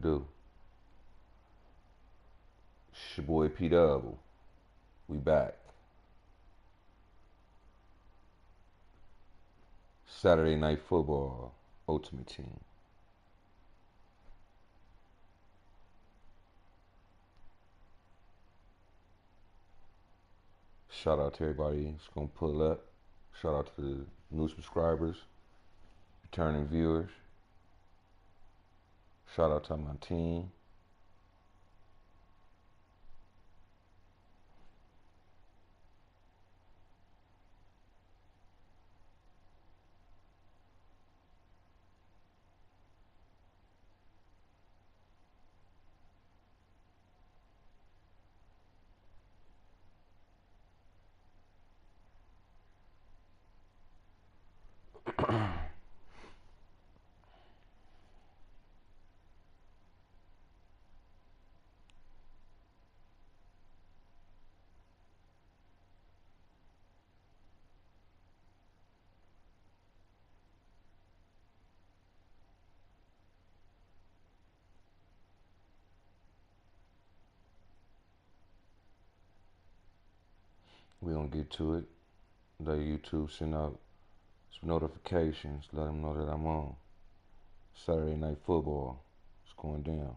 it do? It's your boy P Double. We back. Saturday Night Football Ultimate Team. Shout out to everybody that's gonna pull up. Shout out to the new subscribers, returning viewers. Shout out to my team. We gonna get to it. Let YouTube send out some notifications. Let them know that I'm on. Saturday Night Football. It's going down.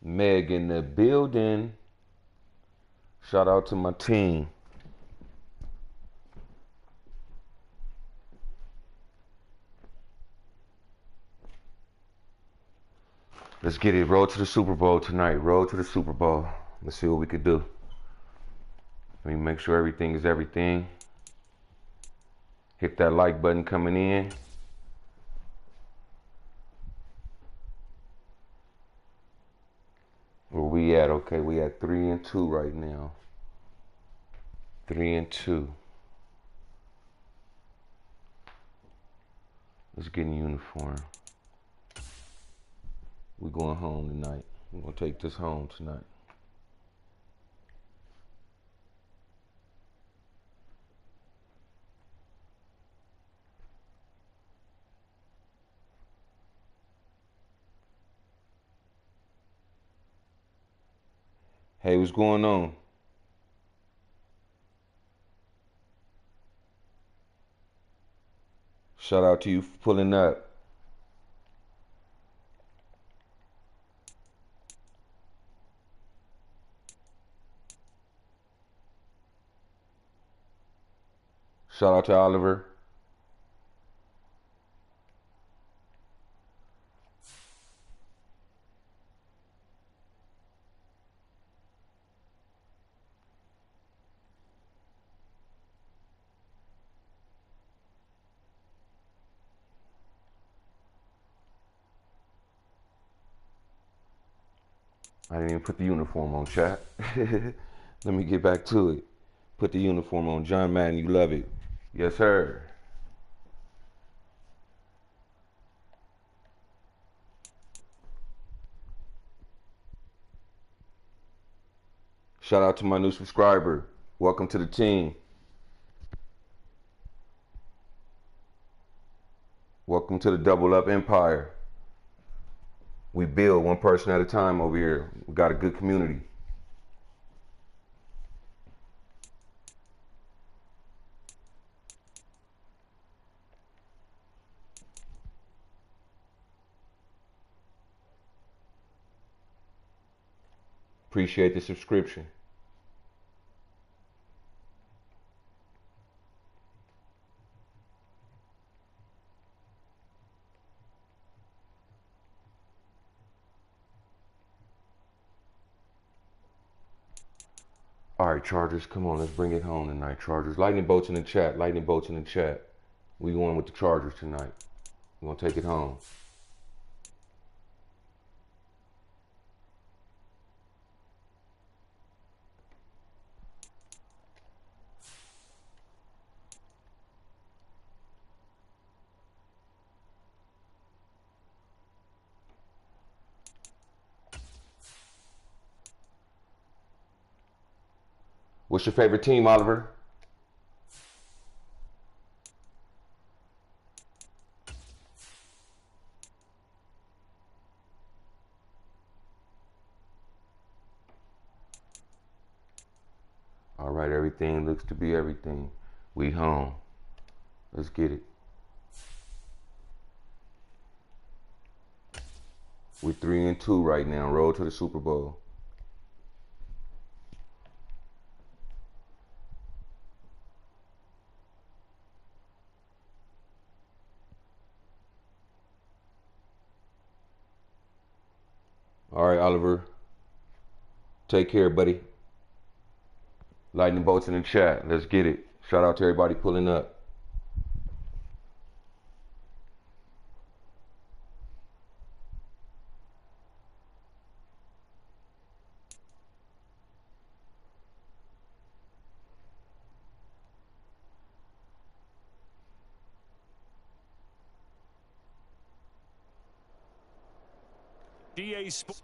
Meg in the building. Shout out to my team. Let's get it. Roll to the Super Bowl tonight. Roll to the Super Bowl. Let's see what we could do. Let me make sure everything is everything. Hit that like button coming in. Where we at? Okay, we at 3-2 right now. 3-2. Let's get in uniform. We going home tonight. We're gonna take this home tonight. Hey, what's going on? Shout out to you for pulling up. Shout out to Oliver. I didn't even put the uniform on, chat. Let me get back to it. Put the uniform on. John Madden, you love it. Yes, sir. Shout out to my new subscriber. Welcome to the team. Welcome to the Double Up Empire. We build one person at a time over here. We got a good community. Appreciate the subscription. All right, Chargers, come on, let's bring it home tonight, Chargers. Lightning bolts in the chat. Lightning bolts in the chat. We going with the Chargers tonight. We're going to take it home. What's your favorite team, Oliver? All right, everything looks to be everything. We home. Let's get it. We're 3-2 right now. Road to the Super Bowl. All right, Oliver. Take care, buddy. Lightning bolts in the chat. Let's get it. Shout out to everybody pulling up. DA Sports.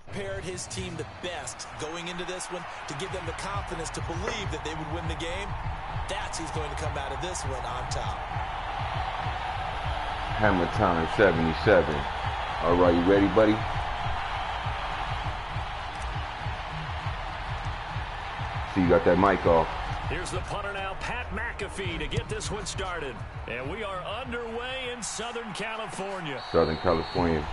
Prepared his team the best going into this one to give them the confidence to believe that they would win the game. That's who's going to come out of this one on top. Hammer time 77. All right, you ready, buddy? See, you got that mic off. Here's the punter now, Pat McAfee, to get this one started. And we are underway in Southern California. Southern California.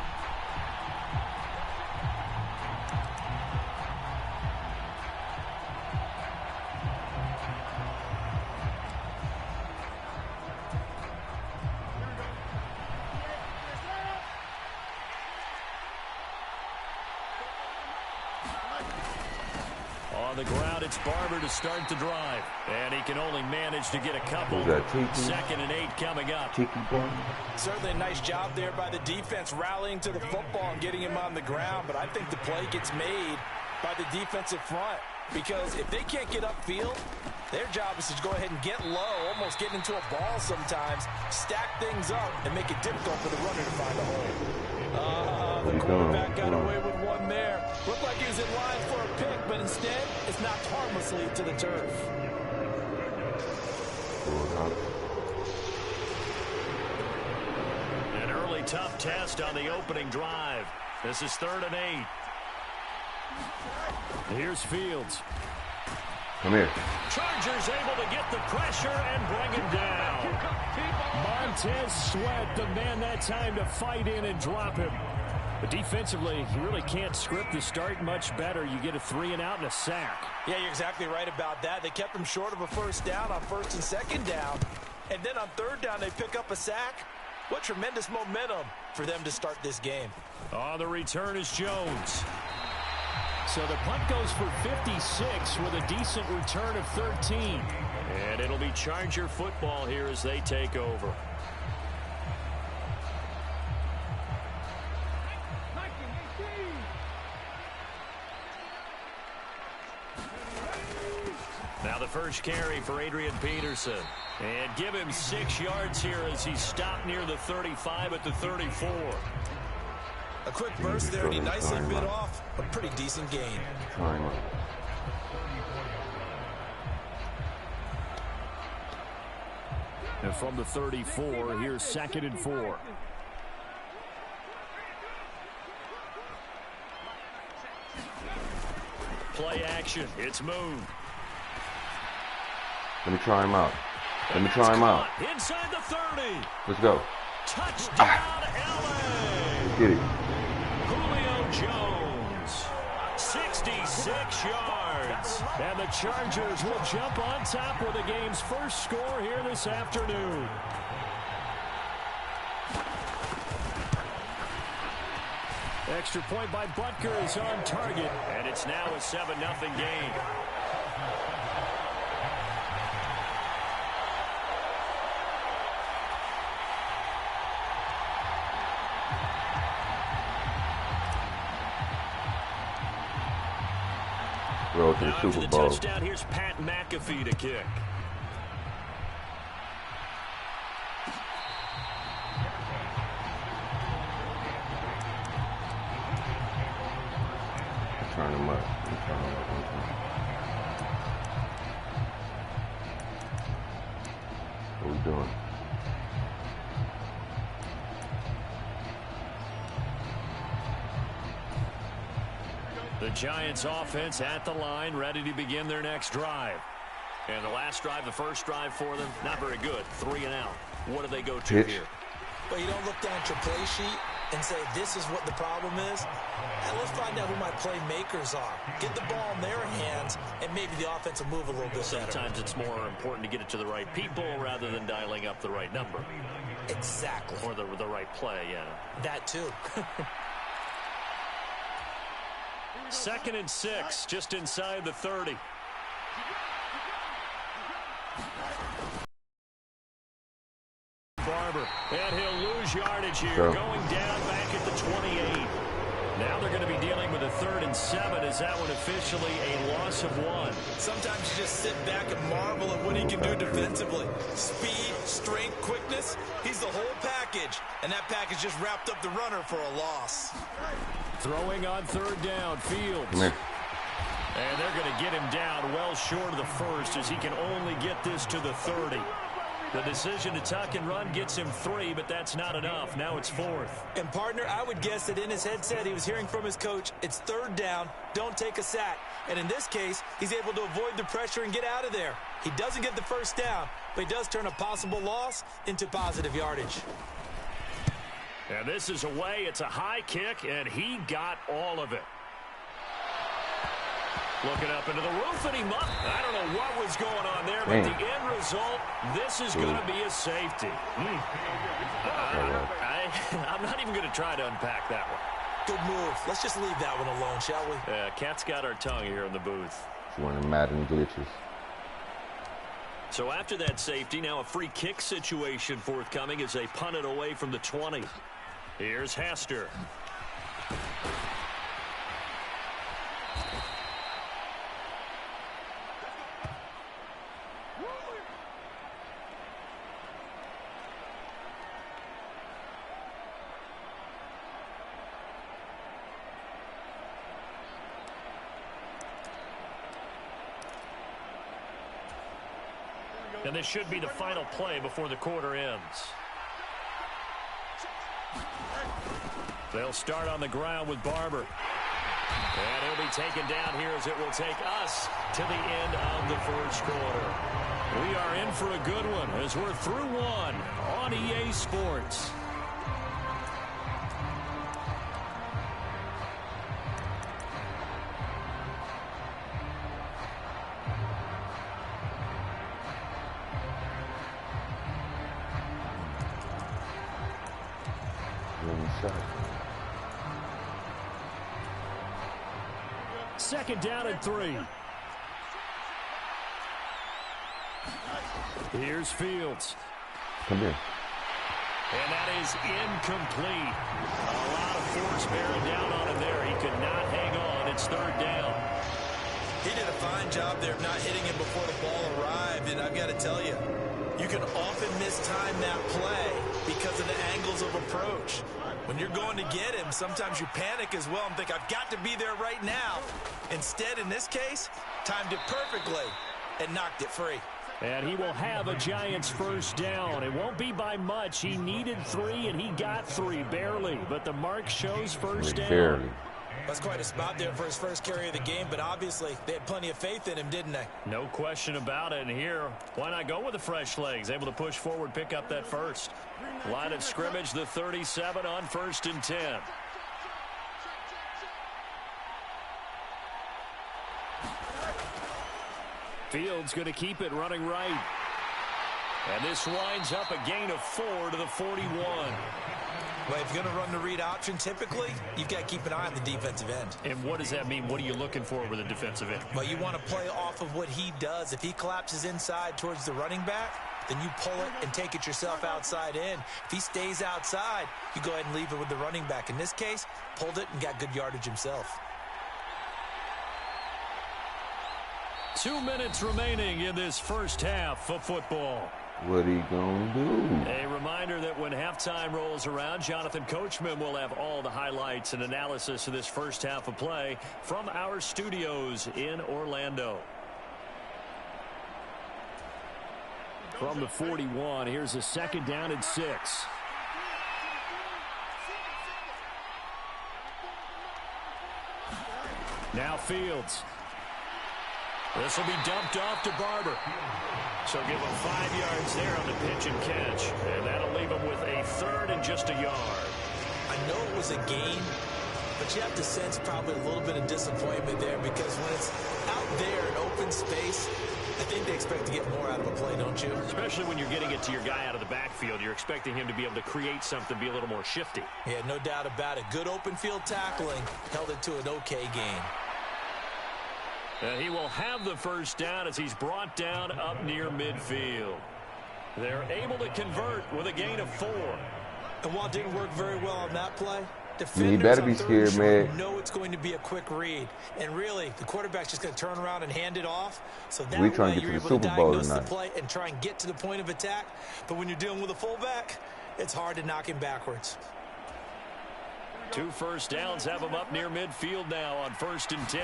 On the ground, it's Barber to start the drive. And he can only manage to get a couple. Is that Tiki? 2nd and 8 coming up. Tiki boy? Certainly a nice job there by the defense rallying to the football and getting him on the ground. But I think the play gets made by the defensive front. Because if they can't get upfield, their job is to go ahead and get low, almost get into a ball sometimes, stack things up, and make it difficult for the runner to find a hole. The quarterback got away with one there. Looked like he was in line for a pick, but instead, it's knocked harmlessly to the turf. An early tough test on the opening drive. This is 3rd and 8. Here's Fields. Come here. Chargers able to get the pressure and bring him down. Montez Sweat, the man that time to fight in and drop him. But defensively, you really can't script the start much better. You get a 3-and-out and a sack. Yeah, you're exactly right about that. They kept him short of a first down on 1st and 2nd down. And then on 3rd down, they pick up a sack. What tremendous momentum for them to start this game. On the return is Jones. So the punt goes for 56 with a decent return of 13. And it'll be Charger football here as they take over. Now the first carry for Adrian Peterson. And give him 6 yards here as he stopped near the 35 at the 34. A quick burst there, and he nicely bit off a pretty decent gain. And from the 34, here's 2nd and 4. Play action. It's moved. Let me try him out. Let me try him out. Inside the 30. Let's go. Touchdown, LA. Let's get it. Julio Jones, 66 yards. And the Chargers will jump on top with the game's first score here this afternoon. Extra point by Butker is on target. And it's now a 7-0 game. Road to the Super Bowl. Touchdown. Here's Pat McAfee to kick. doing? The Giants offense at the line, ready to begin their next drive. And the last drive, the first drive for them, not very good. 3 and out. What do they go to Pitch. here? Well, you don't look down at your play sheet and say, this is what the problem is. And let's find out who my playmakers are. Get the ball in their hands, and maybe the offense will move a little bit better. Sometimes it's more important to get it to the right people rather than dialing up the right number. Exactly. Or the right play, yeah. That too. 2nd and 6, just inside the 30. Barber, and he'll lose yardage here, going down back at the 28. Now they're going to be dealing with a 3rd and 7. Is that one officially a loss of 1? Sometimes you just sit back and marvel at what he can do defensively. Speed, strength, quickness, he's the whole package. And that package just wrapped up the runner for a loss. Throwing on 3rd down, Fields. And they're going to get him down well short of the 1st as he can only get this to the 30. The decision to tuck and run gets him 3, but that's not enough. Now it's 4th. And, partner, I would guess that in his headset he was hearing from his coach, it's 3rd down, don't take a sack. And in this case, he's able to avoid the pressure and get out of there. He doesn't get the 1st down, but he does turn a possible loss into positive yardage. And this is away. It's a high kick, and he got all of it. Looking up into the roof, and he must. I don't know what was going on there, but the end result, this is going to be a safety. I'm not even going to try to unpack that one. Good move. Let's just leave that one alone, shall we? Cat's got our tongue here in the booth. It's one of the Madden glitches. So after that safety, now a free kick situation forthcoming as they punt it away from the 20. Here's Hester. And this should be the final play before the quarter ends. They'll start on the ground with Barber. And he'll be taken down here as it will take us to the end of the 1st quarter. We are in for a good one as we're through 1 on EA Sports. Second down and 3. Here's Fields. Come here. And that is incomplete. A lot of force bearing down on him there. He could not hang on. It's 3rd down. He did a fine job there of not hitting him before the ball arrived. And I've got to tell you, you can often mistime that play because of the angles of approach. When you're going to get him, sometimes you panic as well and think, I've got to be there right now. Instead, in this case, timed it perfectly and knocked it free. And he will have a Giants 1st down. It won't be by much. He needed 3, and he got 3, barely. But the mark shows 1st down. Barely. That's quite a spot there for his first carry of the game, but obviously they had plenty of faith in him, didn't they? No question about it. And here, why not go with the fresh legs? Able to push forward, pick up that 1st. Line of scrimmage, the 37 on 1st and 10. Fields going to keep it running right. And this winds up a gain of 4 to the 41. Well, if you're going to run the read option, typically, you've got to keep an eye on the defensive end. And what does that mean? What are you looking for with a defensive end? Well, you want to play off of what he does. If he collapses inside towards the running back, then you pull it and take it yourself outside in. If he stays outside, you go ahead and leave it with the running back. In this case, pulled it and got good yardage himself. 2 minutes remaining in this 1st half of football. What he gonna do? A reminder that when halftime rolls around, Jonathan Coachman will have all the highlights and analysis of this 1st half of play from our studios in Orlando. from the 41. Here's a 2nd down and 6. Now Fields. This will be dumped off to Barber. So give him 5 yards there on the pitch and catch. And that'll leave him with a 3rd and just a yard. I know it was a gain, but you have to sense probably a little bit of disappointment there, because when it's out there in open space, I think they expect to get more out of a play, don't you? Especially when you're getting it to your guy out of the backfield. You're expecting him to be able to create something, be a little more shifty. Yeah, no doubt about it. Good open field tackling held it to an okay gain. And he will have the 1st down as he's brought down up near midfield. They're able to convert with a gain of 4. And while it didn't work very well on that play, You better be scared, man. know it's going to be a quick read. And really, the quarterback's just going to turn around and hand it off. So that We trying way to get you're to the able to Super Bowl diagnose the tonight. play and try and get to the point of attack. But when you're dealing with a fullback, it's hard to knock him backwards. 2 first downs have him up near midfield now on 1st and 10.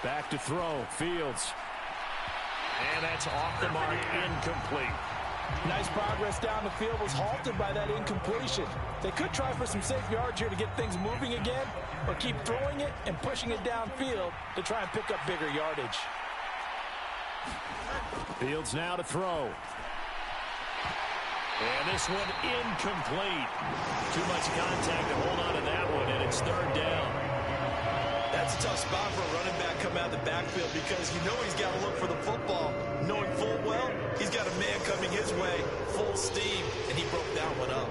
Back to throw. Fields. And that's off the mark. Incomplete. Nice progress down the field, was halted by that incompletion. They could try for some safe yards here to get things moving again, or keep throwing it and pushing it downfield to try and pick up bigger yardage. Fields now to throw. And this one incomplete. Too much contact to hold on to that one, and it's 3rd down. That's a tough spot for a running back coming out of the backfield, because you know he's got to look for the football, knowing full well he's got a man coming his way, full steam, and he broke that one up.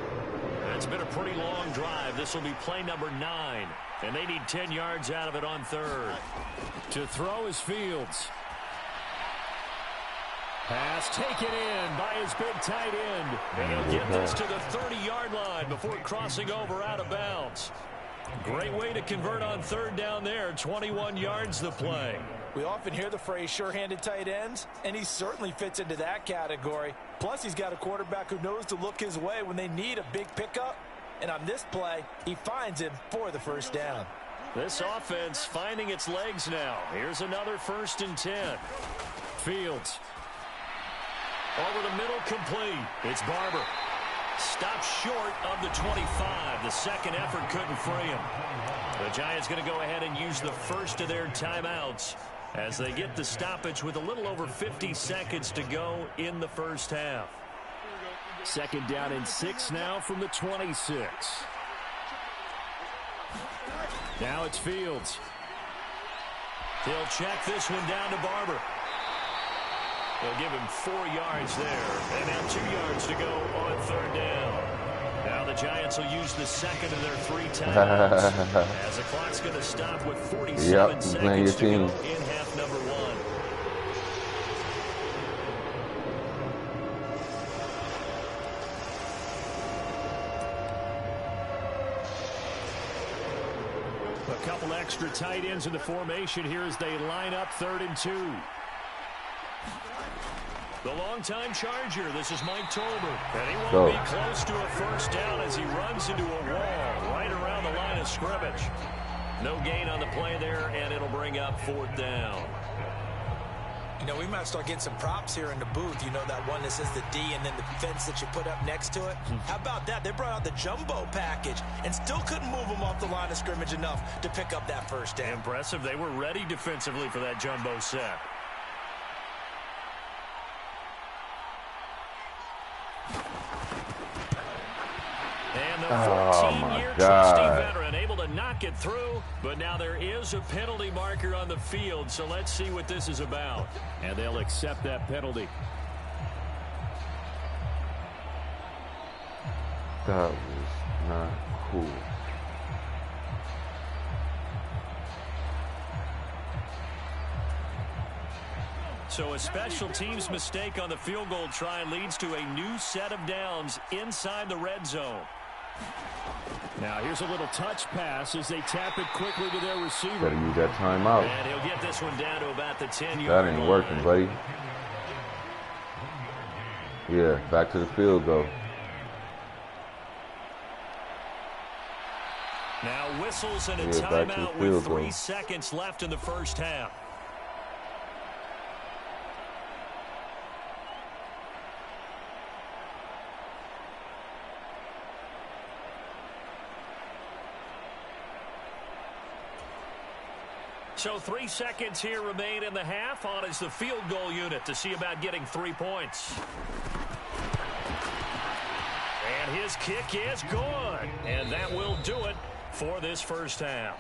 It's been a pretty long drive. This will be play number 9, and they need 10 yards out of it on 3rd. To throw is Fields. Pass taken in by his big tight end. And he'll get this to the 30-yard line before crossing over out of bounds. Great way to convert on 3rd down there. 21 yards the play. We often hear the phrase sure-handed tight ends, and he certainly fits into that category. Plus, he's got a quarterback who knows to look his way when they need a big pickup. And on this play, he finds him for the 1st down. This offense finding its legs now. Here's another 1st and 10. Fields. Over the middle, complete. It's Barber. Stopped short of the 25. The second effort couldn't free him. The Giants going to go ahead and use the first of their timeouts as they get the stoppage with a little over 50 seconds to go in the 1st half. 2nd down and 6 now from the 26. Now it's Fields. He'll check this one down to Barber. They'll give him 4 yards there. And now 2 yards to go on 3rd down. Now the Giants will use the 2nd of their 3 timeouts. As the clock's going to stop with 47 seconds to go in half number 1. A couple extra tight ends in the formation here as they line up 3rd and 2. The longtime Charger, this is Mike Tolbert. And he won't be close to a 1st down as he runs into a wall right around the line of scrimmage. No gain on the play there, and it'll bring up 4th down. You know, we might start getting some props here in the booth. You know, that one that says the D and then the fence that you put up next to it? How about that? They brought out the jumbo package and still couldn't move them off the line of scrimmage enough to pick up that 1st down. Impressive. They were ready defensively for that jumbo set. And the 14-year trusty veteran able to knock it through, but now there is a penalty marker on the field, so let's see what this is about. And they'll accept that penalty. That was not cool. So a special teams mistake on the field goal try leads to a new set of downs inside the red zone. Now here's a little touch pass as they tap it quickly to their receiver. Better use that timeout. And he'll get this one down to about the 10-yard That ain't line. working, buddy. Yeah, back to the field goal. Now whistles and a Yeah, back to the timeout field with 3 goal. seconds left in the 1st half. So 3 seconds here remain in the half. On is the field goal unit to see about getting 3 points. And his kick is good. And that will do it for this first half.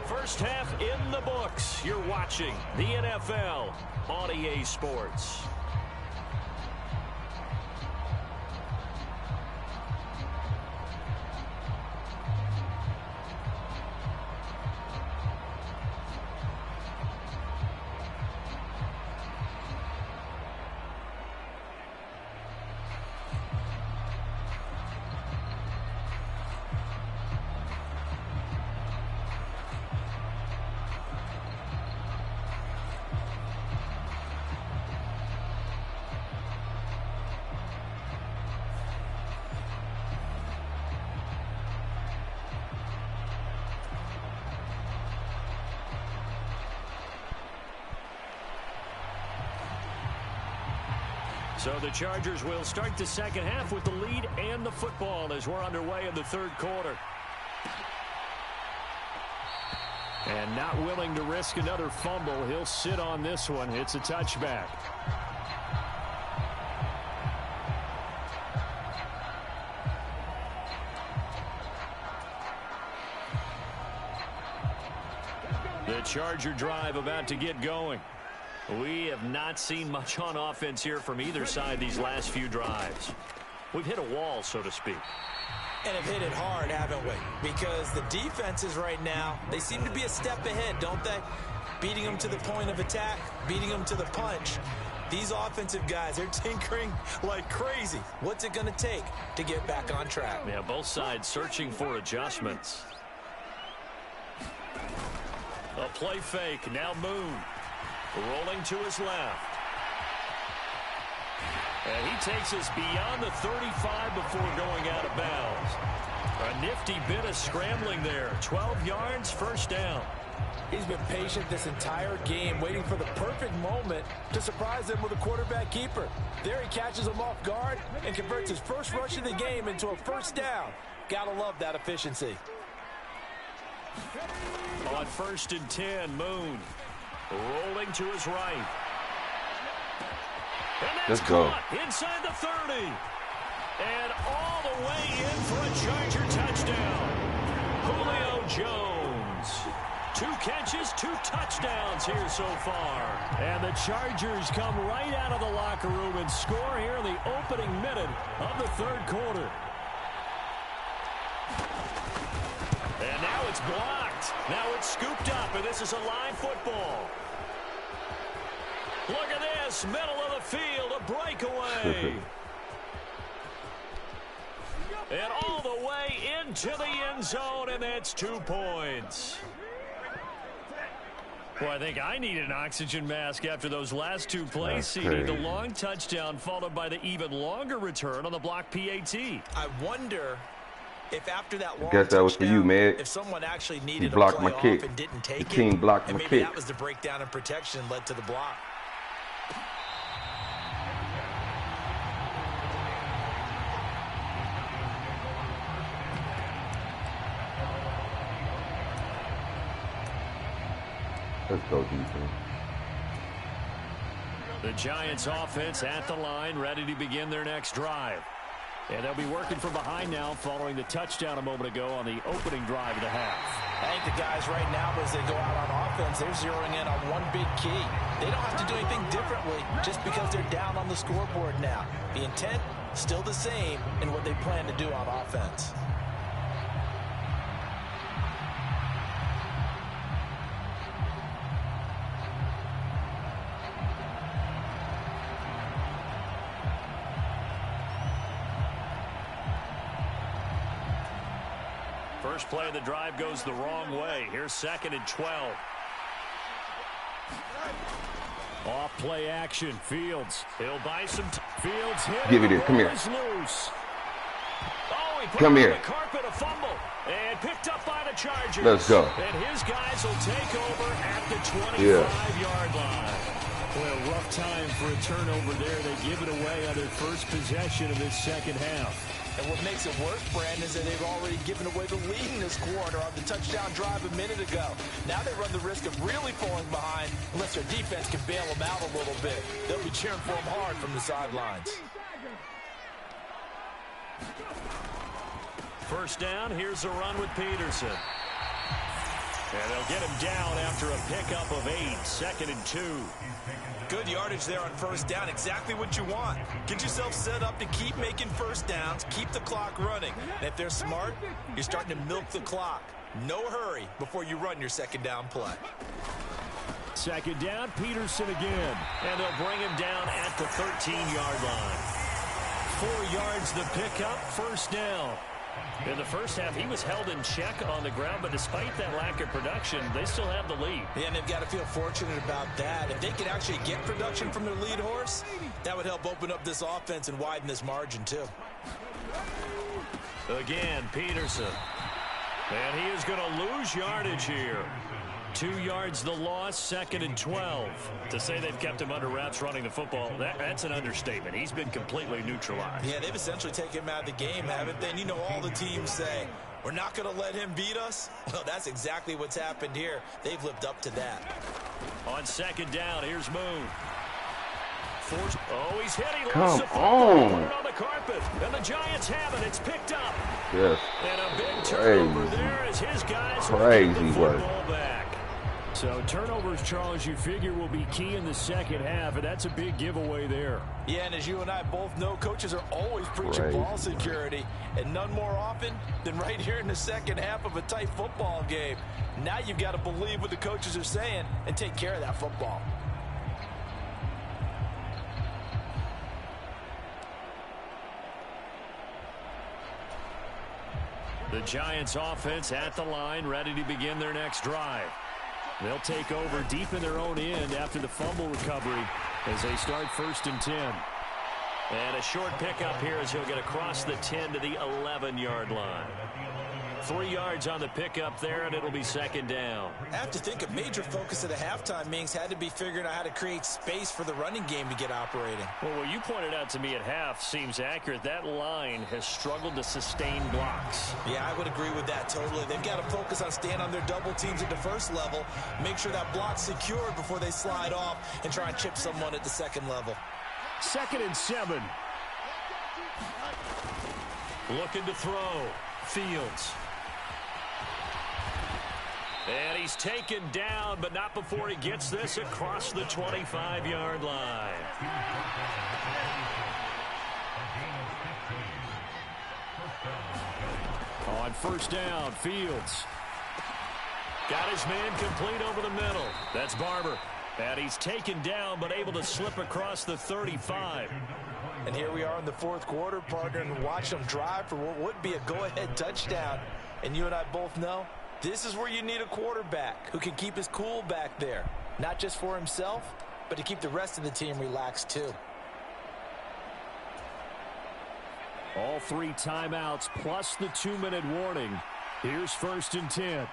First half in the books. You're watching the NFL on EA Sports. So the Chargers will start the second half with the lead and the football as we're underway in the third quarter. And not willing to risk another fumble, he'll sit on this one. It's a touchback. The Charger drive about to get going. We have not seen much on offense here from either side these last few drives. We've hit a wall, so to speak. And have hit it hard, haven't we? Because the defenses right now, they seem to be a step ahead, don't they? Beating them to the point of attack, beating them to the punch. These offensive guys, they're tinkering like crazy. What's it going to take to get back on track? Yeah, both sides searching for adjustments. A play fake, now Moon. Rolling to his left. And he takes us beyond the 35 before going out of bounds. A nifty bit of scrambling there. 12 yards, first down. He's been patient this entire game, waiting for the perfect moment to surprise him with a quarterback keeper. There he catches him off guard and converts his first rush of the game into a first down. Gotta love that efficiency. On 1st and 10, Moon. Rolling to his right. And that's caught inside the 30. And all the way in for a Charger touchdown. Julio Jones. 2 catches, 2 touchdowns here so far. And the Chargers come right out of the locker room and score here in the opening minute of the third quarter. And now it's blocked. Now it's scooped up, and this is a live football. Look at this, middle of the field, a breakaway. And all the way into the end zone, and that's 2 points. Well, I think I need an oxygen mask after those last 2 plays, CD. The long touchdown followed by the even longer return on the block PAT. I wonder if after that long guess that was for you, man. If someone actually needed blocked a play my kick. off and didn't take the team blocked and my maybe kick. that was the breakdown in protection led to the block. Let's go, defense. The Giants offense at the line, ready to begin their next drive. And they'll be working from behind now following the touchdown a moment ago on the opening drive of the half. I think the guys right now, as they go out on offense, they're zeroing in on one big key. They don't have to do anything differently just because they're down on the scoreboard now. The intent, still the same in what they plan to do on offense. First play of the drive goes the wrong way. Here's 2nd and 12. Off play action. Fields. He'll buy some. Fields hit. Give it in. Come here. Loose. Oh, he put Come on here. the carpet, a fumble. And picked up by the Chargers. Let's go. And his guys will take over at the 25-yard line. Boy, a rough time for a turnover there. They give it away on their first possession of this second half. And what makes it worse, Brandon, is that they've already given away the lead in this quarter on the touchdown drive a minute ago. Now they run the risk of really falling behind unless their defense can bail them out a little bit. They'll be cheering for them hard from the sidelines. First down, here's a run with Peterson. And they'll get him down after a pickup of 8, 2nd and 2. Good yardage there on first down, exactly what you want. Get yourself set up to keep making first downs, keep the clock running. And if they're smart, you're starting to milk the clock. No hurry before you run your second down play. Second down, Peterson again. And they'll bring him down at the 13-yard line. 4 yards the pickup, first down. In the first half, he was held in check on the ground, but despite that lack of production, they still have the lead. Yeah, and they've got to feel fortunate about that. If they could actually get production from their lead horse, that would help open up this offense and widen this margin, too. Again, Peterson. And he is going to lose yardage here. 2 yards the loss, 2nd and 12. To say they've kept him under wraps running the football, that's an understatement. He's been completely neutralized. Yeah, they've essentially taken him out of the game, haven't they? And you know all the teams say, we're not going to let him beat us. Well, that's exactly what's happened here. They've lived up to that. On second down, here's Moon. Oh, he's hitting. Come on. Put it on the carpet. And the Giants have it. It's picked up. Yes. And a big turnover there as his guys Crazy work. Back. So turnovers, Charles, you figure will be key in the second half, and that's a big giveaway there. Yeah, and as you and I both know, coaches are always preaching ball security, and none more often than right here in the second half of a tight football game. Now you've got to believe what the coaches are saying and take care of that football. The Giants offense at the line, ready to begin their next drive. They'll take over deep in their own end after the fumble recovery as they start 1st and 10. And a short pickup here as he'll get across the 10 to the 11-yard line. 3 yards on the pickup there, and it'll be 2nd down. I have to think a major focus of the halftime meetings had to be figuring out how to create space for the running game to get operating. Well, what you pointed out to me at half seems accurate. That line has struggled to sustain blocks. Yeah, I would agree with that totally. They've got to focus on staying on their double teams at the first level, make sure that block's secured before they slide off and try and chip someone at the second level. 2nd and 7. Looking to throw. Fields. And he's taken down, but not before he gets this across the 25-yard line. On first down, Fields. Got his man complete over the middle. That's Barber. And he's taken down, but able to slip across the 35. And here we are in the fourth quarter, partner, and watch them drive for what would be a go-ahead touchdown. And you and I both know this is where you need a quarterback who can keep his cool back there. Not just for himself, but to keep the rest of the team relaxed too. All 3 timeouts plus the 2-minute warning. Here's 1st and 10.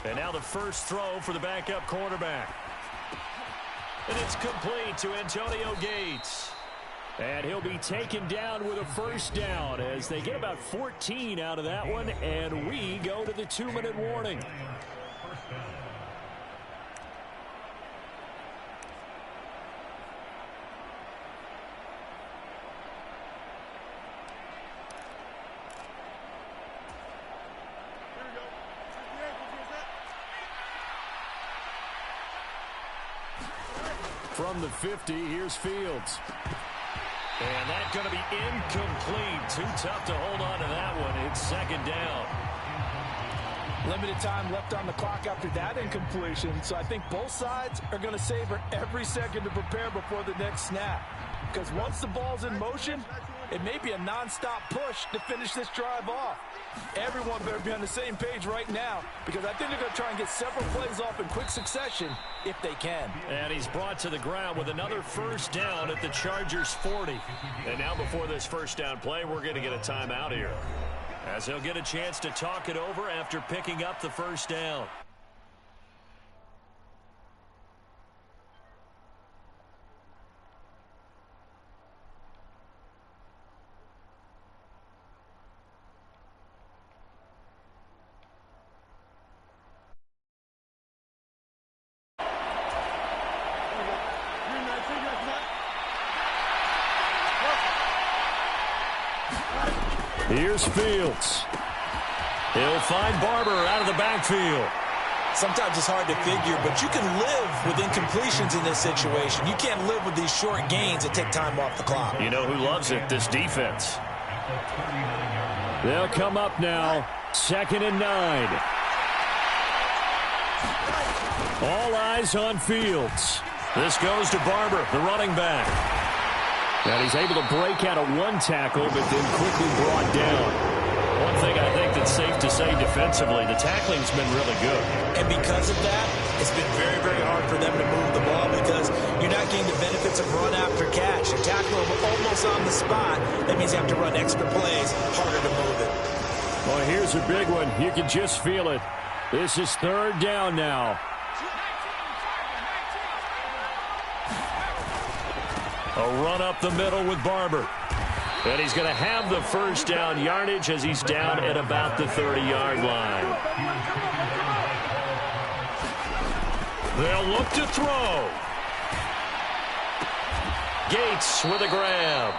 And now the first throw for the backup quarterback. And it's complete to Antonio Gates. And he'll be taken down with a first down as they get about 14 out of that one, and we go to the 2-minute warning. From the 50, here's Fields. And that's going to be incomplete. Too tough to hold on to that one. It's 2nd down. Limited time left on the clock after that incompletion, so I think both sides are going to savor every second to prepare before the next snap. Because once the ball's in motion, it may be a nonstop push to finish this drive off. Everyone better be on the same page right now, because I think they're going to try and get several plays off in quick succession if they can. And he's brought to the ground with another first down at the Chargers 40. And now before this first down play, we're going to get a timeout here, as he'll get a chance to talk it over after picking up the first down. Here's Fields. He'll find Barber out of the backfield. Sometimes it's hard to figure, but you can live with incompletions in this situation. You can't live with these short gains that take time off the clock. You know who loves it? This defense. They'll come up now, 2nd and 9. All eyes on Fields. This goes to Barber, the running back. And he's able to break out of one tackle, but then quickly brought down. One thing I think that's safe to say defensively, the tackling's been really good. And because of that, it's been very, very hard for them to move the ball because you're not getting the benefits of run after catch. You tackle them almost on the spot. That means you have to run extra plays, harder to move it. Well, here's a big one. You can just feel it. This is 3rd down now. A run up the middle with Barber. And he's going to have the 1st down yardage as he's down at about the 30-yard line. They'll look to throw. Gates with a grab.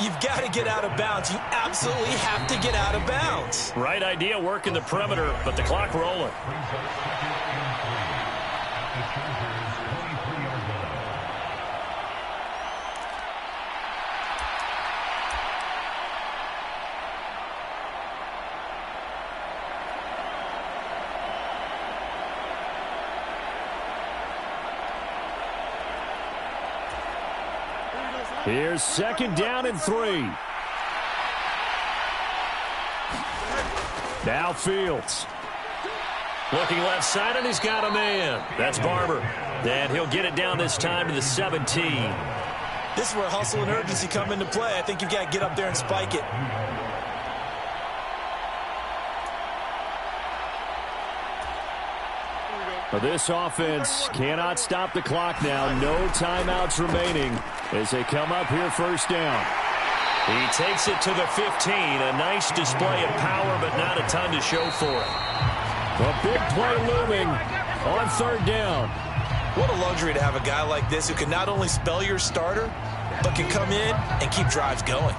You've got to get out of bounds. You absolutely have to get out of bounds. Right idea, working the perimeter, but the clock rolling. Here's 2nd down and 3. Now Fields. Looking left side, and he's got a man. That's Barber. And he'll get it down this time to the 17. This is where hustle and urgency come into play. I think you've got to get up there and spike it. This offense cannot stop the clock now. No timeouts remaining as they come up here 1st down. He takes it to the 15. A nice display of power, but not a ton to show for it. A big play looming on 3rd down. What a luxury to have a guy like this who can not only spell your starter, but can come in and keep drives going.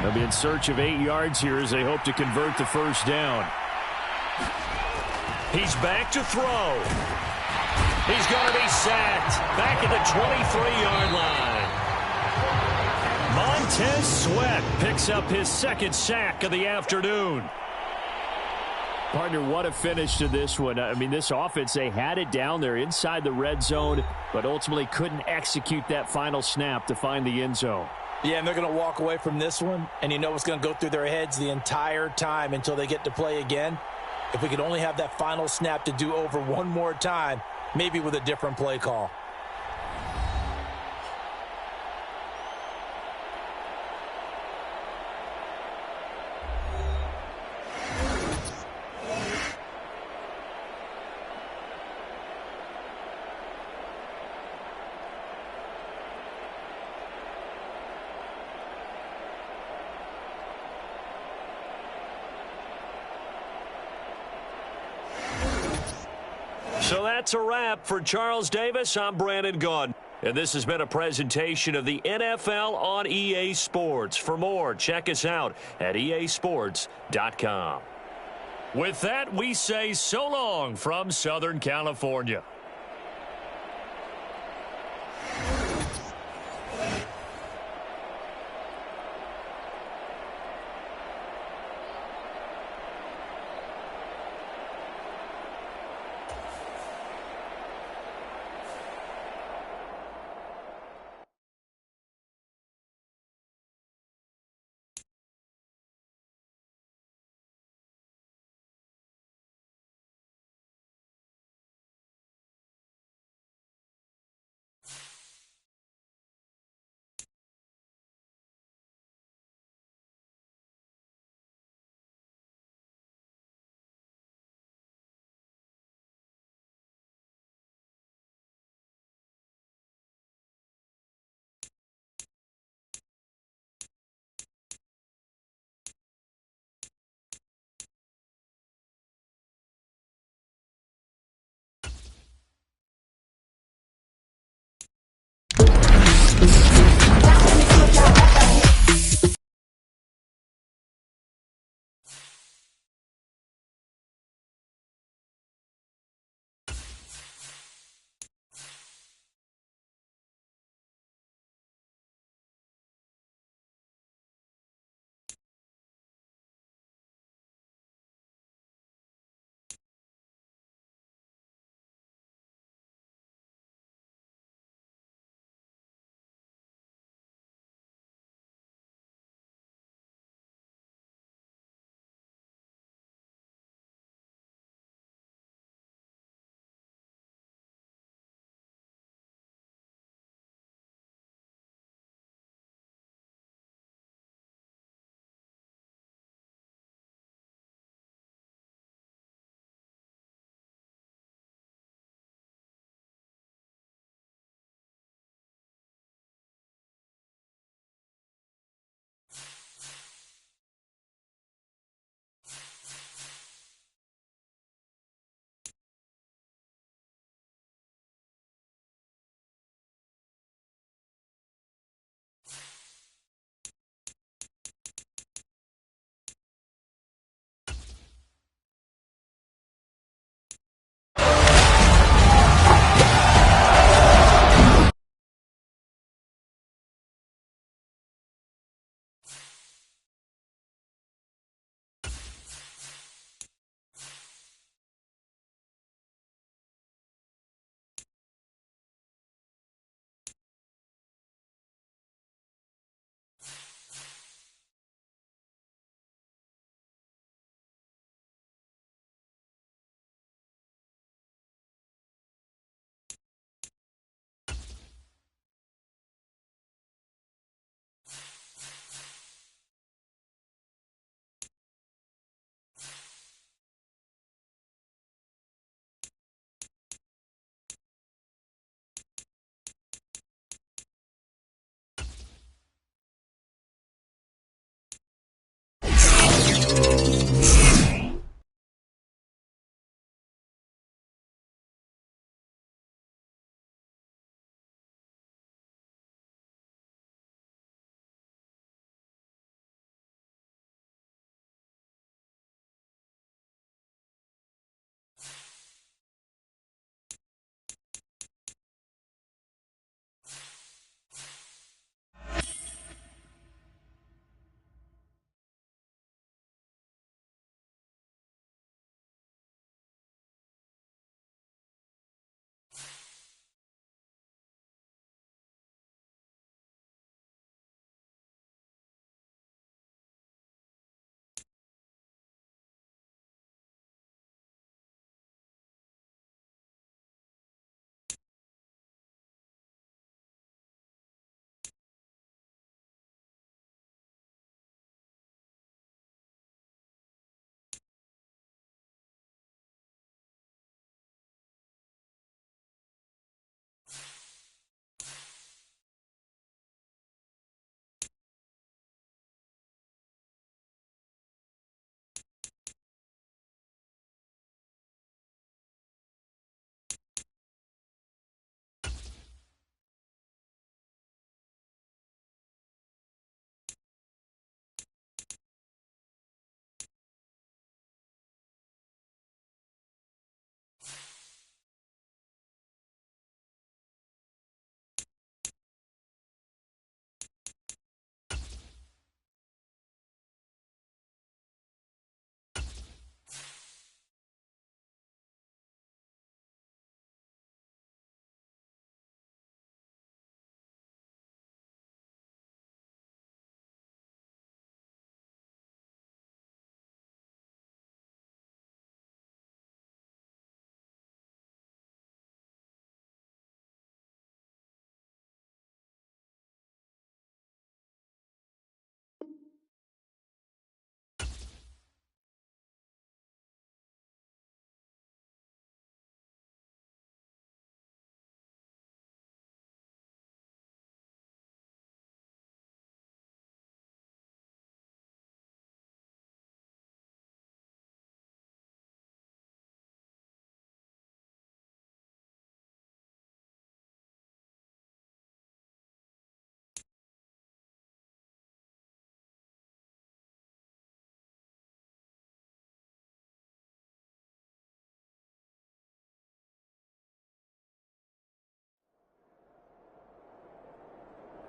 They'll be in search of 8 yards here as they hope to convert the 1st down. He's back to throw. He's going to be sacked back at the 23-yard line. Montez Sweat picks up his 2nd sack of the afternoon. Partner, what a finish to this one. I mean, this offense, they had it down there inside the red zone, but ultimately couldn't execute that final snap to find the end zone. Yeah, and they're going to walk away from this one, and you know what's going to go through their heads the entire time until they get to play again. If we could only have that final snap to do over one more time, maybe with a different play call. So that's a wrap for Charles Davis. I'm Brandon Gunn. And this has been a presentation of the NFL on EA Sports. For more, check us out at easports.com. With that, we say so long from Southern California.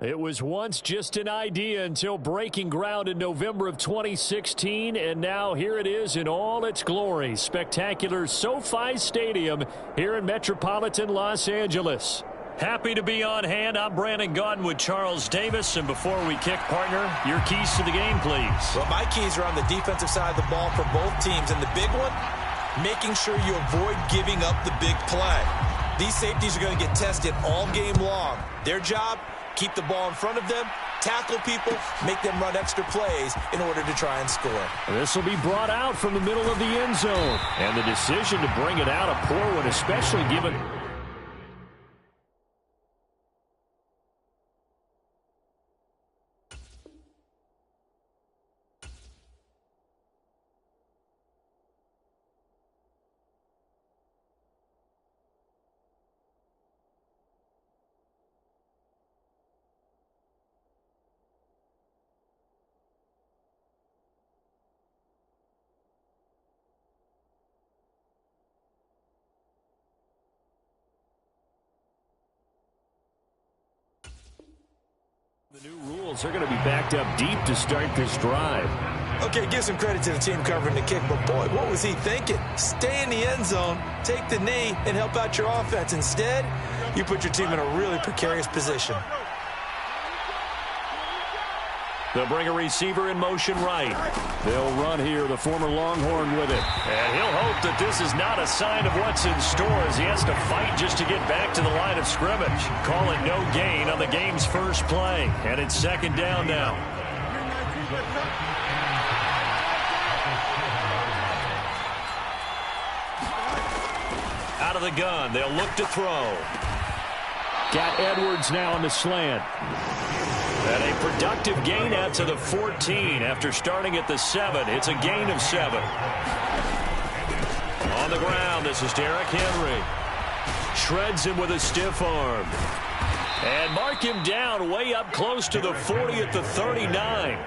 It was once just an idea until breaking ground in November of 2016, and now here it is in all its glory. Spectacular SoFi Stadium here in metropolitan Los Angeles. Happy to be on hand. I'm Brandon Gaudin with Charles Davis, and before we kick, partner, your keys to the game, please. Well, my keys are on the defensive side of the ball for both teams, and the big one, making sure you avoid giving up the big play. These safeties are going to get tested all game long. Their job, keep the ball in front of them, tackle people, make them run extra plays in order to try and score. This will be brought out from the middle of the end zone. And the decision to bring it out, a poor one, especially given... The new rules are going to be backed up deep to start this drive. Okay, give some credit to the team covering the kick, but boy, what was he thinking? Stay in the end zone, take the knee, and help out your offense. Instead, you put your team in a really precarious position. They'll bring a receiver in motion right. They'll run here, the former Longhorn with it. And he'll hope that this is not a sign of what's in store as he has to fight just to get back to the line of scrimmage. Call it no gain on the game's first play. And it's second down now. Out of the gun, they'll look to throw. Got Edwards now on the slant. And a productive gain out to the 14 after starting at the 7. It's a gain of 7. On the ground, this is Derrick Henry. Shreds him with a stiff arm. And mark him down way up close to the 40 at the 39.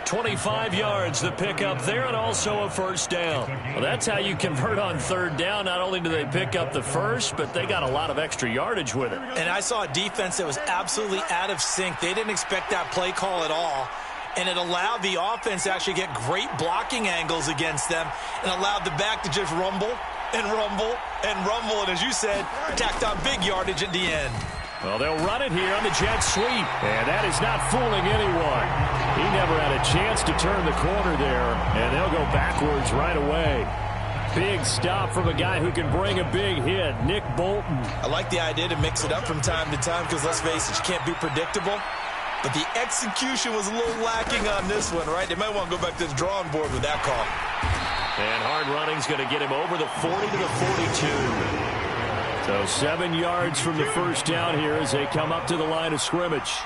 25 yards the pickup there, and also a first down. Well, that's how you convert on third down. Not only do they pick up the first, but they got a lot of extra yardage with it. And I saw a defense that was absolutely out of sync. They didn't expect that play call at all, and it allowed the offense to actually get great blocking angles against them and allowed the back to just rumble and rumble and rumble, and as you said, tacked on big yardage at the end. Well, they'll run it here on the jet sweep, and that is not fooling anyone. He never had a chance to turn the corner there, and they'll go backwards right away. Big stop from a guy who can bring a big hit, Nick Bolton. I like the idea to mix it up from time to time because, let's face it, you can't be predictable. But the execution was a little lacking on this one, right? They might want to go back to the drawing board with that call. And hard running's going to get him over the 40 to the 42. So 7 yards from the first down here as they come up to the line of scrimmage.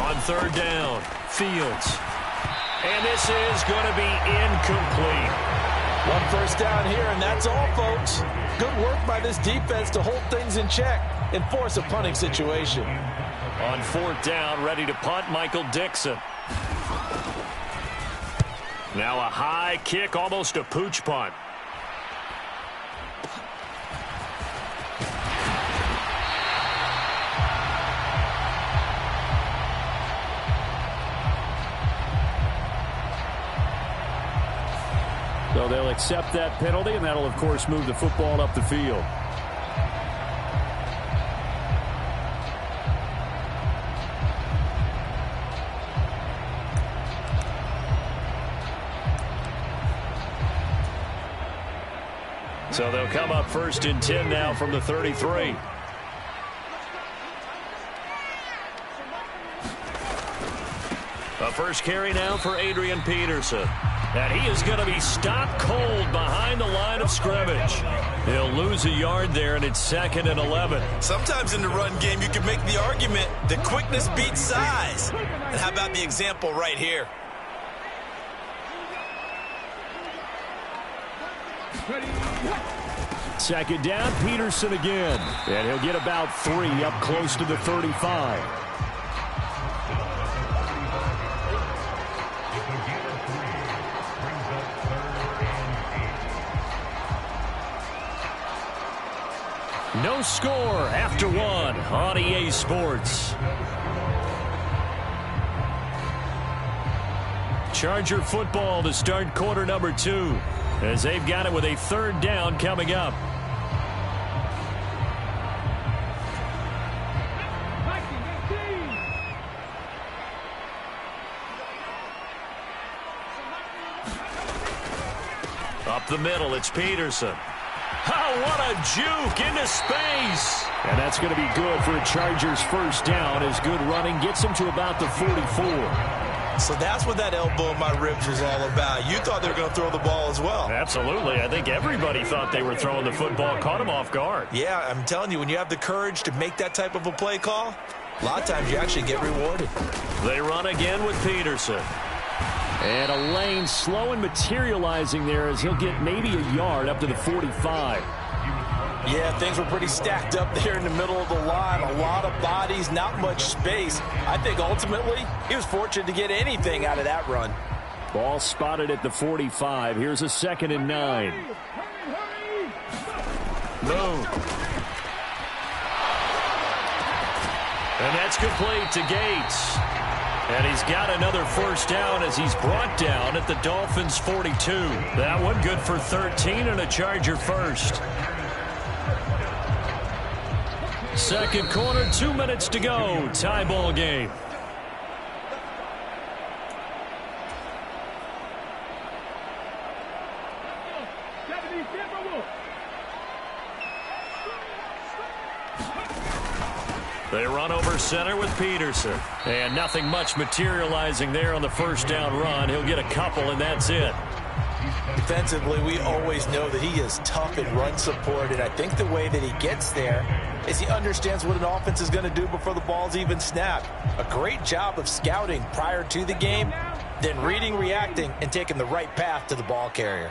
On third down, Fields. And this is going to be incomplete. One first down here, and that's all, folks. Good work by this defense to hold things in check and force a punting situation. On fourth down, ready to punt, Michael Dixon. Now a high kick, almost a pooch punt. So they'll accept that penalty, and that'll, of course, move the football up the field. So they'll come up first and 10 now from the 33. A first carry now for Adrian Peterson. And he is going to be stopped cold behind the line of scrimmage. He'll lose a yard there, and it's second and 11. Sometimes in the run game, you can make the argument that quickness beats size. And how about the example right here? Second down, Peterson again. And he'll get about 3 up close to the 35. No score after one on EA Sports. Charger football to start quarter number 2 as they've got it with a third down coming up. Up the middle, it's Peterson. Oh, what a juke into space. And that's going to be good for a Chargers first down as good running gets him to about the 44. So that's what that elbow in my ribs was all about. You thought they were going to throw the ball as well. Absolutely. I think everybody thought they were throwing the football, caught him off guard. Yeah, I'm telling you, when you have the courage to make that type of a play call, a lot of times you actually get rewarded. They run again with Peterson. And a lane slow and materializing there as he'll get maybe a yard up to the 45. Yeah, things were pretty stacked up there in the middle of the line. A lot of bodies, not much space. I think ultimately he was fortunate to get anything out of that run. Ball spotted at the 45. Here's a 2nd and 9. Boom. And that's complete to Gates. And he's got another first down as he's brought down at the Dolphins' 42. That one good for 13 and a Charger first. Second quarter, 2 minutes to go. Tie ball game. They run over center with Peterson. And nothing much materializing there on the first down run. He'll get a couple, and that's it. Defensively, we always know that he is tough in run support, and I think the way that he gets there is he understands what an offense is going to do before the ball's even snapped. A great job of scouting prior to the game, then reading, reacting, and taking the right path to the ball carrier.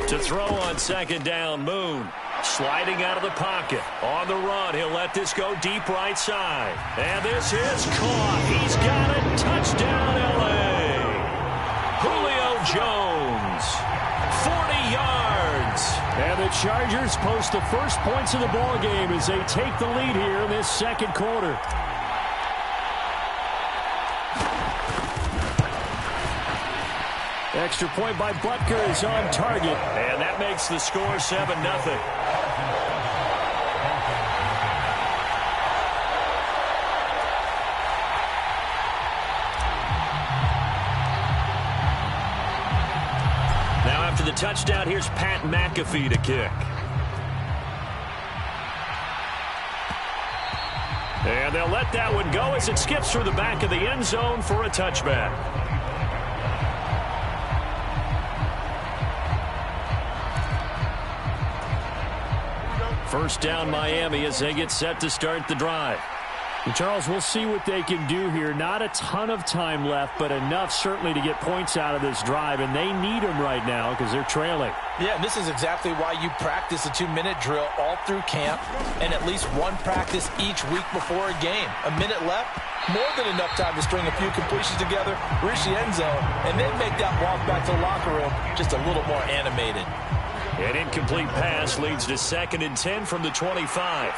To throw on second down, Moon. Sliding out of the pocket. On the run, he'll let this go deep right side. And this is caught. He's got it. Touchdown, L.A. Julio Jones. 40 yards. And the Chargers post the first points of the ball game as they take the lead here in this second quarter. Extra point by Butker is on target. And that makes the score 7-0. Now after the touchdown, here's Pat McAfee to kick. And they'll let that one go as it skips through the back of the end zone for a touchback. First down Miami as they get set to start the drive. And Charles, we'll see what they can do here. Not a ton of time left, but enough certainly to get points out of this drive, and they need them right now because they're trailing. Yeah, and this is exactly why you practice a 2-minute drill all through camp and at least one practice each week before a game. A minute left, more than enough time to string a few completions together, reach the end zone, and then make that walk back to the locker room just a little more animated. An incomplete pass leads to 2nd and 10 from the 25.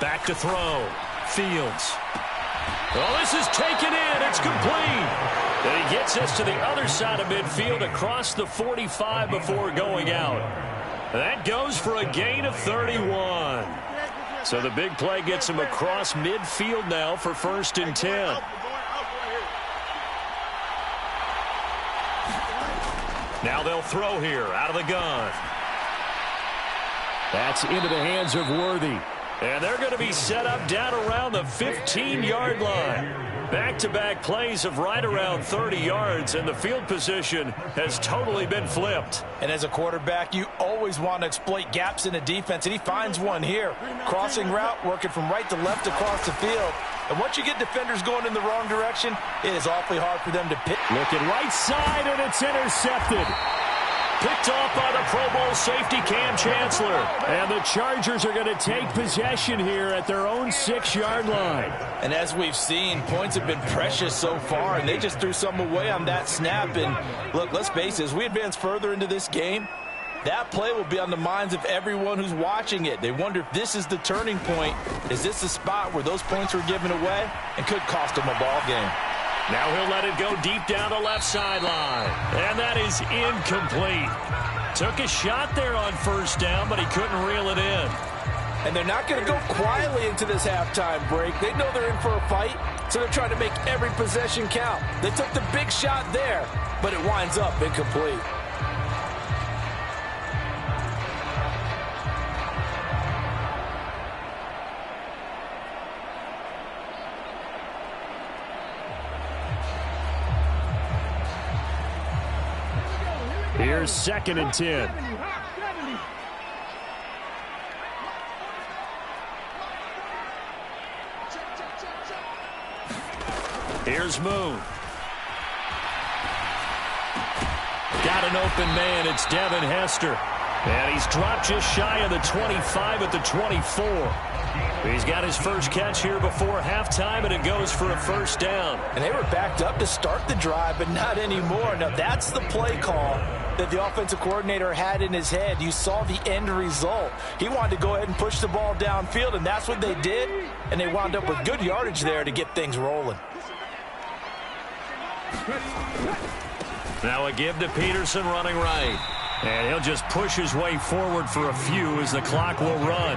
Back to throw. Fields. Oh, this is taken in. It's complete. And he gets us to the other side of midfield across the 45 before going out. That goes for a gain of 31. So the big play gets him across midfield now for 1st and 10. Now they'll throw here out of the gun. That's into the hands of Worthy. And they're going to be set up down around the 15-yard line. Back-to-back plays of right around 30 yards, and the field position has totally been flipped. And as a quarterback, you always want to exploit gaps in the defense, and he finds one here. Crossing route, working from right to left across the field. And once you get defenders going in the wrong direction, it is awfully hard for them to pick. Looking right side, and it's intercepted. Picked off by the Pro Bowl safety Cam Chancellor. And the Chargers are going to take possession here at their own 6-yard line. And as we've seen, points have been precious so far, and they just threw some away on that snap. And look, let's face it, as we advance further into this game, that play will be on the minds of everyone who's watching it. They wonder if this is the turning point. Is this the spot where those points were given away and could cost them a ball game? Now he'll let it go deep down the left sideline. And that is incomplete. Took a shot there on first down, but he couldn't reel it in. And they're not going to go quietly into this halftime break. They know they're in for a fight, so they're trying to make every possession count. They took the big shot there, but it winds up incomplete. Here's 2nd and 10. Here's Moon. Got an open man. It's Devin Hester. And he's dropped just shy of the 25 at the 24. He's got his first catch here before halftime, and it goes for a first down. And they were backed up to start the drive, but not anymore. Now, that's the play call that the offensive coordinator had in his head. You saw the end result. He wanted to go ahead and push the ball downfield, and that's what they did. And they wound up with good yardage there to get things rolling. Now a give to Peterson running right. And he'll just push his way forward for a few as the clock will run.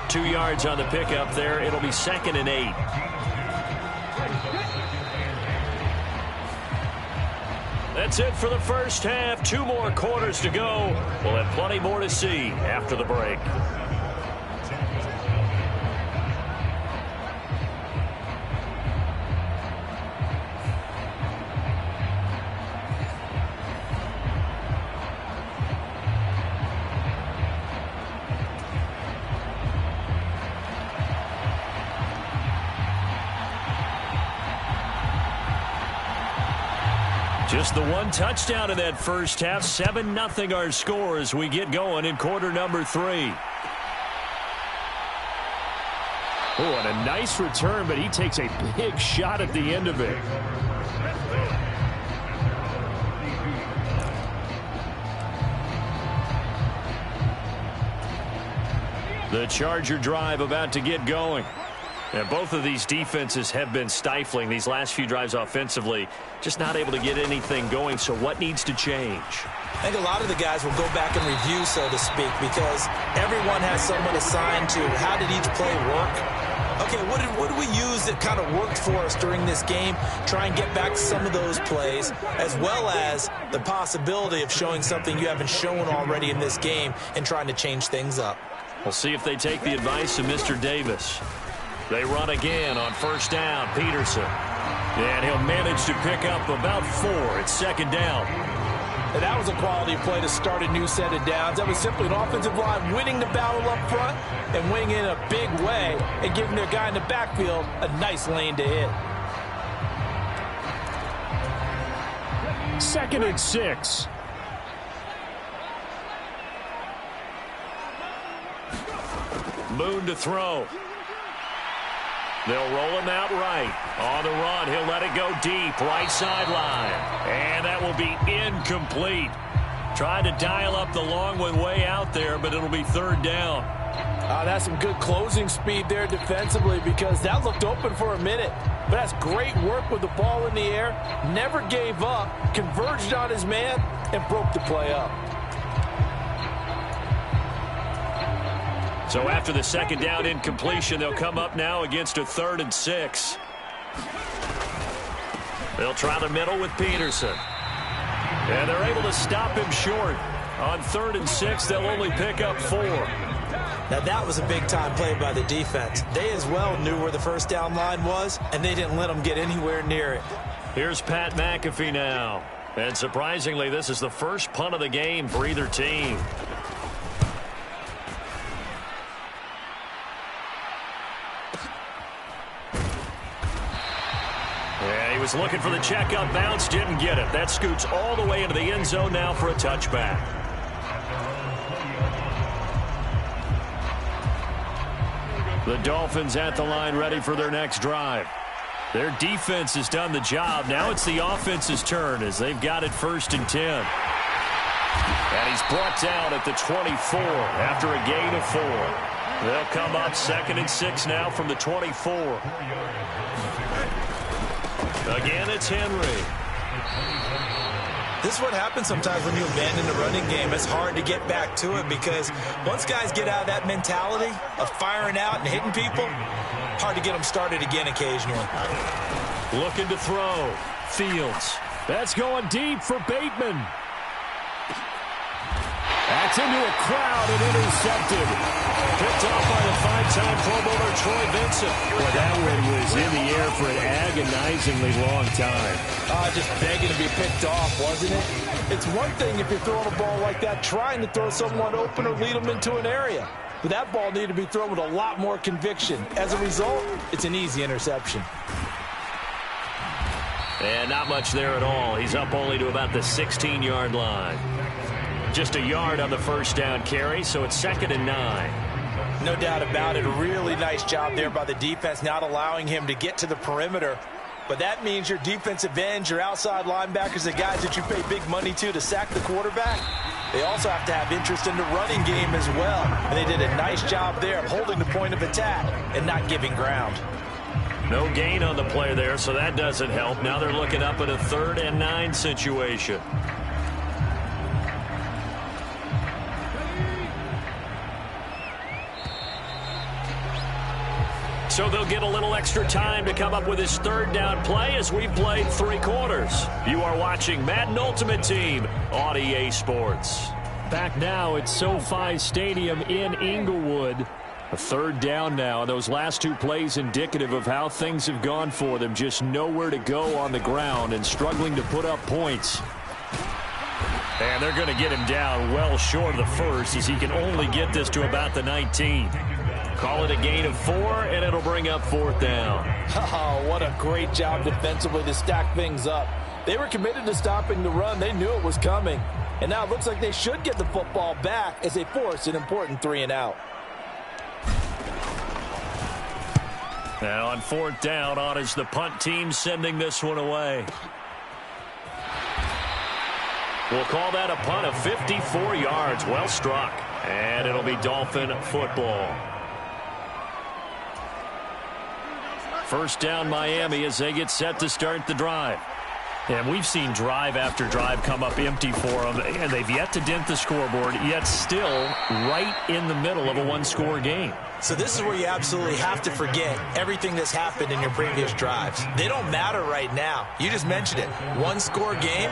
2 yards on the pickup there. It'll be 2nd and 8. That's it for the first half. 2 more quarters to go. We'll have plenty more to see after the break. Just the one touchdown in that first half. 7-0 our score as we get going in quarter number 3. Oh, and a nice return, but he takes a big shot at the end of it. The Charger drive about to get going. And both of these defenses have been stifling these last few drives offensively. Just not able to get anything going. So what needs to change? I think a lot of the guys will go back and review, so to speak, because everyone has someone assigned to how did each play work. Okay, what did we use that kind of worked for us during this game? Try and get back to some of those plays, as well as the possibility of showing something you haven't shown already in this game and trying to change things up. We'll see if they take the advice of Mr. Davis. They run again on first down. Peterson. And he'll manage to pick up about 4. It's 2nd down. And that was a quality play to start a new set of downs. That was simply an offensive line winning the battle up front and winning in a big way and giving their guy in the backfield a nice lane to hit. 2nd and 6. Moon to throw. They'll roll him out right. On the run, he'll let it go deep, right sideline. And that will be incomplete. Tried to dial up the long one way out there, but it'll be 3rd down. That's some good closing speed there defensively, because that looked open for a minute. But that's great work with the ball in the air. Never gave up, converged on his man, and broke the play up. So after the 2nd down incompletion, they'll come up now against a 3rd and 6. They'll try the middle with Peterson. And they're able to stop him short. On 3rd and 6, they'll only pick up 4. Now that was a big-time play by the defense. They as well knew where the first down line was, and they didn't let them get anywhere near it. Here's Pat McAfee now. And surprisingly, this is the first punt of the game for either team. He's looking for the checkup bounce. Didn't get it. That scoots all the way into the end zone now for a touchback. The Dolphins at the line ready for their next drive. Their defense has done the job. Now it's the offense's turn as they've got it 1st and 10. And he's brought down at the 24 after a gain of 4. They'll come up 2nd and 6 now from the 24. Again, it's Henry. This is what happens sometimes when you abandon the running game. It's hard to get back to it because once guys get out of that mentality of firing out and hitting people, hard to get them started again occasionally. Looking to throw. Fields. That's going deep for Bateman. That's into a crowd and intercepted. Picked off by the 5-time Pro Bowler Troy Vincent. Well, that one was in the air for an agonizingly long time. Just begging to be picked off, wasn't it? It's one thing if you're throwing a ball like that, trying to throw someone open or lead them into an area. But that ball needed to be thrown with a lot more conviction. As a result, it's an easy interception. And not much there at all. He's up only to about the 16-yard line. Just a yard on the first down carry, so it's 2nd and 9. No doubt about it. A really nice job there by the defense, not allowing him to get to the perimeter. But that means your defensive ends, your outside linebackers, the guys that you pay big money to sack the quarterback, they also have to have interest in the running game as well. And they did a nice job there of holding the point of attack and not giving ground. No gain on the play there, so that doesn't help. Now they're looking up at a 3rd and 9 situation. So they'll get a little extra time to come up with his 3rd down play as we've played 3 quarters. You are watching Madden Ultimate Team on EA Sports. Back now at SoFi Stadium in Inglewood. A 3rd down now. Those last 2 plays indicative of how things have gone for them. Just nowhere to go on the ground and struggling to put up points. And they're going to get him down well short of the first as he can only get this to about the 19. Call it a gain of 4, and it'll bring up 4th down. Oh, what a great job defensively to stack things up. They were committed to stopping the run. They knew it was coming. And now it looks like they should get the football back as they force an important 3 and out. Now on 4th down, on is the punt team sending this one away. We'll call that a punt of 54 yards. Well struck. And it'll be Dolphin football. 1st down Miami as they get set to start the drive. And we've seen drive after drive come up empty for them, and they've yet to dent the scoreboard, yet still right in the middle of a 1-score game. So this is where you absolutely have to forget everything that's happened in your previous drives. They don't matter right now. You just mentioned it. 1-score game.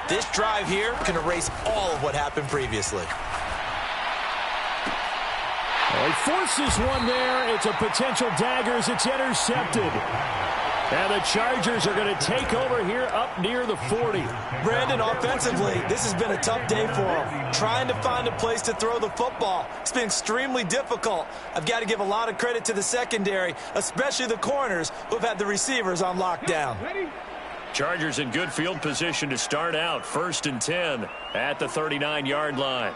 This drive here can erase all of what happened previously. He forces one there. It's a potential dagger as it's intercepted. And the Chargers are going to take over here up near the 40. Brandon, offensively, this has been a tough day for them. Trying to find a place to throw the football. It's been extremely difficult. I've got to give a lot of credit to the secondary, especially the corners who've had the receivers on lockdown. Chargers in good field position to start out. 1st and 10 at the 39-yard line.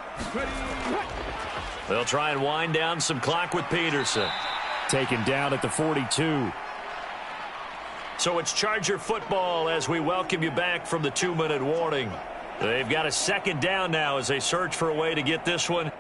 They'll try and wind down some clock with Peterson. Taken down at the 42. So it's Charger football as we welcome you back from the 2-minute warning. They've got a 2nd down now as they search for a way to get this one.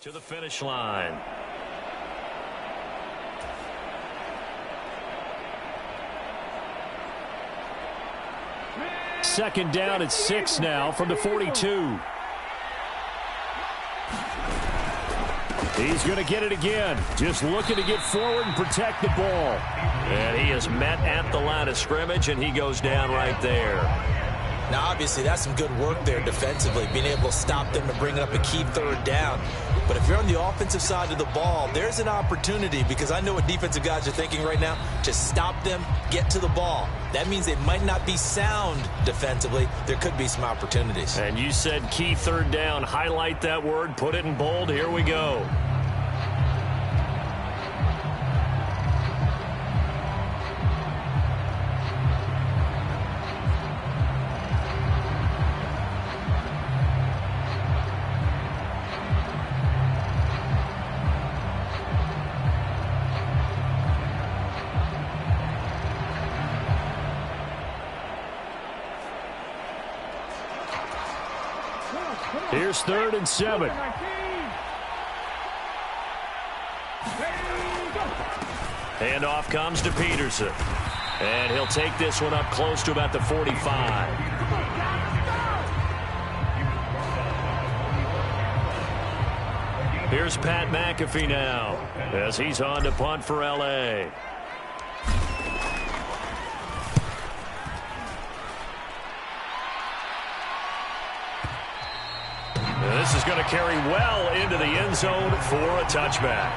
To the finish line. Second down at 6 now from the 42. He's going to get it again. Just looking to get forward and protect the ball. And he is met at the line of scrimmage, and he goes down right there. Now, obviously, that's some good work there defensively, being able to stop them and bring up a key third down. But if you're on the offensive side of the ball, there's an opportunity, because I know what defensive guys are thinking right now. Just stop them, get to the ball. That means they might not be sound defensively. There could be some opportunities. And you said key third down. Highlight that word, put it in bold. Here we go. Here's 3rd and 7. Handoff comes to Peterson. And he'll take this one up close to about the 45. Here's Pat McAfee now as he's on to punt for L.A. This is going to carry well into the end zone for a touchback.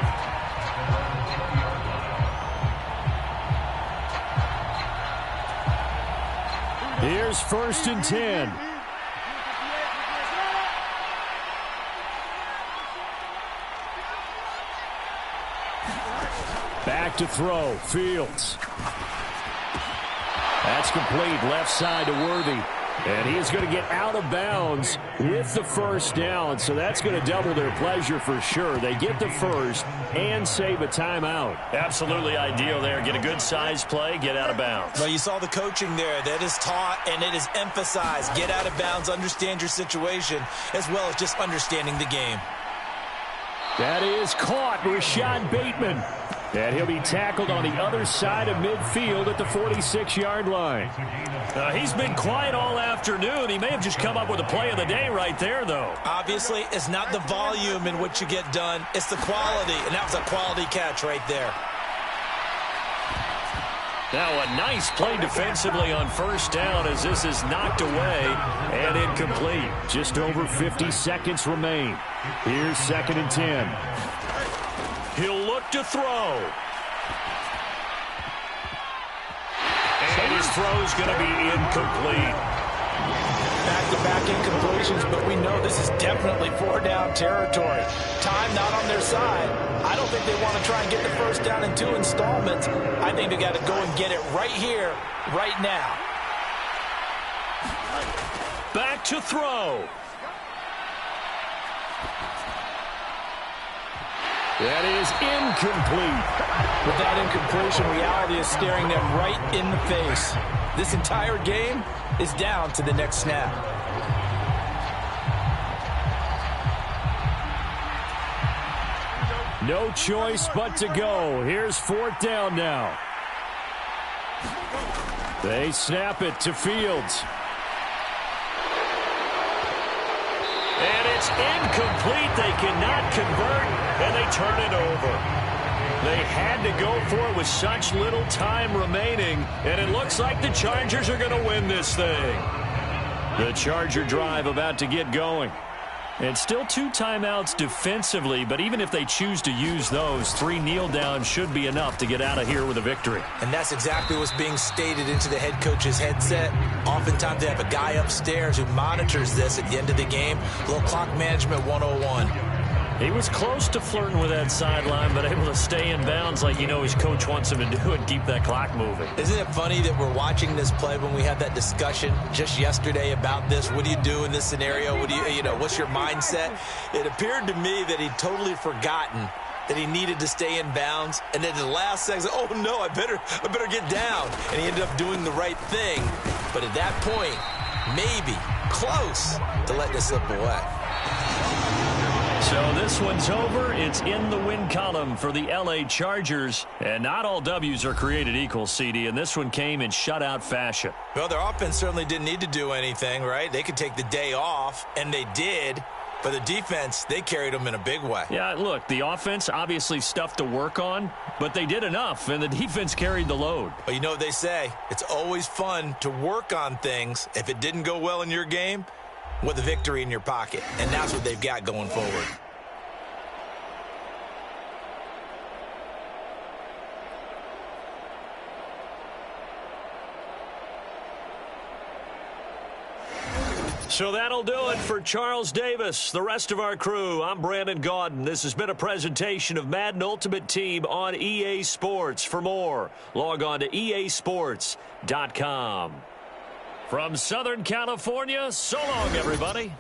Here's 1st and 10. Back to throw. Fields. That's complete. Left side to Worthy. And he is going to get out of bounds with the 1st down, so that's going to double their pleasure for sure. They get the 1st and save a timeout. Absolutely ideal there. Get a good size play, get out of bounds. Well, you saw the coaching there. That is taught and it is emphasized. Get out of bounds, understand your situation, as well as just understanding the game. That is caught, Rashad Bateman. And he'll be tackled on the other side of midfield at the 46-yard line. He's been quiet all afternoon. He may have just come up with a play of the day right there, though. Obviously, it's not the volume in which you get done. It's the quality, and that was a quality catch right there. Now a nice play defensively on 1st down as this is knocked away and incomplete. Just over 50 seconds remain. Here's 2nd and 10. He'll look to throw. And his throw's going to be incomplete. Back-to-back incompletions, but we know this is definitely 4-down territory. Time not on their side. I don't think they want to try and get the 1st down in 2 installments. I think they got to go and get it right here, right now. Back to throw. That is incomplete. With that incompletion, reality is staring them right in the face. This entire game is down to the next snap. No choice but to go. Here's 4th down now. They snap it to Fields. And it's incomplete. They cannot convert, and they turn it over. They had to go for it with such little time remaining, and it looks like the Chargers are going to win this thing. The Charger drive about to get going. And still 2 timeouts defensively, but even if they choose to use those, 3 kneel downs should be enough to get out of here with a victory. And that's exactly what's being stated into the head coach's headset. Oftentimes they have a guy upstairs who monitors this at the end of the game. A little clock management 101. He was close to flirting with that sideline, but able to stay in bounds like you know his coach wants him to do and keep that clock moving. Isn't it funny that we're watching this play when we had that discussion just yesterday about this? What do you do in this scenario? What do you know, what's your mindset? It appeared to me that he'd totally forgotten that he needed to stay in bounds, and then the last second, oh no, I better get down. And he ended up doing the right thing. But at that point, maybe close to letting it slip away. So this one's over. It's in the win column for the L.A. Chargers. And not all W's are created equal, CD, and this one came in shutout fashion. Well, their offense certainly didn't need to do anything, right? They could take the day off, and they did. But the defense, they carried them in a big way. Yeah, look, the offense, obviously stuff to work on, but they did enough, and the defense carried the load. But you know what they say, it's always fun to work on things if it didn't go well in your game with a victory in your pocket. And that's what they've got going forward. So that'll do it for Charles Davis, the rest of our crew. I'm Brandon Gaudin. This has been a presentation of Madden Ultimate Team on EA Sports. For more, log on to easports.com. From Southern California, so long, everybody.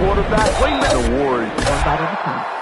Quarterback, the Warriors, one bite at a time.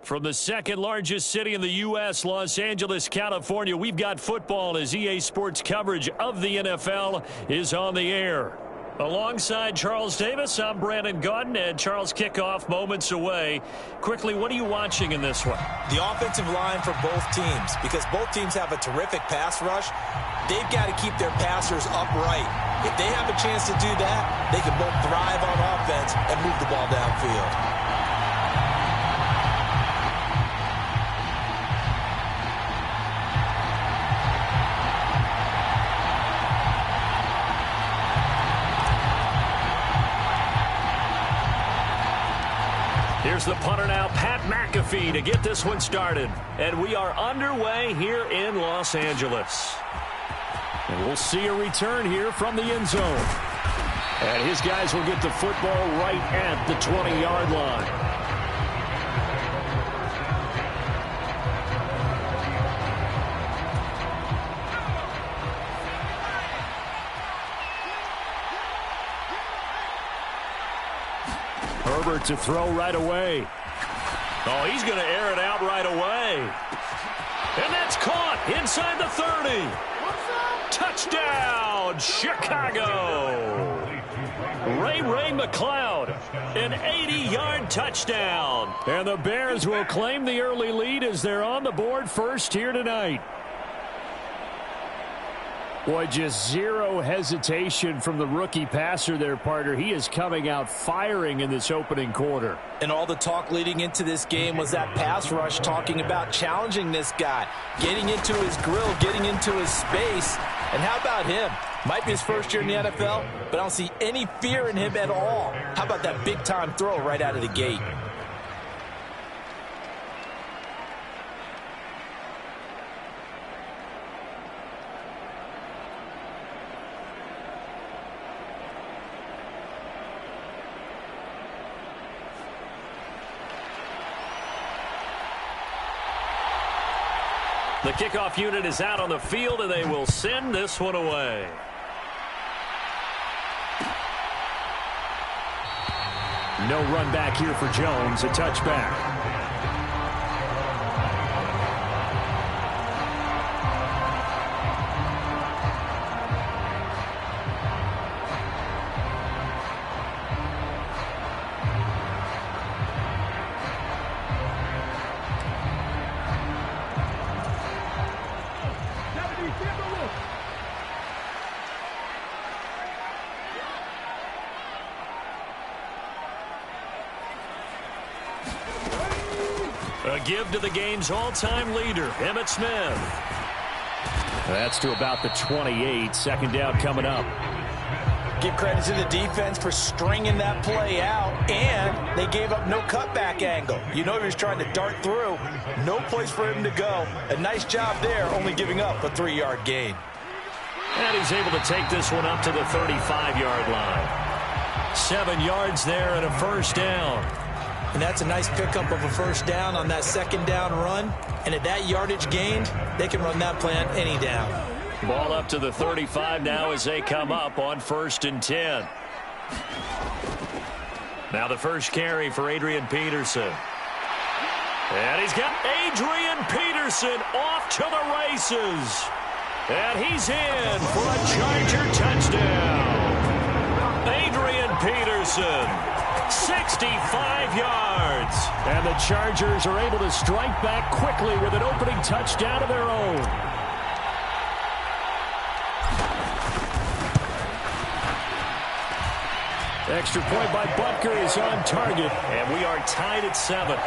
From the second largest city in the U.S., Los Angeles, California, we've got football as EA Sports coverage of the NFL is on the air. Alongside Charles Davis, I'm Brandon Gaudin, and Charles, kickoff moments away. Quickly, what are you watching in this one? The offensive line for both teams, because both teams have a terrific pass rush. They've got to keep their passers upright. If they have a chance to do that, they can both thrive on offense and move the ball downfield. Here's the punter now, Pat McAfee, to get this one started. And we are underway here in Los Angeles. And we'll see a return here from the end zone. And his guys will get the football right at the 20-yard line. Herbert to throw right away. Oh, he's going to air it out right away. And that's caught inside the 30. Touchdown, Chicago. Ray McLeod, an 80-yard touchdown. And the Bears will claim the early lead as they're on the board first here tonight. Boy, just zero hesitation from the rookie passer there, partner. He is coming out firing in this opening quarter. And all the talk leading into this game was that pass rush, talking about challenging this guy, getting into his grill, getting into his space. And how about him? Might be his first year in the NFL, but I don't see any fear in him at all. How about that big-time throw right out of the gate? The kickoff unit is out on the field, and they will send this one away. No run back here for Jones, a touchback. A give to the game's all-time leader, Emmitt Smith. That's to about the 28. Second down coming up. Give credit to the defense for stringing that play out, and they gave up no cutback angle. You know he was trying to dart through. No place for him to go. A nice job there, only giving up a 3-yard gain. And he's able to take this one up to the 35-yard line. 7 yards there and a first down. And that's a nice pickup of a first down on that second down run. And at that yardage gained, they can run that play on any down. Ball up to the 35 now as they come up on 1st and 10. Now the first carry for Adrian Peterson. And he's got Adrian Peterson off to the races. And he's in for a Charger touchdown. Adrian Peterson, 65 yards. And the Chargers are able to strike back quickly with an opening touchdown of their own. Extra point by Butker is on target, and we are tied at 7.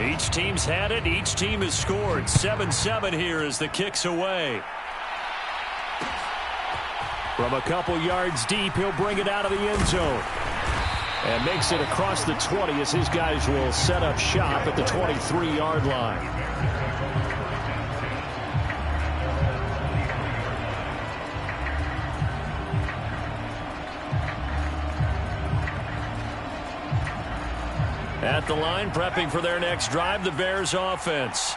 Each team's had it. Each team has scored. 7-7 here as the kick's away. From a couple yards deep, he'll bring it out of the end zone. And makes it across the 20 as his guys will set up shop at the 23-yard line. At the line, prepping for their next drive, the Bears offense.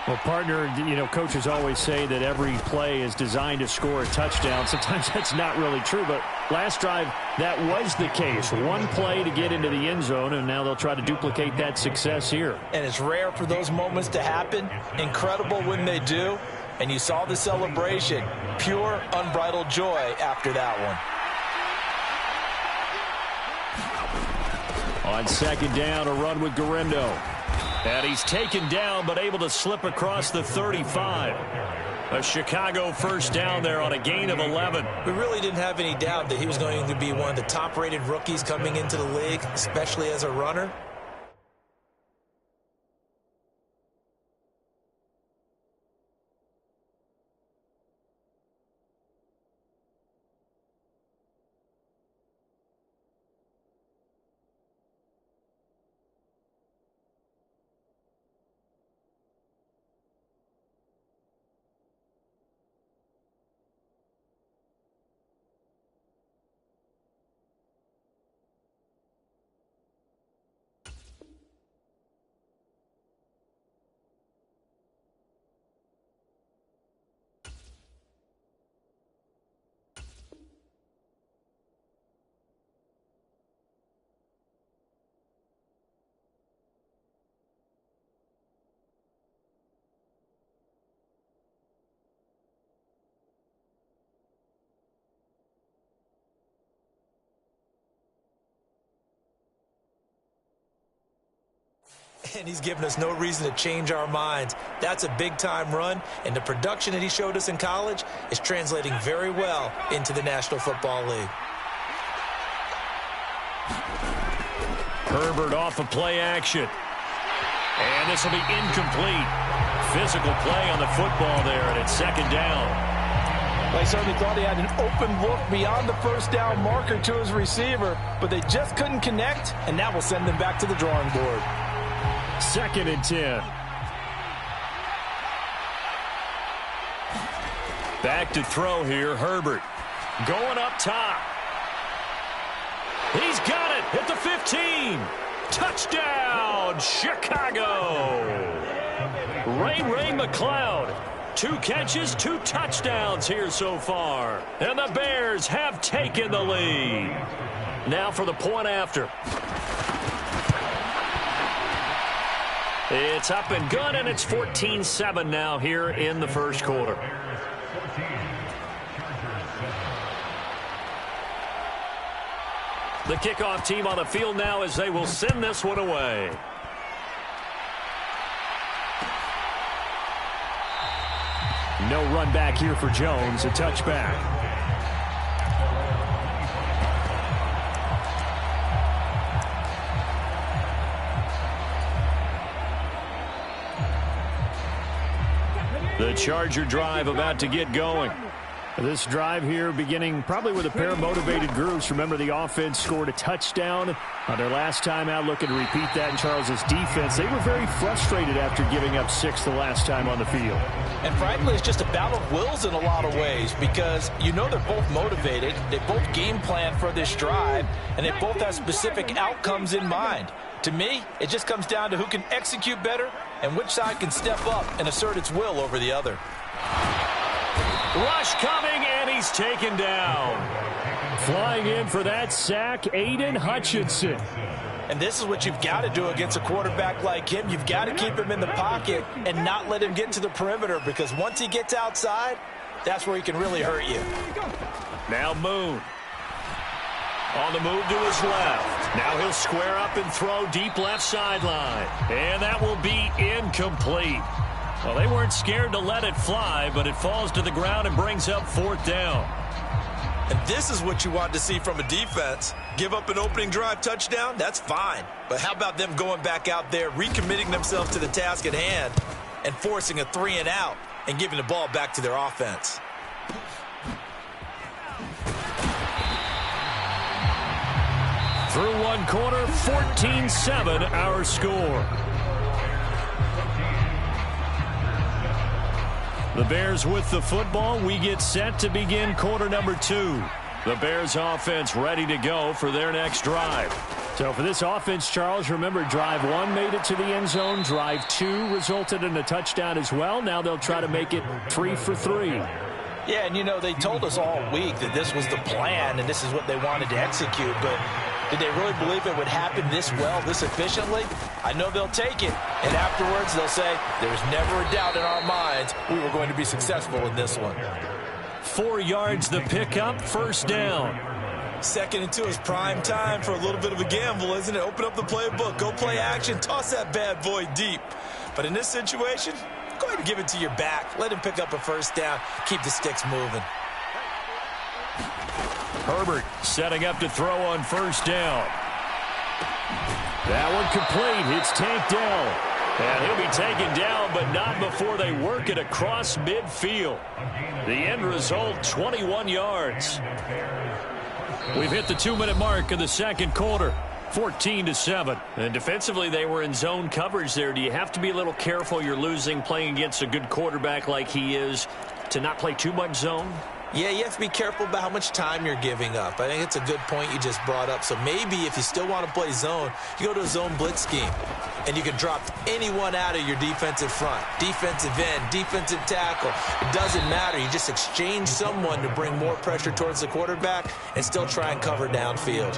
Well, partner, coaches always say that every play is designed to score a touchdown. Sometimes that's not really true, but last drive, that was the case. One play to get into the end zone, and now they'll try to duplicate that success here. And it's rare for those moments to happen. Incredible when they do. And you saw the celebration. Pure, unbridled joy after that one. On second down, a run with Garendo. And he's taken down, but able to slip across the 35. A Chicago first down there on a gain of 11. We really didn't have any doubt that he was going to be one of the top-rated rookies coming into the league, especially as a runner. And he's given us no reason to change our minds. That's a big-time run, and the production that he showed us in college is translating very well into the National Football League. Herbert off of play action. And this will be incomplete. Physical play on the football there, and it's second down. They certainly thought he had an open look beyond the first down marker to his receiver, but they just couldn't connect, and that will send them back to the drawing board. Second and 10. Back to throw here, Herbert. Going up top. He's got it at the 15. Touchdown, Chicago. Ray McLeod. 2 catches, 2 touchdowns here so far. And the Bears have taken the lead. Now for the point after. It's up and good, and it's 14-7 now here in the first quarter. The kickoff team on the field now as they will send this one away. No run back here for Jones, a touchback. The Charger drive about to get going. This drive here beginning probably with a pair of motivated groups. Remember, the offense scored a touchdown on their last time out. Looking to repeat that in Charles's defense. They were very frustrated after giving up 6 the last time on the field. And frankly, it's just a battle of wills in a lot of ways because they're both motivated. They both game plan for this drive, and they both have specific outcomes in mind. To me, it just comes down to who can execute better and which side can step up and assert its will over the other. Rush coming, and he's taken down. Flying in for that sack, Aiden Hutchinson. And this is what you've got to do against a quarterback like him. You've got to keep him in the pocket and not let him get to the perimeter because once he gets outside, that's where he can really hurt you. Now Moon. On the move to his left. Now he'll square up and throw deep left sideline. And that will be incomplete. Well, they weren't scared to let it fly, but it falls to the ground and brings up 4th down. And this is what you want to see from a defense. Give up an opening drive touchdown, that's fine. But how about them going back out there, recommitting themselves to the task at hand, and forcing a 3-and-out and giving the ball back to their offense? Through one quarter, 14-7 our score. The Bears with the football. We get set to begin quarter number 2. The Bears offense ready to go for their next drive. So for this offense, Charles, remember, drive 1 made it to the end zone. Drive 2 resulted in a touchdown as well. Now they'll try to make it 3 for 3. Yeah, and, you know, they told us all week that this was the plan and this is what they wanted to execute. But did they really believe it would happen this well, this efficiently? I know they'll take it. And afterwards, they'll say, there's never a doubt in our minds we were going to be successful in this one. 4 yards the pickup, first down. 2nd and 2 is prime time for a little bit of a gamble, isn't it? Open up the playbook, go play action, toss that bad boy deep. But in this situation, go ahead and give it to your back. Let him pick up a first down. Keep the sticks moving. Herbert setting up to throw on first down. That one complete. It's tanked down. And he'll be taken down, but not before they work it across midfield. The end result, 21 yards. We've hit the 2-minute mark of the second quarter. 14-7. And defensively, they were in zone coverage there. Do you have to be a little careful? You're losing playing against a good quarterback like he is to not play too much zone? Yeah, you have to be careful about how much time you're giving up. I think it's a good point you just brought up. So maybe if you still want to play zone, you go to a zone blitz scheme. And you can drop anyone out of your defensive front. Defensive end, defensive tackle. It doesn't matter. You just exchange someone to bring more pressure towards the quarterback and still try and cover downfield.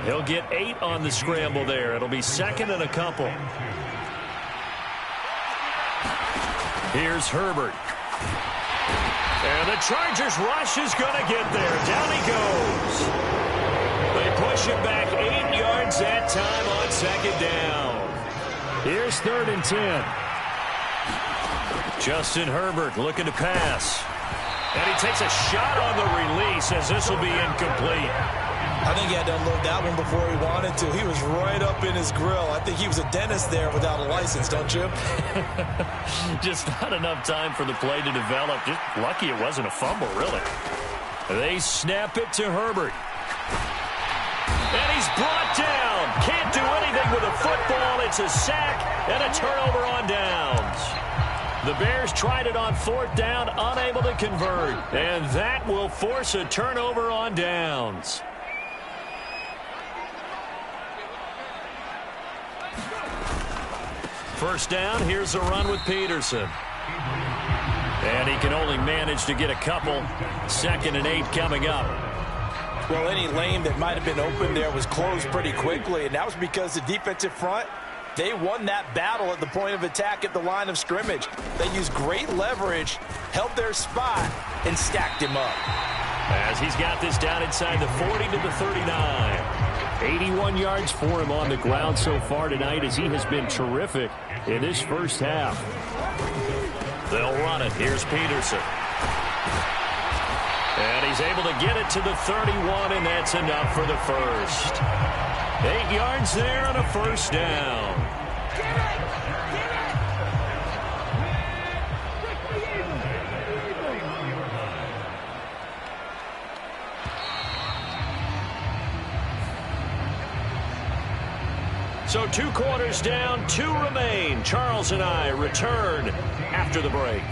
He'll get 8 on the scramble there. It'll be 2nd and a couple. Here's Herbert. And the Chargers rush is going to get there. Down he goes. They push him back 8 yards that time on 2nd down. Here's 3rd and 10. Justin Herbert looking to pass. And he takes a shot on the release as this will be incomplete. I think he had to unload that one before he wanted to. He was right up in his grill. I think he was a dentist there without a license, don't you? Just not enough time for the play to develop. Just lucky it wasn't a fumble, really. They snap it to Herbert. And he's brought down. Can't do anything with a football. It's a sack and a turnover on downs. The Bears tried it on 4th down, unable to convert. And that will force a turnover on downs. First down, here's a run with Peterson. And he can only manage to get a couple. 2nd and 8 coming up. Well, any lane that might have been open there was closed pretty quickly, and that was because the defensive front, they won that battle at the point of attack at the line of scrimmage. They used great leverage, held their spot, and stacked him up. As he's got this down inside the 40 to the 39. 81 yards for him on the ground so far tonight as he has been terrific in this first half. They'll run it. Here's Peterson. And he's able to get it to the 31, and that's enough for the first. 8 yards there on a first down. So 2 quarters down, 2 remain. Charles and I return after the break.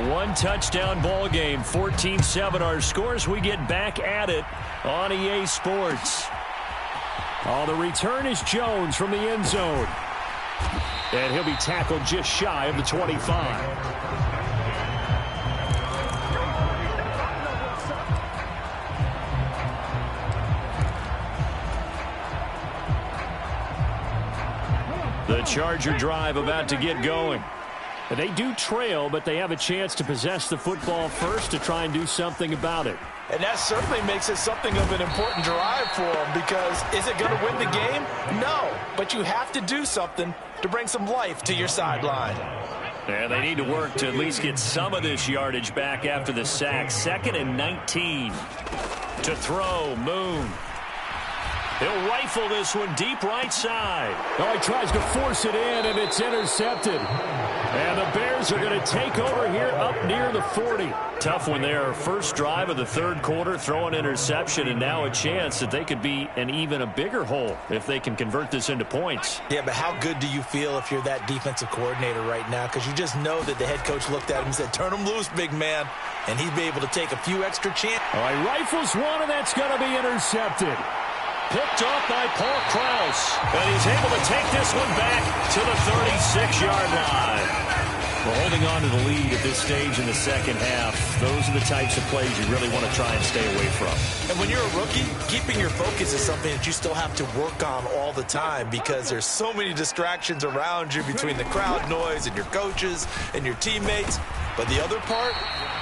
One-touchdown ball game, 14-7 our scores. We get back at it on EA Sports. Oh, the return is Jones from the end zone. And he'll be tackled just shy of the 25. The Charger drive about to get going. They do trail, but they have a chance to possess the football first to try and do something about it. And that certainly makes it something of an important drive for them, because is it going to win the game? No, but you have to do something to bring some life to your sideline. And they need to work to at least get some of this yardage back after the sack. 2nd and 19. To throw, Moon. He'll rifle this one deep right side. Oh, he tries to force it in, and it's intercepted. And the Bears are going to take over here up near the 40. Tough one there. First drive of the third quarter, throw an interception, and now a chance that they could be in even a bigger hole if they can convert this into points. Yeah, but how good do you feel if you're that defensive coordinator right now? Because you just know that the head coach looked at him and said, turn him loose, big man. And he'd be able to take a few extra chances. All right, rifles one, and that's going to be intercepted. Picked off by Paul Krause. And he's able to take this one back to the 36-yard line. Well, holding on to the lead at this stage in the second half, those are the types of plays you really want to try and stay away from. And when you're a rookie, keeping your focus is something that you still have to work on all the time because there's so many distractions around you between the crowd noise and your coaches and your teammates. But the other part,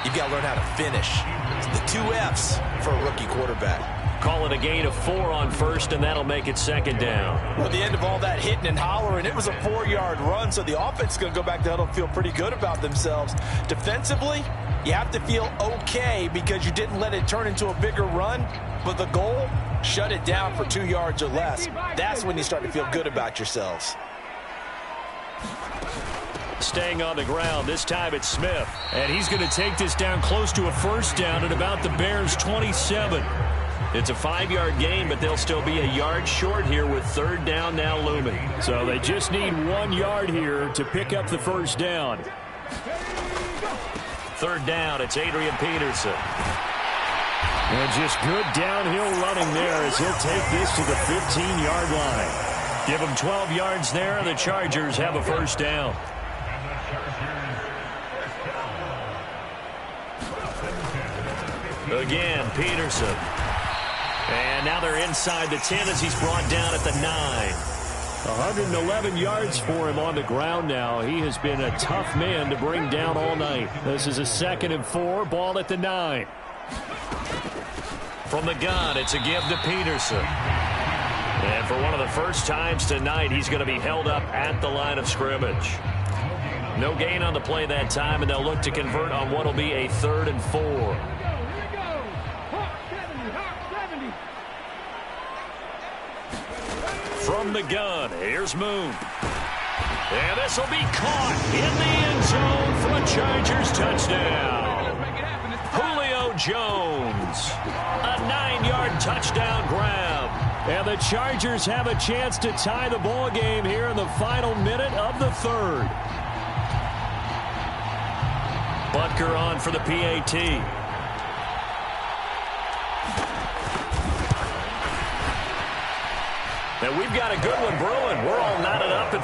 you've got to learn how to finish. It's the 2 F's for a rookie quarterback. Call it a gain of 4 on first, and that'll make it 2nd down. Well, at the end of all that hitting and hollering, it was a 4-yard run, so the offense is going to go back to huddle and feel pretty good about themselves. Defensively, you have to feel okay because you didn't let it turn into a bigger run, but the goal, shut it down for 2 yards or less. That's when you start to feel good about yourselves. Staying on the ground, this time it's Smith. And he's going to take this down close to a first down at about the Bears' 27. It's a 5-yard gain, but they'll still be a yard short here with 3rd down now looming. So they just need 1 yard here to pick up the first down. 3rd down, it's Adrian Peterson. And just good downhill running there as he'll take this to the 15-yard line. Give them 12 yards there, and the Chargers have a first down. Again, Peterson. And now they're inside the 10 as he's brought down at the 9. 111 yards for him on the ground now. He has been a tough man to bring down all night. This is a 2nd and 4, ball at the 9. From the gun, it's a give to Peterson. And for one of the first times tonight, he's going to be held up at the line of scrimmage. No gain on the play that time, and they'll look to convert on what will be a 3rd and 4. From the gun, here's Moon. And this will be caught in the end zone for a Chargers touchdown. Julio Jones, a 9-yard touchdown grab. And the Chargers have a chance to tie the ball game here in the final minute of the 3rd. Butker on for the PAT. And we've got a good one brewing. We're all knotted up at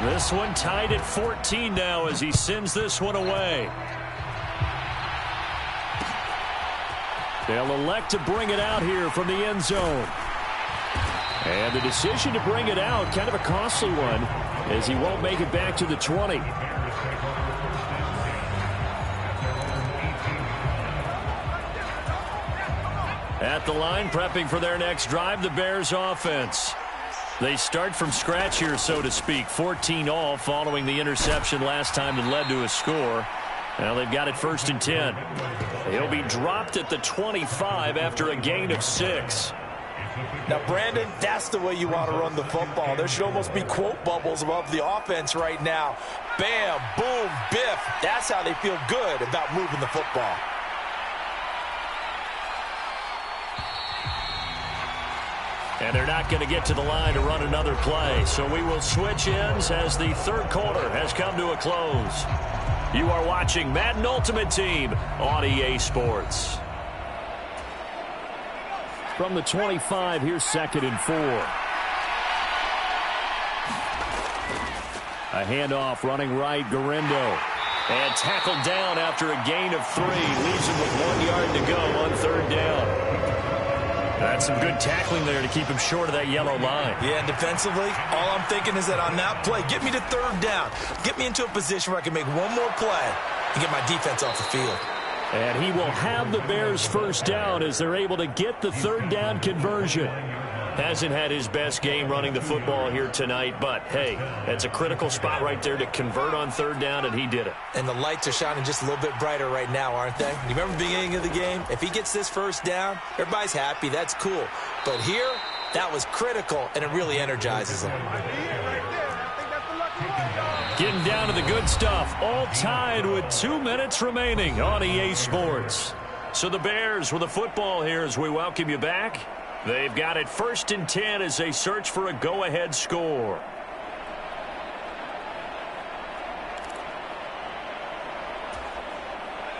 14. This one tied at 14 now as he sends this one away. They'll elect to bring it out here from the end zone. And the decision to bring it out, kind of a costly one, as he won't make it back to the 20. At the line, prepping for their next drive, the Bears offense. They start from scratch here, so to speak. 14 all following the interception last time that led to a score. Now they've got it 1st and 10. He'll be dropped at the 25 after a gain of 6. Now, Brandon, that's the way you want to run the football. There should almost be quote bubbles above the offense right now. Bam, boom, biff. That's how they feel good about moving the football. And they're not going to get to the line to run another play. So we will switch ends as the 3rd quarter has come to a close. You are watching Madden Ultimate Team on EA Sports. From the 25, here's 2nd and 4. A handoff running right, Garendo. And tackled down after a gain of 3. Leaves him with 1 yard to go on 3rd down. That's some good tackling there to keep him short of that yellow line. Yeah, and defensively, all I'm thinking is that on that play, get me to third down. Get me into a position where I can make one more play and get my defense off the field. And he will have the Bears first down as they're able to get the third down conversion. Hasn't had his best game running the football here tonight, but, hey, that's a critical spot right there to convert on third down, and he did it. And the lights are shining just a little bit brighter right now, aren't they? You remember the beginning of the game? If he gets this first down, everybody's happy. That's cool. But here, that was critical, and it really energizes him. Getting down to the good stuff, all tied with 2 minutes remaining on EA Sports. So the Bears with the football here as we welcome you back. They've got it 1st and 10 as they search for a go-ahead score.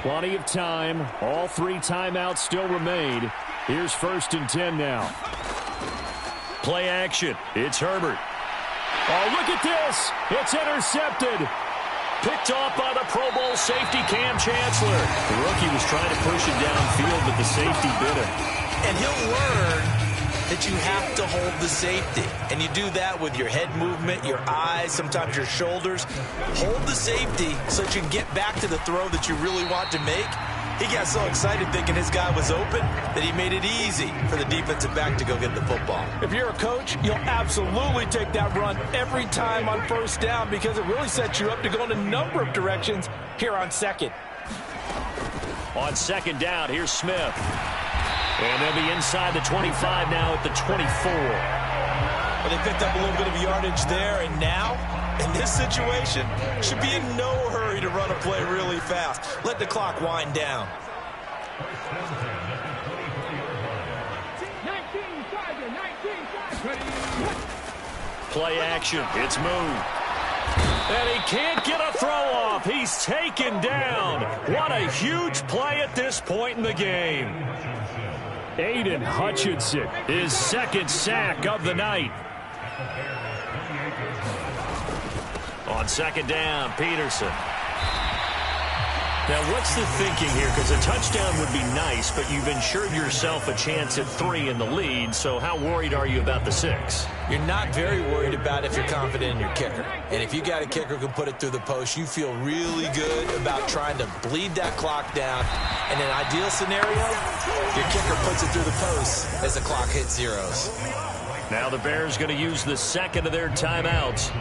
Plenty of time. All 3 timeouts still remain. Here's 1st and 10 now. Play action. It's Herbert. Oh, look at this. It's intercepted. Picked off by the Pro Bowl safety Cam Chancellor. The rookie was trying to push it downfield, but the safety bit him. And he'll learn that you have to hold the safety. And you do that with your head movement, your eyes, sometimes your shoulders. Hold the safety so that you can get back to the throw that you really want to make. He got so excited thinking his guy was open that he made it easy for the defensive back to go get the football. If you're a coach, you'll absolutely take that run every time on first down because it really sets you up to go in a number of directions here on second. On second down, here's Smith. And they'll be inside the 25 now at the 24. Well, they picked up a little bit of yardage there, and now, in this situation, should be in no hurry to run a play really fast. Let the clock wind down. Play action. It's moved. And he can't get a throw off. He's taken down. What a huge play at this point in the game. Aiden Hutchinson, his 2nd sack of the night. On second down, Peterson. Now, what's the thinking here? Because a touchdown would be nice, but you've ensured yourself a chance at 3 in the lead, so how worried are you about the 6? You're not very worried about if you're confident in your kicker. And if you got a kicker who can put it through the post, you feel really good about trying to bleed that clock down. In an ideal scenario, your kicker puts it through the post as the clock hits zeros. Now the Bears going to use the 2nd of their timeouts,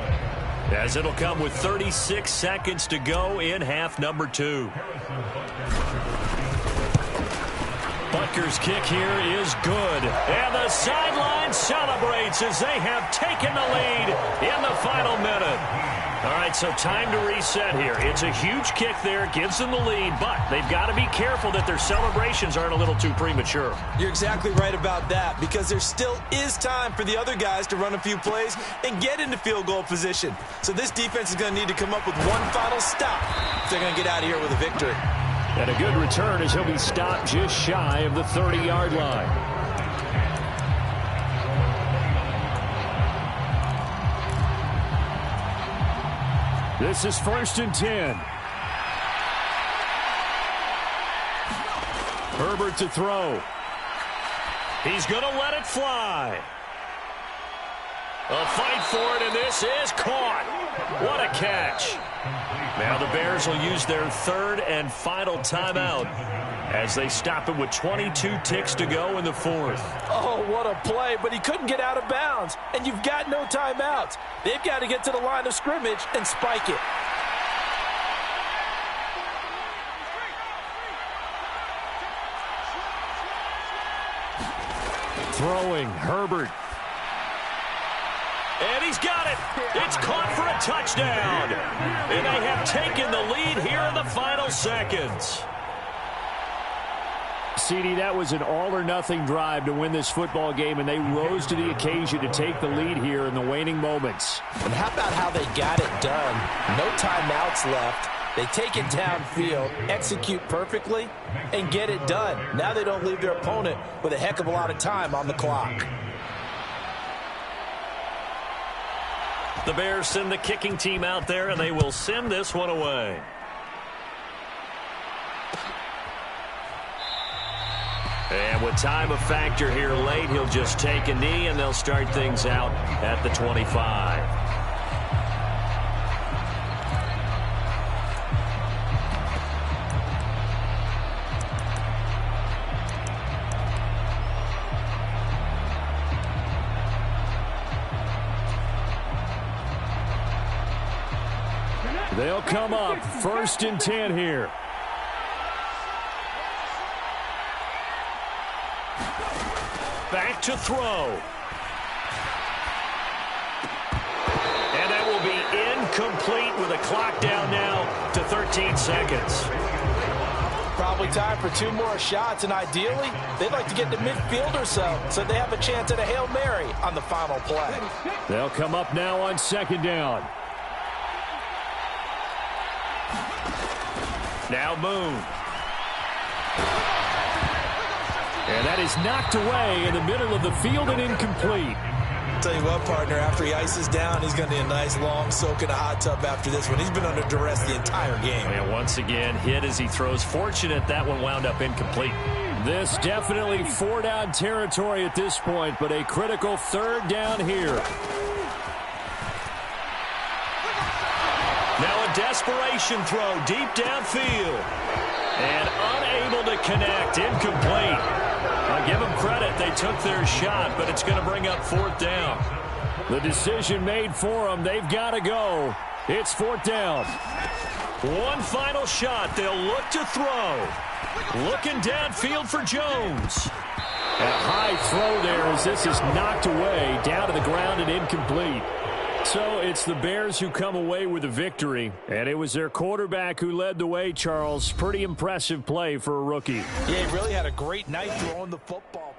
as it'll come with 36 seconds to go in half number 2. Butker's kick here is good. And the sideline celebrates as they have taken the lead in the final minute. All right, so time to reset here. It's a huge kick there, gives them the lead, but they've got to be careful that their celebrations aren't a little too premature. You're exactly right about that, because there still is time for the other guys to run a few plays and get into field goal position. So this defense is going to need to come up with one final stop if they're going to get out of here with a victory. And a good return as he'll be stopped just shy of the 30-yard line. This is 1st and 10. Herbert to throw. He's going to let it fly. A fight for it, and this is caught. What a catch. Now the Bears will use their 3rd and final timeout as they stop it with 22 ticks to go in the 4th. Oh, what a play, but he couldn't get out of bounds. And you've got no timeouts. They've got to get to the line of scrimmage and spike it. Throwing, Herbert. And he's got it. It's caught for a touchdown. And they have taken the lead here in the final seconds. CD, that was an all-or-nothing drive to win this football game, and they rose to the occasion to take the lead here in the waning moments. And how about how they got it done? No timeouts left. They take it downfield, execute perfectly, and get it done. Now they don't leave their opponent with a heck of a lot of time on the clock. The Bears send the kicking team out there, and they will send this one away. And with time a factor here late, he'll just take a knee, and they'll start things out at the 25. They'll come up 1st and 10 here. Back to throw. And that will be incomplete with a clock down now to 13 seconds. Probably time for 2 more shots, and ideally, they'd like to get to midfield or so they have a chance at a Hail Mary on the final play. They'll come up now on 2nd down. Now Moon. And that is knocked away in the middle of the field and incomplete. Tell you what, partner, after he ices down, he's going to need a nice long soak in a hot tub after this one. He's been under duress the entire game. And once again, hit as he throws. Fortunate that one wound up incomplete. This definitely 4-down territory at this point, but a critical 3rd down here. Now a desperation throw deep downfield. And unable to connect. Incomplete. I'll give them credit. They took their shot, but it's going to bring up 4th down. The decision made for them. They've got to go. It's 4th down. One final shot. They'll look to throw. Looking downfield for Jones. And a high throw there as this is knocked away down to the ground and incomplete. So it's the Bears who come away with a victory, and it was their quarterback who led the way, Charles. Pretty impressive play for a rookie. Yeah, he really had a great night throwing the football.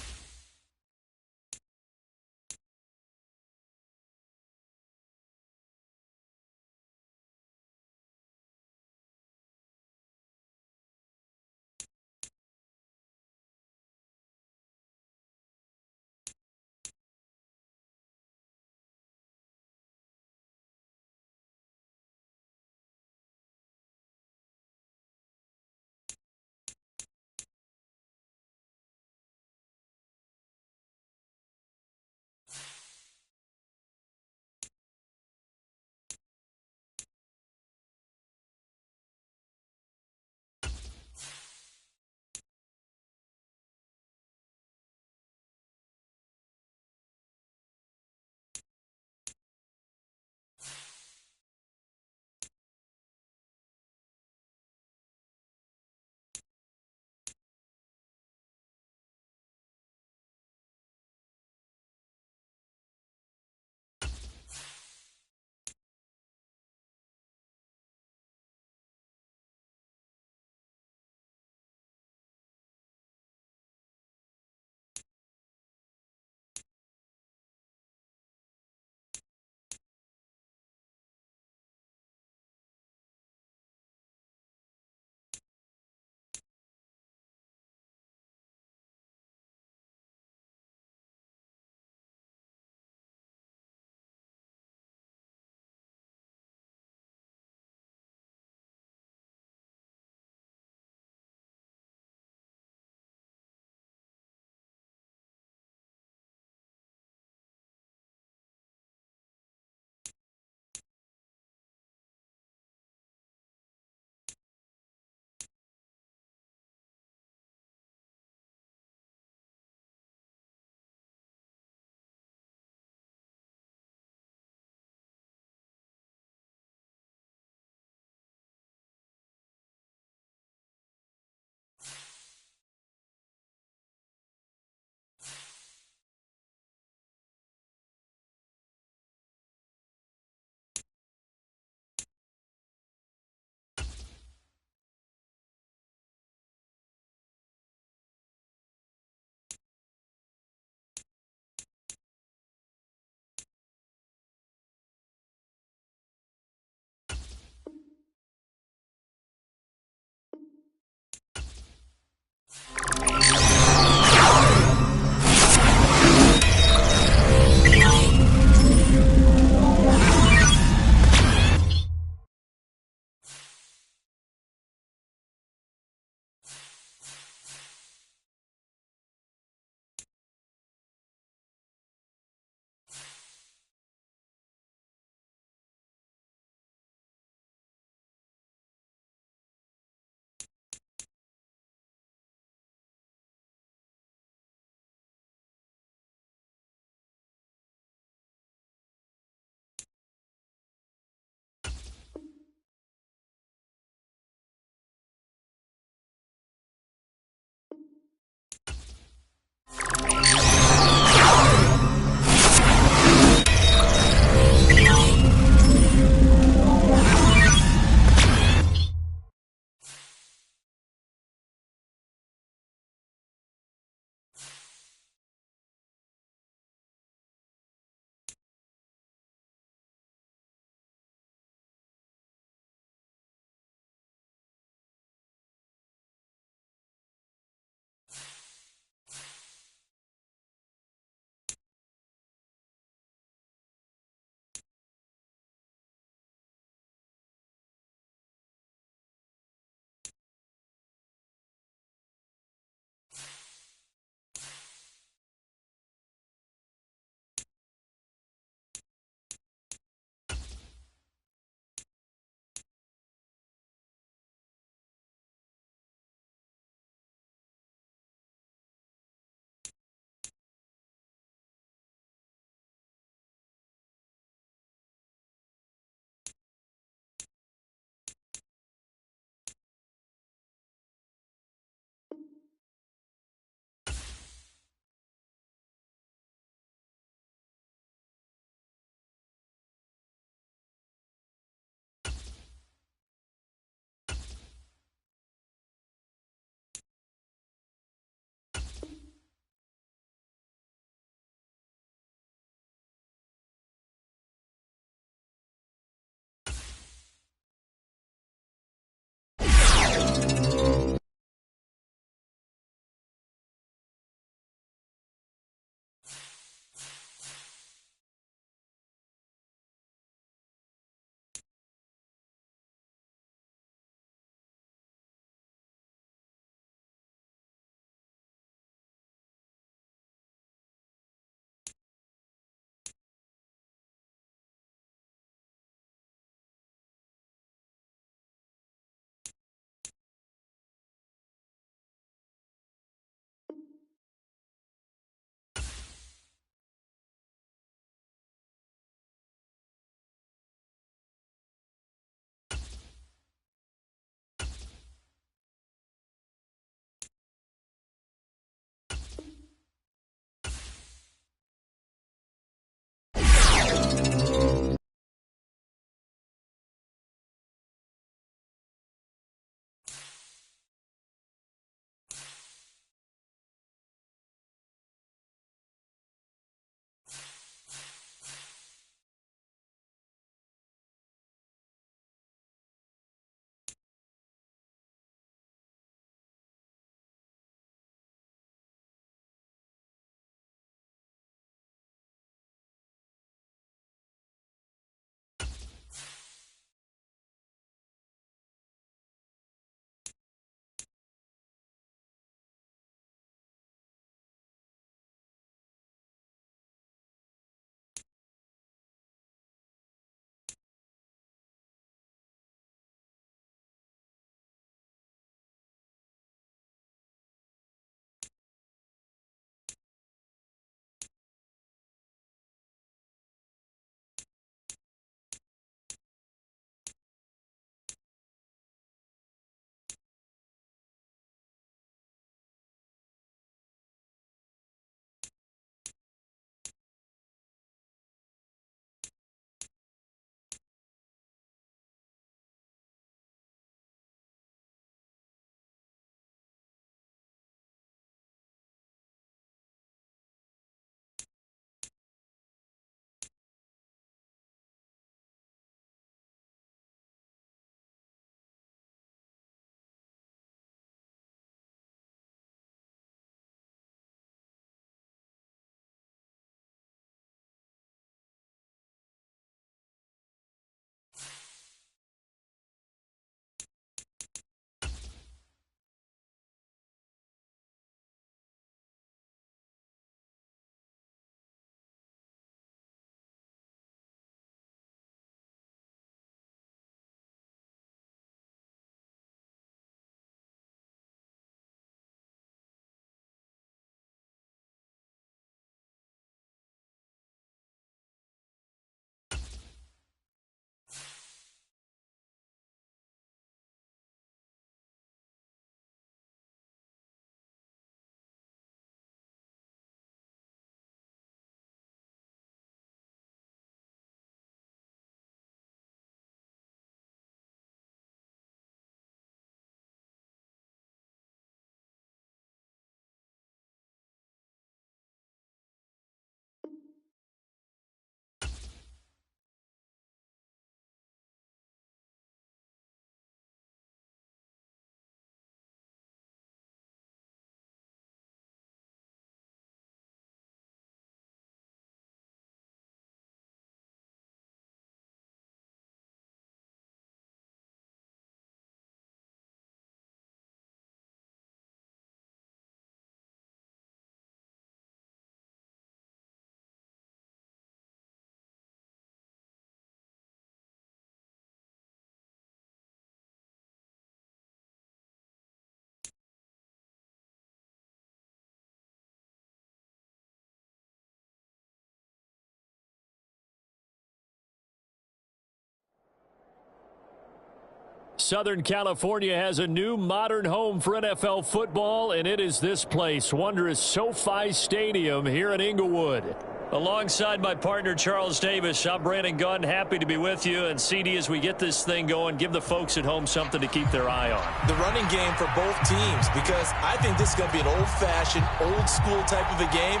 Southern California has a new modern home for NFL football, and it is this place, wondrous SoFi Stadium here in Inglewood. Alongside my partner, Charles Davis, I'm Brandon Gunn. Happy to be with you. And, CD, as we get this thing going, give the folks at home something to keep their eye on. The running game for both teams, because I think this is going to be an old-fashioned, old-school type of a game.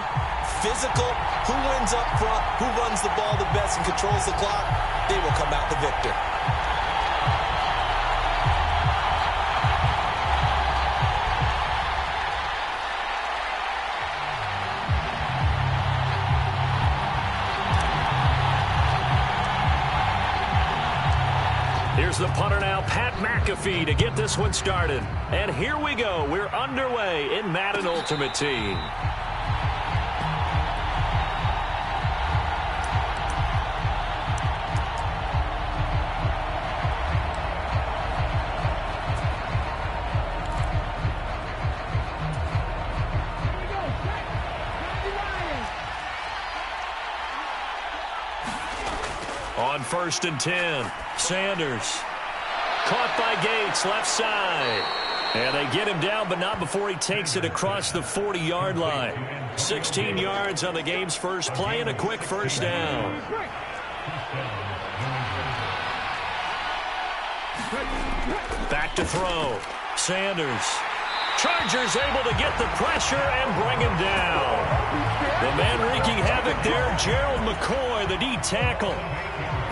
Physical, who wins up front, who runs the ball the best and controls the clock, they will come out the victor. Here's the punter now, Pat McAfee, to get this one started. And here we go. We're underway in Madden Ultimate Team. On 1st and 10, Sanders. Caught by Gates, left side. And they get him down, but not before he takes it across the 40-yard line. 16 yards on the game's first play and a quick first down. Back to throw. Sanders. Chargers able to get the pressure and bring him down. The man wreaking havoc there, Gerald McCoy, the D tackle.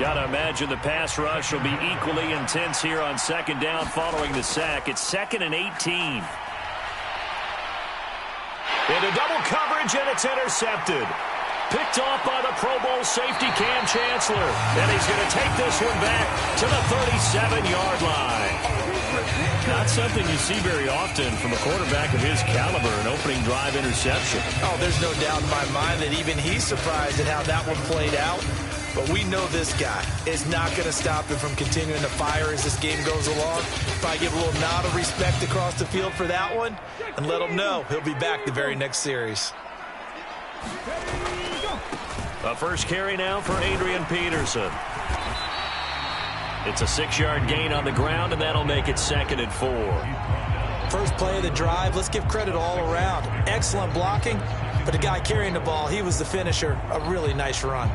Got to imagine the pass rush will be equally intense here on second down following the sack. It's 2nd and 18. Into double coverage, and it's intercepted. Picked off by the Pro Bowl safety Cam Chancellor. And he's going to take this one back to the 37-yard line. Not something you see very often from a quarterback of his caliber, an opening drive interception. Oh, there's no doubt in my mind that even he's surprised at how that one played out. But we know this guy is not going to stop him from continuing to fire as this game goes along. Probably give a little nod of respect across the field for that one and let him know he'll be back the very next series. A first carry now for Adrian Peterson. It's a 6-yard gain on the ground, and that'll make it 2nd and 4. First play of the drive, let's give credit all around. Excellent blocking, but the guy carrying the ball, he was the finisher. A really nice run.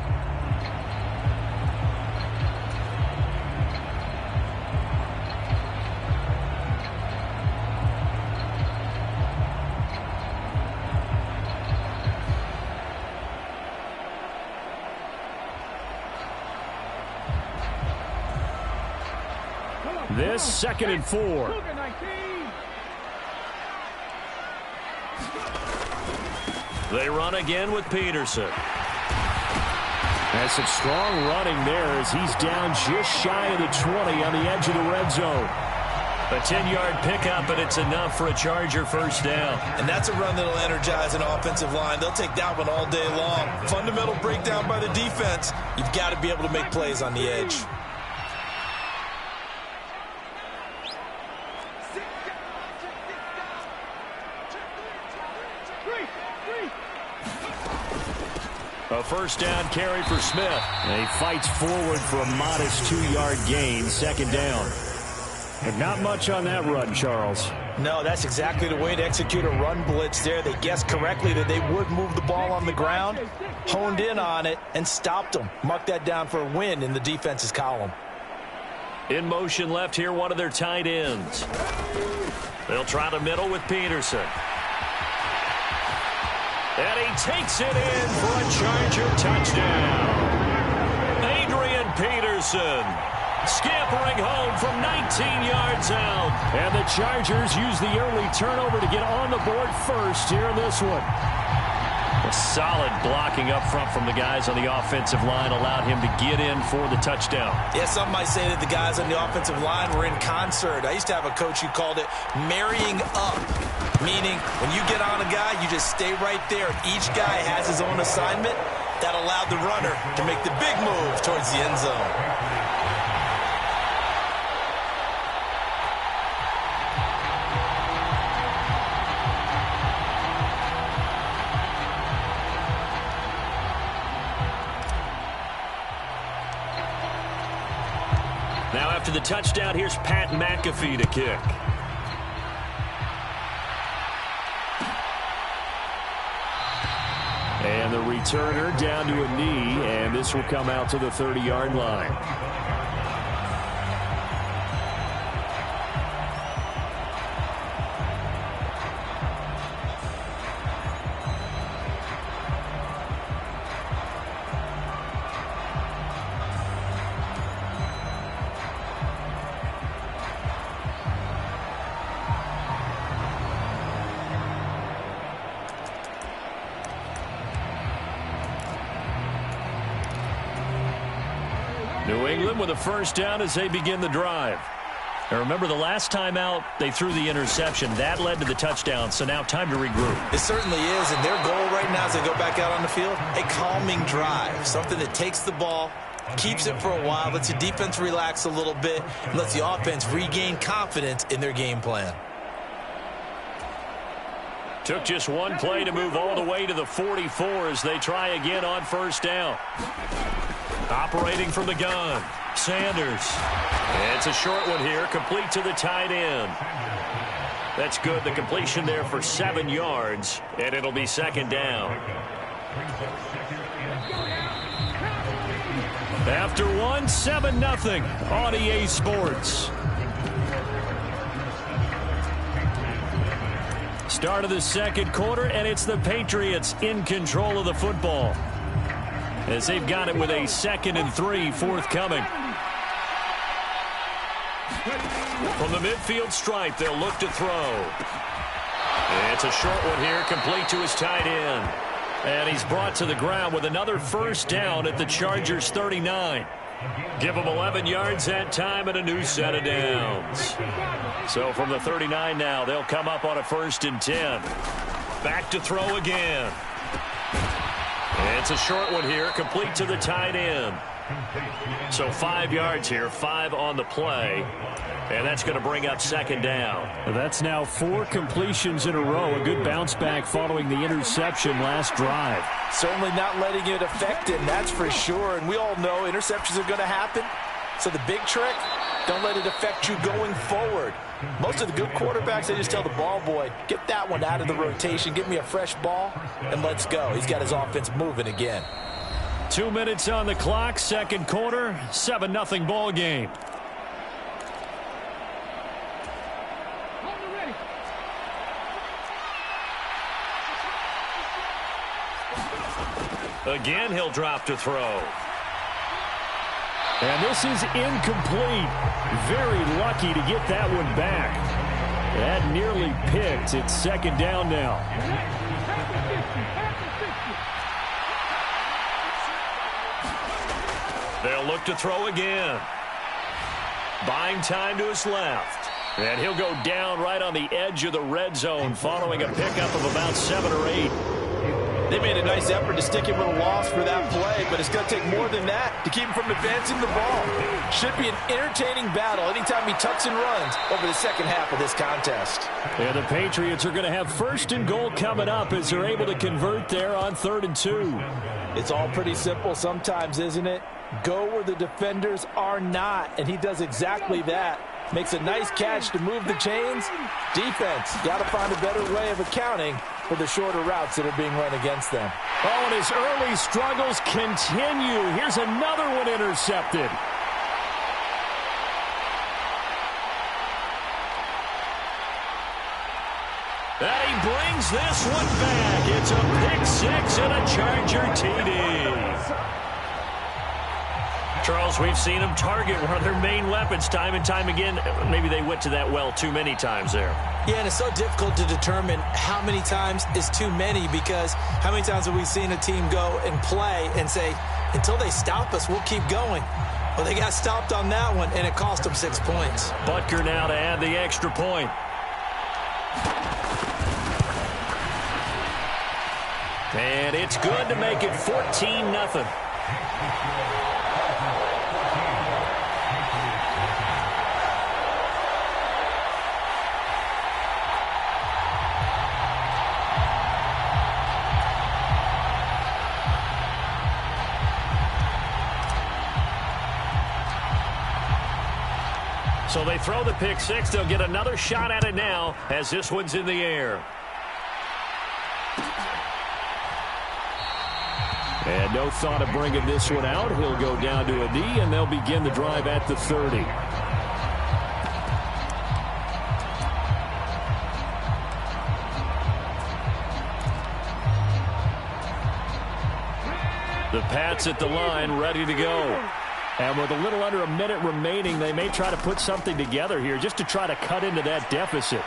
This 2nd and 4. They run again with Peterson. That's some strong running there as he's down just shy of the 20 on the edge of the red zone. A 10-yard pickup, and it's enough for a Charger first down. And that's a run that'll energize an offensive line. They'll take that one all day long. Fundamental breakdown by the defense. You've got to be able to make plays on the edge. A first down carry for Smith. And he fights forward for a modest 2-yard gain, 2nd down. But not much on that run, Charles. No, that's exactly the way to execute a run blitz there. They guessed correctly that they would move the ball on the ground, honed in on it, and stopped them. Mark that down for a win in the defense's column. In motion left here, one of their tight ends. They'll try the middle with Peterson. And he takes it in for a Charger touchdown. Adrian Peterson scampering home from 19 yards out. And the Chargers use the early turnover to get on the board first here in this one. A solid blocking up front from the guys on the offensive line allowed him to get in for the touchdown. Yeah, some might say that the guys on the offensive line were in concert. I used to have a coach who called it marrying up, meaning when you get on a guy, you just stay right there. Each guy has his own assignment. That allowed the runner to make the big move towards the end zone. after the touchdown, here's Pat McAfee to kick. And the returner down to a knee, and this will come out to the 30-yard line. New England with a first down as they begin the drive. Now remember, the last time out, they threw the interception. That led to the touchdown, so now time to regroup. It certainly is, and their goal right now as they go back out on the field, a calming drive, something that takes the ball, keeps it for a while, lets the defense relax a little bit, and lets the offense regain confidence in their game plan. Took just one play to move all the way to the 44 as they try again on first down. Operating from the gun, Sanders. It's a short one here, complete to the tight end. That's good. The completion there for 7 yards, and it'll be second down. After one, 7-0 on EA Sports. Start of the second quarter, and it's the Patriots in control of the football, as they've got it with a 2nd and 3 forthcoming. From the midfield stripe, they'll look to throw. It's a short one here, complete to his tight end. And he's brought to the ground with another first down at the Chargers' 39. Give them 11 yards that time and a new set of downs. So from the 39 now, they'll come up on a 1st and 10. Back to throw again. It's a short one here, complete to the tight end. So 5 yards here, 5 on the play. And that's going to bring up second down. That's now 4 completions in a row. A good bounce back following the interception last drive. Certainly not letting it affect him, that's for sure. And we all know interceptions are going to happen. So the big trick, don't let it affect you going forward. Most of the good quarterbacks, they just tell the ball boy, get that one out of the rotation, give me a fresh ball, and let's go. He's got his offense moving again. 2 minutes on the clock, second quarter, 7-0 ball game. Again, he'll drop to throw. And this is incomplete. Very lucky to get that one back. That nearly picked. It's second down now. They'll look to throw again. Buying time to his left. And he'll go down right on the edge of the red zone following a pickup of about 7 or 8. They made a nice effort to stick him with a loss for that play, but it's going to take more than that to keep him from advancing the ball. Should be an entertaining battle anytime he tucks and runs over the second half of this contest. And the Patriots are going to have 1st and goal coming up as they're able to convert there on 3rd and 2. It's all pretty simple sometimes, isn't it? Go where the defenders are not, and he does exactly that. Makes a nice catch to move the chains. Defense, got to find a better way of accounting for the shorter routes that are being run against them. Oh, and his early struggles continue. Here's another one intercepted. And he brings this one back. It's a pick 6 and a Charger TD. Charles, we've seen them target one of their main weapons time and time again. Maybe they went to that well too many times there. Yeah, and it's so difficult to determine how many times is too many, because how many times have we seen a team go and play and say, until they stop us, we'll keep going. Well, they got stopped on that one, and it cost them 6 points. Butker now to add the extra point. And it's good to make it 14-0. So they throw the pick six. They'll get another shot at it now as this one's in the air. And no thought of bringing this one out. He'll go down to a knee, and they'll begin the drive at the 30. The Pats at the line, ready to go. And with a little under a minute remaining, they may try to put something together here just to try to cut into that deficit.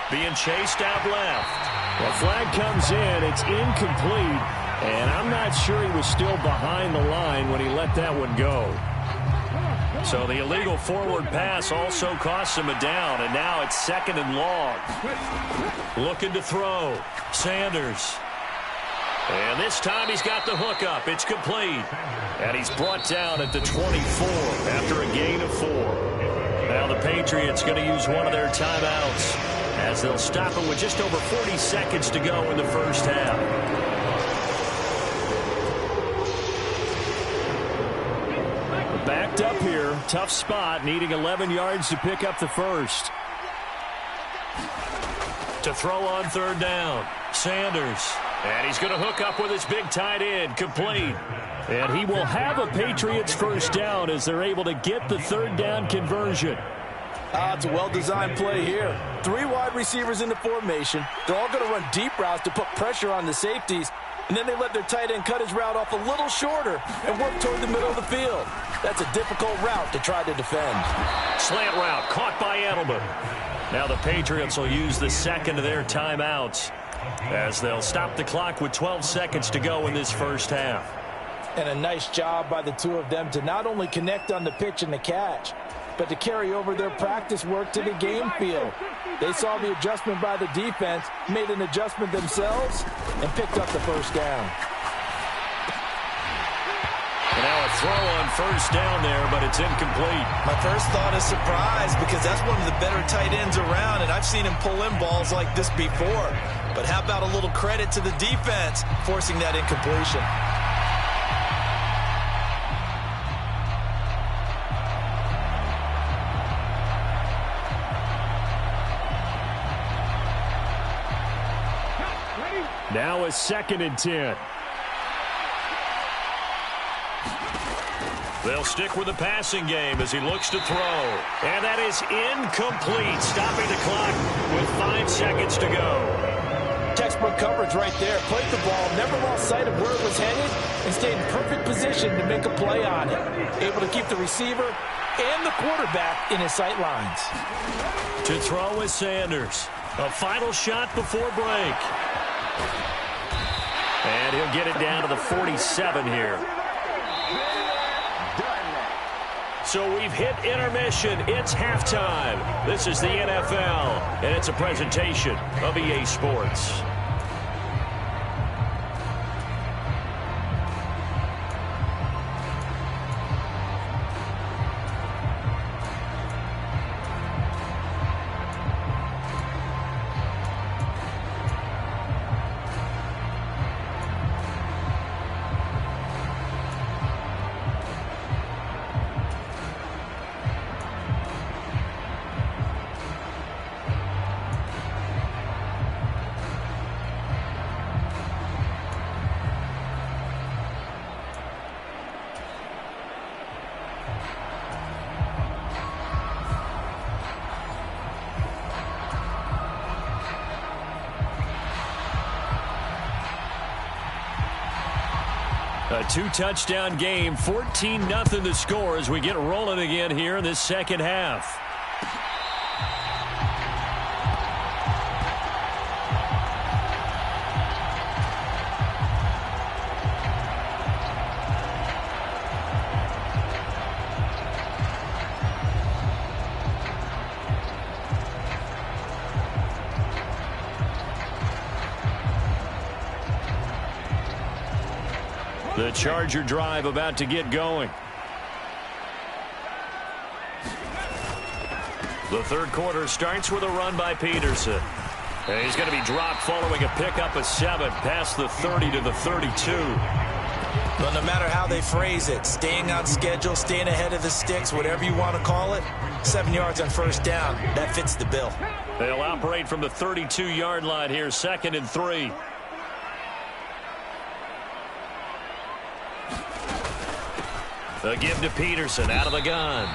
Being chased out left. The flag comes in. It's incomplete. And I'm not sure he was still behind the line when he let that one go. So the illegal forward pass also costs him a down. And now it's 2nd and long. Looking to throw. Sanders. And this time he's got the hook up. It's complete. And he's brought down at the 24 after a gain of 4. Now the Patriots going to use one of their timeouts as they'll stop it with just over 40 seconds to go in the first half. Backed up here. Tough spot. Needing 11 yards to pick up the first. To throw on 3rd down. Sanders. And he's going to hook up with his big tight end. Complete. And he will have a Patriots first down as they're able to get the 3rd down conversion. It's a well-designed play here. 3 wide receivers in the formation. They're all going to run deep routes to put pressure on the safeties. And then they let their tight end cut his route off a little shorter and work toward the middle of the field. That's a difficult route to try to defend. Slant route caught by Edelman. Now the Patriots will use the 2nd of their timeouts as they'll stop the clock with 12 seconds to go in this first half. And a nice job by the two of them to not only connect on the pitch and the catch, but to carry over their practice work to the game field. They saw the adjustment by the defense, made an adjustment themselves, and picked up the first down. And now a throw on 1st down there, but it's incomplete. My first thought is surprise because that's one of the better tight ends around, and I've seen him pull in balls like this before. But how about a little credit to the defense forcing that incompletion? Now a 2nd and 10. They'll stick with the passing game as he looks to throw. And that is incomplete, stopping the clock with 5 seconds to go. Textbook coverage right there. Played the ball, never lost sight of where it was headed, and stayed in perfect position to make a play on it. Able to keep the receiver and the quarterback in his sight lines. To throw is Sanders. A final shot before break. And he'll get it down to the 47 here. So we've hit intermission. It's halftime. This is the NFL, and it's a presentation of EA Sports. A 2-touchdown game, 14-0 the score as we get rolling again here in this second half. The Charger drive about to get going. The third quarter starts with a run by Peterson. And he's going to be dropped following a pickup of 7 past the 30 to the 32. Well, no matter how they phrase it, staying on schedule, staying ahead of the sticks, whatever you want to call it, 7 yards on first down, that fits the bill. They'll operate from the 32-yard line here, 2nd and 3. The give to Peterson out of the gun.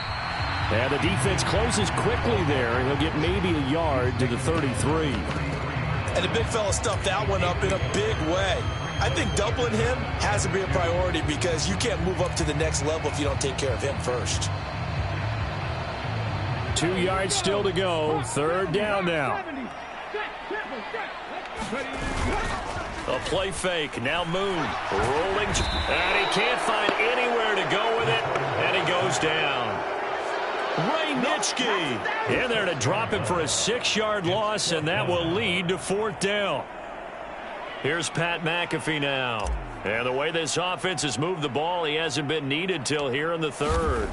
And the defense closes quickly there, and he'll get maybe a yard to the 33. And the big fella stuffed that one up in a big way. I think doubling him has to be a priority because you can't move up to the next level if you don't take care of him first. 2 yards still to go. 3rd down now. A play fake. Now Moon rolling. And he can't find anywhere to go with it. And he goes down. Ray Nitschke in there to drop him for a 6-yard loss, and that will lead to 4th down. Here's Pat McAfee now. And the way this offense has moved the ball, he hasn't been needed till here in the 3rd.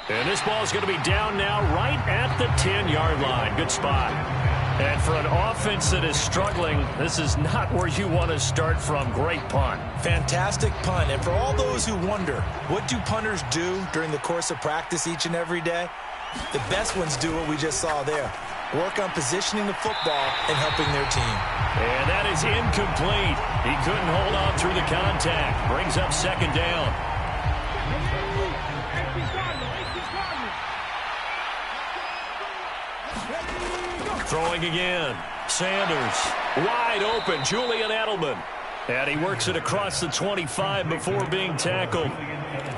And this ball is going to be down now right at the 10-yard line. Good spot. And for an offense that is struggling, this is not where you want to start from. Great punt. Fantastic punt. And for all those who wonder, what do punters do during the course of practice each and every day? The best ones do what we just saw there. Work on positioning the football and helping their team. And that is incomplete. He couldn't hold on through the contact. Brings up 2nd down. Throwing again. Sanders. Wide open. Julian Edelman. And he works it across the 25 before being tackled.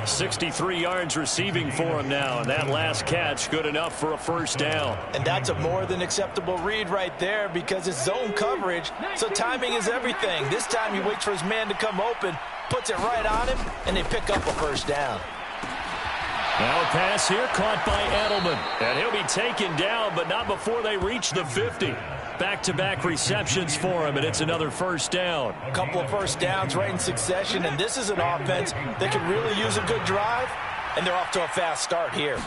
63 yards receiving for him now. And that last catch good enough for a 1st down. And that's a more than acceptable read right there because it's zone coverage. So timing is everything. This time he waits for his man to come open, puts it right on him, and they pick up a 1st down. Now a pass here caught by Edelman. And he'll be taken down, but not before they reach the 50. Back-to-back receptions for him, and it's another 1st down. A couple of 1st downs right in succession, and this is an offense that could really use a good drive, and they're off to a fast start here.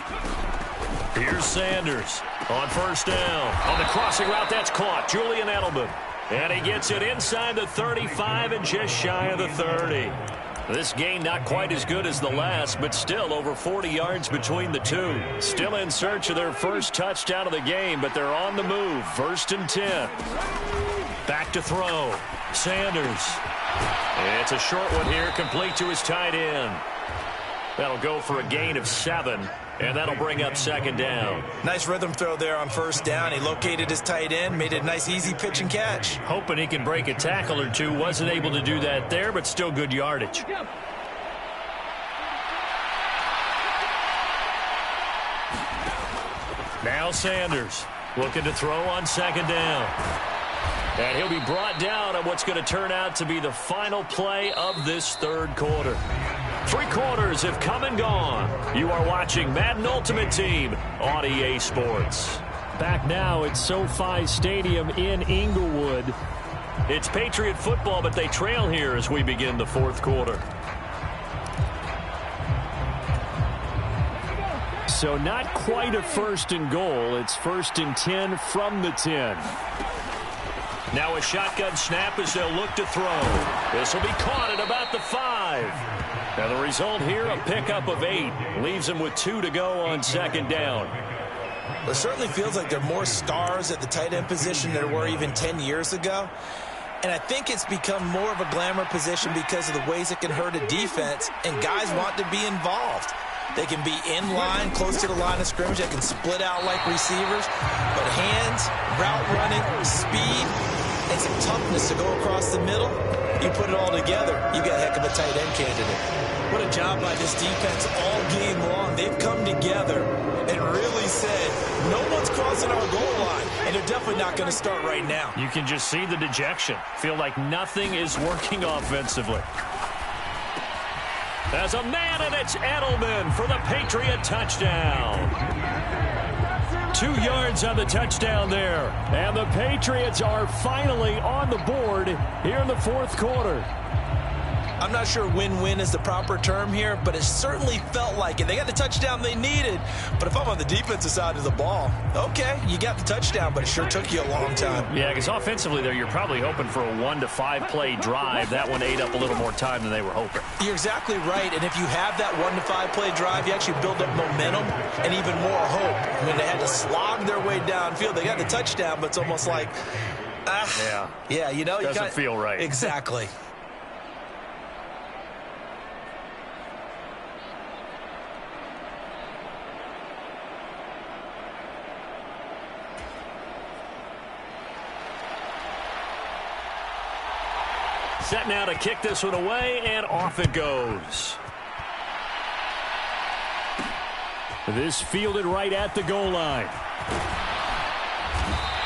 Here's Sanders on 1st down. On the crossing route, that's caught. Julian Edelman. And he gets it inside the 35 and just shy of the 30. This gain not quite as good as the last, but still over 40 yards between the two. Still in search of their first touchdown of the game, but they're on the move. 1st and 10. Back to throw. Sanders. It's a short one here, complete to his tight end. That'll go for a gain of 7, and that'll bring up 2nd down. Nice rhythm throw there on 1st down. He located his tight end, made it a nice easy pitch and catch. Hoping he can break a tackle or two. Wasn't able to do that there, but still good yardage. Now Sanders looking to throw on 2nd down. And he'll be brought down on what's going to turn out to be the final play of this 3rd quarter. 3 quarters have come and gone. You are watching Madden Ultimate Team on EA Sports. Back now at SoFi Stadium in Inglewood. It's Patriot football, but they trail here as we begin the 4th quarter. So not quite a 1st and goal. It's 1st and 10 from the 10. Now a shotgun snap as they'll look to throw. This will be caught at about the 5. Now the result here, a pickup of 8. Leaves them with 2 to go on 2nd down. It certainly feels like there are more stars at the tight end position than there were even 10 years ago. And I think it's become more of a glamour position because of the ways it can hurt a defense, and guys want to be involved. They can be in line, close to the line of scrimmage. They can split out like receivers. But hands, route running, speed, and some toughness to go across the middle, you put it all together, you got a heck of a tight end candidate. What a job by this defense all game long. They've come together and really said, no one's crossing our goal line, and they're definitely not going to start right now. You can just see the dejection. Feel like nothing is working offensively. As a man, and it's Edelman for the Patriot touchdown. 2 yards on the touchdown there. And the Patriots are finally on the board here in the 4th quarter. I'm not sure win-win is the proper term here, but it certainly felt like it. They got the touchdown they needed, but if I'm on the defensive side of the ball, okay, you got the touchdown, but it sure took you a long time. Yeah, because offensively there, you're probably hoping for a 1 to 5 play drive. That one ate up a little more time than they were hoping. You're exactly right, and if you have that 1 to 5 play drive, you actually build up momentum and even more hope. When they had to slog their way downfield, they got the touchdown, but it's almost like, yeah, you know, doesn't feel right. Exactly. Set now to kick this one away, and off it goes. This fielded right at the goal line.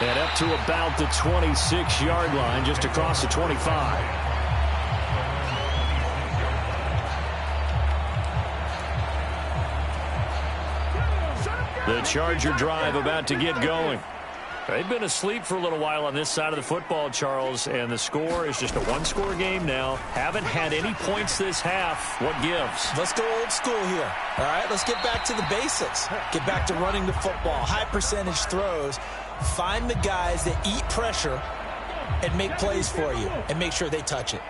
And up to about the 26-yard line, just across the 25. The Charger drive about to get going. They've been asleep for a little while on this side of the football, Charles, and the score is just a one-score game now. Haven't had any points this half. What gives? Let's go old school here. All right, let's get back to the basics. Get back to running the football, high percentage throws. Find the guys that eat pressure and make plays for you and make sure they touch it.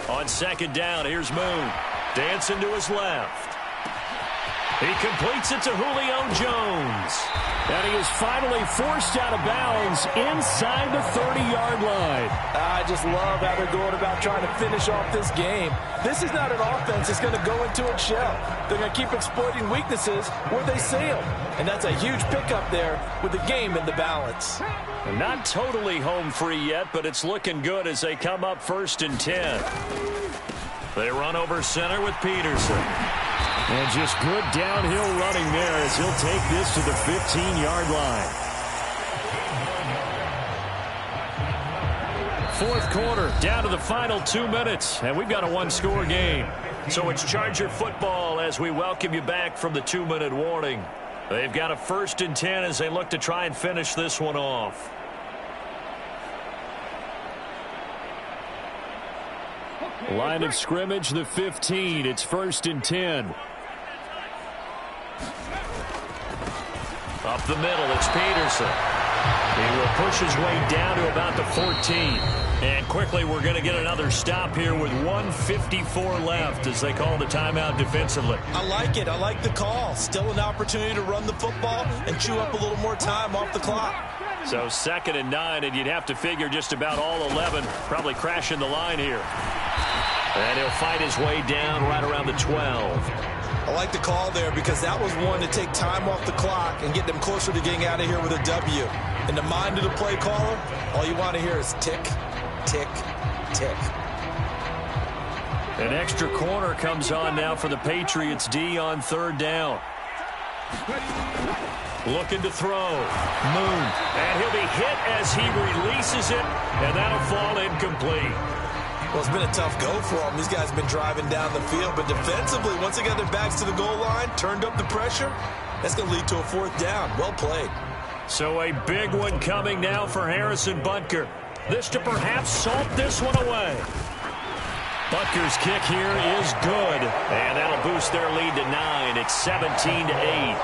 On second down, here's Moon. Dancing to his left. He completes it to Julio Jones. And he is finally forced out of bounds inside the 30-yard line. I just love how they're going about trying to finish off this game. This is not an offense that's going to go into its shell. They're going to keep exploiting weaknesses where they see them. And that's a huge pickup there with the game in the balance. And not totally home free yet, but it's looking good as they come up 1st and 10. They run over center with Peterson. And just good downhill running there as he'll take this to the 15-yard line. Fourth quarter, down to the final 2 minutes, and we've got a one-score game. So it's Charger football as we welcome you back from the 2-minute warning. They've got a 1st and 10 as they look to try and finish this one off. Line of scrimmage, the 15. It's 1st and 10. Up the middle, it's Peterson. He will push his way down to about the 14. And quickly, we're going to get another stop here with 1:54 left as they call the timeout defensively. I like it. I like the call. Still an opportunity to run the football and chew up a little more time off the clock. So 2nd and 9, and you'd have to figure just about all 11 probably crashing the line here. And he'll fight his way down right around the 12. I like the call there because that was one to take time off the clock and get them closer to getting out of here with a W. In the mind of the play caller, all you want to hear is tick, tick, tick. An extra corner comes on now for the Patriots D on 3rd down. Looking to throw. Moon. And he'll be hit as he releases it, and that'll fall incomplete. Well, it's been a tough go for them. These guys have been driving down the field. But defensively, once they got their backs to the goal line, turned up the pressure, that's going to lead to a 4th down. Well played. So a big one coming now for Harrison Butker. This to perhaps salt this one away. Butker's kick here is good. And that'll boost their lead to 9. It's 17-8.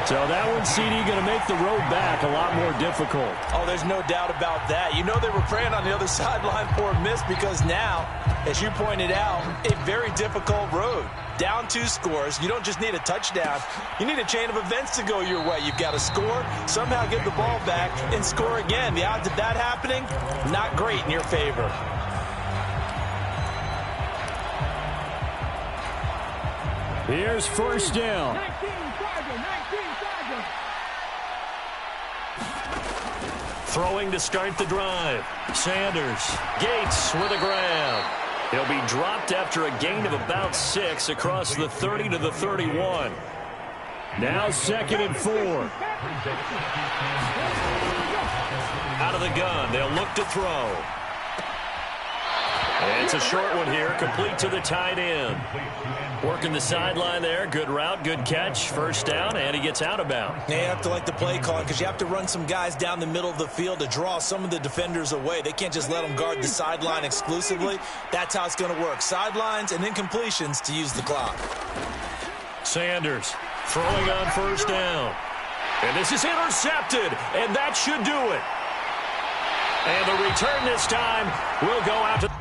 So that one, CD, going to make the road back a lot more difficult. Oh, there's no doubt about that. You know they were praying on the other sideline for a miss because now, as you pointed out, a very difficult road. Down 2 scores. You don't just need a touchdown. You need a chain of events to go your way. You've got to score, somehow get the ball back, and score again. The odds of that happening, not great in your favor. Here's 1st down. Throwing to start the drive. Sanders. Gates with a grab. He'll be dropped after a gain of about 6 across the 30 to the 31. Now 2nd and 4. Out of the gun. They'll look to throw. And it's a short one here, complete to the tight end. Working the sideline there. Good route, good catch. First down, and he gets out of bounds. Yeah, you have to like the play calling because you have to run some guys down the middle of the field to draw some of the defenders away. They can't just let them guard the sideline exclusively. That's how it's going to work. Sidelines and incompletions to use the clock. Sanders throwing on first down. And this is intercepted, and that should do it. And the return this time will go out to...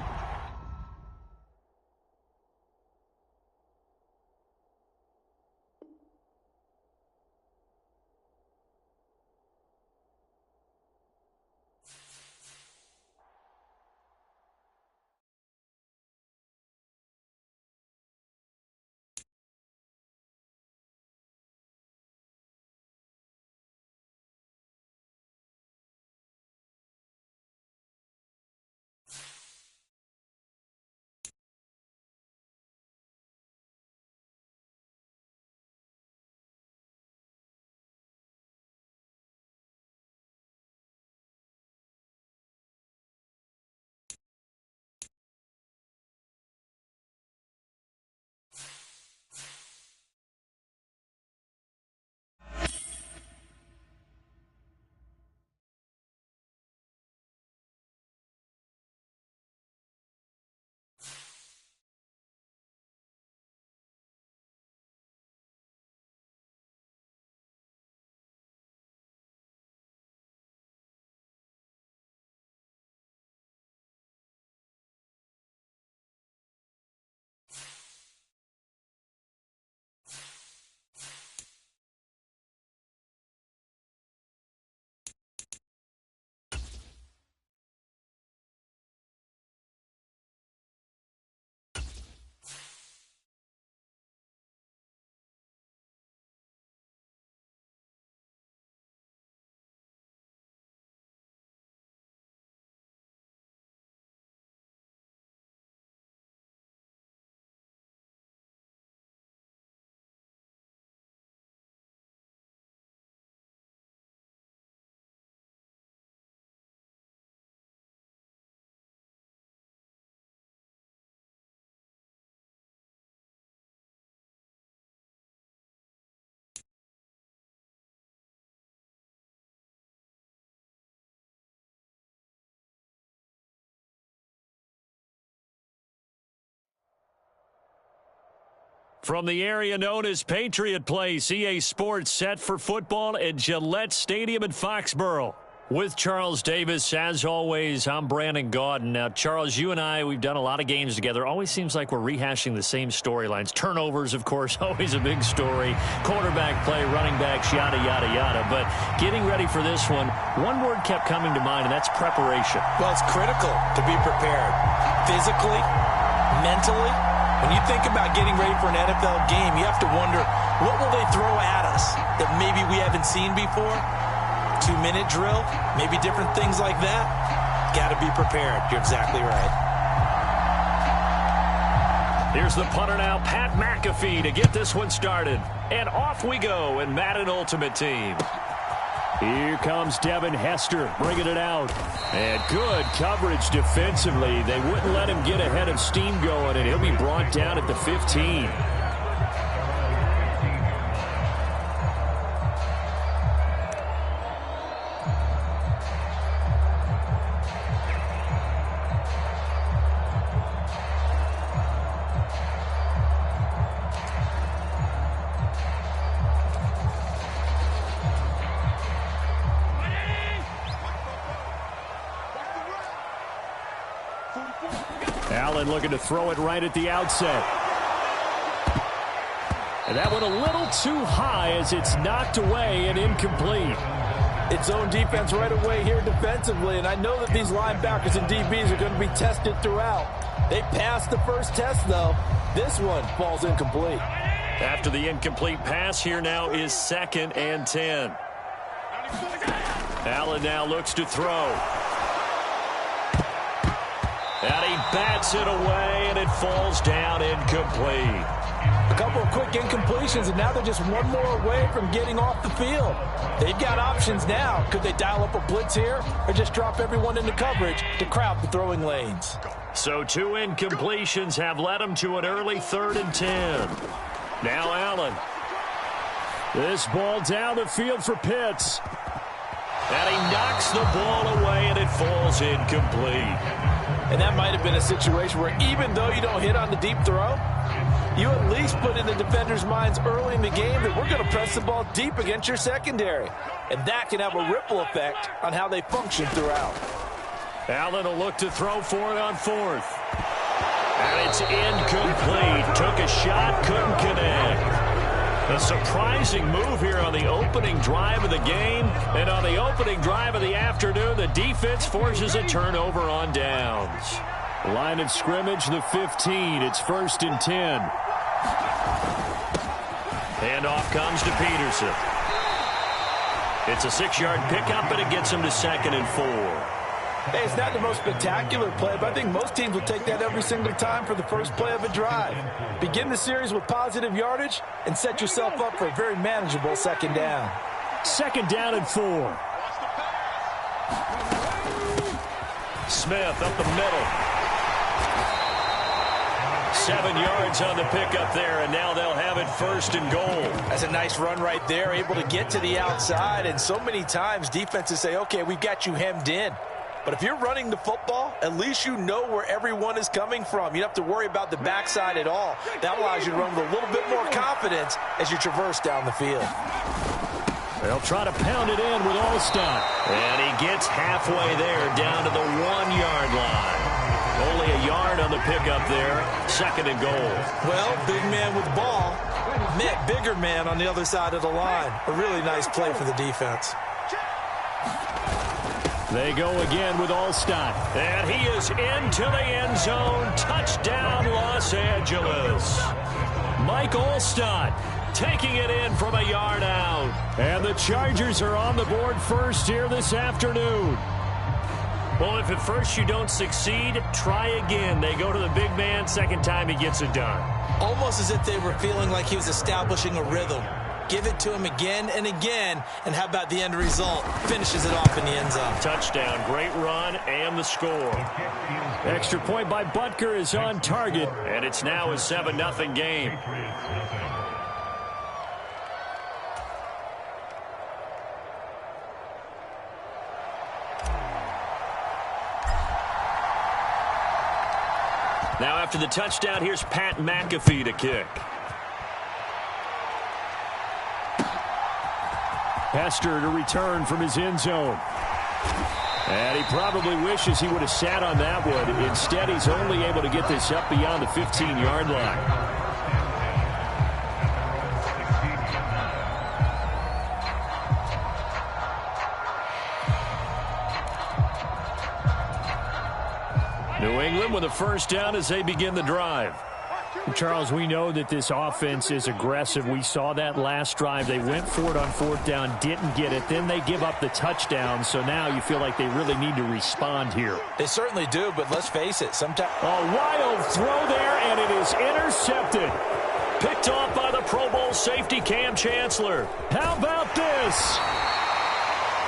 From the area known as Patriot Place, EA Sports set for football at Gillette Stadium in Foxborough. With Charles Davis, as always, I'm Brandon Gaudin. Now, Charles, you and I, we've done a lot of games together. Always seems like we're rehashing the same storylines. Turnovers, of course, always a big story. Quarterback play, running backs, yada, yada, yada. But getting ready for this one word kept coming to mind, and that's preparation. Well, it's critical to be prepared. Physically, mentally. When you think about getting ready for an NFL game, you have to wonder, what will they throw at us that maybe we haven't seen before? 2-minute drill, maybe different things like that. Got to be prepared. You're exactly right. Here's the punter now, Pat McAfee, to get this one started. And off we go in Madden Ultimate Team. Here comes Devin Hester bringing it out. And good coverage defensively. They wouldn't let him get ahead of steam going, and he'll be brought down at the 15. Allen looking to throw it right at the outset. And that went a little too high as it's knocked away and incomplete. It's zone defense right away here defensively, and I know that these linebackers and DBs are going to be tested throughout. They passed the first test, though. This one falls incomplete. After the incomplete pass, here now is 2nd and 10. Allen now looks to throw. And he bats it away, and it falls down incomplete. A couple of quick incompletions, and now they're just one more away from getting off the field. They've got options now. Could they dial up a blitz here or just drop everyone into coverage to crowd the throwing lanes? So 2 incompletions have led him to an early 3rd and 10. Now Allen. This ball down the field for Pitts. And he knocks the ball away, and it falls incomplete. And that might have been a situation where even though you don't hit on the deep throw, you at least put in the defenders' minds early in the game that we're going to press the ball deep against your secondary. And that can have a ripple effect on how they function throughout. Allen will look to throw for it on 4th. And it's incomplete. Took a shot, couldn't connect. A surprising move here on the opening drive of the game. And on the opening drive of the afternoon, the defense forces a turnover on downs. Line of scrimmage, the 15. It's 1st and 10. Handoff comes to Peterson. It's a 6-yard pickup, and it gets him to 2nd and 4. Hey, it's not the most spectacular play, but I think most teams will take that every single time for the first play of a drive. Begin the series with positive yardage and set yourself up for a very manageable 2nd down. 2nd down and 4. Smith up the middle. 7 yards on the pickup there, and now they'll have it 1st and goal. That's a nice run right there, able to get to the outside, and so many times defenses say, okay, we've got you hemmed in. But if you're running the football, at least you know where everyone is coming from. You don't have to worry about the backside at all. That allows you to run with a little bit more confidence as you traverse down the field. They'll try to pound it in with Alstott. And he gets halfway there down to the 1-yard line. Only a yard on the pickup there. 2nd and goal. Well, big man with ball met bigger man on the other side of the line. A really nice play for the defense. They go again with Alstott. And he is into the end zone. Touchdown, Los Angeles. Mike Alstott taking it in from a yard out. And the Chargers are on the board first here this afternoon. Well, if at first you don't succeed, try again. They go to the big man. 2nd time he gets it done. Almost as if they were feeling like he was establishing a rhythm. Give it to him again and again, and how about the end result? Finishes it off in the end zone. Touchdown, great run, and the score. Extra point by Butker is on target, and it's now a 7-0 game. Now after the touchdown, here's Pat McAfee to kick. Hester to return from his end zone. And he probably wishes he would have sat on that one. Instead, he's only able to get this up beyond the 15-yard line. New England with a 1st down as they begin the drive. Charles, we know that this offense is aggressive. We saw that last drive. They went for it on 4th down, didn't get it. Then they give up the touchdown. So now you feel like they really need to respond here. They certainly do, but let's face it. Sometimes a wild throw there, and it is intercepted. Picked off by the Pro Bowl safety Cam Chancellor. How about this?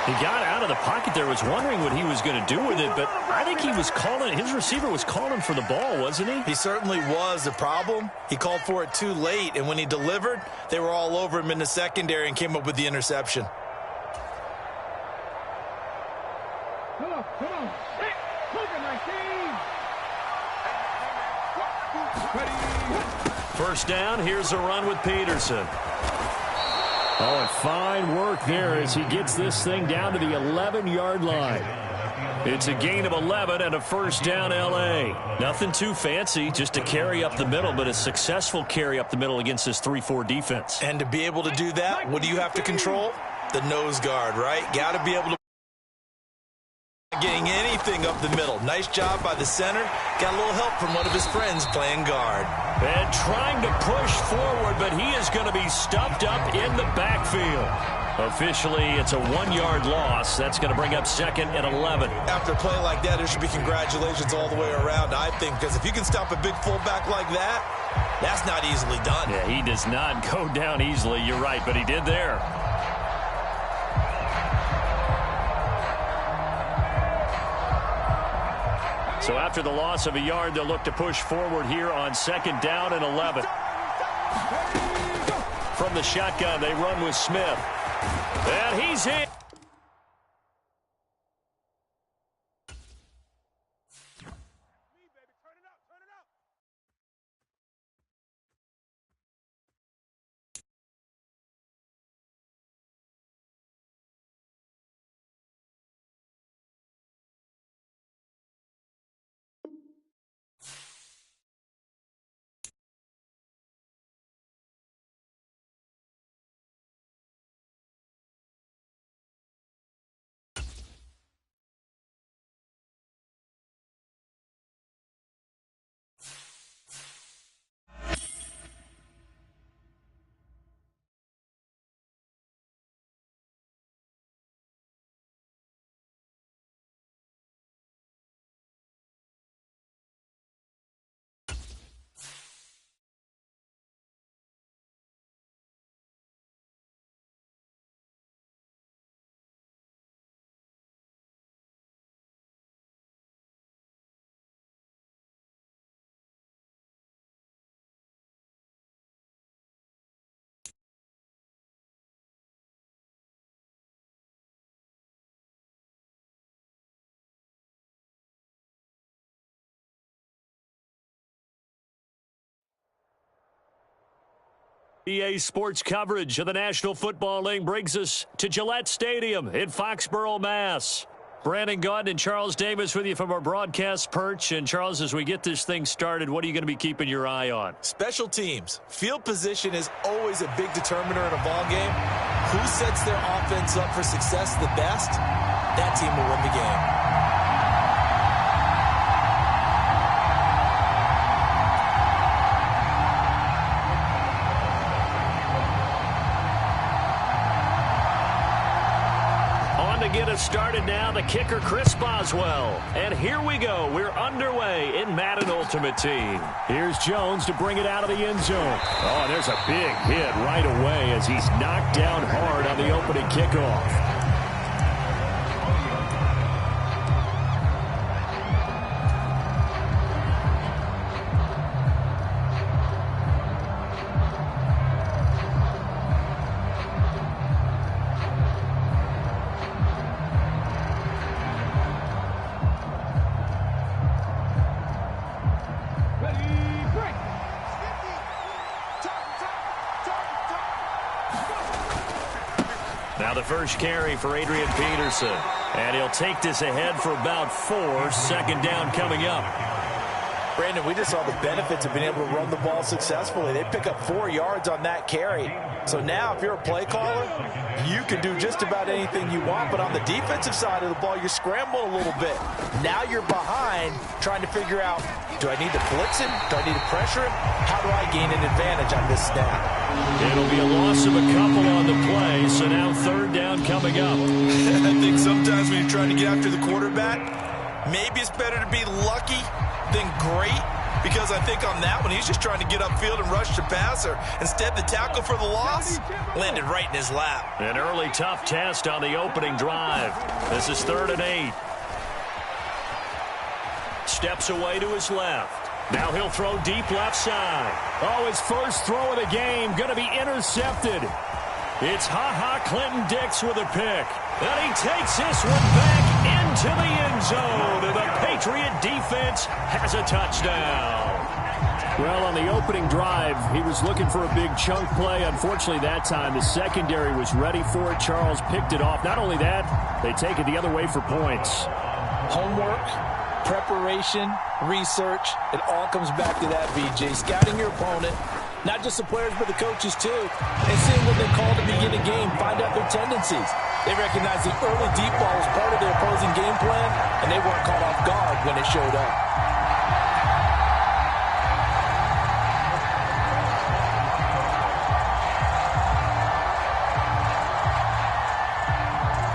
He got out of the pocket there, was wondering what he was going to do with it, but I think he was calling, his receiver was calling for the ball, wasn't he? He certainly was. The problem, he called for it too late, and when he delivered, they were all over him in the secondary and came up with the interception. Come on. Hey, moving my team. 1st down, here's a run with Peterson. Oh, and fine work there as he gets this thing down to the 11-yard line. It's a gain of 11 and a 1st down L.A. Nothing too fancy, just a carry up the middle, but a successful carry up the middle against this 3-4 defense. And to be able to do that, what do you have to control? The nose guard, right? Got to be able to getting anything up the middle. Nice job by the center. Got a little help from one of his friends playing guard. And trying to push forward, but he is going to be stuffed up in the backfield. Officially, it's a 1-yard loss. That's going to bring up 2nd and 11. After a play like that, there should be congratulations all the way around, I think, because if you can stop a big fullback like that, that's not easily done. Yeah, he does not go down easily. You're right, but he did there. So after the loss of a yard, they'll look to push forward here on 2nd down and 11. From the shotgun, they run with Smith. And he's in. EA Sports coverage of the National Football League brings us to Gillette Stadium in Foxborough, Mass. Brandon Gaudin and Charles Davis with you from our broadcast perch. And, Charles, as we get this thing started, what are you going to be keeping your eye on? Special teams. Field position is always a big determiner in a ball game. Who sets their offense up for success the best, that team will win the game. Get us started now, the kicker Chris Boswell. And here we go. We're underway in Madden Ultimate Team. Here's Jones to bring it out of the end zone. Oh, there's a big hit right away as he's knocked down hard on the opening kickoff. Now the first carry for Adrian Peterson. And he'll take this ahead for about 4. 2nd down coming up. Brandon, we just saw the benefits of being able to run the ball successfully. They pick up 4 yards on that carry. So now if you're a play caller, you can do just about anything you want. But on the defensive side of the ball, you're scrambling a little bit. Now you're behind trying to figure out, do I need to blitz him? Do I need to pressure him? How do I gain an advantage on this snap? It'll be a loss of a couple on the play, so now 3rd down coming up. I think sometimes when you're trying to get after the quarterback, maybe it's better to be lucky than great, because I think on that one, he's just trying to get upfield and rush the passer. Instead, the tackle for the loss landed right in his lap. An early tough test on the opening drive. This is 3rd and 8. Steps away to his left. Now he'll throw deep left side. Oh, his first throw of the game going to be intercepted. It's Clinton-Dix with a pick. And he takes this one back into the end zone. And the Patriot defense has a touchdown. Well, on the opening drive, he was looking for a big chunk play. Unfortunately, that time, the secondary was ready for it. Charles picked it off. Not only that, they take it the other way for points. Homework, preparation, research, it all comes back to that, VJ. Scouting your opponent, not just the players but the coaches too, and seeing what they call to begin a game, find out their tendencies. They recognize the early deep ball was part of their opposing game plan, and they weren't caught off guard when it showed up.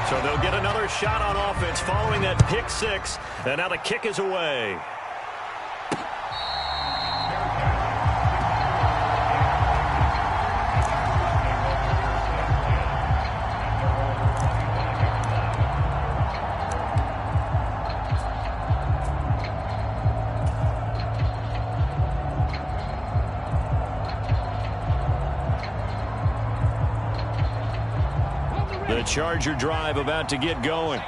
So they'll get another shot on offense following that pick 6, and now the kick is away. Charger drive about to get going.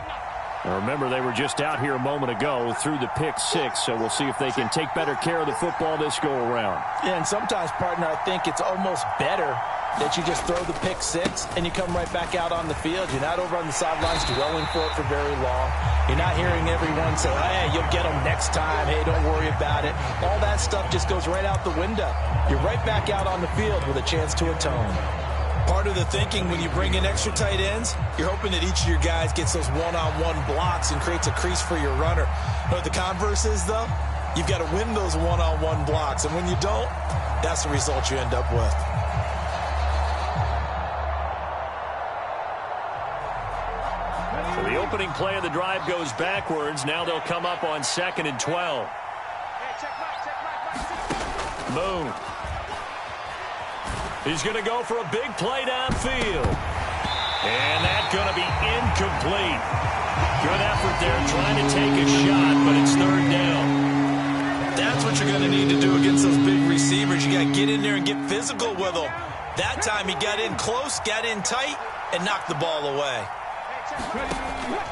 Now remember, they were just out here a moment ago through the pick six, so we'll see if they can take better care of the football this go-around. Yeah, and sometimes, partner, I think it's almost better that you just throw the pick six and you come right back out on the field. You're not over on the sidelines dwelling for it for very long. You're not hearing everyone say, hey, you'll get them next time. Hey, don't worry about it. All that stuff just goes right out the window. You're right back out on the field with a chance to atone. Part of the thinking when you bring in extra tight ends, you're hoping that each of your guys gets those one-on-one blocks and creates a crease for your runner. You know what the converse is, though? You've got to win those one-on-one blocks, and when you don't, that's the result you end up with. So the opening play of the drive goes backwards. Now they'll come up on 2nd and 12. Moon. He's going to go for a big play downfield. And that's going to be incomplete. Good effort there trying to take a shot, but it's 3rd down. That's what you're going to need to do against those big receivers. You got to get in there and get physical with them. That time he got in close, got in tight, and knocked the ball away.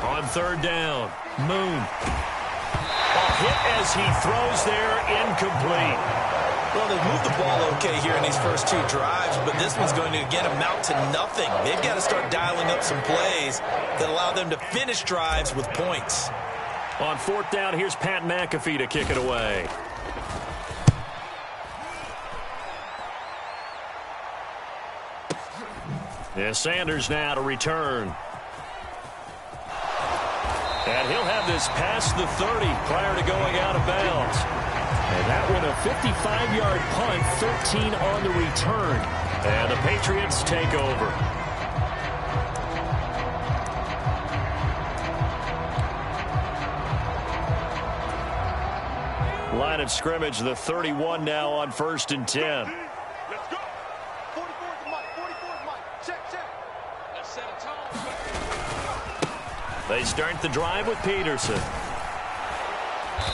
On 3rd down, Moon. A hit as he throws there, incomplete. Well, they've moved the ball okay here in these first 2 drives, but this one's going to, again, amount to nothing. They've got to start dialing up some plays that allow them to finish drives with points. On 4th down, here's Pat McAfee to kick it away. Yeah, Sanders now to return. And he'll have this past the 30 prior to going out of bounds. And that one a 55-yard punt, 13 on the return. And the Patriots take over. Line of scrimmage, the 31 now on 1st and 10. Let's go. 44's the mic. 44's mic. Check. Let's set a tone. They start the drive with Peterson.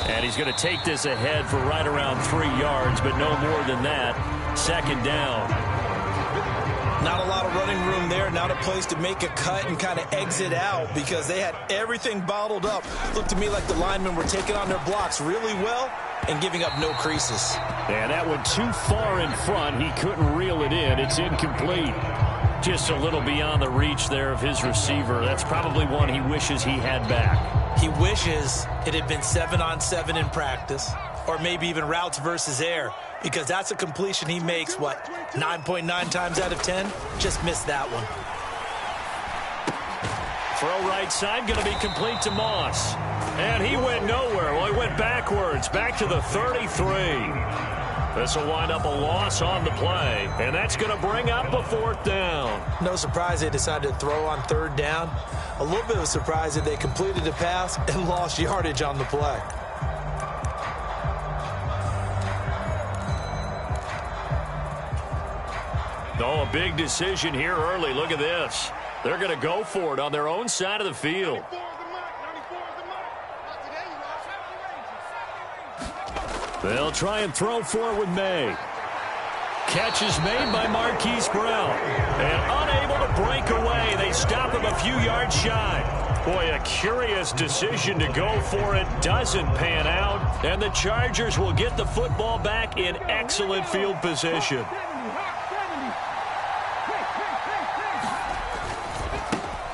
And he's going to take this ahead for right around 3 yards, but no more than that. 2nd down. Not a lot of running room there. Not a place to make a cut and kind of exit out because they had everything bottled up. Looked to me like the linemen were taking on their blocks really well and giving up no creases. And that went too far in front. He couldn't reel it in. It's incomplete. Just a little beyond the reach there of his receiver. That's probably one he wishes he had back. He wishes it had been 7-on-7 in practice, or maybe even routes versus air, because that's a completion he makes, 9.9 times out of 10? Just missed that one. Throw right side, going to be complete to Moss. And he went nowhere. Well, he went backwards, back to the 33. This will wind up a loss on the play, and that's going to bring up a 4th down. No surprise they decided to throw on 3rd down. A little bit of a surprise that they completed the pass and lost yardage on the play. Oh, a big decision here early. Look at this. They're going to go for it on their own side of the field. They'll try and throw for it with May. Catch is made by Marquise Brown. And unable to break away. They stop him a few yards shy. Boy, a curious decision to go for it. Doesn't pan out. And the Chargers will get the football back in excellent field position.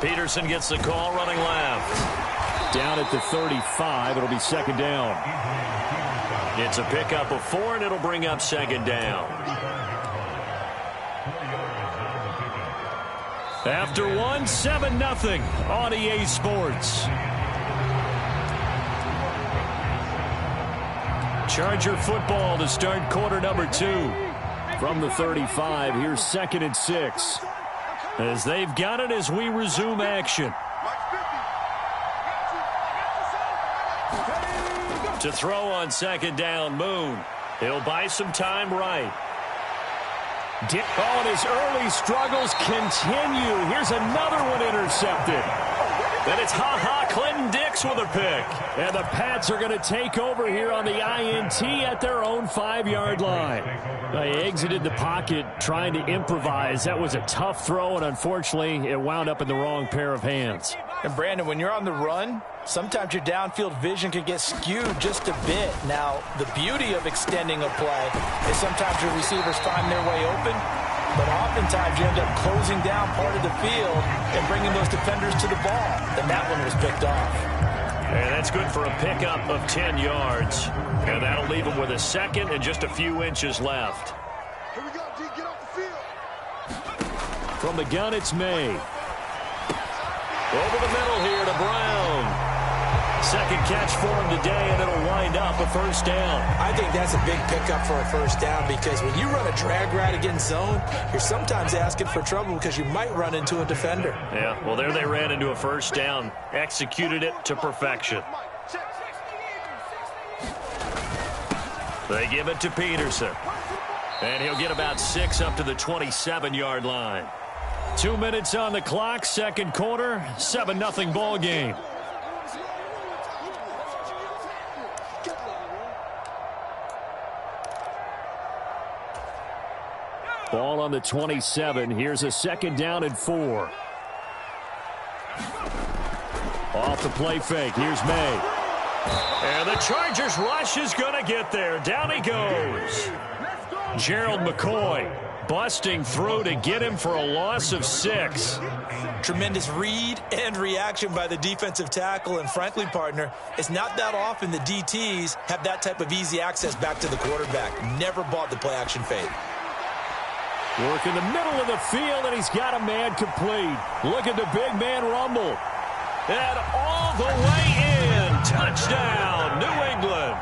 Peterson gets the call running left. Down at the 35. It'll be 2nd down. It's a pickup of 4, and it'll bring up 2nd down. After 1, 7-0 on EA Sports. Charger football to start quarter number 2. From the 35, here's 2nd and 6. As they've got it as we resume action. To throw on 2nd down, Moon. He'll buy some time right. Oh, and his early struggles continue. Here's another one intercepted. And it's Ha-Ha Clinton Dix with a pick. And the Pats are going to take over here on the INT at their own 5-yard line. They exited the pocket trying to improvise. That was a tough throw, and unfortunately, it wound up in the wrong pair of hands. And, Brandon, when you're on the run, sometimes your downfield vision can get skewed just a bit. Now, the beauty of extending a play is sometimes your receivers find their way open, but oftentimes you end up closing down part of the field and bringing those defenders to the ball. And that one was picked off. And that's good for a pickup of 10 yards. And that'll leave him with a second and just a few inches left. Here we go, D. Get off the field. From the gun, it's May. Over the middle here to Brown. Second catch for him today, and it'll wind up a first down. I think that's a big pickup for a first down because when you run a drag route against zone, you're sometimes asking for trouble because you might run into a defender. Yeah, well, there they ran into a first down, executed it to perfection. They give it to Peterson, and he'll get about 6 up to the 27-yard line. 2 minutes on the clock, second quarter, 7-0 ball game. Ball on the 27. Here's a second down and 4. Off the play fake. Here's May. And the Chargers rush is going to get there. Down he goes. Gerald McCoy busting through to get him for a loss of 6. Tremendous read and reaction by the defensive tackle. And frankly, partner, it's not that often the DTs have that type of easy access back to the quarterback. Never bought the play action fade. Work in the middle of the field, and he's got a man complete. Look at the big man rumble. And all the way in. Touchdown, New England.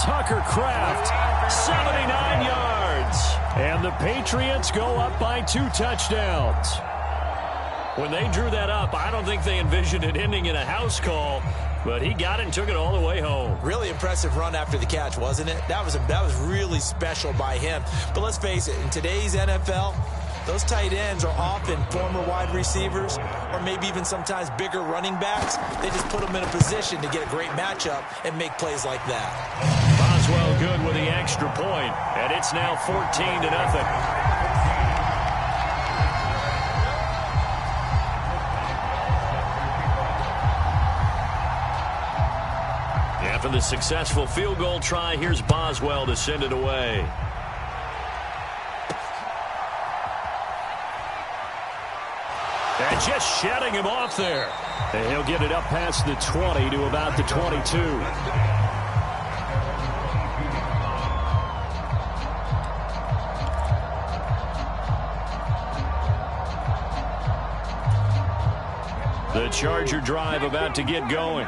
Tucker Kraft, 79 yards. And the Patriots go up by 2 touchdowns. When they drew that up, I don't think they envisioned it ending in a house call, but he got it and took it all the way home. Really impressive run after the catch, wasn't it? That was really special by him. But let's face it, in today's NFL, those tight ends are often former wide receivers or maybe even sometimes bigger running backs. They just put them in a position to get a great matchup and make plays like that. Boswell good with the extra point, and it's now 14-0. After the successful field goal try, here's Boswell to send it away. And just shedding him off there. And he'll get it up past the 20 to about the 22. The Charger drive about to get going.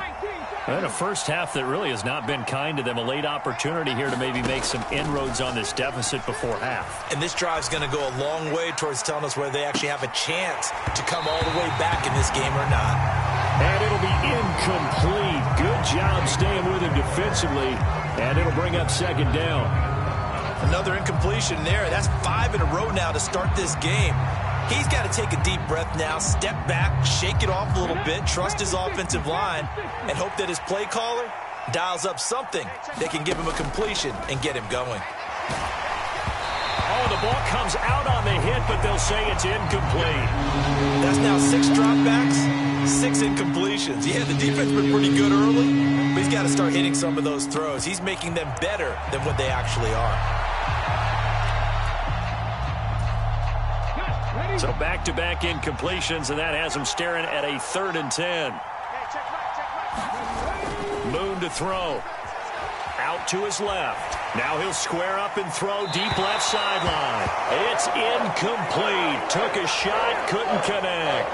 And a first half that really has not been kind to them. A late opportunity here to maybe make some inroads on this deficit before half. And this drive's going to go a long way towards telling us whether they actually have a chance to come all the way back in this game or not. And it'll be incomplete. Good job staying with him defensively. And it'll bring up second down. Another incompletion there. That's 5 in a row now to start this game. He's got to take a deep breath now, step back, shake it off a little bit, trust his offensive line, and hope that his play caller dials up something that can give him a completion and get him going. Oh, the ball comes out on the hit, but they'll say it's incomplete. That's now 6 dropbacks, 6 incompletions. Yeah, the defense been pretty good early, but he's got to start hitting some of those throws. He's making them better than what they actually are. So back-to-back incompletions, and that has him staring at a 3rd and 10. Moon to throw. Out to his left. Now he'll square up and throw deep left sideline. It's incomplete. Took a shot, couldn't connect.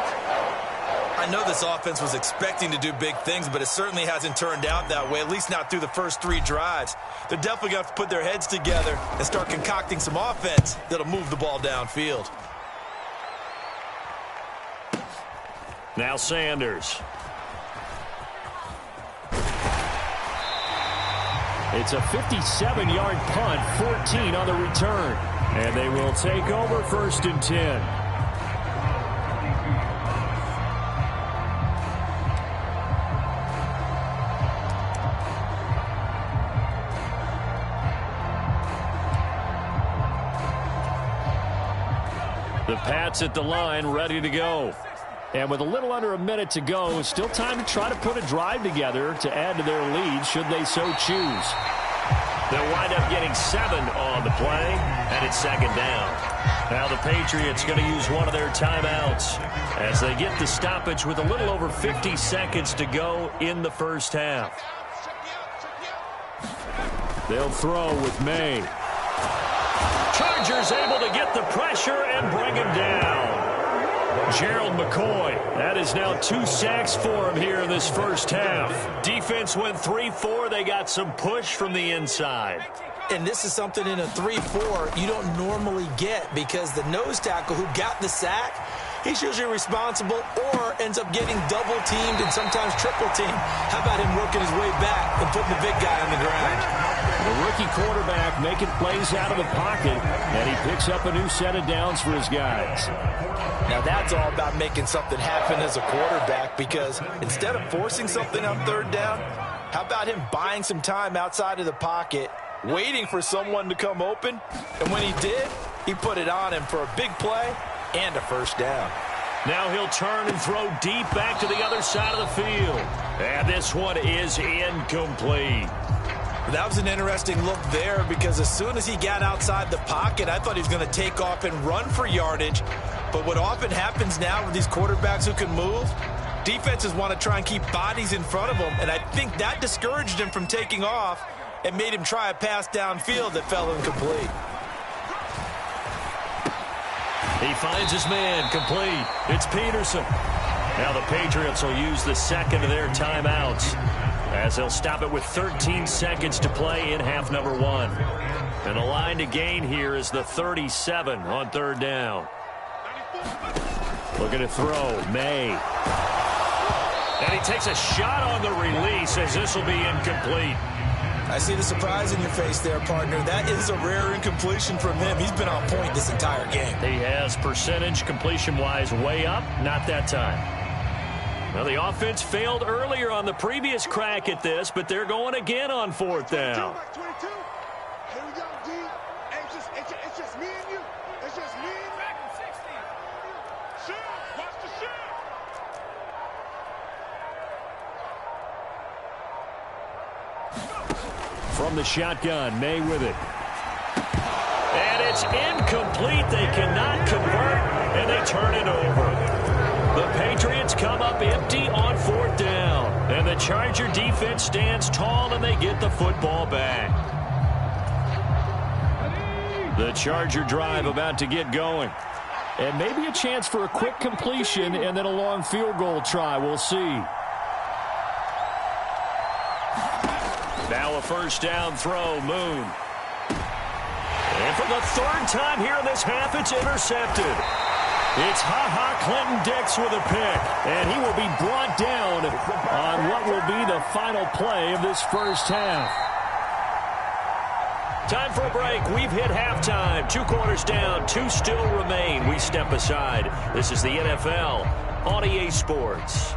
I know this offense was expecting to do big things, but it certainly hasn't turned out that way, at least not through the first 3 drives. They're definitely going to have to put their heads together and start concocting some offense that'll move the ball downfield. Now Sanders. It's a 57-yard punt, 14 on the return. And they will take over 1st and 10. The Pats at the line, ready to go. And with a little under a minute to go, still time to try to put a drive together to add to their lead should they so choose. They'll wind up getting 7 on the play, and it's second down. Now the Patriots going to use one of their timeouts as they get the stoppage with a little over 50 seconds to go in the first half. They'll throw with May. Chargers able to get the pressure and bring him down. Gerald McCoy, that is now 2 sacks for him here in this first half. Defense went 3-4. They got some push from the inside. And this is something in a 3-4 you don't normally get because the nose tackle who got the sack, he's usually responsible or ends up getting double-teamed and sometimes triple-teamed. How about him working his way back and putting the big guy on the ground? The rookie quarterback making plays out of the pocket, and he picks up a new set of downs for his guys. Now that's all about making something happen as a quarterback because instead of forcing something on third down, how about him buying some time outside of the pocket, waiting for someone to come open, and when he did, he put it on him for a big play and a first down. Now he'll turn and throw deep back to the other side of the field. And this one is incomplete. That was an interesting look there because as soon as he got outside the pocket, I thought he was going to take off and run for yardage. But what often happens now with these quarterbacks who can move, defenses want to try and keep bodies in front of them, and I think that discouraged him from taking off and made him try a pass downfield that fell incomplete. He finds his man, complete. It's Peterson. Now the Patriots will use the second of their timeouts as they'll stop it with 13 seconds to play in half number 1. And the line to gain here is the 37 on third down. Looking to throw, May. And he takes a shot on the release as this will be incomplete. I see the surprise in your face there, partner. That is a rare incompletion from him. He's been on point this entire game. He has percentage completion-wise way up, not that time. Well, the offense failed earlier on the previous crack at this, but they're going again on fourth down. 22. Here we go, D. It's just me and you. It's just me and back in 60. Shoot. Watch the shoot. From the shotgun, May with it. And it's incomplete. They cannot convert, and they turn it over. The Patriots come up empty on fourth down. And the Charger defense stands tall, and they get the football back. The Charger drive about to get going. And maybe a chance for a quick completion and then a long field goal try. We'll see. Now a first down throw, Moon. And for the third time here in this half, it's intercepted. It's Clinton-Dix with a pick, and he will be brought down on what will be the final play of this first half. Time for a break. We've hit halftime. 2 quarters down, 2 still remain. We step aside. This is the NFL on EA Sports.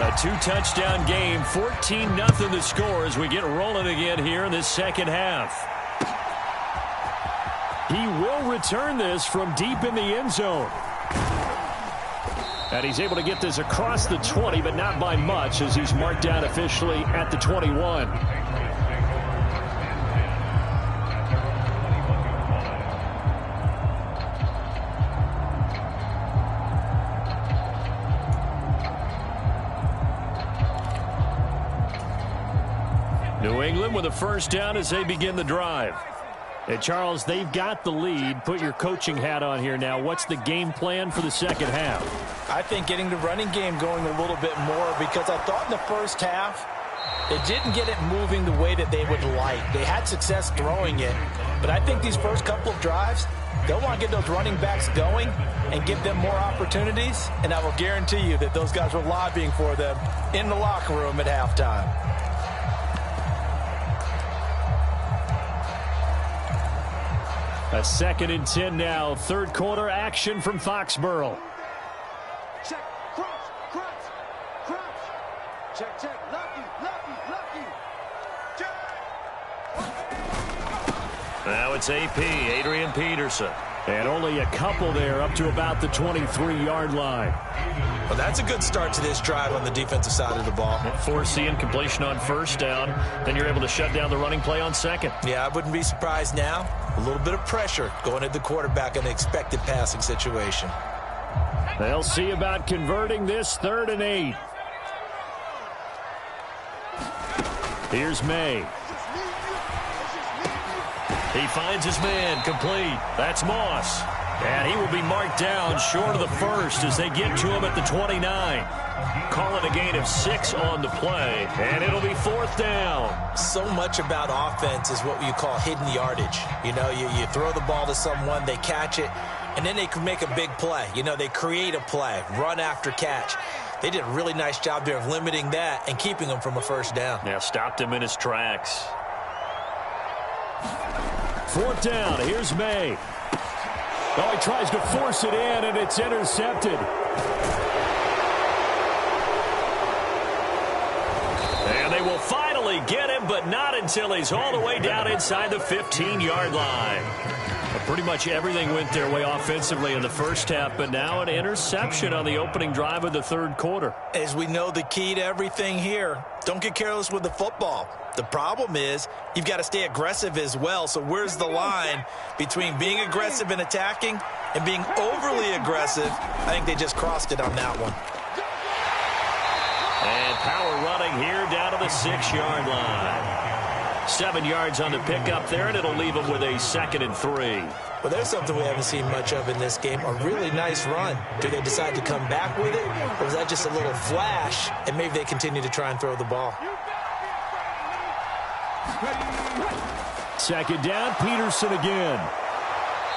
A 2-touchdown game, 14-0 the score as we get rolling again here in this second half. He will return this from deep in the end zone. And he's able to get this across the 20, but not by much as he's marked down officially at the 21. New England with a first down as they begin the drive. And Charles, they've got the lead. Put your coaching hat on here now. What's the game plan for the second half? I think getting the running game going a little bit more, because I thought in the first half they didn't get it moving the way that they would like. They had success throwing it, but I think these first couple of drives, they'll want to get those running backs going and give them more opportunities, and I will guarantee you that those guys were lobbying for them in the locker room at halftime. A 2nd and 10 now. Third quarter action from Foxborough. Check, crunch. Check, lucky. Check. Now it's AP, Adrian Peterson. And only a couple there up to about the 23-yard line. Well, that's a good start to this drive on the defensive side of the ball. Foreseeing completion on first down. Then you're able to shut down the running play on second. Yeah, I wouldn't be surprised now. A little bit of pressure going at the quarterback in an expected passing situation. They'll see about converting this 3rd and 8. Here's May. He finds his man, complete. That's Moss. And he will be marked down short of the first as they get to him at the 29. Call it a gain of 6 on the play, and it'll be 4th down. So much about offense is what you call hidden yardage. You know, you throw the ball to someone, they catch it, and then they can make a big play. You know, they create a play, run after catch. They did a really nice job there of limiting that and keeping him from a first down. Yeah, stopped him in his tracks. 4th down, here's May. Oh, he tries to force it in, and it's intercepted. And they will finally get him, but not until he's all the way down inside the 15-yard line. Pretty much everything went their way offensively in the first half, but now an interception on the opening drive of the third quarter. As we know, the key to everything here, don't get careless with the football. The problem is you've got to stay aggressive as well. So where's the line between being aggressive and attacking and being overly aggressive? I think they just crossed it on that one. And power running here down to the 6-yard line. 7 yards on the pickup there, and it'll leave them with a 2nd and 3. Well, there's something we haven't seen much of in this game, a really nice run. Do they decide to come back with it, or is that just a little flash, and maybe they continue to try and throw the ball? 2nd down, Peterson again.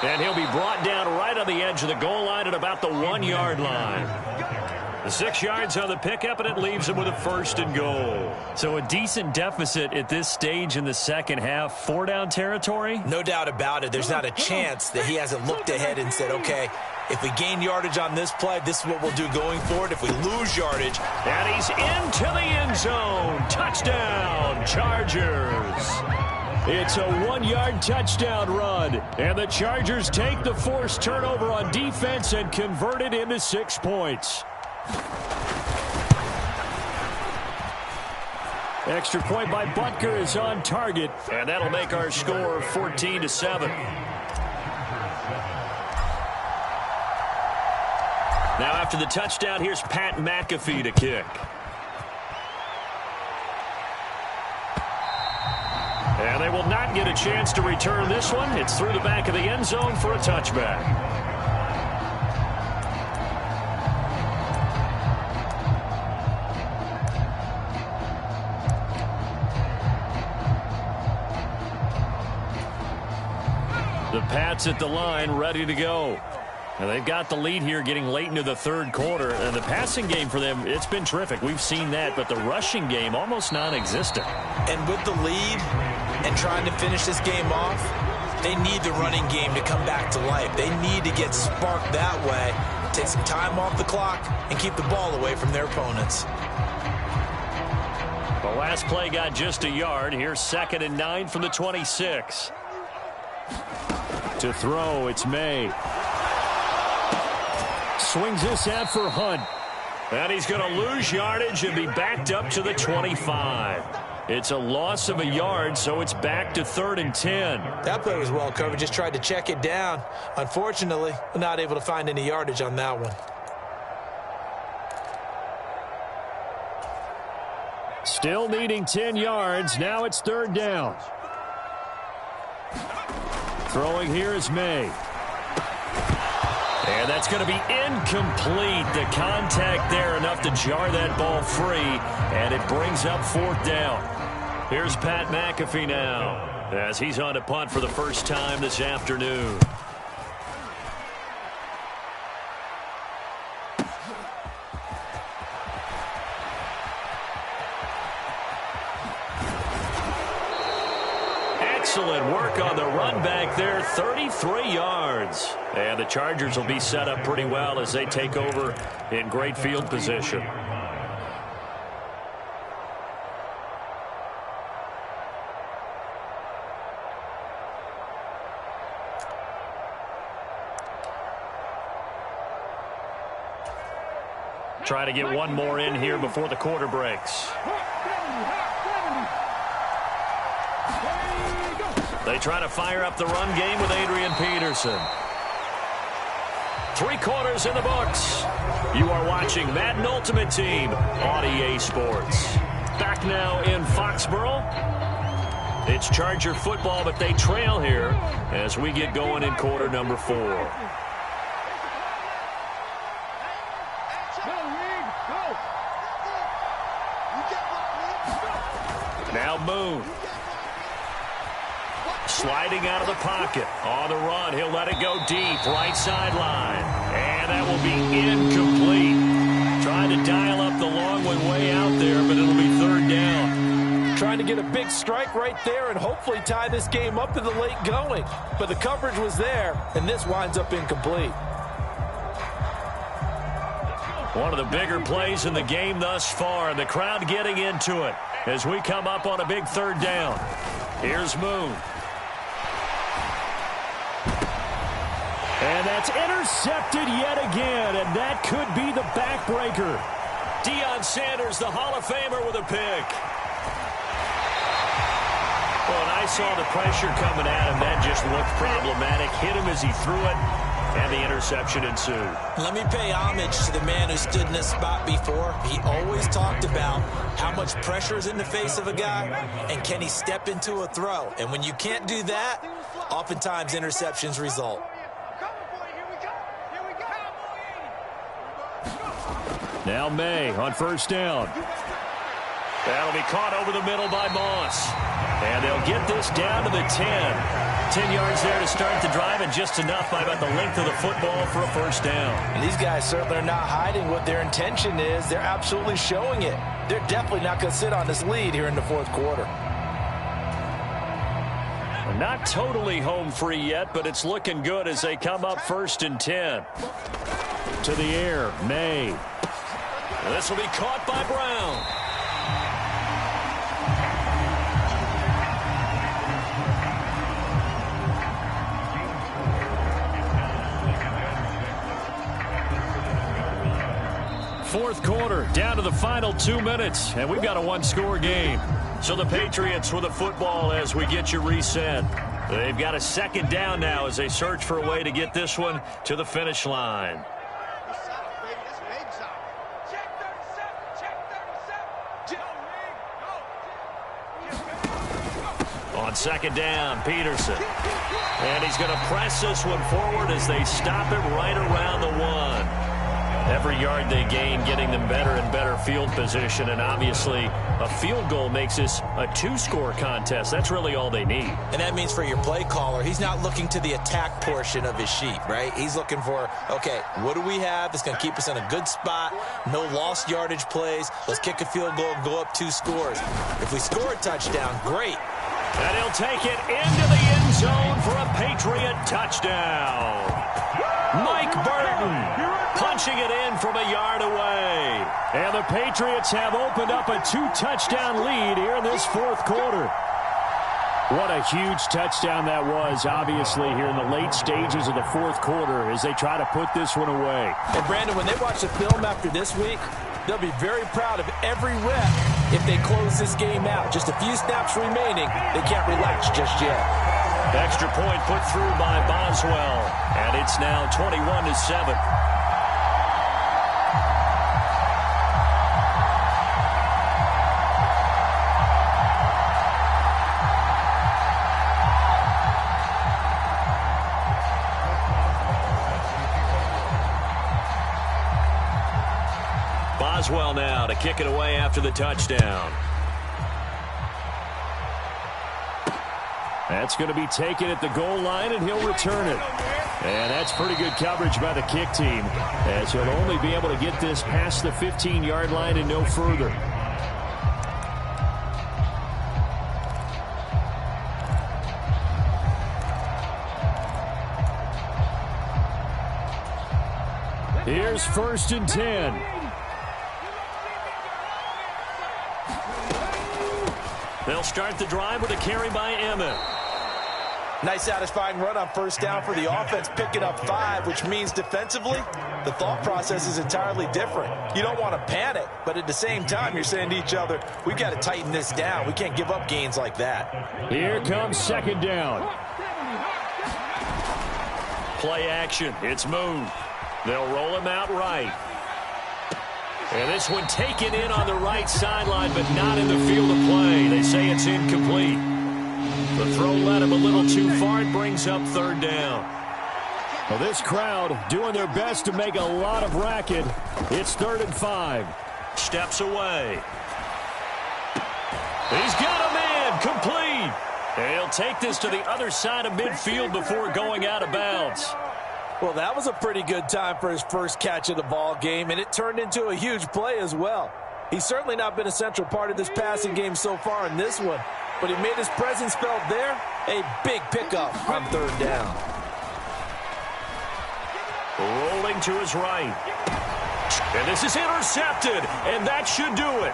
And he'll be brought down right on the edge of the goal line at about the 1-yard line. The 6 yards on the pickup, and it leaves him with a 1st and goal. So a decent deficit at this stage in the second half. 4-down territory? No doubt about it. There's not a chance that he hasn't looked ahead and said, okay, if we gain yardage on this play, this is what we'll do going forward. If we lose yardage. And he's into the end zone. Touchdown, Chargers. It's a 1-yard touchdown run. And the Chargers take the forced turnover on defense and convert it into 6 points. Extra point by Butker is on target, and that'll make our score 14-7. Now after the touchdown, here's Pat McAfee to kick. And they will not get a chance to return this one. It's through the back of the end zone for a touchback. The Pats at the line, ready to go. And they've got the lead here getting late into the third quarter. And the passing game for them, it's been terrific. We've seen that. But the rushing game, almost non-existent. And with the lead and trying to finish this game off, they need the running game to come back to life. They need to get sparked that way, take some time off the clock, and keep the ball away from their opponents. The last play got just a yard. Here's 2nd and 9 from the 26. To throw, it's May. Swings this out for Hunt. And he's going to lose yardage and be backed up to the 25. It's a loss of a yard, so it's back to 3rd and 10. That play was well covered. Just tried to check it down. Unfortunately, we're not able to find any yardage on that one. Still needing 10 yards. Now it's 3rd down. Throwing here is May. And that's going to be incomplete. The contact there enough to jar that ball free, and it brings up 4th down. Here's Pat McAfee now as he's on to punt for the first time this afternoon. Excellent work on the run back there, 33 yards. And the Chargers will be set up pretty well as they take over in great field position. Try to get one more in here before the quarter breaks. They try to fire up the run game with Adrian Peterson. 3 quarters in the books. You are watching Madden Ultimate Team on EA Sports. Back now in Foxborough. It's Charger football, but they trail here as we get going in quarter number 4. Now Moon. Sliding out of the pocket. On the run, he'll let it go deep. Right sideline. And that will be incomplete. Trying to dial up the long one way out there, but it'll be 3rd down. Trying to get a big strike right there and hopefully tie this game up in the late going. But the coverage was there, and this winds up incomplete. One of the bigger plays in the game thus far, and the crowd getting into it as we come up on a big 3rd down. Here's Moon. And that's intercepted yet again, and that could be the backbreaker. Deion Sanders, the Hall of Famer, with a pick. Well, and I saw the pressure coming at him. That just looked problematic. Hit him as he threw it, and the interception ensued. Let me pay homage to the man who stood in this spot before. He always talked about how much pressure is in the face of a guy, and can he step into a throw. And when you can't do that, oftentimes interceptions result. Now May on 1st down. That'll be caught over the middle by Moss. And they'll get this down to the 10. 10 yards there to start the drive, and just enough by about the length of the football for a 1st down. And these guys certainly are not hiding what their intention is. They're absolutely showing it. They're definitely not going to sit on this lead here in the 4th quarter. Not totally home free yet, but it's looking good as they come up 1st and 10. To the air, May. This will be caught by Brown. Fourth quarter, down to the final 2 minutes, and we've got a 1-score game. So the Patriots with the football as we get you reset. They've got a 2nd down now as they search for a way to get this one to the finish line. On 2nd down, Peterson. And he's going to press this one forward as they stop him right around the 1. Every yard they gain getting them better and better field position, and obviously a field goal makes this a 2-score contest. That's really all they need. And that means for your play caller, he's not looking to the attack portion of his sheet, right? He's looking for, okay, what do we have that's going to keep us in a good spot? No lost yardage plays. Let's kick a field goal and go up 2 scores. If we score a touchdown, great. And he'll take it into the end zone for a Patriot touchdown. Mike Burton punching it in from a yard away. And the Patriots have opened up a 2-touchdown lead here in this 4th quarter. What a huge touchdown that was, obviously, here in the late stages of the 4th quarter as they try to put this one away. And, Brandon, when they watch the film after this week, they'll be very proud of every rep if they close this game out. Just a few snaps remaining. They can't relax just yet. Extra point put through by Boswell. And it's now 21-7. Boswell now to kick it away after the touchdown. That's going to be taken at the goal line, and he'll return it. And that's pretty good coverage by the kick team, as he'll only be able to get this past the 15-yard line and no further. Here's 1st and 10. They'll start the drive with a carry by Emmett. Nice satisfying run on 1st down for the offense, picking up 5, which means defensively, the thought process is entirely different. You don't want to panic, but at the same time, you're saying to each other, we've got to tighten this down. We can't give up gains like that. Here comes 2nd down. Play action. It's moved. They'll roll him out right. And this one taken in on the right sideline, but not in the field of play. They say it's incomplete. The throw led him a little too far. It brings up 3rd down. Well, this crowd doing their best to make a lot of racket. It's 3rd and 5. Steps away. He's got a man. Complete. And he'll take this to the other side of midfield before going out of bounds. Well, that was a pretty good time for his first catch of the ball game, and it turned into a huge play as well. He's certainly not been a central part of this passing game so far in this one, but he made his presence felt there. A big pickup on 3rd down. Rolling to his right. And this is intercepted, and that should do it.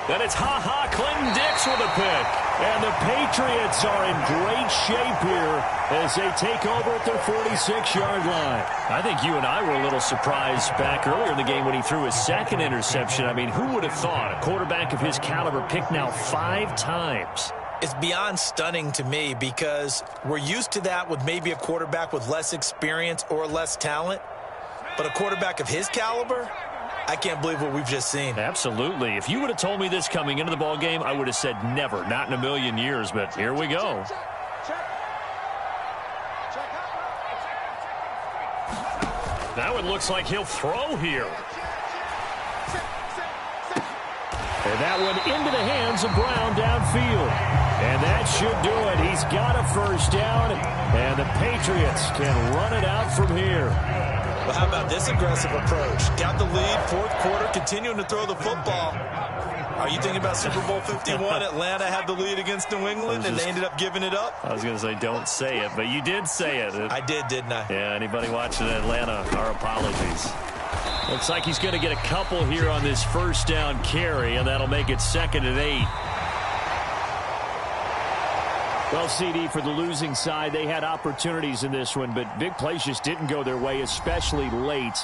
And it's Clinton Dix with a pick. And the Patriots are in great shape here as they take over at their 46-yard line. I think you and I were a little surprised back earlier in the game when he threw his 2nd interception. I mean, who would have thought a quarterback of his caliber picked now 5 times? It's beyond stunning to me because we're used to that with maybe a quarterback with less experience or less talent. But a quarterback of his caliber, I can't believe what we've just seen. Absolutely. If you would have told me this coming into the ball game, I would have said never, not in a million years. But here we go. That one looks like he'll throw here. And that one into the hands of Brown downfield. And that should do it. He's got a 1st down, and the Patriots can run it out from here. Well, how about this aggressive approach? Got the lead, 4th quarter, continuing to throw the football. Are you thinking about Super Bowl 51? Atlanta had the lead against New England, and they ended up giving it up? I was going to say don't say it, but you did say it. I did, didn't I? Yeah, anybody watching Atlanta, our apologies. Looks like he's going to get a couple here on this 1st down carry, and that'll make it 2nd and 8. Well, CD, for the losing side, they had opportunities in this one, but big plays just didn't go their way, especially late,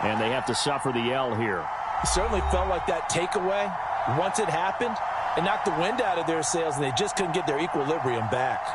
and they have to suffer the L here. It certainly felt like that takeaway, once it happened, it knocked the wind out of their sails, and they just couldn't get their equilibrium back.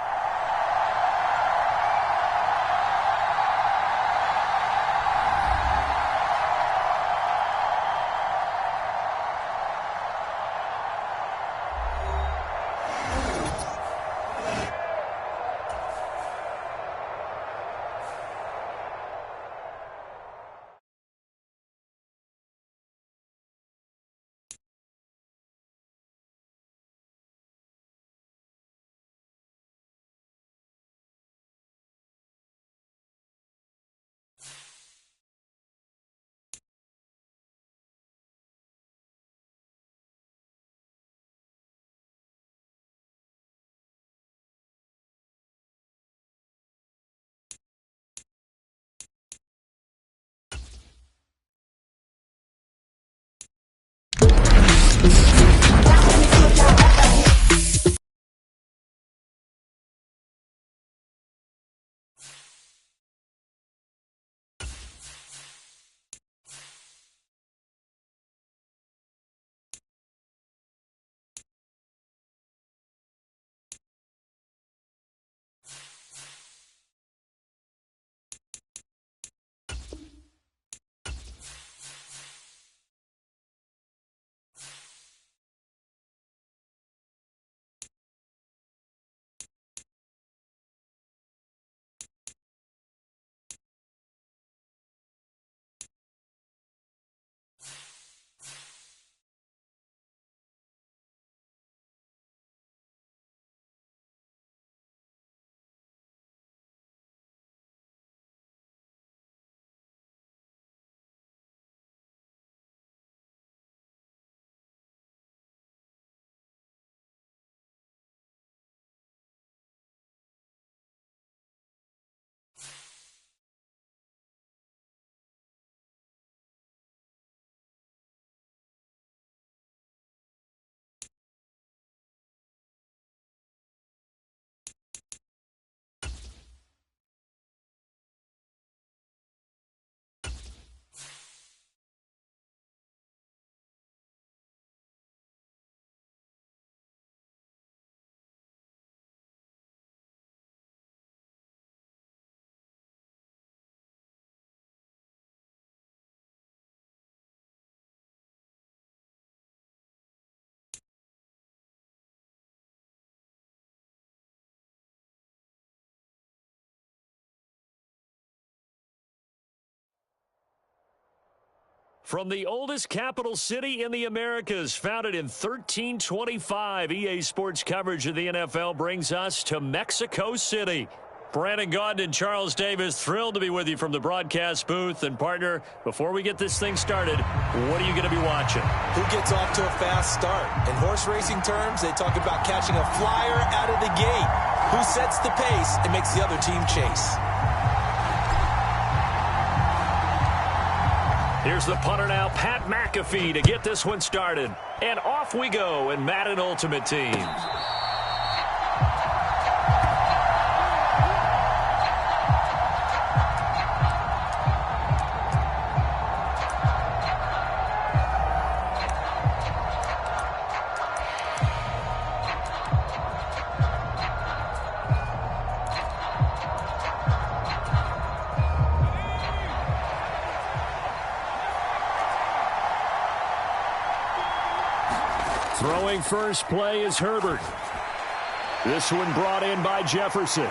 From the oldest capital city in the Americas, founded in 1325, EA Sports coverage of the NFL brings us to Mexico City. Brandon Gaudin and Charles Davis, thrilled to be with you from the broadcast booth. And, partner, before we get this thing started, what are you going to be watching? Who gets off to a fast start? In horse racing terms, they talk about catching a flyer out of the gate. Who sets the pace and makes the other team chase? Here's the punter now, Pat McAfee, to get this one started. And off we go in Madden Ultimate Team. Throwing first play is Herbert. This one brought in by Jefferson.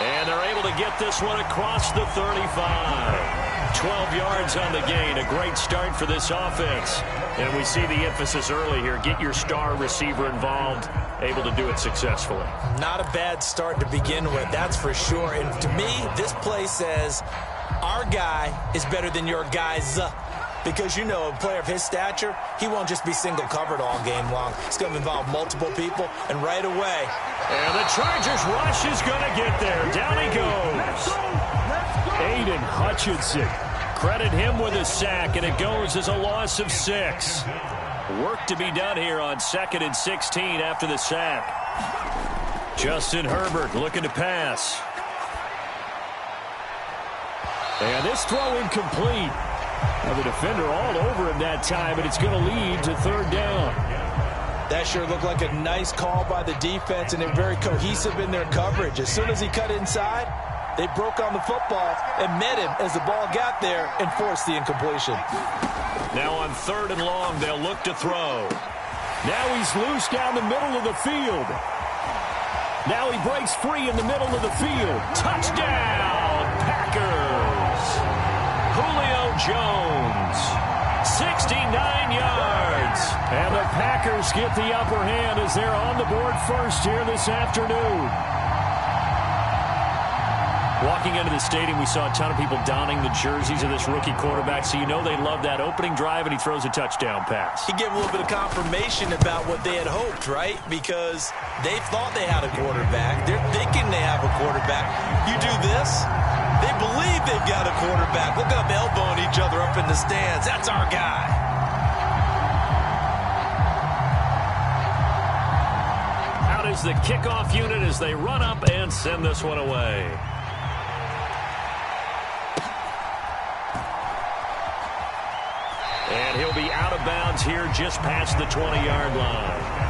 And they're able to get this one across the 35. 12 yards on the gain. A great start for this offense. And we see the emphasis early here. Get your star receiver involved. Able to do it successfully. Not a bad start to begin with, that's for sure. And to me, this play says our guy is better than your guy's. Because, you know, a player of his stature, he won't just be single covered all game long. It's going to involve multiple people, and right away. And the Chargers rush is going to get there. Down he goes. Aiden Hutchinson. Credit him with a sack, and it goes as a loss of 6. Work to be done here on 2nd and 16 after the sack. Justin Herbert looking to pass. And this throw incomplete. Now the defender all over him that time, and it's going to lead to 3rd down. That sure looked like a nice call by the defense, and they're very cohesive in their coverage. As soon as he cut inside, they broke on the football and met him as the ball got there and forced the incompletion. Now on 3rd and long, they'll look to throw. Now he's loose down the middle of the field. Now he breaks free in the middle of the field. Touchdown, Packers! Julio Jones, 69 yards. And the Packers get the upper hand as they're on the board first here this afternoon. Walking into the stadium, we saw a ton of people donning the jerseys of this rookie quarterback, so you know they love that opening drive, and he throws a touchdown pass. He gave a little bit of confirmation about what they had hoped, right? Because they thought they had a quarterback. They're thinking they have a quarterback. You do this, they believe they've got a quarterback. Look at them elbowing each other up in the stands. That's our guy. Out is the kickoff unit as they run up and send this one away. And he'll be out of bounds here just past the 20-yard line.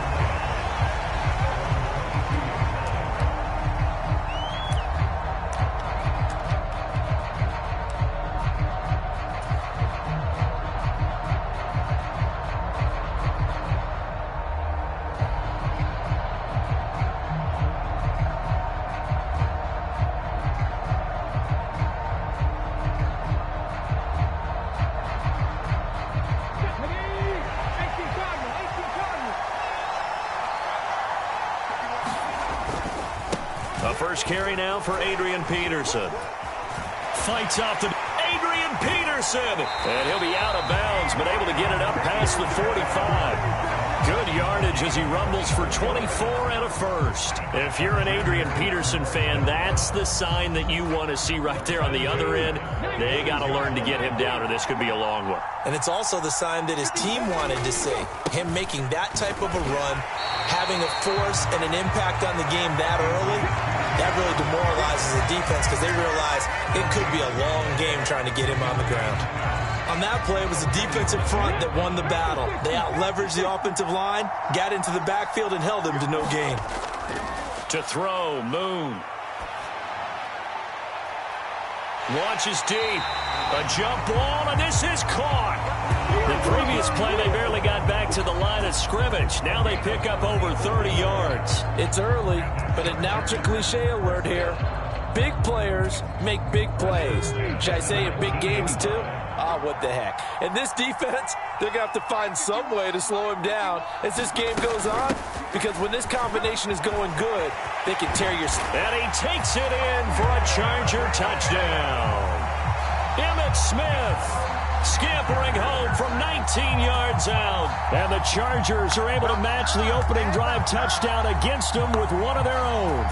First carry now for Adrian Peterson. Fights off to Adrian Peterson. And he'll be out of bounds, but able to get it up past the 45. Good yardage as he rumbles for 24 and a first. If you're an Adrian Peterson fan, that's the sign that you want to see right there on the other end. They got to learn to get him down, or this could be a long one. And it's also the sign that his team wanted to see. Him making that type of a run, having a force and an impact on the game that early, that really demoralizes the defense because they realize it could be a long game trying to get him on the ground. On that play, it was the defensive front that won the battle. They out-leveraged the offensive line, got into the backfield, and held him to no gain. To throw, Moon. Launches deep. A jump ball, and this is caught. The previous play, they barely got back to the line of scrimmage. Now they pick up over 30 yards. It's early, but it now to cliche alert here. Big players make big plays. Should I say in big games too? Ah, what the heck. And this defense, they're going to have to find some way to slow him down as this game goes on, because when this combination is going good, they can tear your... And he takes it in for a Charger touchdown. Emmitt Smith scampering home from 19 yards out. And the Chargers are able to match the opening drive touchdown against them with one of their own.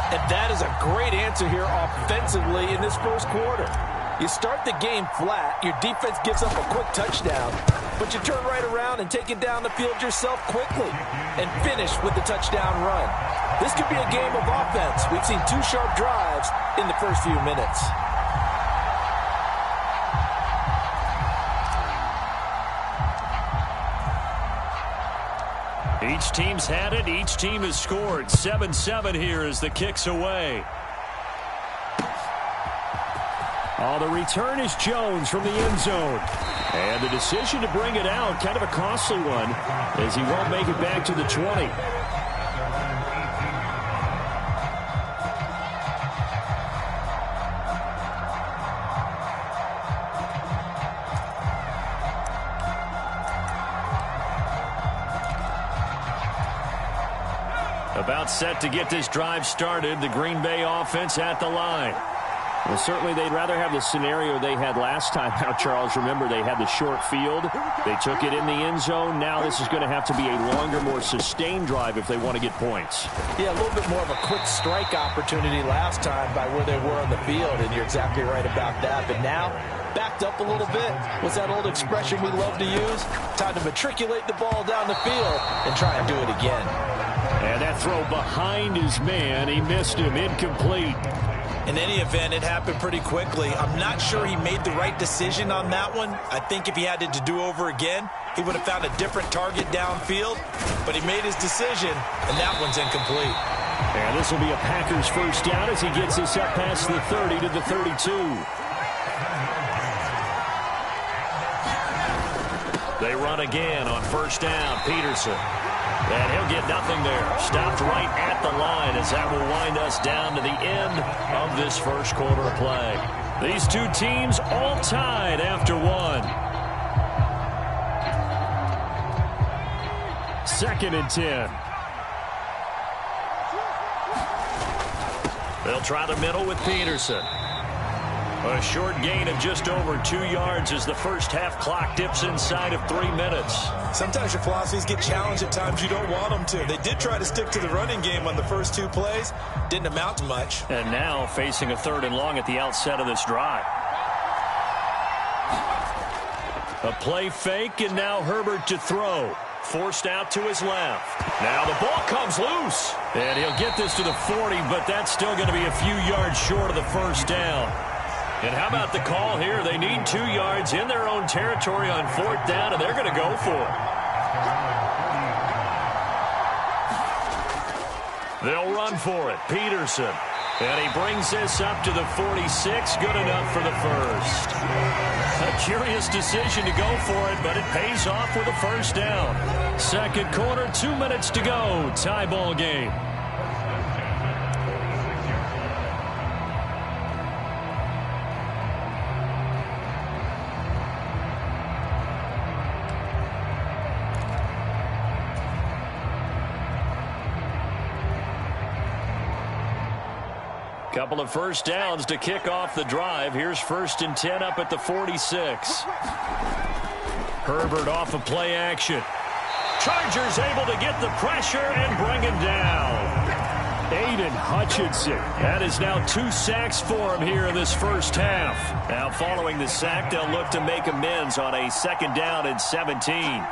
And that is a great answer here offensively in this first quarter. You start the game flat, your defense gives up a quick touchdown, but you turn right around and take it down the field yourself quickly and finish with the touchdown run. This could be a game of offense. We've seen 2 sharp drives in the first few minutes. Each team's had it. Each team has scored. 7-7 here as the kick's away. Oh, the return is Jones from the end zone. And the decision to bring it out, kind of a costly one, as he won't make it back to the 20. About set to get this drive started, the Green Bay offense at the line. Well, certainly they'd rather have the scenario they had last time out, Charles. Remember, they had the short field. They took it in the end zone. Now this is going to have to be a longer, more sustained drive if they want to get points. Yeah, a little bit more of a quick strike opportunity last time by where they were on the field, and you're exactly right about that. But now, backed up a little bit. What's that old expression we love to use? Time to matriculate the ball down the field and try and do it again. And that throw behind his man. He missed him. Incomplete. In any event, it happened pretty quickly. I'm not sure he made the right decision on that one. I think if he had to do over again, he would have found a different target downfield. But he made his decision, and that one's incomplete. And this will be a Packers first down as he gets this up past the 30 to the 32. They run again on first down. Peterson. And he'll get nothing there. Stopped right at the line as that will wind us down to the end of this first quarter of play. These two teams all tied after one. 2nd and 10. They'll try the middle with Peterson. A short gain of just over 2 yards as the first half clock dips inside of 3 minutes. Sometimes your philosophies get challenged at times you don't want them to. They did try to stick to the running game on the first 2 plays. Didn't amount to much. And now facing a 3rd and long at the outset of this drive. A play fake, and now Herbert to throw. Forced out to his left. Now the ball comes loose. And he'll get this to the 40, but that's still going to be a few yards short of the first down. And how about the call here? They need 2 yards in their own territory on 4th down, and they're going to go for it. They'll run for it. Peterson. And he brings this up to the 46. Good enough for the first. A curious decision to go for it, but it pays off with a first down. Second quarter, 2 minutes to go. Tie ball game. Couple of first downs to kick off the drive. Here's 1st and 10 up at the 46. Herbert off of play action. Chargers able to get the pressure and bring him down. Aiden Hutchinson. That is now 2 sacks for him here in this first half. Now following the sack, they'll look to make amends on a 2nd down and 17.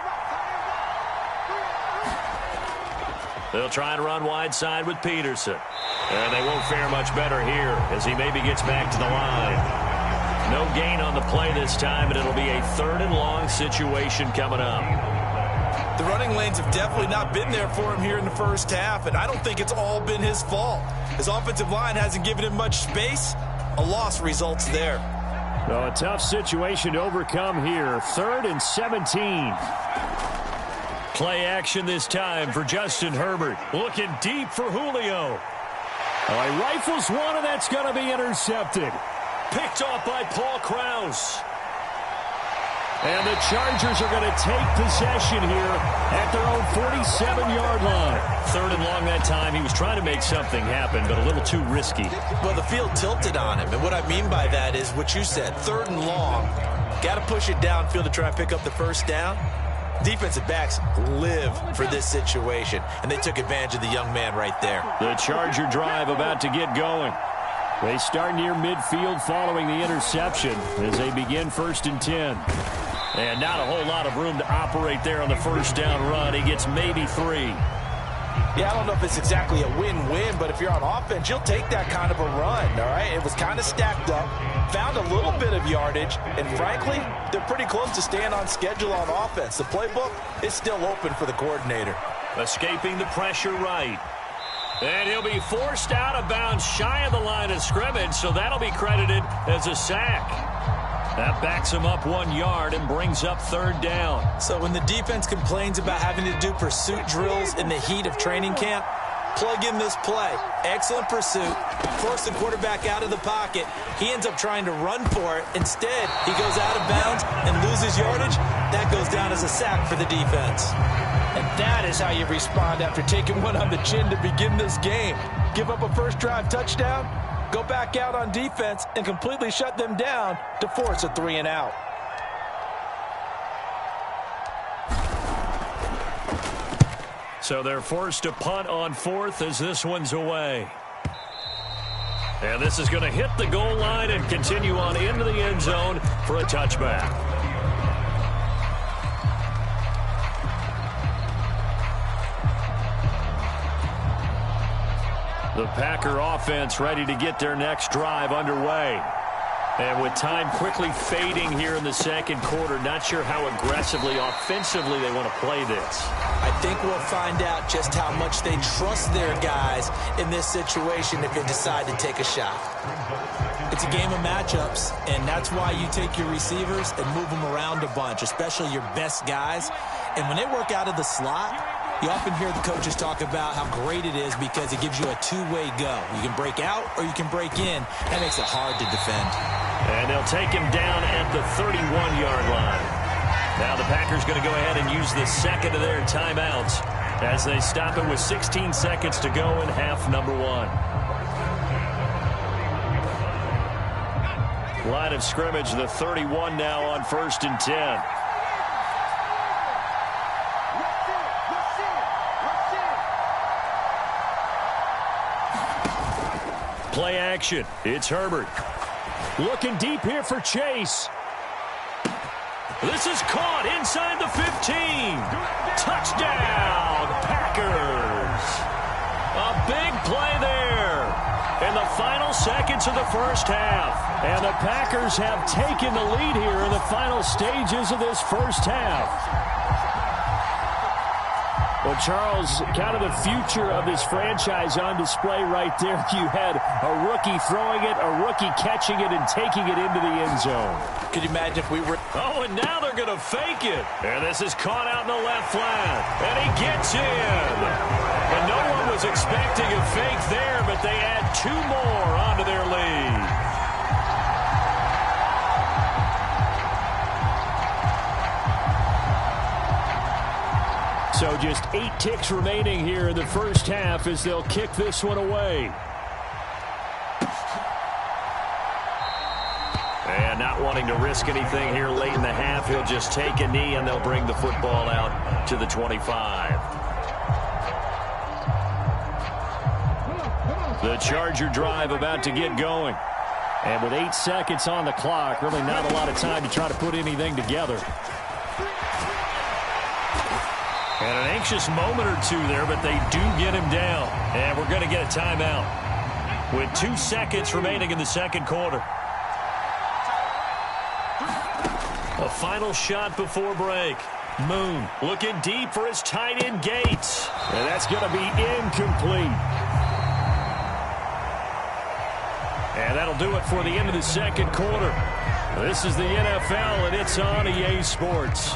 They'll try and run wide side with Peterson. And they won't fare much better here as he maybe gets back to the line. No gain on the play this time, and it'll be a 3rd and long situation coming up. The running lanes have definitely not been there for him here in the first half, and I don't think it's all been his fault. His offensive line hasn't given him much space. A loss results there. Well, a tough situation to overcome here. 3rd and 17. Play action this time for Justin Herbert. Looking deep for Julio. Oh, he rifles one, and that's going to be intercepted. Picked off by Paul Krause. And the Chargers are going to take possession here at their own 47-yard line. 3rd and long that time. He was trying to make something happen, but a little too risky. Well, the field tilted on him, and what I mean by that is what you said, 3rd and long. Got to push it downfield to try and pick up the first down. Defensive backs live for this situation, and they took advantage of the young man right there. The Charger drive about to get going. They start near midfield following the interception as they begin 1st and 10. And not a whole lot of room to operate there on the first down run. He gets maybe 3. Yeah, I don't know if it's exactly a win-win, but if you're on offense, you'll take that kind of a run, all right? It was kind of stacked up, found a little bit of yardage, and frankly, they're pretty close to staying on schedule on offense. The playbook is still open for the coordinator. Escaping the pressure right. And he'll be forced out of bounds shy of the line of scrimmage, so that'll be credited as a sack. That backs him up 1 yard and brings up 3rd down. So when the defense complains about having to do pursuit drills in the heat of training camp, plug in this play. Excellent pursuit. Force the quarterback out of the pocket. He ends up trying to run for it. Instead, he goes out of bounds and loses yardage. That goes down as a sack for the defense. And that is how you respond after taking one on the chin to begin this game. Give up a first drive touchdown, go back out on defense and completely shut them down to force a 3 and out. So they're forced to punt on 4th as this one's away. And this is going to hit the goal line and continue on into the end zone for a touchback. The Packer offense ready to get their next drive underway. And with time quickly fading here in the second quarter, not sure how aggressively, offensively they want to play this. I think we'll find out just how much they trust their guys in this situation if they decide to take a shot. It's a game of matchups, and that's why you take your receivers and move them around a bunch, especially your best guys. And when they work out of the slot, you often hear the coaches talk about how great it is because it gives you a two-way go. You can break out or you can break in. That makes it hard to defend. And they'll take him down at the 31-yard line. Now the Packers going to go ahead and use the second of their timeouts as they stop it with 16 seconds to go in half number 1. Line of scrimmage, the 31 now on 1st and 10. Play action. It's Herbert. Looking deep here for Chase. This is caught inside the 15. Touchdown, Packers. A big play there in the final seconds of the first half. And the Packers have taken the lead here in the final stages of this first half. Well, Charles, kind of the future of this franchise on display right there. You had a rookie throwing it, a rookie catching it, and taking it into the end zone. Could you imagine if we were... Oh, and now they're going to fake it. And this is caught out in the left flat. And he gets in. And no one was expecting a fake there, but they add 2 more onto their lead. So just 8 ticks remaining here in the first half as they'll kick this one away. And not wanting to risk anything here late in the half, he'll just take a knee and they'll bring the football out to the 25. The Charger drive about to get going. And with 8 seconds on the clock, really not a lot of time to try to put anything together. And an anxious moment or two there, but they do get him down. And we're going to get a timeout with 2 seconds remaining in the second quarter. A final shot before break. Moon looking deep for his tight end Gates. And that's going to be incomplete. And that'll do it for the end of the second quarter. This is the NFL, and it's on EA Sports.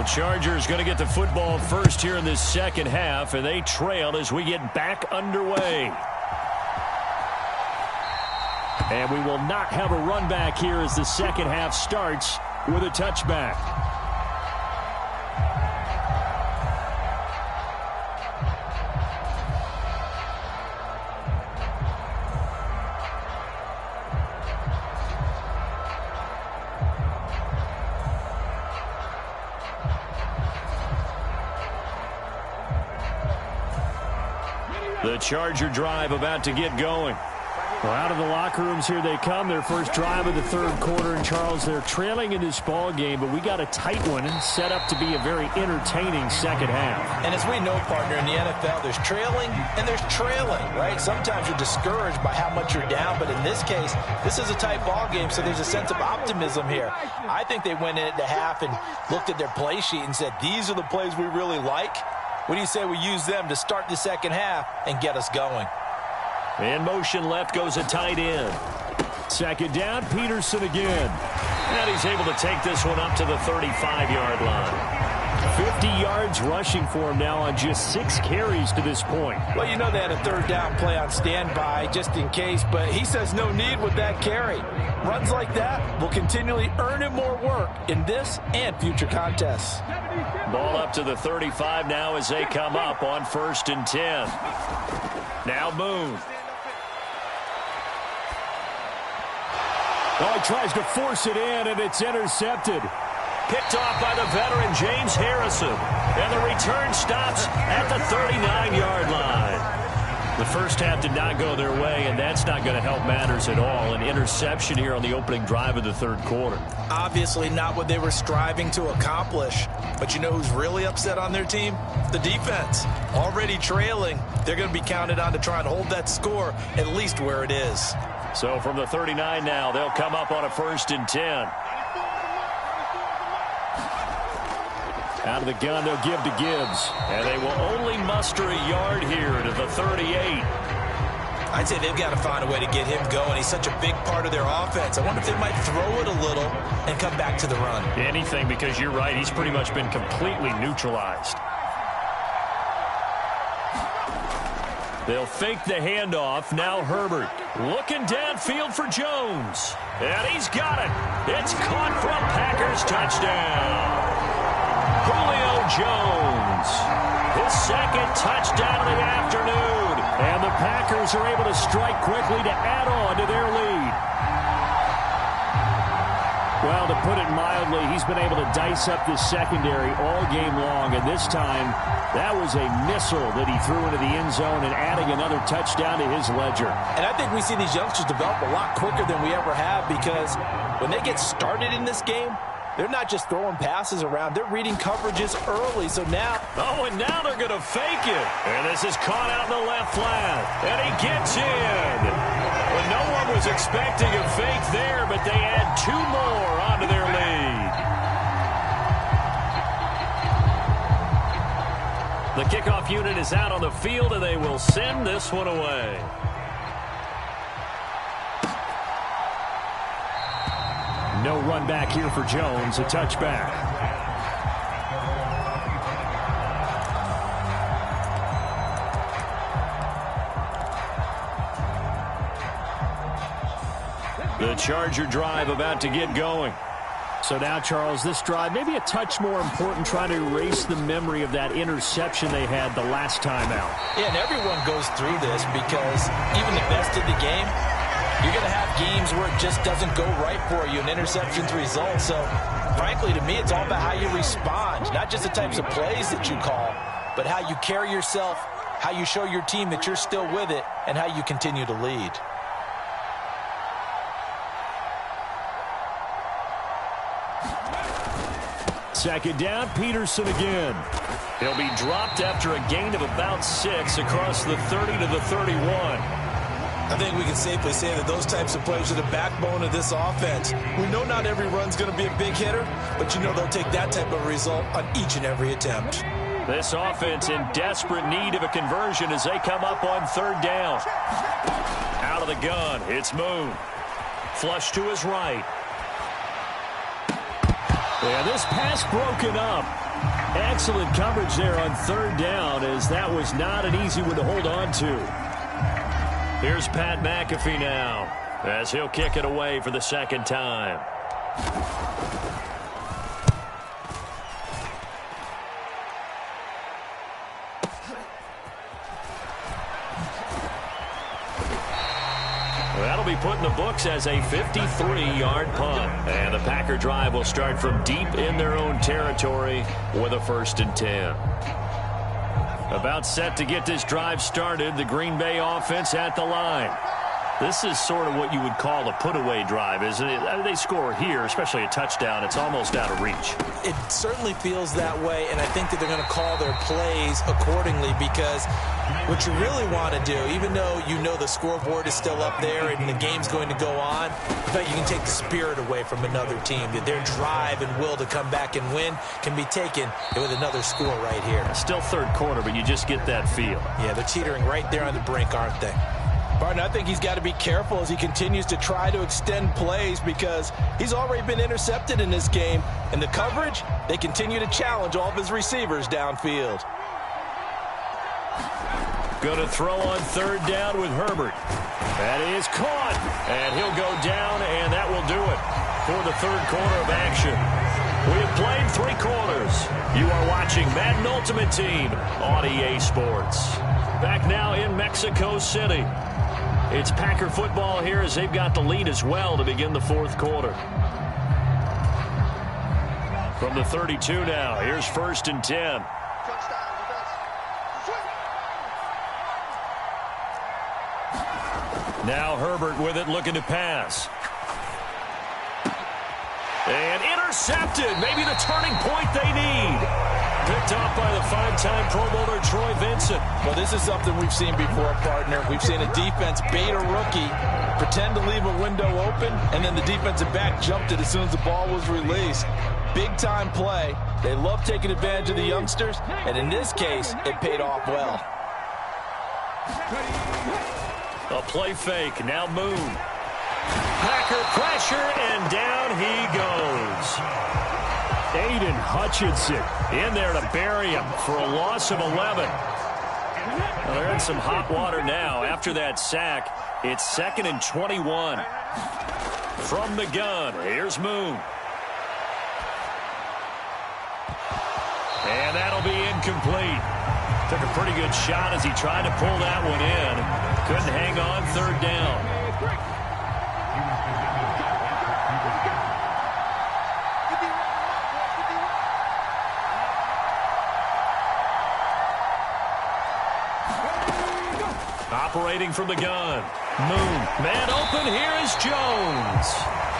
Chargers going to get the football first here in this second half, and they trail as we get back underway. And we will not have a run back here as the second half starts with a touchback. The Charger drive about to get going. Well, out of the locker rooms here they come. Their first drive of the third quarter. And, Charles, they're trailing in this ball game, but we got a tight one and set up to be a very entertaining second half. And as we know, partner, in the NFL, there's trailing and there's trailing, right? Sometimes you're discouraged by how much you're down, but in this case, this is a tight ball game, so there's a sense of optimism here. I think they went into half and looked at their play sheet and said, these are the plays we really like. What do you say we use them to start the second half and get us going? In motion left goes a tight end. Second down, Peterson again. And he's able to take this one up to the 35-yard line. 50 yards rushing for him now on just 6 carries to this point. Well, you know they had a third down play on standby just in case, but he says no need with that carry. Runs like that will continually earn him more work in this and future contests. Ball up to the 35 now as they come up on 1st and 10. Now Moon. Oh, he tries to force it in, and it's intercepted. Picked off by the veteran James Harrison. And the return stops at the 39-yard line. The first half did not go their way, and that's not going to help matters at all. An interception here on the opening drive of the third quarter. Obviously not what they were striving to accomplish. But you know who's really upset on their team? The defense. Already trailing. They're going to be counted on to try and hold that score at least where it is. So from the 39 now, they'll come up on a 1st and 10. Out of the gun, they'll give to Gibbs. And they will only muster a yard here to the 38. I'd say they've got to find a way to get him going. He's such a big part of their offense. I wonder if they might throw it a little and come back to the run. Anything, because you're right. He's pretty much been completely neutralized. They'll fake the handoff. Now Herbert looking downfield for Jones. And he's got it. It's caught for a Packers touchdown. Julio Jones, his second touchdown of the afternoon. And the Packers are able to strike quickly to add on to their lead. Well, to put it mildly, he's been able to dice up this secondary all game long. And this time, that was a missile that he threw into the end zone and adding another touchdown to his ledger. And I think we see these youngsters develop a lot quicker than we ever have, because when they get started in this game, they're not just throwing passes around. They're reading coverages early. So now... Oh, and now they're going to fake it. And this is caught out in the left flat. And he gets in. Well, no one was expecting a fake there, but they add 2 more onto their lead. The kickoff unit is out on the field, and they will send this one away. No run back here for Jones, a touchback. The Charger drive about to get going. So now, Charles, this drive maybe a touch more important, trying to erase the memory of that interception they had the last time out. Yeah, and everyone goes through this, because even the best of the game, you're going to have games where it just doesn't go right for you, and interceptions result. So, frankly, to me, it's all about how you respond, not just the types of plays that you call, but how you carry yourself, how you show your team that you're still with it, and how you continue to lead. Second down, Peterson again. He'll be dropped after a gain of about 6 across the 30 to the 31. I think we can safely say that those types of plays are the backbone of this offense. We know not every run's going to be a big hitter, but you know they'll take that type of result on each and every attempt. This offense in desperate need of a conversion as they come up on 3rd down. Out of the gun, it's Moon. Flush to his right. Yeah, this pass broken up. Excellent coverage there on third down, as that was not an easy one to hold on to. Here's Pat McAfee now, as he'll kick it away for the second time. That'll be put in the books as a 53-yard punt. And the Packer drive will start from deep in their own territory with a 1st and 10. About set to get this drive started, the Green Bay offense at the line. This is sort of what you would call a put-away drive, isn't it? They score here, especially a touchdown. It's almost out of reach. It certainly feels that way, and I think that they're going to call their plays accordingly, because what you really want to do, even though you know the scoreboard is still up there and the game's going to go on, I bet you can take the spirit away from another team. That their drive and will to come back and win can be taken with another score right here. Still third quarter, but you just get that feel. Yeah, they're teetering right there on the brink, aren't they? Barton, I think he's got to be careful as he continues to try to extend plays, because he's already been intercepted in this game. And the coverage, they continue to challenge all of his receivers downfield. Going to throw on third down with Herbert. That is caught. And he'll go down, and that will do it for the third quarter of action. We have played 3 quarters. You are watching Madden Ultimate Team on EA Sports. Back now in Mexico City. It's Packer football here, as they've got the lead as well to begin the 4th quarter. From the 32 now, here's 1st and 10. Now Herbert with it, looking to pass. And intercepted. Maybe the turning point they need. Picked off by the 5-time Pro Bowler Troy Vincent. Well, this is something we've seen before, partner. We've seen a defense bait a rookie, pretend to leave a window open, and then the defensive back jumped it as soon as the ball was released. Big-time play. They love taking advantage of the youngsters, and in this case, it paid off well. A play fake. Now Moon. Packer pressure, and down he goes. Aiden Hutchinson in there to bury him for a loss of 11. Well, they're in some hot water now. After that sack, it's 2nd and 21. From the gun, here's Moon. And that'll be incomplete. Took a pretty good shot as he tried to pull that one in. Couldn't hang on third down. Operating from the gun. Moon. Man open. Here is Jones.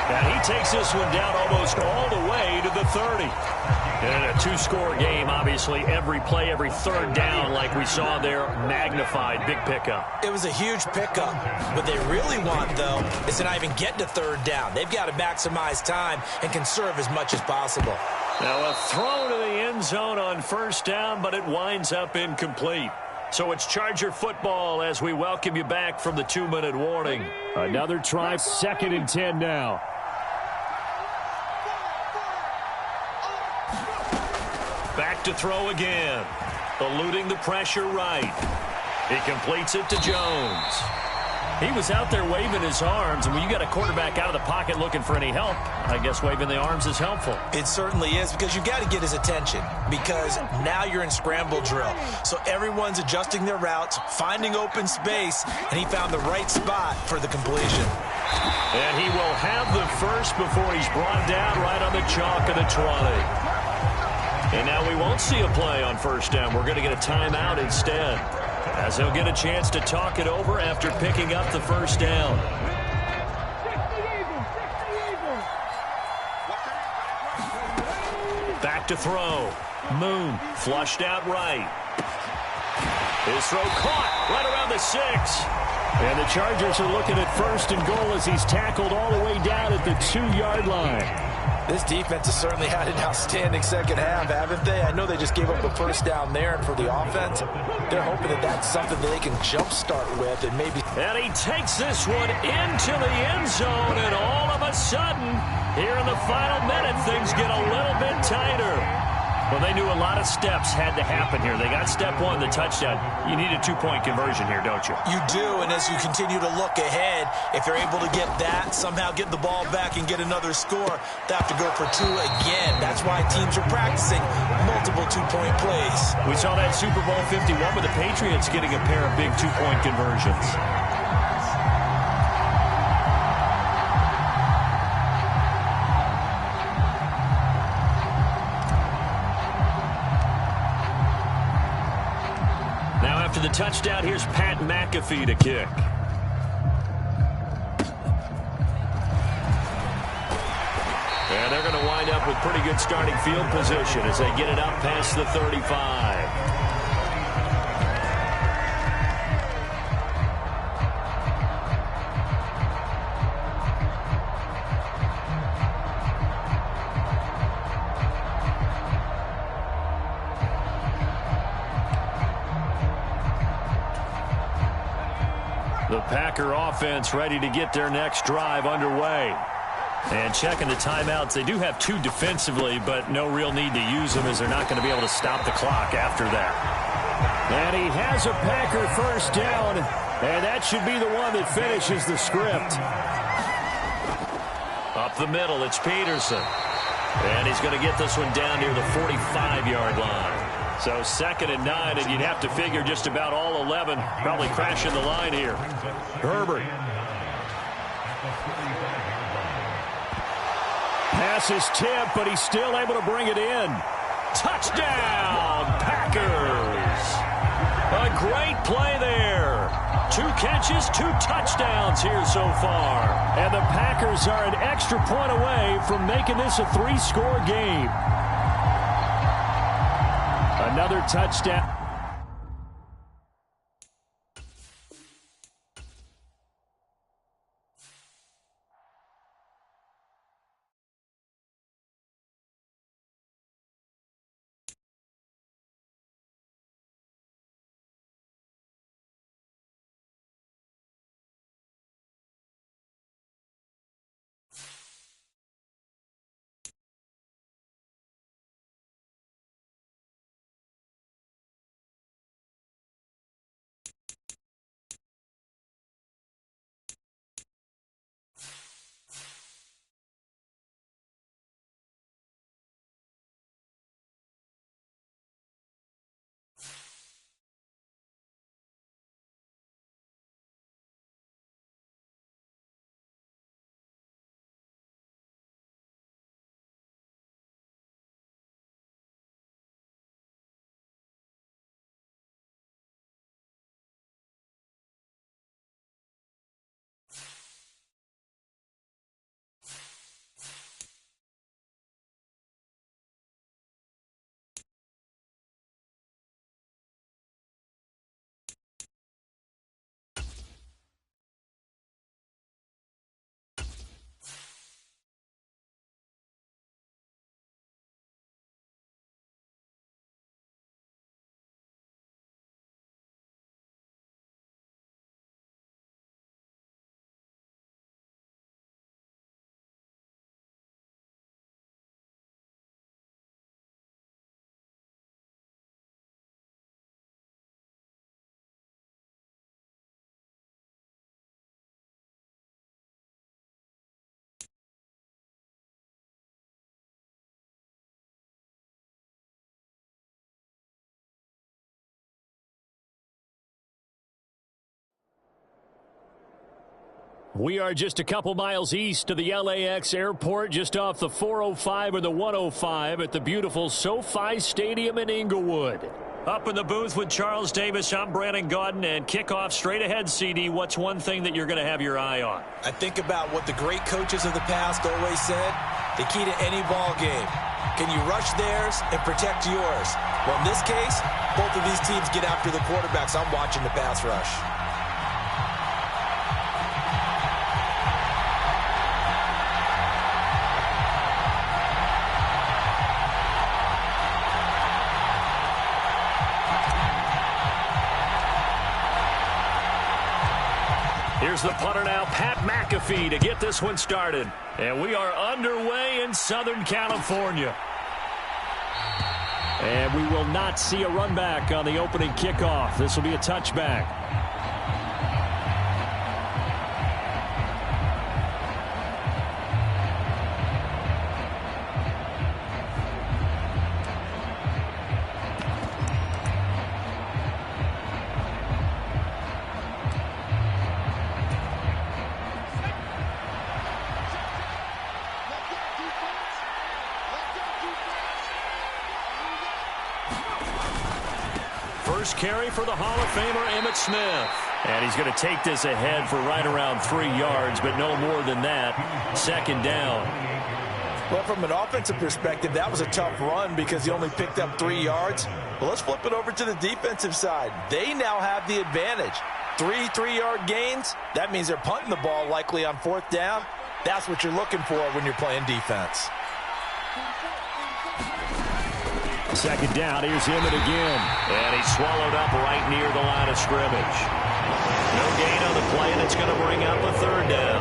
And he takes this one down almost all the way to the 30. And a 2-score game, obviously, every play, every third down, like we saw there, magnified. Big pickup. It was a huge pickup. What they really want, though, is to not even get to third down. They've got to maximize time and conserve as much as possible. Now a throw to the end zone on 1st down, but it winds up incomplete. So it's Charger football as we welcome you back from the 2-minute warning. Another try, 2nd and 10 now. Back to throw again. Eluding the pressure right. He completes it to Jones. He was out there waving his arms, and when you got a quarterback out of the pocket looking for any help, I guess waving the arms is helpful. It certainly is, because you've got to get his attention, because now you're in scramble drill. So everyone's adjusting their routes, finding open space, and he found the right spot for the completion. And he will have the first before he's brought down right on the chalk of the 20. And now we won't see a play on 1st down. We're going to get a timeout instead, as he'll get a chance to talk it over after picking up the 1st down. Back to throw. Moon flushed out right. His throw caught right around the 6. And the Chargers are looking at 1st and goal as he's tackled all the way down at the 2-yard line. This defense has certainly had an outstanding second half, haven't they? I know they just gave up a 1st down there, and for the offense, they're hoping that that's something that they can jumpstart with and maybe. And he takes this one into the end zone, and all of a sudden, here in the final minute, things get a little bit tighter. Well, they knew a lot of steps had to happen here. They got step one, the touchdown. You need a two-point conversion here, don't you? You do, and as you continue to look ahead, if they're able to get that, somehow get the ball back and get another score, they have to go for two again. That's why teams are practicing multiple two-point plays. We saw that Super Bowl 51 with the Patriots getting a pair of big two-point conversions. To the touchdown, here's Pat McAfee to kick. And they're going to wind up with pretty good starting field position as they get it up past the 35. The Packer offense ready to get their next drive underway. And checking the timeouts, they do have two defensively, but no real need to use them as they're not going to be able to stop the clock after that. And he has a Packer first down, and that should be the one that finishes the script. Up the middle, it's Peterson. And he's going to get this one down near the 45-yard line. So 2nd and 9, and you'd have to figure just about all 11 probably crashing the line here. Herbert. Pass is tipped, but he's still able to bring it in. Touchdown, Packers. A great play there. 2 catches, 2 touchdowns here so far. And the Packers are an extra point away from making this a 3-score game. Another touchdown. We are just a couple miles east of the LAX airport, just off the 405 or the 105 at the beautiful SoFi Stadium in Inglewood. Up in the booth with Charles Davis, I'm Brandon Gaudin, and kickoff straight ahead, CD. What's one thing that you're going to have your eye on? I think about what the great coaches of the past always said. The key to any ball game. Can you rush theirs and protect yours? Well, in this case, both of these teams get after the quarterbacks. I'm watching the pass rush. Here's the punter now, Pat McAfee, to get this one started. And we are underway in Southern California. And we will not see a run back on the opening kickoff. This will be a touchback. First carry for the Hall of Famer Emmitt Smith. And he's going to take this ahead for right around 3 yards, but no more than that. Second down. Well, from an offensive perspective, that was a tough run because he only picked up 3 yards. Well, let's flip it over to the defensive side. They now have the advantage. 3 3-yard gains. That means they're punting the ball likely on 4th down. That's what you're looking for when you're playing defense. Second down, here's Emmett again. And he's swallowed up right near the line of scrimmage. No gain on the play, and it's going to bring up a 3rd down.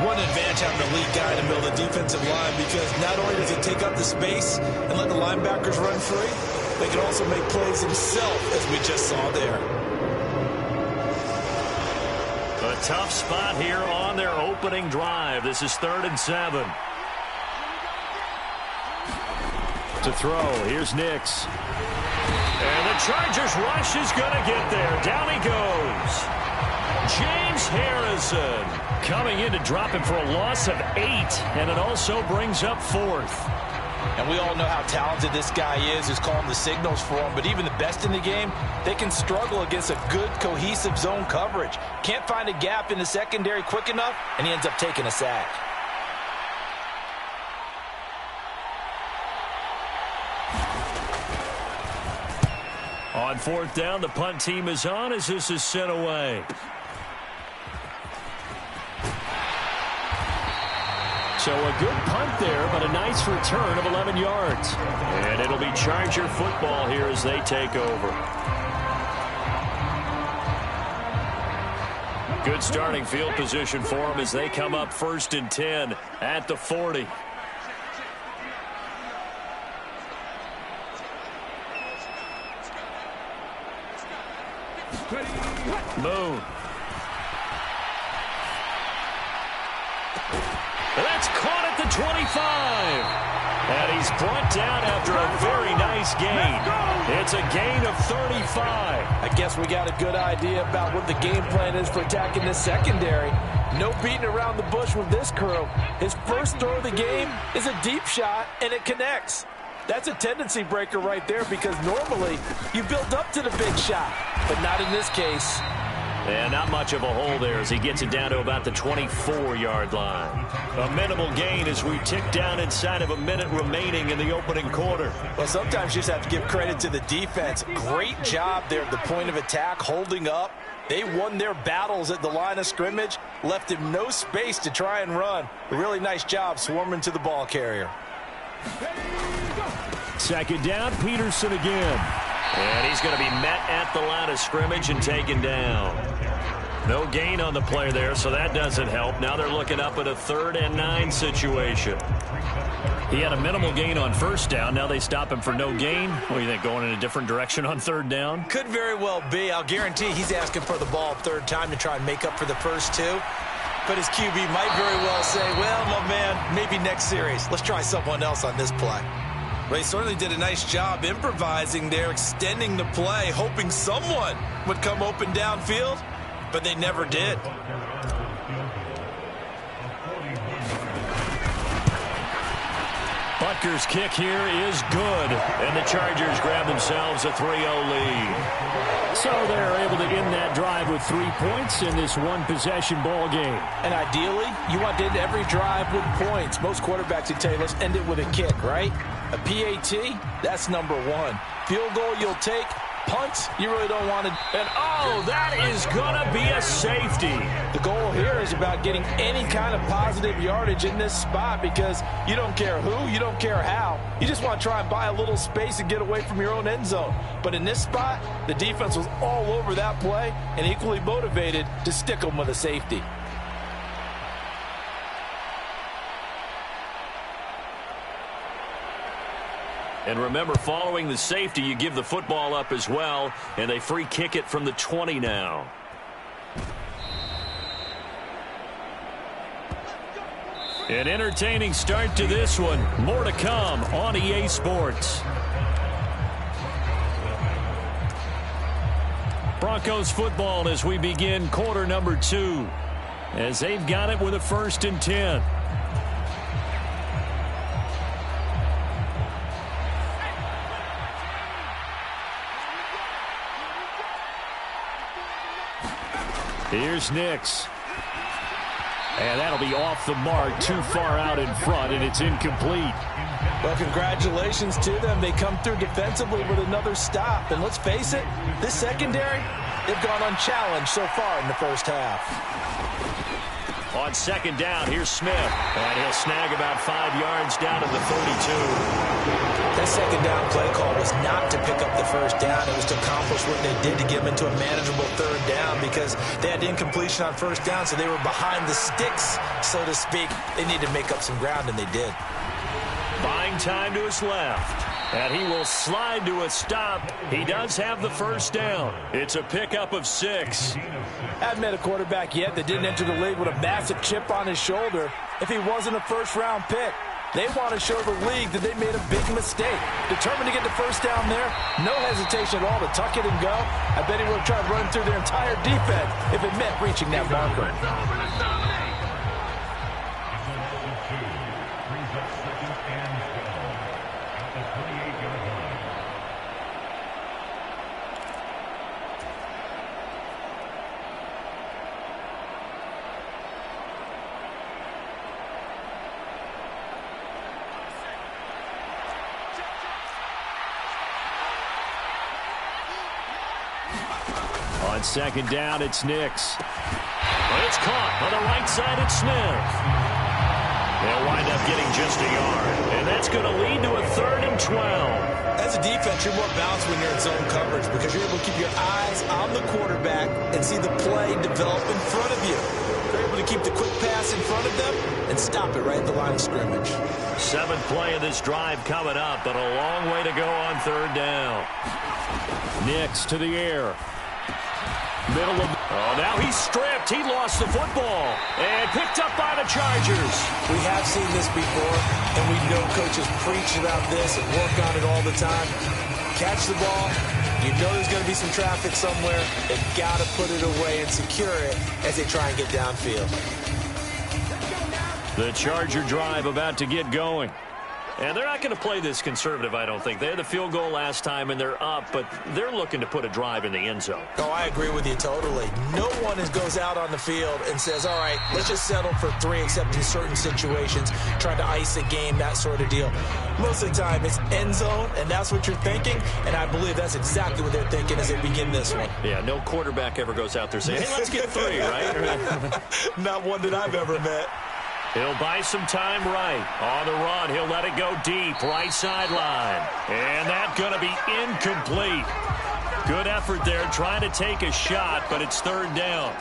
One advantage having an elite guy in the middle of the defensive line because not only does he take up the space and let the linebackers run free, they can also make plays himself, as we just saw there. A tough spot here on their opening drive. This is 3rd and 7. To throw, here's Nix. And the Chargers rush is going to get there. Down he goes. James Harrison coming in to drop him for a loss of 8, and it also brings up 4th. And we all know how talented this guy is who's calling the signals for him, but even the best in the game, they can struggle against a good, cohesive zone coverage. Can't find a gap in the secondary quick enough, and he ends up taking a sack. On 4th down, the punt team is on as this is sent away. So a good punt there, but a nice return of 11 yards. And it'll be Charger football here as they take over. Good starting field position for them as they come up 1st and 10 at the 40. Moon. That's caught at the 25. And he's brought down after a very nice gain. It's a gain of 35. I guess we got a good idea about what the game plan is for attacking this secondary. No beating around the bush with this crew. His first throw of the game is a deep shot, and it connects. That's a tendency breaker right there because normally you build up to the big shot, but not in this case. And not much of a hole there as he gets it down to about the 24-yard line. A minimal gain as we tick down inside of a minute remaining in the opening quarter. Well, sometimes you just have to give credit to the defense. Great job there at the point of attack, holding up. They won their battles at the line of scrimmage, left him no space to try and run. A really nice job swarming to the ball carrier. Second down, Peterson again. And he's going to be met at the line of scrimmage and taken down. No gain on the play there, so that doesn't help. Now they're looking up at a 3rd and 9 situation. He had a minimal gain on 1st down. Now they stop him for no gain. What do you think, going in a different direction on 3rd down? Could very well be. I'll guarantee he's asking for the ball 3rd time to try and make up for the first 2. But his QB might very well say, well, my man, maybe next series. Let's try someone else on this play. Well, he certainly did a nice job improvising there, extending the play, hoping someone would come open downfield, but they never did. Butker's kick here is good, and the Chargers grab themselves a 3-0 lead. So they're able to end that drive with 3 points in this one-possession ball game. And ideally, you want to end every drive with points. Most quarterbacks would tell you, let's end it with a kick, right? A PAT, that's number 1. Field goal you'll take. Punts, you really don't want to. And, oh, that is going to be a safety. The goal here is about getting any kind of positive yardage in this spot because you don't care who, you don't care how. You just want to try and buy a little space and get away from your own end zone. But in this spot, the defense was all over that play and equally motivated to stick them with a safety. And remember, following the safety, you give the football up as well, and they free kick it from the 20 now. An entertaining start to this one. More to come on EA Sports. Broncos football as we begin quarter number 2, as they've got it with a 1st and 10. Here's Nix. And that'll be off the mark, too far out in front, and it's incomplete. Well, congratulations to them. They come through defensively with another stop. And let's face it, this secondary, they've gone unchallenged so far in the first half. On 2nd down, here's Smith. And he'll snag about 5 yards down to the 32. That 2nd down play call was not to pick up the 1st down. It was to accomplish what they did to get them into a manageable 3rd down because they had incompletion on 1st down, so they were behind the sticks, so to speak. They needed to make up some ground, and they did. Buying time to his left. And he will slide to a stop. He does have the 1st down. It's a pickup of 6. Haven't met a quarterback yet that didn't enter the league with a massive chip on his shoulder if he wasn't a 1st-round pick. They want to show the league that they made a big mistake. Determined to get the 1st down there, no hesitation at all to tuck it and go. I bet he would have tried to run through their entire defense if it meant reaching that marker. On 2nd down, it's Nix. But it's caught on the right side. It's Smith. They'll wind up getting just a yard. And that's going to lead to a 3rd and 12. As a defense, you're more balanced when you're in zone coverage because you're able to keep your eyes on the quarterback and see the play develop in front of you. You're able to keep the quick pass in front of them and stop it right at the line of scrimmage. 7th play of this drive coming up, but a long way to go on 3rd down. Nix to the air. Middle of... Oh, now he's stripped. He lost the football. And picked up by the Chargers. We have seen this before, and we know coaches preach about this and work on it all the time. Catch the ball. You know there's going to be some traffic somewhere. They've got to put it away and secure it as they try and get downfield. The Charger drive about to get going. And they're not going to play this conservative, I don't think. They had the field goal last time, and they're up, but they're looking to put a drive in the end zone. Oh, I agree with you totally. No one goes out on the field and says, all right, let's just settle for 3, except in certain situations, trying to ice a game, that sort of deal. Most of the time, it's end zone, and that's what you're thinking, and I believe that's exactly what they're thinking as they begin this one. Yeah, no quarterback ever goes out there saying, hey, let's get 3, right? Not one that I've ever met. He'll buy some time right. On the run, he'll let it go deep, right sideline. And that's going to be incomplete. Good effort there, trying to take a shot, but it's 3rd down.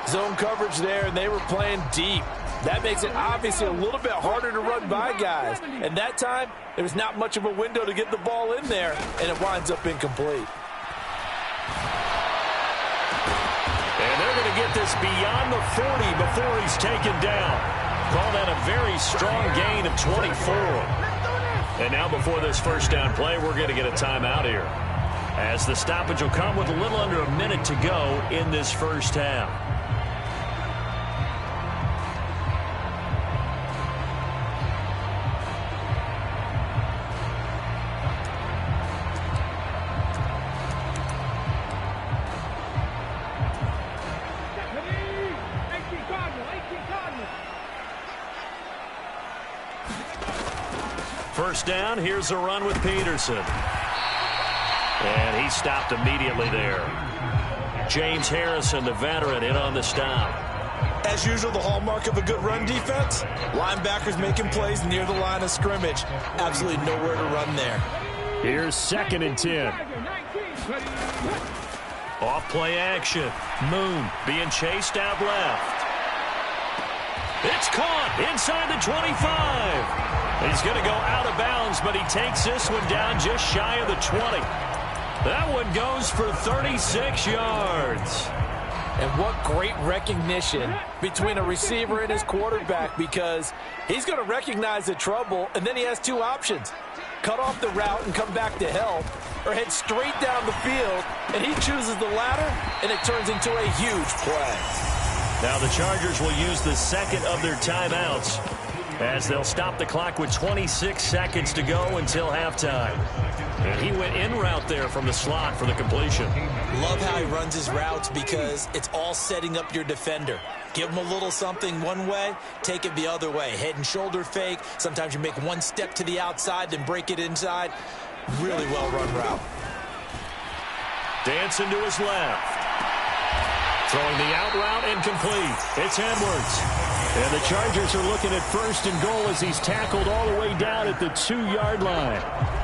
Zone coverage there, and they were playing deep. That makes it obviously a little bit harder to run by guys. And that time, there was not much of a window to get the ball in there, and it winds up incomplete. And they're going to get this beyond the 40 before he's taken down. Call that a very strong gain of 24. And now before this 1st down play, we're going to get a timeout here, as the stoppage will come with a little under a minute to go in this 1st half. First down, here's a run with Peterson. And he stopped immediately there. James Harrison, the veteran, in on the stop. As usual, the hallmark of a good run defense, linebackers making plays near the line of scrimmage. Absolutely nowhere to run there. Here's 2nd and 10. Off play action. Moon being chased out left. It's caught inside the 25. He's going to go out of bounds, but he takes this one down just shy of the 20. That one goes for 36 yards. And what great recognition between a receiver and his quarterback, because he's going to recognize the trouble, and then he has two options. Cut off the route and come back to help, or head straight down the field, and he chooses the latter, and it turns into a huge play. Now the Chargers will use the second of their timeouts as they'll stop the clock with 26 seconds to go until halftime. And he went in route there from the slot for the completion. Love how he runs his routes because it's all setting up your defender. Give him a little something one way, take it the other way. Head and shoulder fake. Sometimes you make one step to the outside, then break it inside. Really well run route. Dancing to his left. Throwing the out route incomplete. It's Edwards. And the Chargers are looking at first and goal as he's tackled all the way down at the 2-yard line.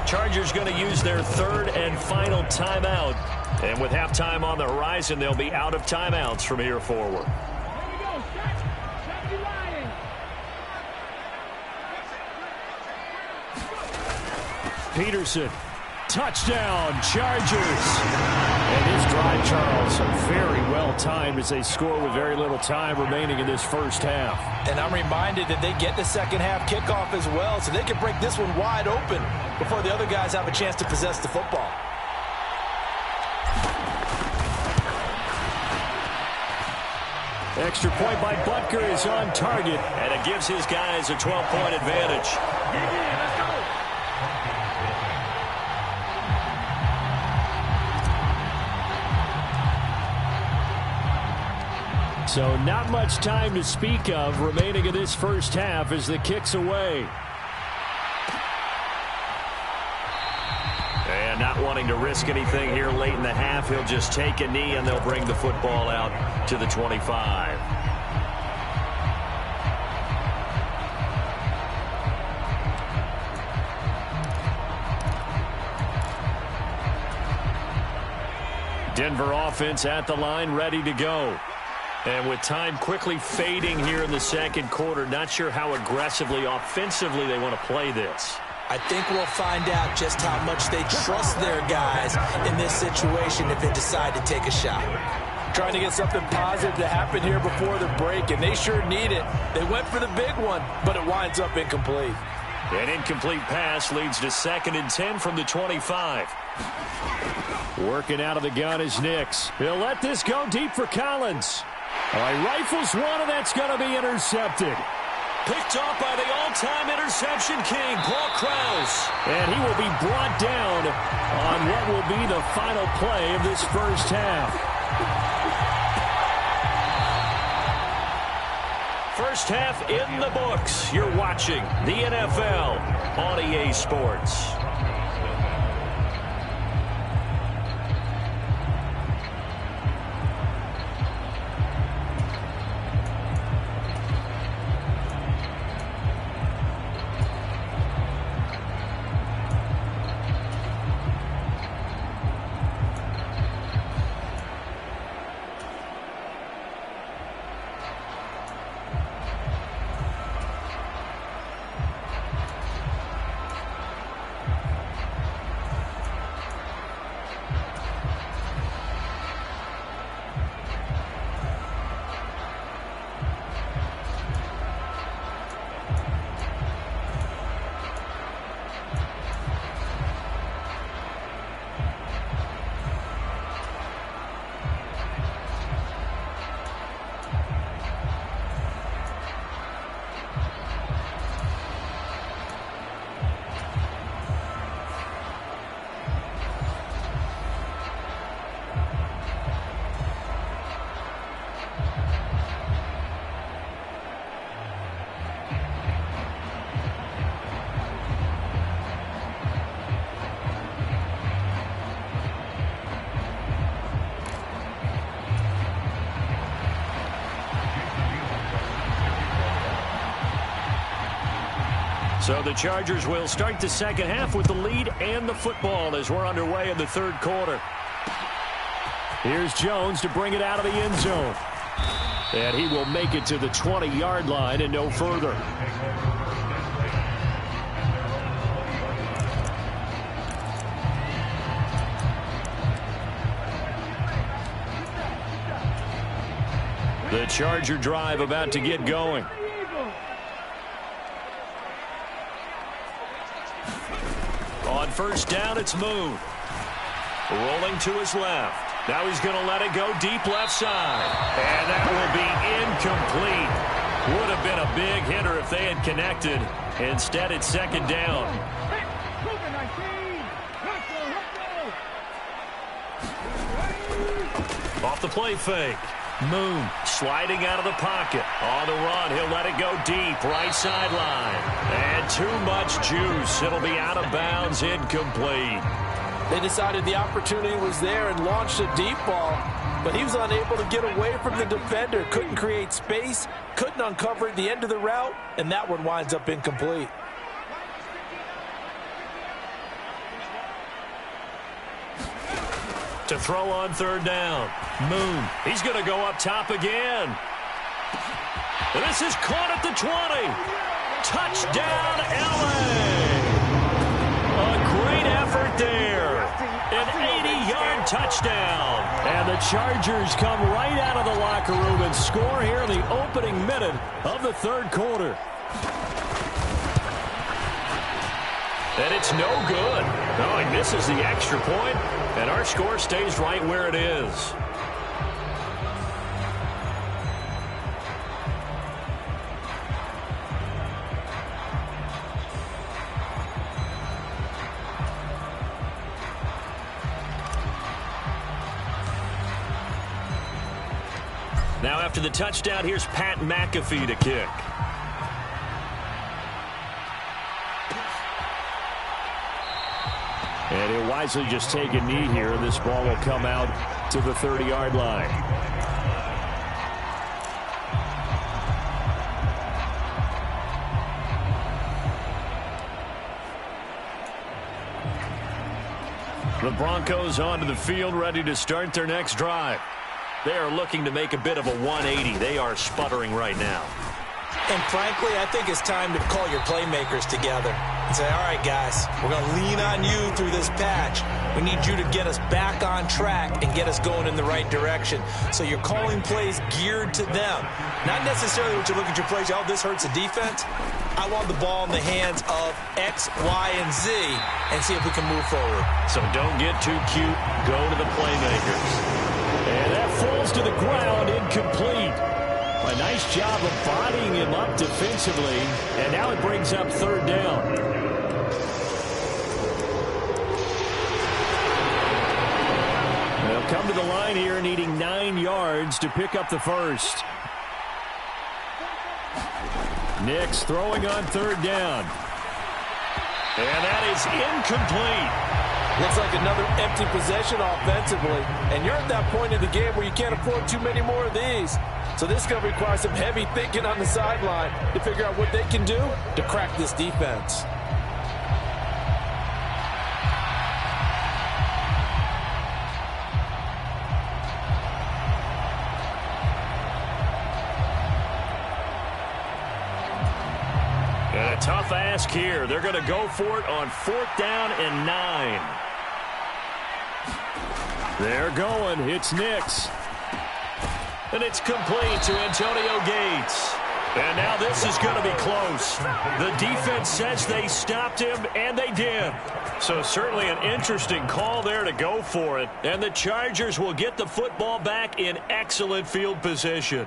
Chargers going to use their third and final timeout. And with halftime on the horizon, they'll be out of timeouts from here forward. Peterson. Touchdown, Chargers. And his drive, Charles, very well timed as they score with very little time remaining in this first half. And I'm reminded that they get the second half kickoff as well, so they can break this one wide open before the other guys have a chance to possess the football. Extra point by Butker is on target, and it gives his guys a 12-point advantage. Let's go. So not much time to speak of remaining in this first half as the kick's away. And not wanting to risk anything here late in the half, he'll just take a knee and they'll bring the football out to the 25. Denver offense at the line, ready to go. And with time quickly fading here in the second quarter, not sure how aggressively, offensively they want to play this. I think we'll find out just how much they trust their guys in this situation if they decide to take a shot. Trying to get something positive to happen here before the break, and they sure need it. They went for the big one, but it winds up incomplete. An incomplete pass leads to 2nd and 10 from the 25. Working out of the gun is Nix. He'll let this go deep for Collins. All right, rifles one, and that's going to be intercepted. Picked off by the all-time interception king, Paul Krause. And he will be brought down on what will be the final play of this first half. First half in the books. You're watching the NFL on EA Sports. So the Chargers will start the second half with the lead and the football as we're underway in the third quarter. Here's Jones to bring it out of the end zone. And he will make it to the 20-yard line and no further. The Charger drive about to get going. On first down, it's Moon. Rolling to his left. Now he's going to let it go deep left side. And that will be incomplete. Would have been a big hitter if they had connected. Instead, it's second down. Off the play fake. Moon sliding out of the pocket. On the run, he'll let it go deep. Right sideline. And too much juice. It'll be out of bounds, incomplete. They decided the opportunity was there and launched a deep ball, but he was unable to get away from the defender. Couldn't create space, couldn't uncover the end of the route, and that one winds up incomplete. To throw on third down. Moon. He's going to go up top again. This is caught at the 20. Touchdown, L.A. A great effort there. An 80-yard touchdown. And the Chargers come right out of the locker room and score here in the opening minute of the third quarter. And it's no good. No, he misses the extra point, and our score stays right where it is. Now after the touchdown, here's Pat McAfee to kick. And he'll wisely just take a knee here. This ball will come out to the 30-yard line. The Broncos onto the field, ready to start their next drive. They are looking to make a bit of a 180. They are sputtering right now. And frankly, I think it's time to call your playmakers together and say, all right, guys, we're going to lean on you through this patch. We need you to get us back on track and get us going in the right direction. So you're calling plays geared to them. Not necessarily what you look at your plays, oh, this hurts the defense. I want the ball in the hands of X, Y, and Z and see if we can move forward. So don't get too cute. Go to the playmakers. And that falls to the ground, incomplete. A nice job of bodying him up defensively, and now it brings up third down. They'll come to the line here needing 9 yards to pick up the first. Nix throwing on third down. And that is incomplete. Looks like another empty possession offensively. And you're at that point in the game where you can't afford too many more of these. So this is going to require some heavy thinking on the sideline to figure out what they can do to crack this defense. And a tough ask here. They're going to go for it on 4th down and 9. They're going. It's Nix. And it's complete to Antonio Gates. And now this is going to be close. The defense says they stopped him, and they did. So certainly an interesting call there to go for it. And the Chargers will get the football back in excellent field position.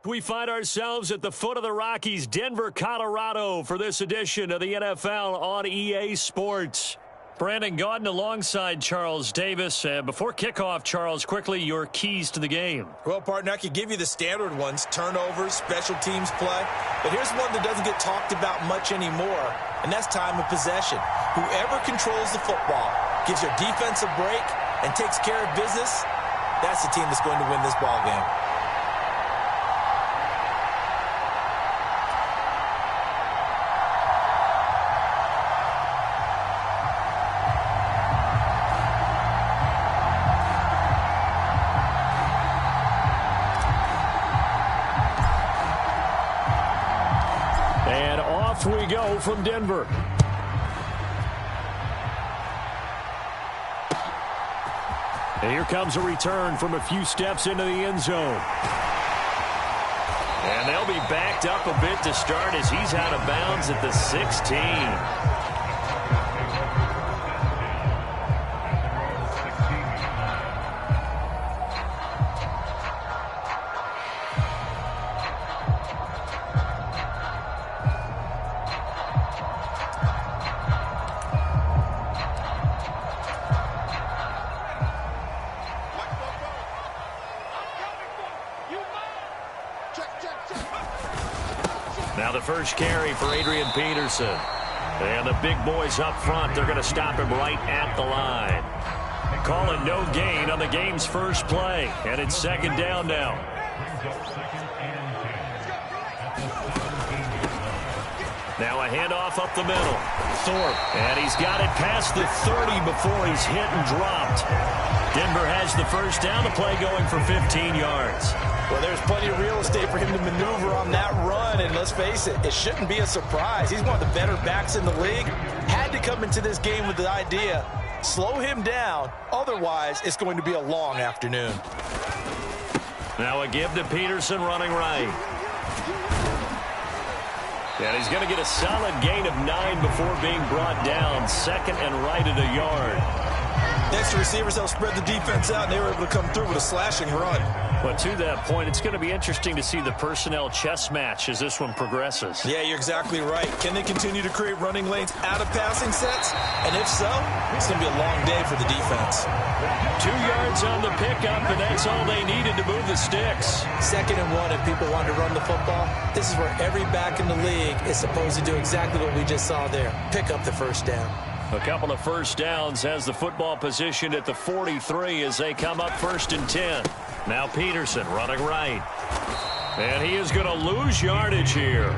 We find ourselves at the foot of the Rockies, Denver, Colorado, for this edition of the NFL on EA Sports. Brandon Gaudin alongside Charles Davis. Before kickoff, Charles, quickly your keys to the game. Well, partner, I could give you the standard ones, turnovers, special teams play. But here's one that doesn't get talked about much anymore, and that's time of possession. Whoever controls the football, gives your defense a break, and takes care of business, that's the team that's going to win this ball game. And off we go from Denver. And here comes a return from a few steps into the end zone. And they'll be backed up a bit to start as he's out of bounds at the 16. Now the first carry for Adrian Peterson. And the big boys up front, they're going to stop him right at the line. Call it no gain on the game's first play. And it's second down now. Now a handoff up the middle. Thorpe. And he's got it past the 30 before he's hit and dropped. Denver has the first down. The play going for 15 yards. Well, there's plenty of real estate for him to maneuver on that run, and let's face it, it shouldn't be a surprise. He's one of the better backs in the league. Had to come into this game with the idea, slow him down, otherwise it's going to be a long afternoon. Now a give to Peterson running right. And he's going to get a solid gain of 9 before being brought down. Second and right at a yard. Next to receivers, they'll spread the defense out, and they were able to come through with a slashing run. But to that point, it's going to be interesting to see the personnel chess match as this one progresses. Yeah, you're exactly right. Can they continue to create running lanes out of passing sets? And if so, it's going to be a long day for the defense. 2 yards on the pickup, and that's all they needed to move the sticks. Second and 1, if people want to run the football, this is where every back in the league is supposed to do exactly what we just saw there. Pick up the first down. A couple of first downs, has the football positioned at the 43 as they come up first and 10. Now Peterson running right. And he is going to lose yardage here.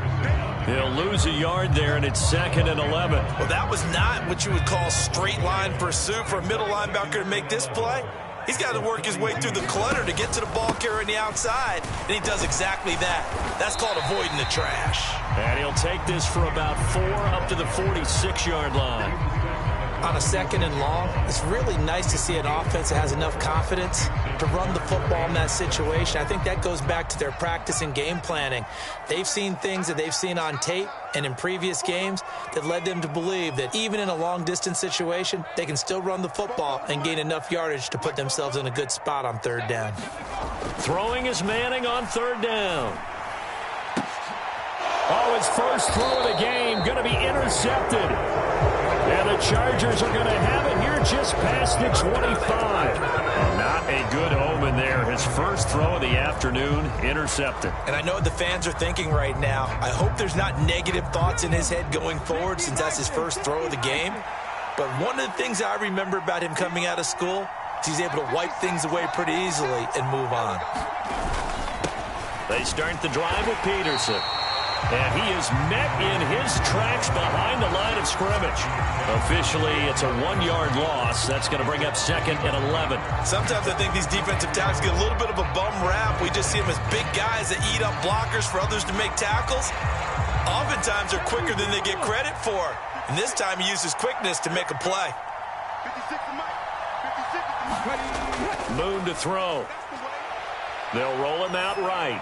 He'll lose a yard there, and it's second and 11. Well, that was not what you would call straight line pursuit for a middle linebacker to make this play. He's got to work his way through the clutter to get to the ball carrier on the outside, and he does exactly that. That's called avoiding the trash. And he'll take this for about 4 up to the 46-yard line. On a second and long, it's really nice to see an offense that has enough confidence to run the football in that situation. I think that goes back to their practice and game planning. They've seen things that they've seen on tape and in previous games that led them to believe that even in a long-distance situation, they can still run the football and gain enough yardage to put themselves in a good spot on third down. Throwing is Manning on third down. Oh, his first throw of the game going to be intercepted. And the Chargers are going to have it here just past the 25. Not a good omen there. His first throw of the afternoon, intercepted. And I know what the fans are thinking right now. I hope there's not negative thoughts in his head going forward since that's his first throw of the game. But one of the things I remember about him coming out of school is he's able to wipe things away pretty easily and move on. They start the drive with Peterson. And he is met in his tracks behind the line of scrimmage. Officially, it's a 1-yard loss. That's going to bring up second and 11. Sometimes I think these defensive tackles get a little bit of a bum rap. We just see them as big guys that eat up blockers for others to make tackles. Oftentimes, they're quicker than they get credit for. And this time, he uses quickness to make a play. Moon to throw. They'll roll him out right.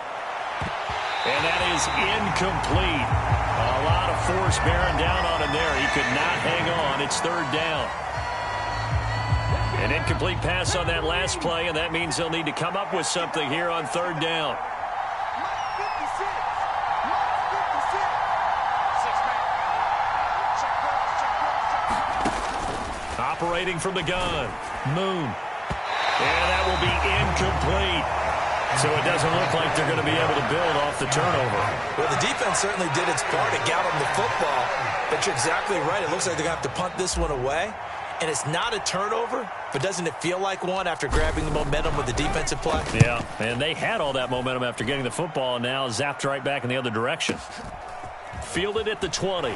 And that is incomplete. A lot of force bearing down on him there. He could not hang on. It's third down. An incomplete pass on that last play, and that means they'll need to come up with something here on third down. separating from the gun. Moon. And that will be incomplete. So it doesn't look like they're going to be able to build off the turnover. Well, the defense certainly did its part to get them the football. But you're exactly right. It looks like they're going to have to punt this one away. And it's not a turnover, but doesn't it feel like one after grabbing the momentum with the defensive play? Yeah, and they had all that momentum after getting the football, and now zapped right back in the other direction. Fielded at the 20.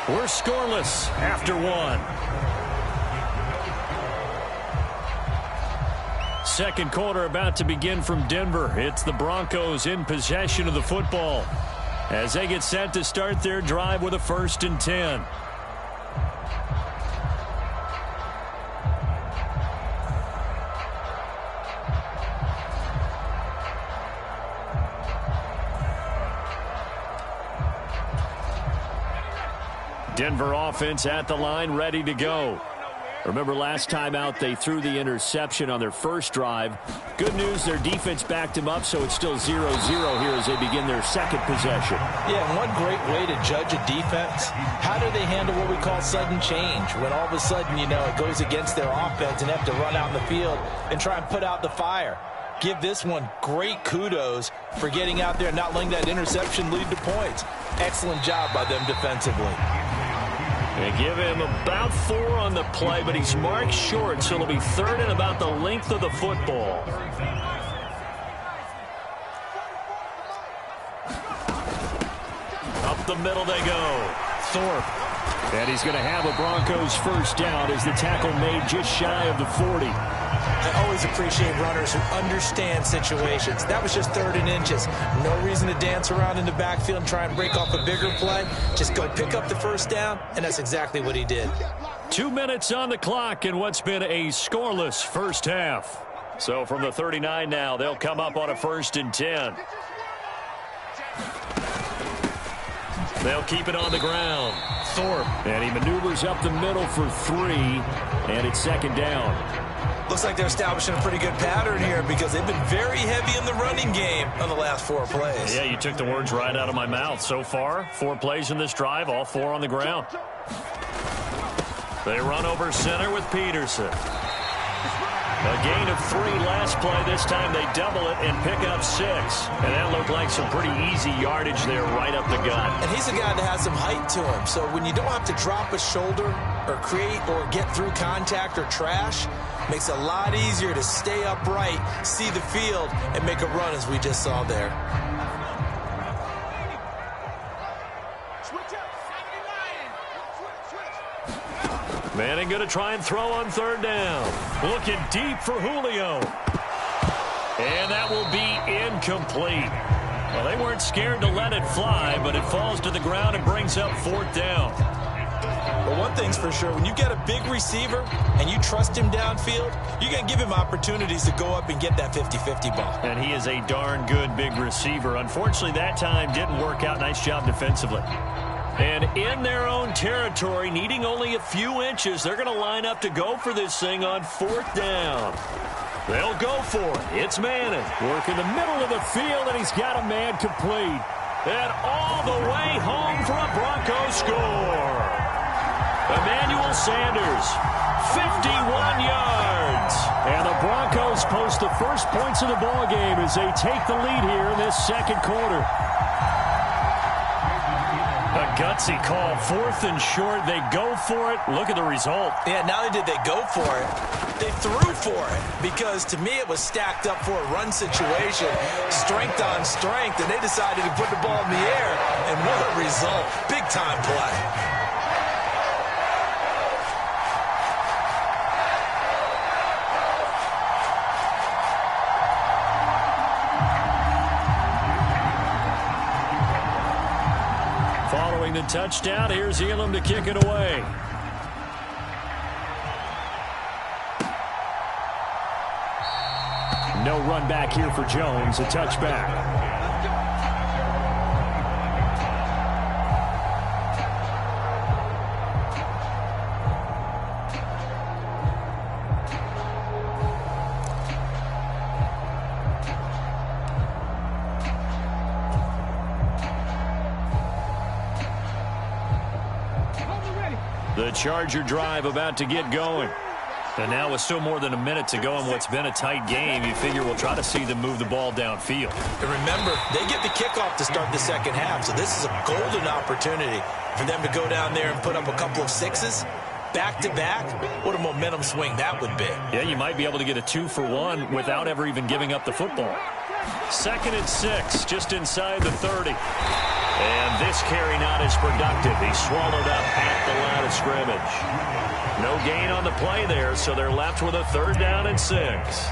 We're scoreless after one. Second quarter about to begin from Denver. It's the Broncos in possession of the football as they get set to start their drive with a 1st and 10. Denver offense at the line, ready to go. Remember last time out they threw the interception on their first drive. Good news, their defense backed him up, so it's still 0-0 here as they begin their second possession. Yeah, and one great way to judge a defense, how do they handle what we call sudden change? When all of a sudden, you know, it goes against their offense and they have to run out in the field and try and put out the fire. Give this one great kudos for getting out there and not letting that interception lead to points. Excellent job by them defensively. They give him about 4 on the play, but he's marked short, so it'll be 3rd and about the length of the football. Up the middle they go. Thorpe. And he's going to have a Broncos first down as the tackle made just shy of the 40. I always appreciate runners who understand situations. That was just 3rd and inches. No reason to dance around in the backfield and try and break off a bigger play. Just go pick up the first down, and that's exactly what he did. 2 minutes on the clock in what's been a scoreless first half. So from the 39 now, they'll come up on a 1st and 10. They'll keep it on the ground. Thorpe. And he maneuvers up the middle for 3, and it's 2nd down. Looks like they're establishing a pretty good pattern here because they've been very heavy in the running game on the last 4 plays. Yeah, you took the words right out of my mouth. So far, 4 plays in this drive, all 4 on the ground. They run over center with Peterson. A gain of 3 last play. This time they double it and pick up 6. And that looked like some pretty easy yardage there right up the gut. And he's a guy that has some height to him. So when you don't have to drop a shoulder or create or get through contact or trash, makes it a lot easier to stay upright, see the field, and make a run as we just saw there. Manning going to try and throw on 3rd down. Looking deep for Julio. And that will be incomplete. Well, they weren't scared to let it fly, but it falls to the ground and brings up 4th down. Well, one thing's for sure, when you get a big receiver and you trust him downfield, you're going to give him opportunities to go up and get that 50-50 ball. And he is a darn good big receiver. Unfortunately, that time didn't work out. Nice job defensively. And in their own territory, needing only a few inches, they're going to line up to go for this thing on 4th down. They'll go for it. It's Madden. Working the middle of the field, and he's got a man complete. And all the way home for a Broncos score. Emmanuel Sanders, 51 yards. And the Broncos post the first points of the ballgame as they take the lead here in this 2nd quarter. A gutsy call, 4th and short. They go for it. Look at the result. Yeah, not only did they go for it, they threw for it. Because to me, it was stacked up for a run situation. Strength on strength, and they decided to put the ball in the air. And what a result. Big-time play. Following the touchdown, here's Elam to kick it away. No run back here for Jones, a touchback. The Charger drive about to get going. And now with still more than a minute to go in what's been a tight game, you figure we'll try to see them move the ball downfield. And remember, they get the kickoff to start the second half, so this is a golden opportunity for them to go down there and put up a couple of sixes back-to-back. What a momentum swing that would be. Yeah, you might be able to get a 2-for-1 without ever even giving up the football. 2nd and 6, just inside the 30. And this carry not as productive. He swallowed up at the line of scrimmage. No gain on the play there, so they're left with a 3rd down and 6.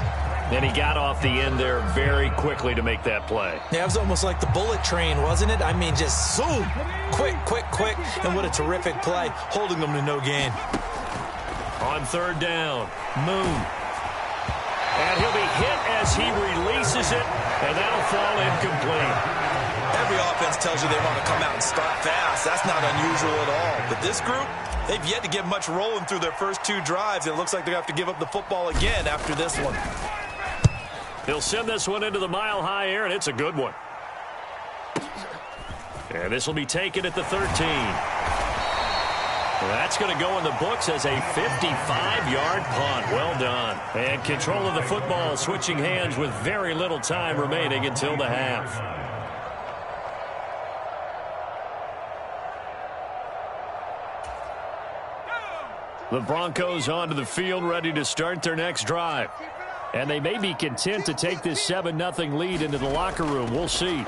And he got off the end there very quickly to make that play. Yeah, it was almost like the bullet train, wasn't it? I mean, just zoom. Quick, quick, quick. And what a terrific play, holding them to no gain. On 3rd down, Moon. And he'll be hit as he releases it, and that'll fall incomplete. Every offense tells you they want to come out and start fast. That's not unusual at all. But this group, they've yet to get much rolling through their first 2 drives. It looks like they're going to have to give up the football again after this one. He'll send this one into the mile-high air, and it's a good one. And this will be taken at the 13. That's going to go in the books as a 55-yard punt. Well done. And control of the football switching hands with very little time remaining until the half. The Broncos onto the field ready to start their next drive. And they may be content to take this 7-0 lead into the locker room. We'll see.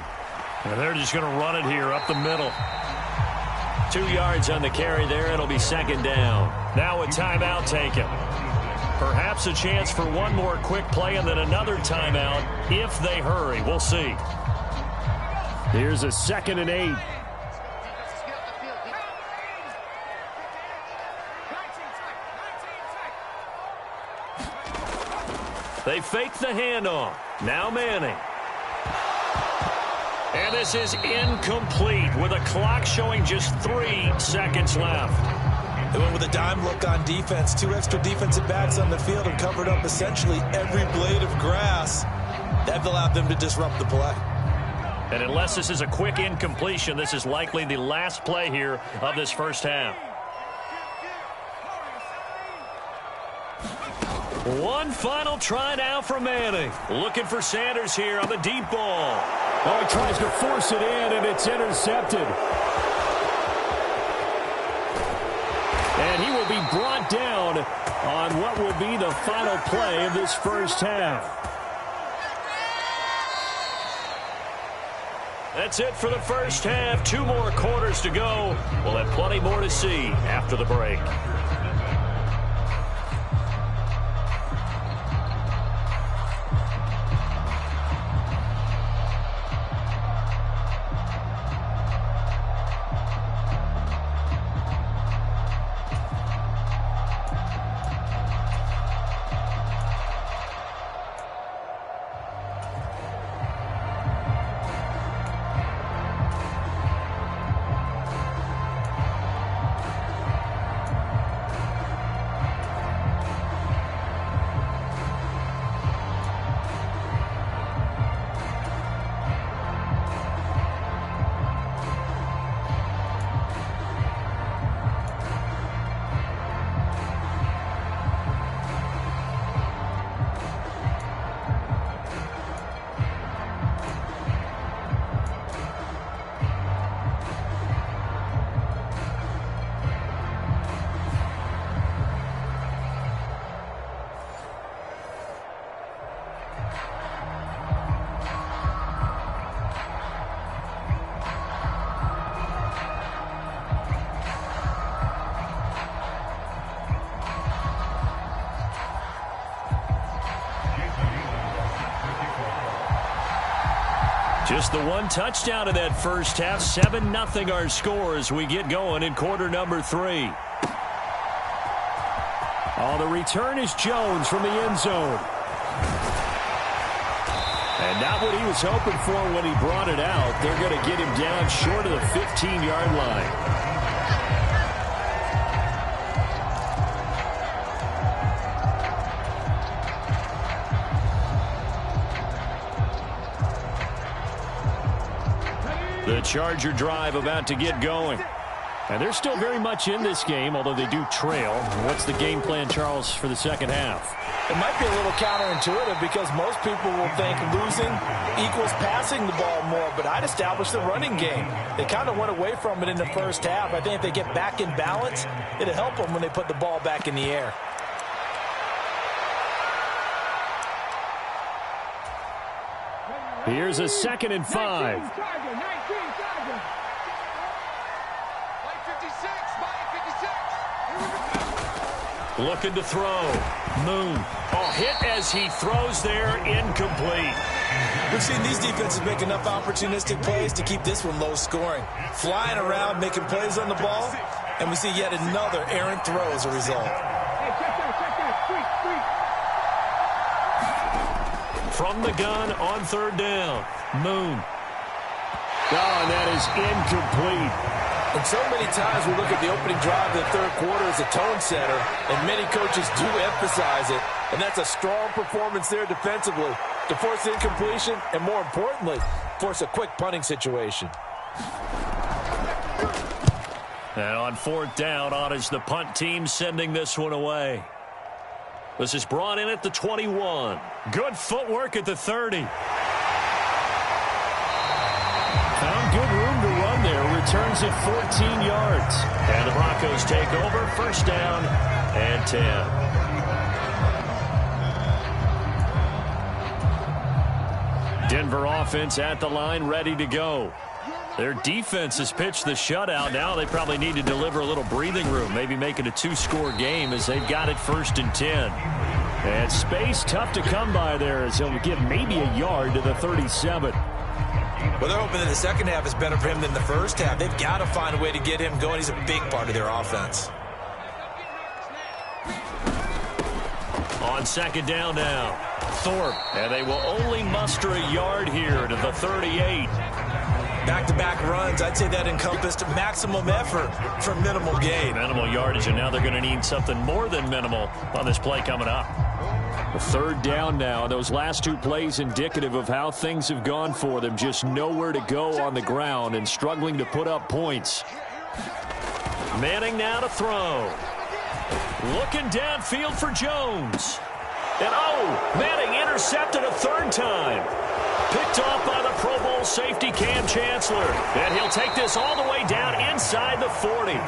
And they're just going to run it here up the middle. 2 yards on the carry there. It'll be 2nd down. Now a timeout taken. Perhaps a chance for one more quick play and then another timeout if they hurry. We'll see. Here's a 2nd and 8. They fake the handoff. Now Manning. And this is incomplete with a clock showing just 3 seconds left. They went with a dime look on defense. 2 extra defensive backs on the field and covered up essentially every blade of grass. That allowed them to disrupt the play. And unless this is a quick incompletion, this is likely the last play here of this first half. One final try now from Manning. Looking for Sanders here on the deep ball. Oh, he tries to force it in, and it's intercepted. And he will be brought down on what will be the final play of this first half. That's it for the first half. 2 more quarters to go. We'll have plenty more to see after the break. Just the one touchdown in that first half. 7-0 our score as we get going in quarter number 3. Oh, the return is Jones from the end zone. And not what he was hoping for when he brought it out. They're going to get him down short of the 15-yard line. The Charger drive about to get going. And they're still very much in this game, although they do trail. What's the game plan, Charles, for the second half? It might be a little counterintuitive because most people will think losing equals passing the ball more, but I'd establish the running game. They kind of went away from it in the first half. I think if they get back in balance, it'll help them when they put the ball back in the air. Here's a 2nd and 5. Looking to throw. Moon. Oh, hit as he throws there. Incomplete. We've seen these defenses make enough opportunistic plays to keep this one low scoring. Flying around, making plays on the ball, and we see yet another errant throw as a result. From the gun on 3rd down. Moon. Oh, and that is incomplete. And so many times we look at the opening drive of the third quarter as a tone setter, and many coaches do emphasize it, and that's a strong performance there defensively to force incompletion and, more importantly, force a quick punting situation. And on 4th down, on is the punt team sending this one away. This is brought in at the 21. Good footwork at the 30. Found good room to run there. Returns it 14 yards. And the Broncos take over. 1st down and 10. Denver offense at the line, ready to go. Their defense has pitched the shutout. Now they probably need to deliver a little breathing room, maybe make it a 2-score game as they've got it 1st and 10. And space tough to come by there as he'll give maybe a yard to the 37. Well, they're hoping that the second half is better for him than the first half. They've got to find a way to get him going. He's a big part of their offense. On 2nd down now, Thorpe. And they will only muster a yard here to the 38. Back-to-back runs, I'd say that encompassed maximum effort for minimal gain. Minimal yardage, and now they're going to need something more than minimal on this play coming up. The 3rd down now. Those last 2 plays indicative of how things have gone for them. Just nowhere to go on the ground and struggling to put up points. Manning now to throw. Looking downfield for Jones. And Manning intercepted a 3rd time. Picked off by the Pro Bowl safety Cam Chancellor. And he'll take this all the way down inside the 40.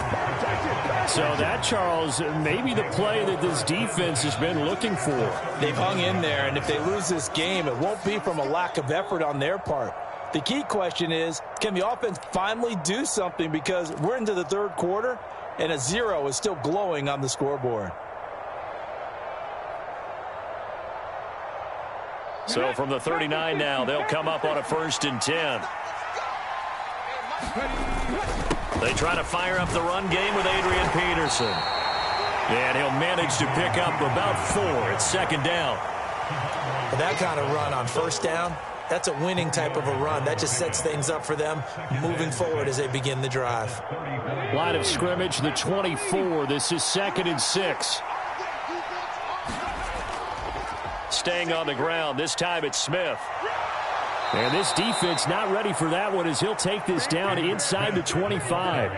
So that, Charles, maybe the play that this defense has been looking for. They've hung in there, and if they lose this game, it won't be from a lack of effort on their part. The key question is, can the offense finally do something? Because we're into the 3rd quarter, and a 0 is still glowing on the scoreboard. So from the 39 now, they'll come up on a 1st and 10. They try to fire up the run game with Adrian Peterson. And he'll manage to pick up about 4 at 2nd down. But that kind of run on 1st down, that's a winning type of a run. That just sets things up for them moving forward as they begin the drive. Line of scrimmage, the 24. This is 2nd and 6. Staying on the ground. This time it's Smith. And this defense not ready for that one as he'll take this down inside the 25.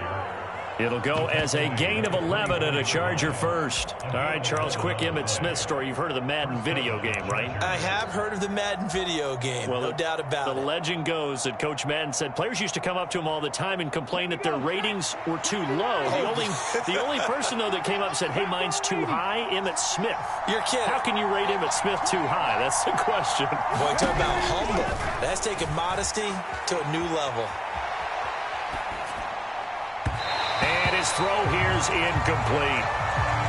It'll go as a gain of 11 and a Charger first. All right, Charles, quick Emmitt Smith story. You've heard of the Madden video game, right? I have heard of the Madden video game, well, no doubt about it. The legend goes that Coach Madden said players used to come up to him all the time and complain that their ratings were too low. The only person, though, that came up and said, hey, mine's too high, Emmitt Smith. You're kidding. How can you rate Emmitt Smith too high? That's the question. Boy, talk about humble. That's taking modesty to a new level. And his throw here's incomplete.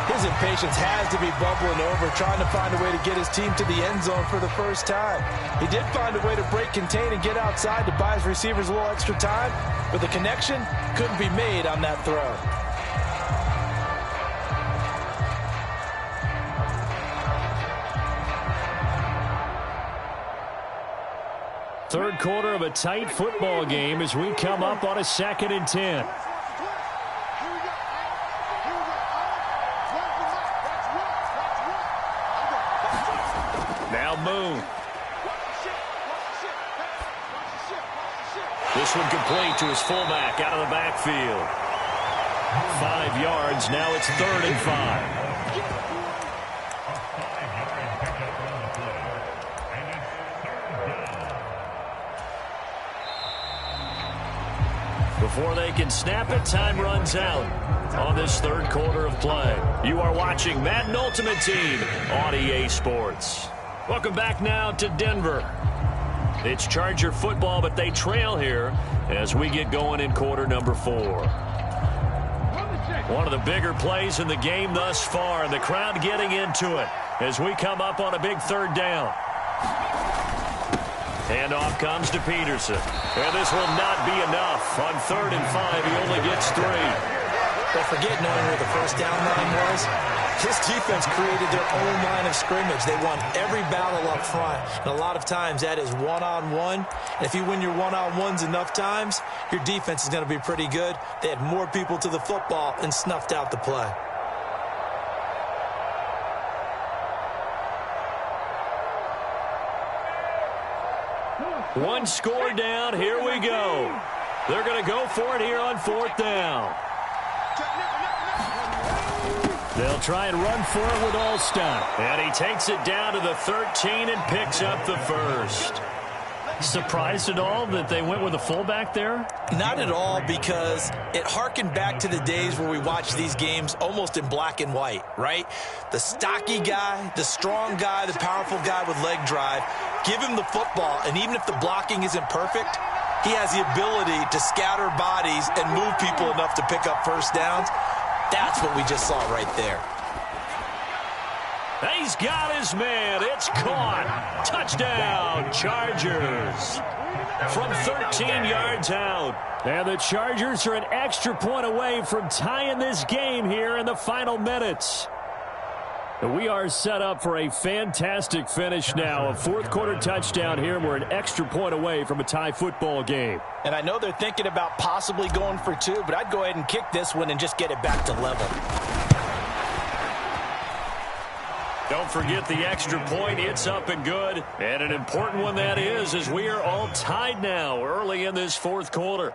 His impatience has to be bubbling over, trying to find a way to get his team to the end zone for the first time. He did find a way to break contain and get outside to buy his receivers a little extra time, but the connection couldn't be made on that throw. Third quarter of a tight football game as we come up on a 2nd and 10. Now Moon. This one complete to his fullback out of the backfield. 5 yards. Now it's 3rd and 5. Before they can snap it, time runs out on this 3rd quarter of play. You are watching Madden Ultimate Team on EA Sports. Welcome back now to Denver. It's Charger football, but they trail here as we get going in quarter number 4. One of the bigger plays in the game thus far, and the crowd getting into it as we come up on a big 3rd down. Handoff comes to Peterson. And this will not be enough. On 3rd and 5, he only gets 3. Don't forget knowing where the first down line was. This defense created their own line of scrimmage. They won every battle up front. And a lot of times that is one-on-one. And if you win your one-on-ones enough times, your defense is going to be pretty good. They had more people to the football and snuffed out the play. One score down. Here we go. They're going to go for it here on 4th down. They'll try and run for it with Allstott. And he takes it down to the 13 and picks up the 1st. Surprised at all that they went with a fullback there? Not at all, because it harkened back to the days where we watched these games almost in black and white, right? The stocky guy, the strong guy, the powerful guy with leg drive. Give him the football, and even if the blocking isn't perfect, he has the ability to scatter bodies and move people enough to pick up first downs. That's what we just saw right there. He's got his man. It's caught. Touchdown, Chargers. From 13 yards out. And the Chargers are an extra point away from tying this game here in the final minutes. We are set up for a fantastic finish now. A 4th quarter touchdown here. We're an extra point away from a tie football game. And I know they're thinking about possibly going for 2, but I'd go ahead and kick this one and just get it back to level. Don't forget the extra point. It's up and good. And an important one that is, as we are all tied now early in this 4th quarter.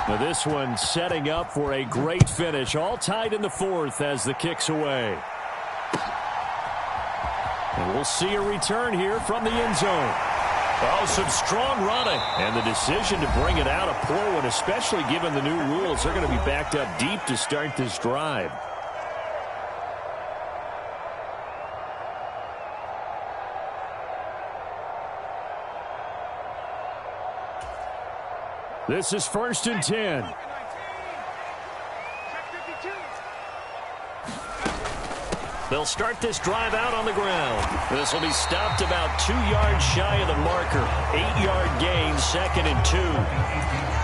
Now this one setting up for a great finish. All tied in the 4th as the kick's away. And we'll see a return here from the end zone. Oh, some strong running. And the decision to bring it out a poor one, especially given the new rules. They're going to be backed up deep to start this drive. This is 1st and 10. They'll start this drive out on the ground. This will be stopped about 2 yards shy of the marker. 8-yard gain, 2nd and 2.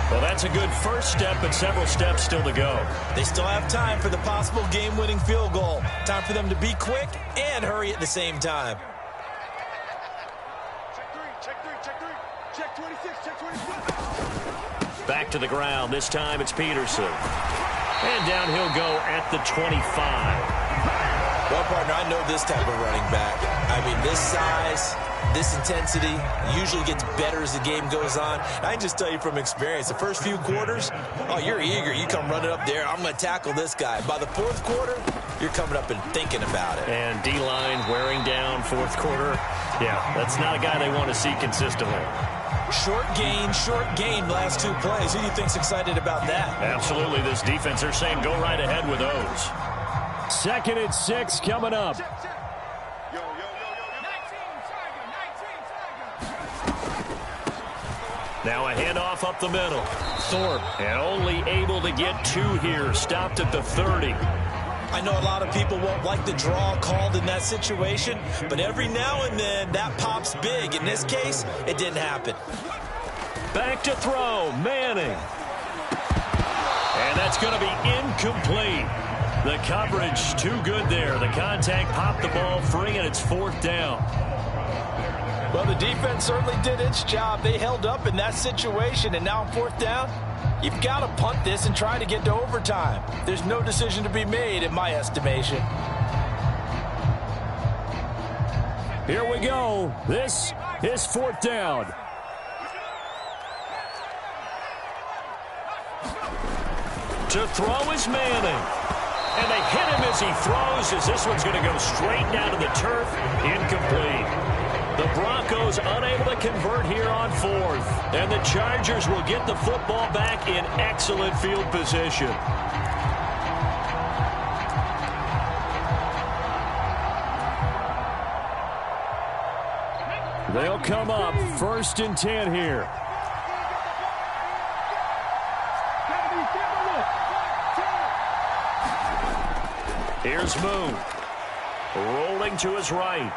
Well, that's a good first step, but several steps still to go. They still have time for the possible game-winning field goal. Time for them to be quick and hurry at the same time. Check 26, check 26. Back to the ground. This time it's Peterson. And down he'll go at the 25. Well, partner, I know this type of running back. I mean, this size, this intensity usually gets better as the game goes on. I can just tell you from experience, the first few quarters, oh, you're eager. You come running up there, I'm going to tackle this guy. By the 4th quarter, you're coming up and thinking about it. And D-line wearing down 4th quarter. Yeah, that's not a guy they want to see consistently. Short gain, last 2 plays. Who do you think's excited about that? Absolutely, this defense, they're saying go right ahead with those. 2nd and 6 coming up. Now a handoff up the middle. Thorpe, and only able to get 2 here. Stopped at the 30. I know a lot of people won't like the draw called in that situation, but every now and then that pops big. In this case, it didn't happen. Back to throw, Manning. And that's going to be incomplete. The coverage too good there. The contact popped the ball free, and it's 4th down. Well, the defense certainly did its job. They held up in that situation, and now on fourth down, you've got to punt this and try to get to overtime. There's no decision to be made in my estimation. Here we go. This is fourth down. To throw is Manning. And they hit him as he throws, as this one's going to go straight down to the turf. Incomplete. The Broncos unable to convert here on fourth. And the Chargers will get the football back in excellent field position. They'll come up 1st and 10 here. Here's Moon. Rolling to his right.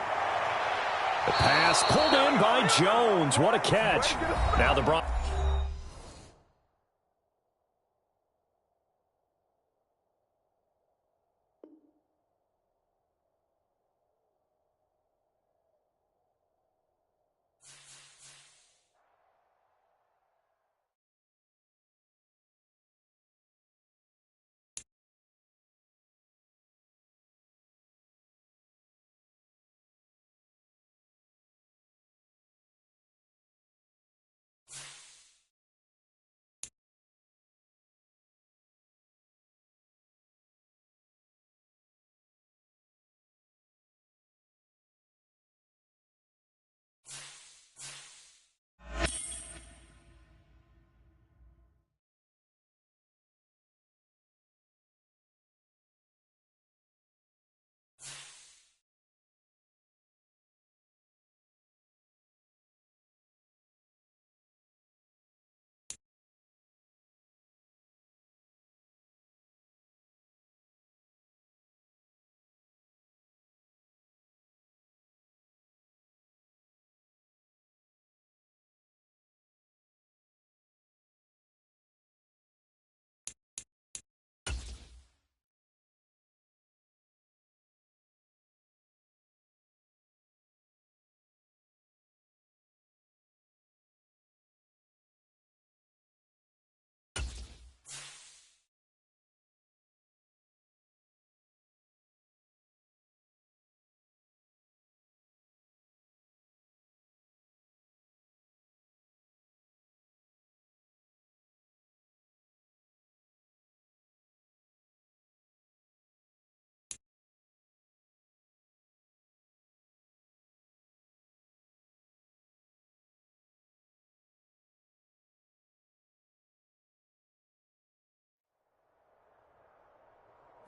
The pass pulled in by Jones. What a catch. Now the Broncos.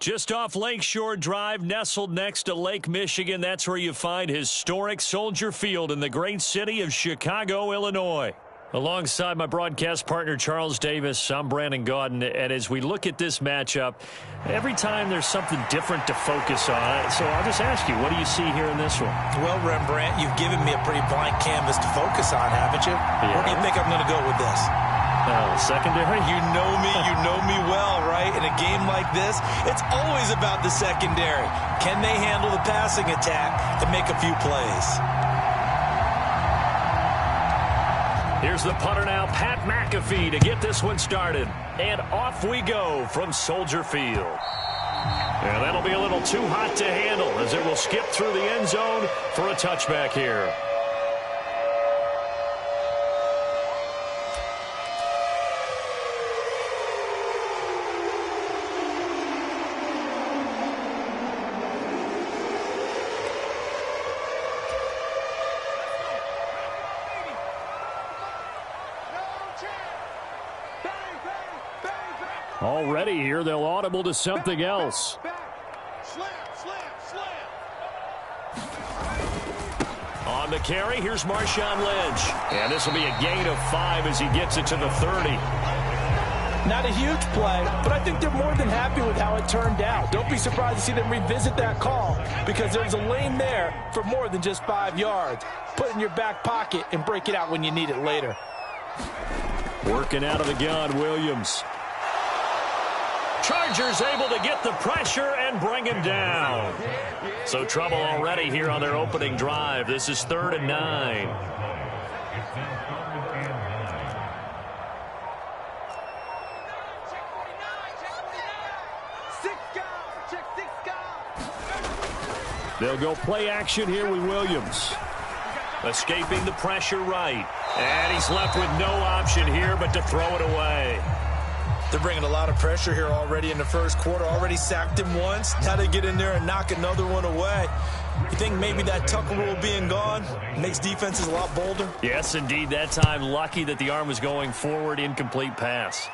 Just off Lakeshore Drive, nestled next to Lake Michigan. That's where you find historic Soldier Field in the great city of Chicago, Illinois. Alongside my broadcast partner, Charles Davis, I'm Brandon Gaudin. And as we look at this matchup, every time there's something different to focus on. So I'll just ask you, what do you see here in this one? Well, Rembrandt, you've given me a pretty blank canvas to focus on, haven't you? Yeah. Where do you think I'm going to go with this? Secondary? You know me well, right? In a game like this, it's always about the secondary. Can they handle the passing attack and make a few plays? Here's the punter now, Pat McAfee, to get this one started. And off we go from Soldier Field. And that'll be a little too hot to handle as it will skip through the end zone for a touchback here. Already here, they'll audible to something else. On the carry, here's Marshawn Lynch. And this will be a gain of 5 as he gets it to the 30. Not a huge play, but I think they're more than happy with how it turned out. Don't be surprised to see them revisit that call because there's a lane there for more than just 5 yards. Put it in your back pocket and break it out when you need it later. Working out of the gun, Williams. Chargers able to get the pressure and bring him down. So trouble already here on their opening drive. This is 3rd and 9. They'll go play action here with Williams. Escaping the pressure right. And he's left with no option here but to throw it away. They're bringing a lot of pressure here already in the first quarter. Already sacked him once. Now they get in there and knock another one away. You think maybe that Tucker rule being gone makes defenses a lot bolder? Yes, indeed. That time, lucky that the arm was going forward. Incomplete pass.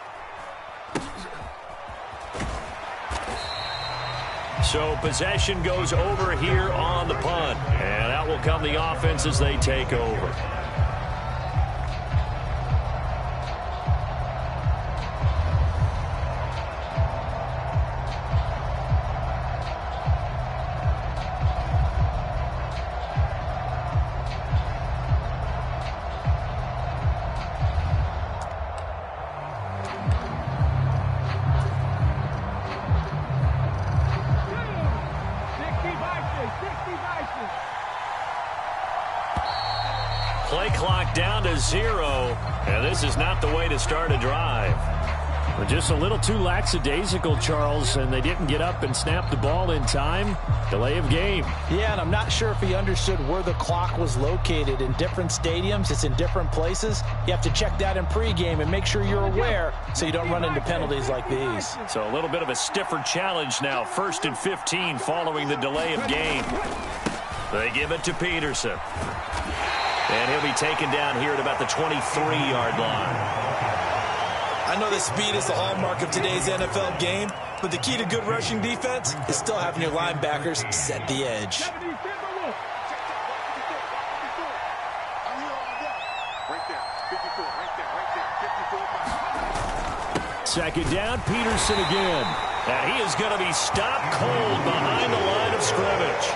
So possession goes over here on the punt. And out will come the offense as they take over. Play clock down to 0, and this is not the way to start a drive. But just a little too lackadaisical, Charles, and they didn't get up and snap the ball in time. Delay of game. Yeah, and I'm not sure if he understood where the clock was located. In different stadiums, it's in different places. You have to check that in pregame and make sure you're aware so you don't run into penalties like these. So a little bit of a stiffer challenge now. 1st and 15 following the delay of game. They give it to Peterson. And he'll be taken down here at about the 23-yard line. I know that speed is the hallmark of today's NFL game, but the key to good rushing defense is still having your linebackers set the edge. Second down, Peterson again. And he is going to be stopped cold behind the line of scrimmage.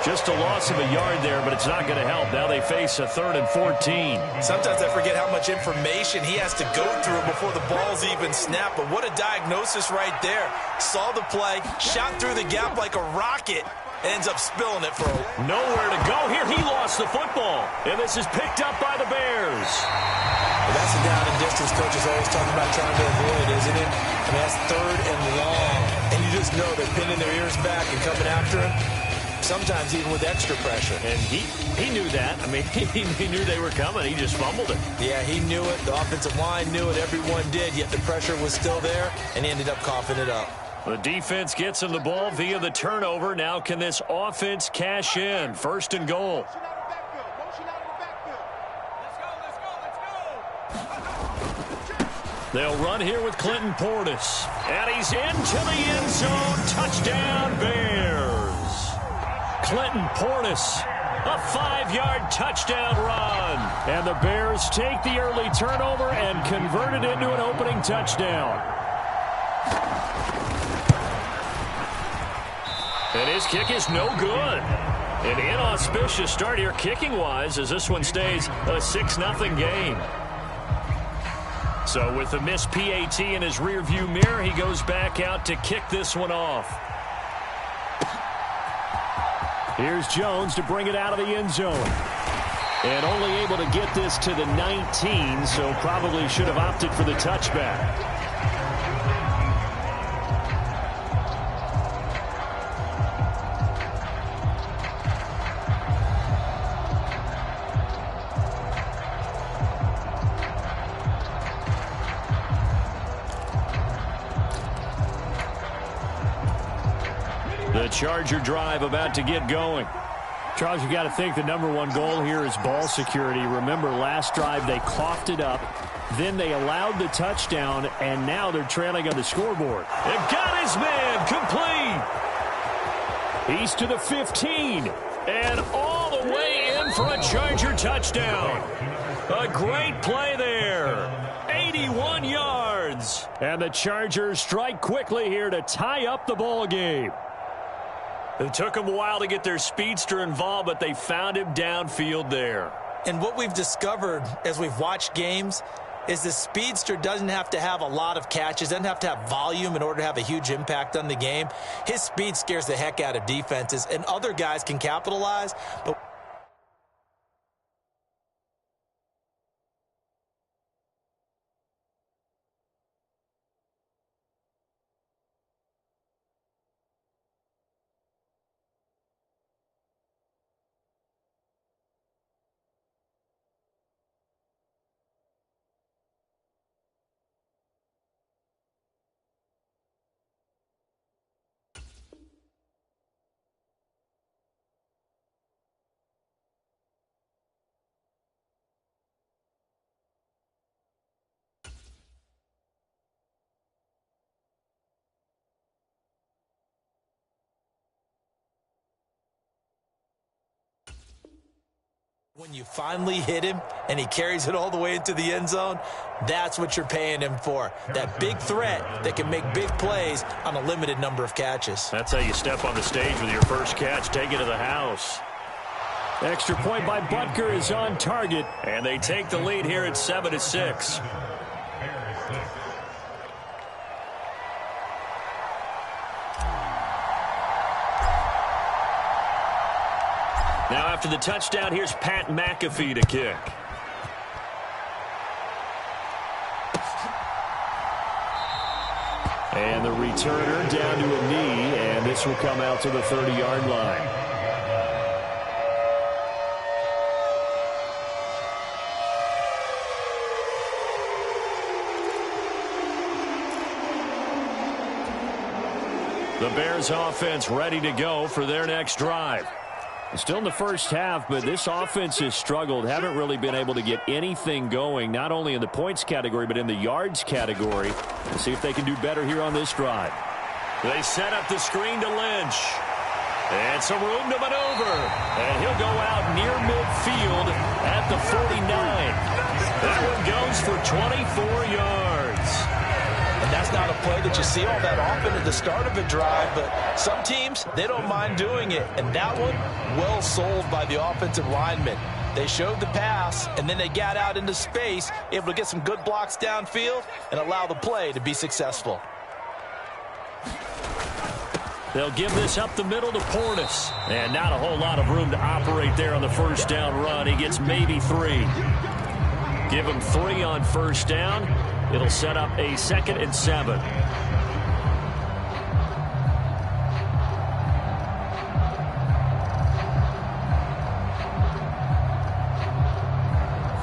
Just a loss of a yard there, but it's not going to help. Now they face a 3rd and 14. Sometimes I forget how much information he has to go through before the ball's even snapped. But what a diagnosis right there. Saw the play, shot through the gap like a rocket, ends up spilling it for nowhere to go here. He lost the football, and this is picked up by the Bears. Well, that's the down and distance coaches always talking about trying to avoid, isn't it? I mean, that's 3rd and long, and you just know they're pinning their ears back and coming after him. Sometimes even with extra pressure. And he knew that. I mean, he knew they were coming. He just fumbled it. Yeah, he knew it. The offensive line knew it. Everyone did, yet the pressure was still there, and he ended up coughing it up. The defense gets him the ball via the turnover. Now can this offense cash in? 1st and goal. They'll run here with Clinton Portis. And he's into the end zone. Touchdown, Bears. Clinton Portis, a 5-yard touchdown run. And the Bears take the early turnover and convert it into an opening touchdown. And his kick is no good. An inauspicious start here kicking-wise as this one stays a 6-0 game. So with the missed PAT in his rearview mirror, he goes back out to kick this one off. Here's Jones to bring it out of the end zone. And only able to get this to the 19, so probably should have opted for the touchback. The Charger drive about to get going. Charles, you got to think the #1 goal here is ball security. Remember, last drive they coughed it up, then they allowed the touchdown, and now they're trailing on the scoreboard. They've got his man complete. He's to the 15, and all the way in for a Charger touchdown. A great play there. 81 yards. And the Chargers strike quickly here to tie up the ball game. It took them a while to get their speedster involved, but they found him downfield there. And what we've discovered as we've watched games is the speedster doesn't have to have a lot of catches, doesn't have to have volume in order to have a huge impact on the game. His speed scares the heck out of defenses, and other guys can capitalize, but when you finally hit him and he carries it all the way into the end zone, that's what you're paying him for. That big threat that can make big plays on a limited number of catches. That's how you step on the stage with your first catch. Take it to the house. Extra point by Butker is on target, and they take the lead here at 7-6. Now after the touchdown, here's Pat McAfee to kick. And the returner down to a knee, and this will come out to the 30-yard line. The Bears offense ready to go for their next drive. Still in the first half, but this offense has struggled. Haven't really been able to get anything going, not only in the points category, but in the yards category. Let's see if they can do better here on this drive. They set up the screen to Lynch. And some room to maneuver. And he'll go out near midfield at the 49. That one goes for 24 yards. And that's not a play that you see all that often at the start of a drive, but some teams, they don't mind doing it. And that one, well sold by the offensive lineman. They showed the pass, and then they got out into space, able to get some good blocks downfield and allow the play to be successful. They'll give this up the middle to Portis. And not a whole lot of room to operate there on the first down run. He gets maybe 3. Give him 3 on first down. It'll set up a 2nd and 7.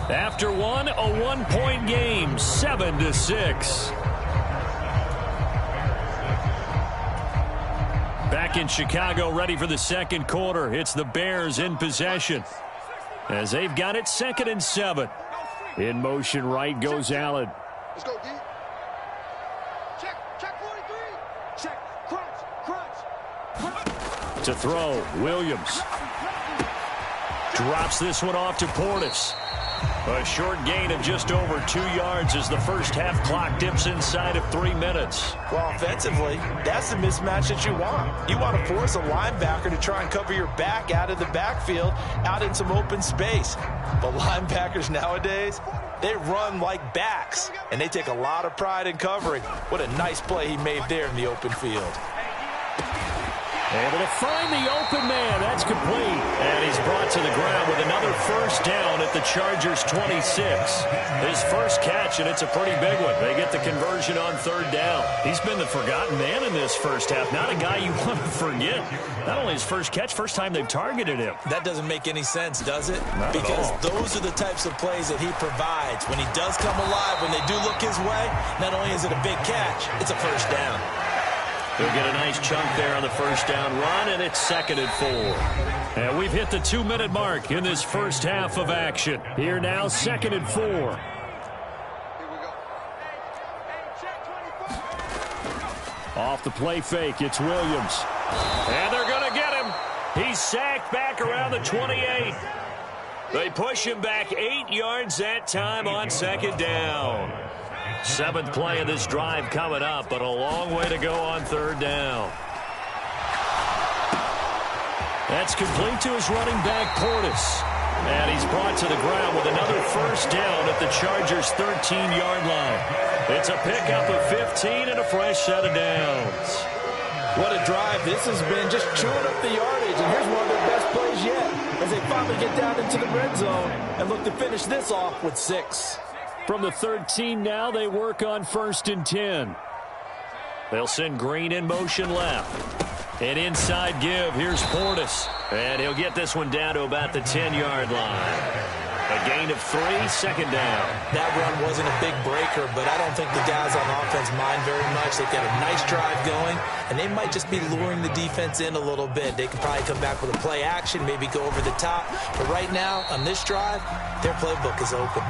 After one, a 1-point game, 7-6. Back in Chicago, ready for the second quarter. It's the Bears in possession as they've got it 2nd and 7. In motion right goes Allen. Let's go, D. Check 43. Check. Crunch. To throw, Williams. Drops this one off to Portis. A short gain of just over 2 yards as the first half clock dips inside of 3 minutes. Well, offensively, that's the mismatch that you want. You want to force a linebacker to try and cover your back out of the backfield, out in some open space. But linebackers nowadays, they run like backs, and they take a lot of pride in covering. What a nice play he made there in the open field. Able to find the open man. That's complete. And he's brought to the ground with another first down at the Chargers' 26. His first catch, and it's a pretty big one. They get the conversion on 3rd down. He's been the forgotten man in this first half. Not a guy you want to forget. Not only his first catch, first time they've targeted him. That doesn't make any sense, does it? Not because at all. those are the types of plays that he provides. When he does come alive, when they do look his way, not only is it a big catch, it's a first down. He'll get a nice chunk there on the first down run, and it's 2nd and 4. And we've hit the 2-minute mark in this first half of action. Here now, 2nd and 4. Here we go. Hey, check 24. Off the play fake, it's Williams. And they're going to get him. He's sacked back around the 28. They push him back 8 yards that time on 2nd down. 7th play of this drive coming up, but a long way to go on 3rd down. That's complete to his running back, Portis. And he's brought to the ground with another first down at the Chargers' 13-yard line. It's a pickup of 15 and a fresh set of downs. What a drive. This has been just chewing up the yardage, and here's one of their best plays yet as they finally get down into the red zone and look to finish this off with 6. From the 13 now, they work on 1st and 10. They'll send Green in motion left. An inside give. Here's Portis. And he'll get this one down to about the 10-yard line. A gain of 3, second down. That run wasn't a big breaker, but I don't think the guys on offense mind very much. They've got a nice drive going, and they might just be luring the defense in a little bit. They could probably come back with a play action, maybe go over the top. But right now, on this drive, their playbook is open.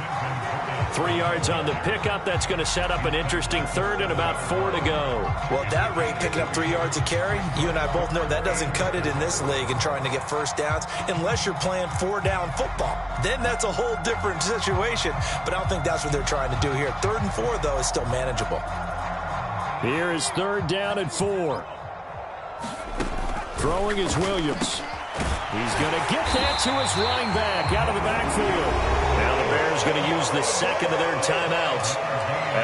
3 yards on the pickup. That's going to set up an interesting third and about 4 to go. Well, at that rate, picking up 3 yards a carry, you and I both know that doesn't cut it in this league and trying to get first downs unless you're playing 4-down football. Then that's a whole different situation, but I don't think that's what they're trying to do here. 3rd and 4, though, is still manageable. Here is 3rd down and 4. Throwing is Williams. He's going to get that to his running back out of the backfield. Now the Bears going to use the second of their timeouts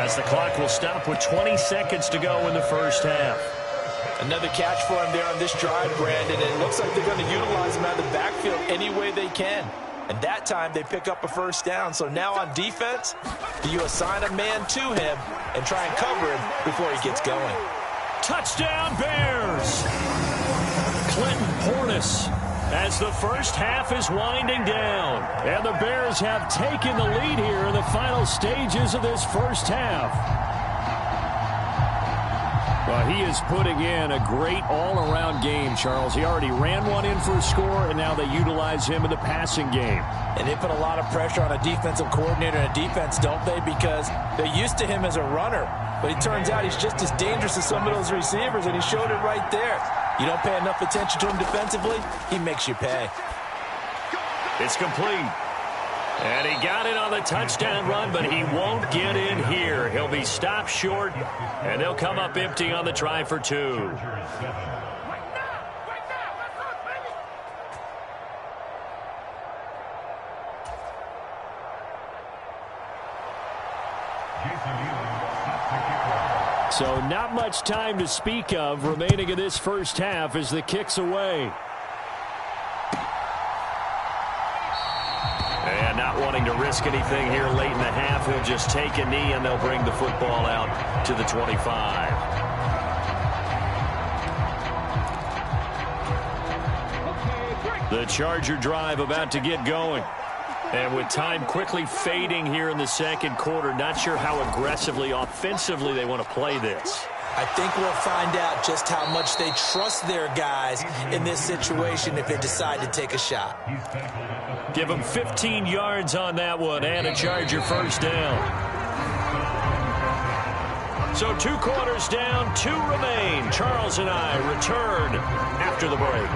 as the clock will stop with 20 seconds to go in the first half. Another catch for him there on this drive, Brandon, and it looks like they're going to utilize him out of the backfield any way they can. And that time they pick up a first down. So now on defense, do you assign a man to him and try and cover him before he gets going? Touchdown Bears! Clinton Portis as the first half is winding down. And the Bears have taken the lead here in the final stages of this first half. Well, he is putting in a great all-around game, Charles. He already ran one in for a score, and now they utilize him in the passing game. And they put a lot of pressure on a defensive coordinator and a defense, don't they? Because they're used to him as a runner. But it turns out he's just as dangerous as some of those receivers, and he showed it right there. You don't pay enough attention to him defensively, he makes you pay. It's complete. And he got it on the touchdown run, but he won't get in here. He'll be stopped short, and they'll come up empty on the try for 2. So not much time to speak of remaining in this first half as the kick's away. And not wanting to risk anything here late in the half, he'll just take a knee and they'll bring the football out to the 25. The Charger drive about to get going. And with time quickly fading here in the second quarter, not sure how aggressively, offensively they want to play this. I think we'll find out just how much they trust their guys in this situation if they decide to take a shot. Give them 15 yards on that one and a Charger first down. So 2 quarters down, 2 remain. Charles and I return after the break.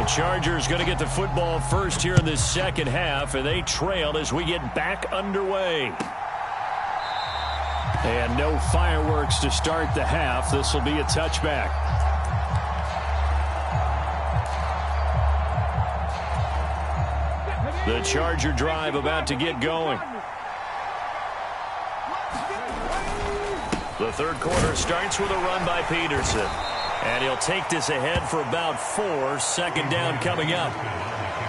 The Chargers going to get the football first here in this second half, and they trail as we get back underway. And no fireworks to start the half. This will be a touchback. The Charger drive about to get going. The third quarter starts with a run by Peterson. And he'll take this ahead for about 4. Second down coming up.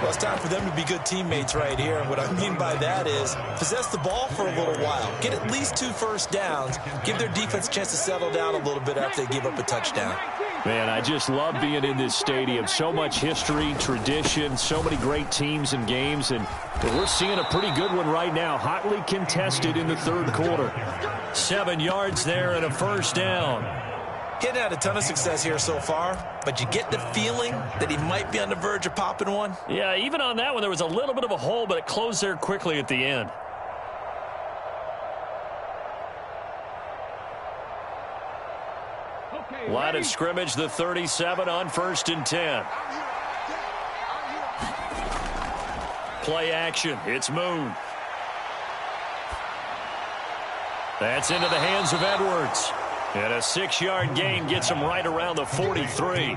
Well, it's time for them to be good teammates right here. And what I mean by that is possess the ball for a little while. Get at least 2 first downs. Give their defense a chance to settle down a little bit after they give up a touchdown. Man, I just love being in this stadium. So much history, tradition, so many great teams and games. And we're seeing a pretty good one right now. Hotly contested in the third quarter. 7 yards there and a first down. He's had a ton of success here so far, but you get the feeling that he might be on the verge of popping one. Yeah, even on that one, there was a little bit of a hole, but it closed there quickly at the end. Line of scrimmage, the 37 on 1st and 10. Play action. It's Moon. That's into the hands of Edwards. And a 6-yard gain gets him right around the 43.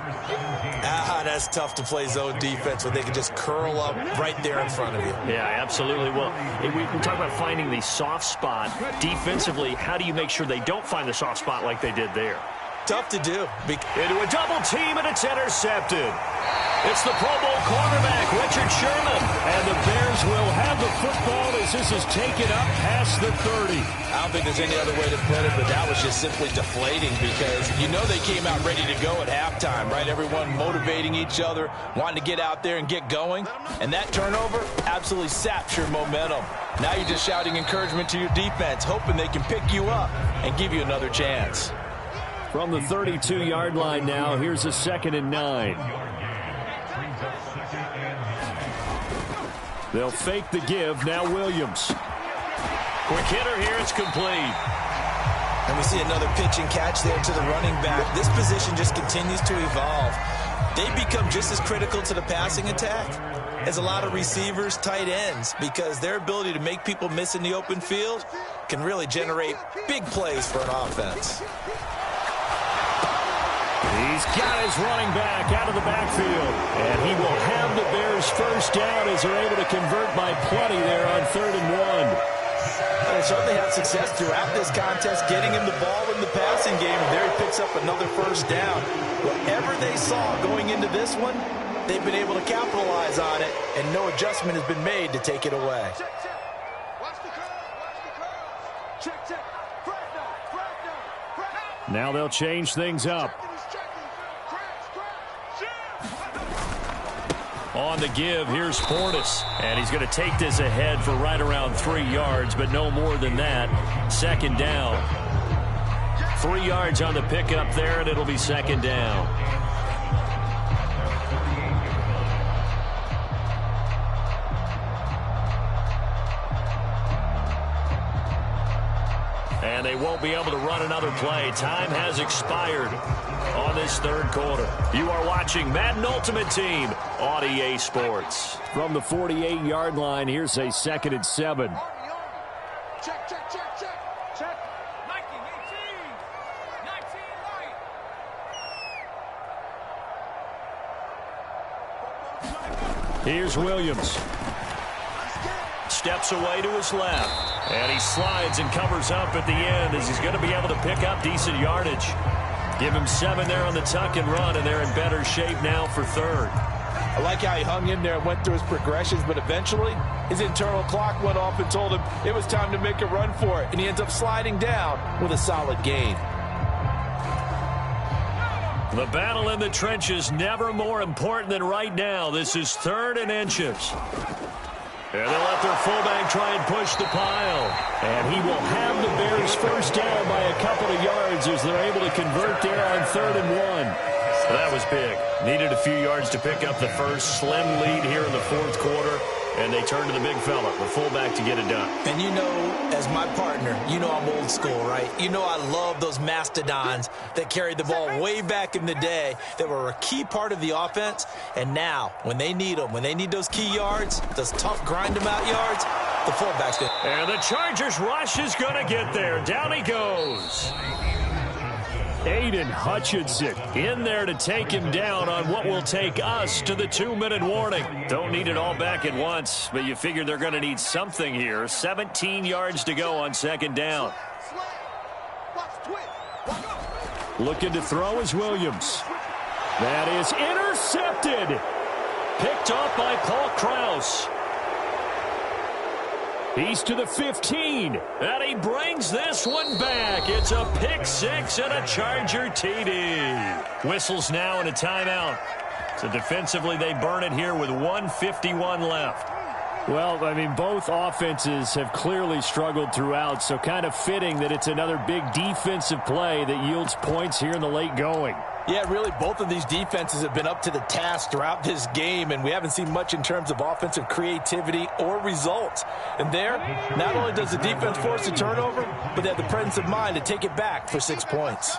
That's tough to play zone defense when they can just curl up right there in front of you. Yeah, absolutely. Well, we talk about finding the soft spot. Defensively, how do you make sure they don't find the soft spot like they did there? Tough to do. Into a double team, and it's intercepted. It's the Pro Bowl cornerback, Richard Sherman. And the Bears will have the football as this is taken up past the 30. I don't think there's any other way to put it, but that was just simply deflating because you know they came out ready to go at halftime, right? Everyone motivating each other, wanting to get out there and get going. And that turnover absolutely saps your momentum. Now you're just shouting encouragement to your defense, hoping they can pick you up and give you another chance. From the 32-yard line now, here's a 2nd and 9. They'll fake the give. Now Williams. Quick hitter here. It's complete. And we see another pitch and catch there to the running back. This position just continues to evolve. They become just as critical to the passing attack as a lot of receivers, tight ends, because their ability to make people miss in the open field can really generate big plays for an offense. He's got his running back out of the backfield. And he will have the Bears first down as they're able to convert by plenty there on 3rd and 1. They certainly had success throughout this contest, getting him the ball in the passing game. And there he picks up another first down. Whatever they saw going into this one, they've been able to capitalize on it, and no adjustment has been made to take it away. Now they'll change things up. On the give, here's Portis. And he's going to take this ahead for right around 3 yards, but no more than that. 2nd down. 3 yards on the pickup there, and it'll be 2nd down. And they won't be able to run another play. Time has expired on this 3rd quarter. You are watching Madden Ultimate Team on EA Sports. From the 48-yard line, here's a 2nd and 7. Check, check, check, check, check. 19, 19 right. Here's Williams. Steps away to his left. And he slides and covers up at the end as he's going to be able to pick up decent yardage. Give him 7 there on the tuck and run, and they're in better shape now for 3rd. I like how he hung in there and went through his progressions, but eventually his internal clock went off and told him it was time to make a run for it, and he ends up sliding down with a solid gain. The battle in the trenches never more important than right now. This is 3rd and inches. And they'll let their fullback try and push the pile. And he will have the Bears first down by a couple of yards as they're able to convert there on 3rd and 1. That was big. Needed a few yards to pick up the first. Slim lead here in the 4th quarter. And they turn to the big fella, the fullback, to get it done. And you know, as my partner, you know I'm old school, right? You know I love those mastodons that carried the ball way back in the day that were a key part of the offense. And now, when they need them, when they need those key yards, those tough grind-them-out yards, the fullback's going to... And the Chargers rush is going to get there. Down he goes. Aiden Hutchinson in there to take him down on what will take us to the 2-minute warning. Don't need it all back at once, but you figure they're going to need something here. 17 yards to go on second down. Looking to throw is Williams. That is intercepted. Picked off by Paul Krause. He's to the 15, and he brings this one back. It's a pick six and a Charger TD. Whistles now and a timeout. So defensively, they burn it here with 1:51 left. Well, I mean, both offenses have clearly struggled throughout, so kind of fitting that it's another big defensive play that yields points here in the late going. Yeah, really, both of these defenses have been up to the task throughout this game, and we haven't seen much in terms of offensive creativity or results. And there, not only does the defense force a turnover, but they have the presence of mind to take it back for 6 points.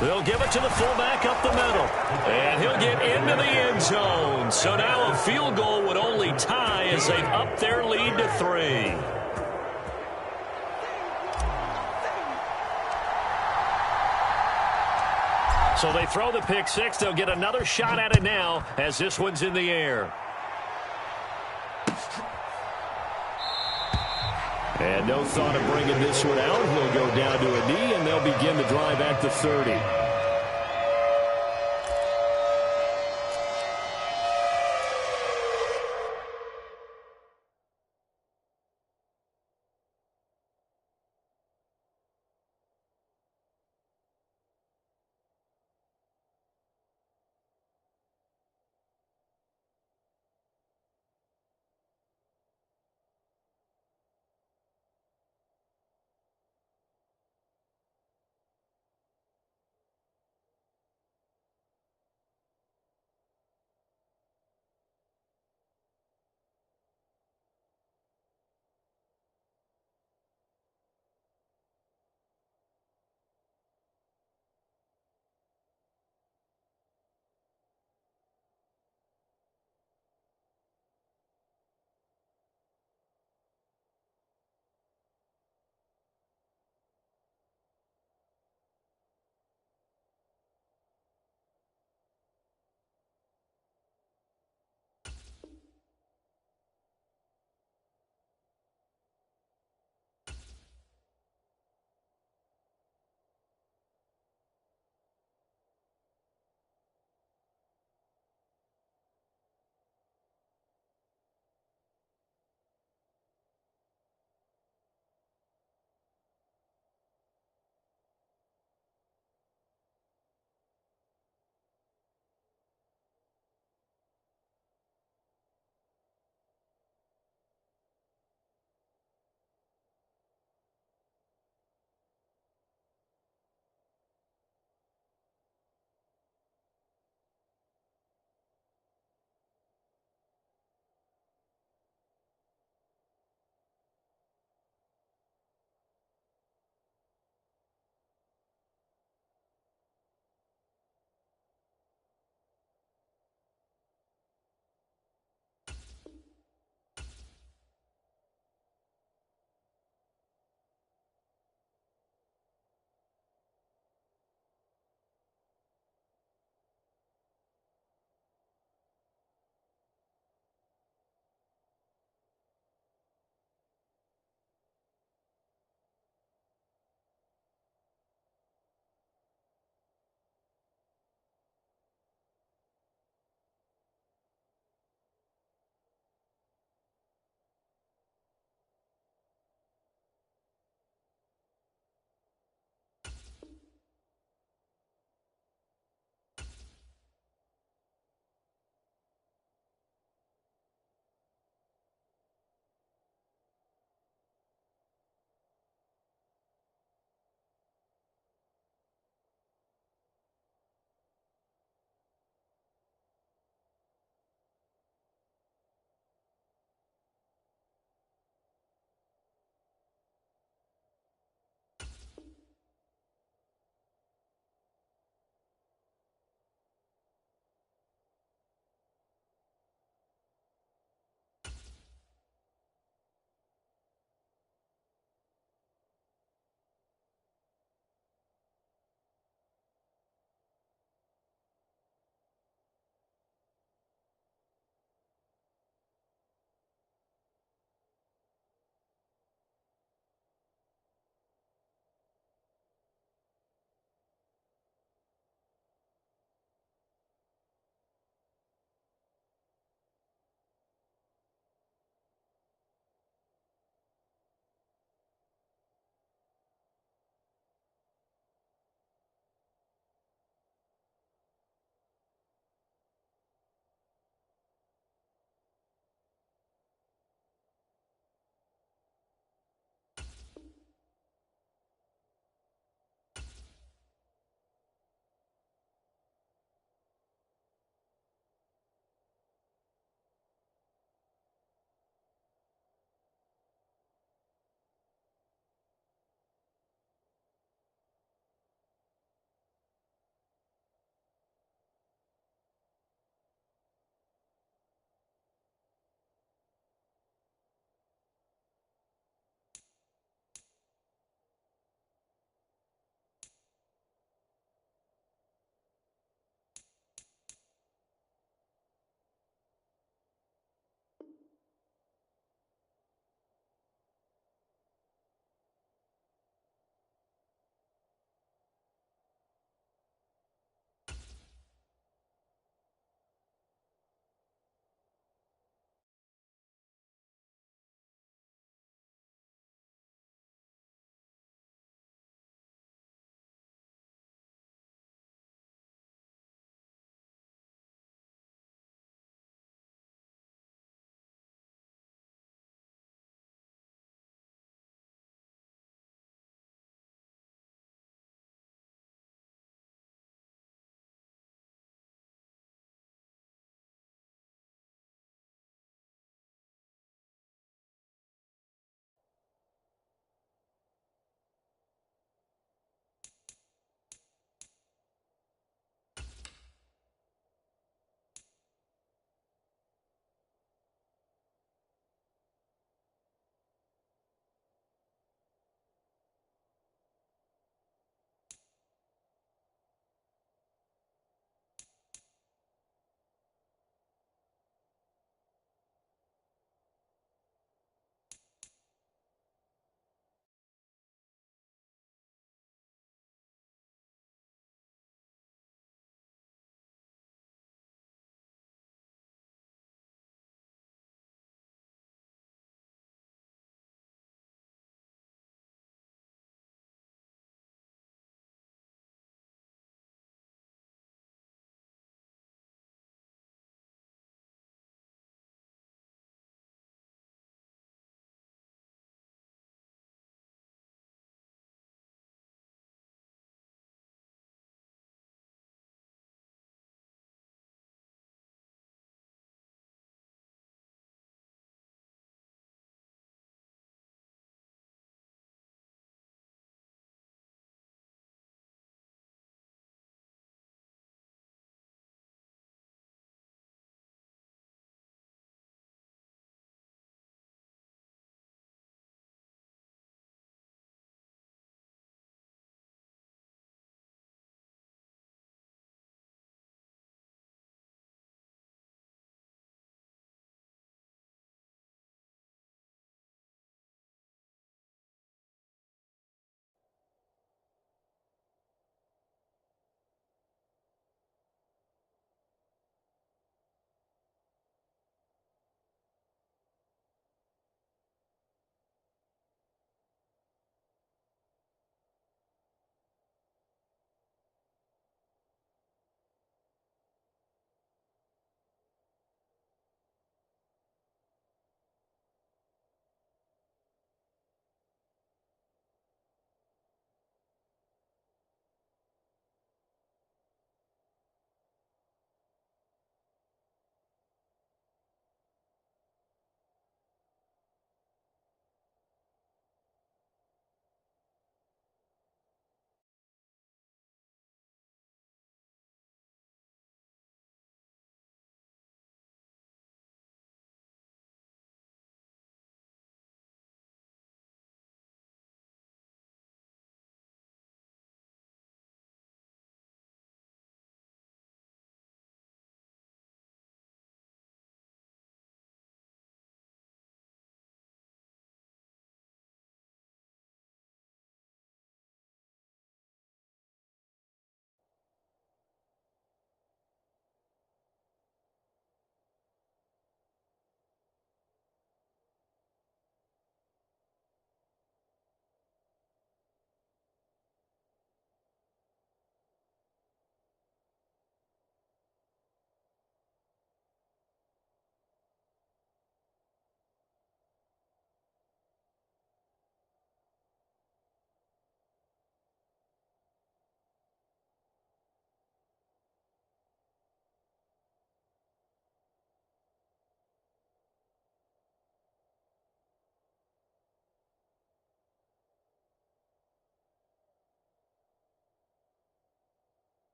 They'll give it to the fullback up the middle, and he'll get into the end zone. So now a field goal would only tie as they've upped their lead to 3. So they throw the pick six. They'll get another shot at it now as this one's in the air. And no thought of bringing this one out. He'll go down to a knee, and they'll begin the drive at the 30.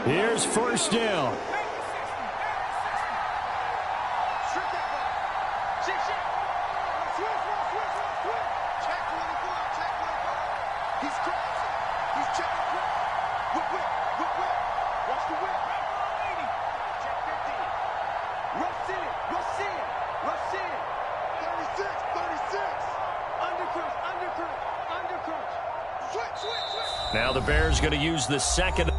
Here's first down. Now the Bears going to use the second.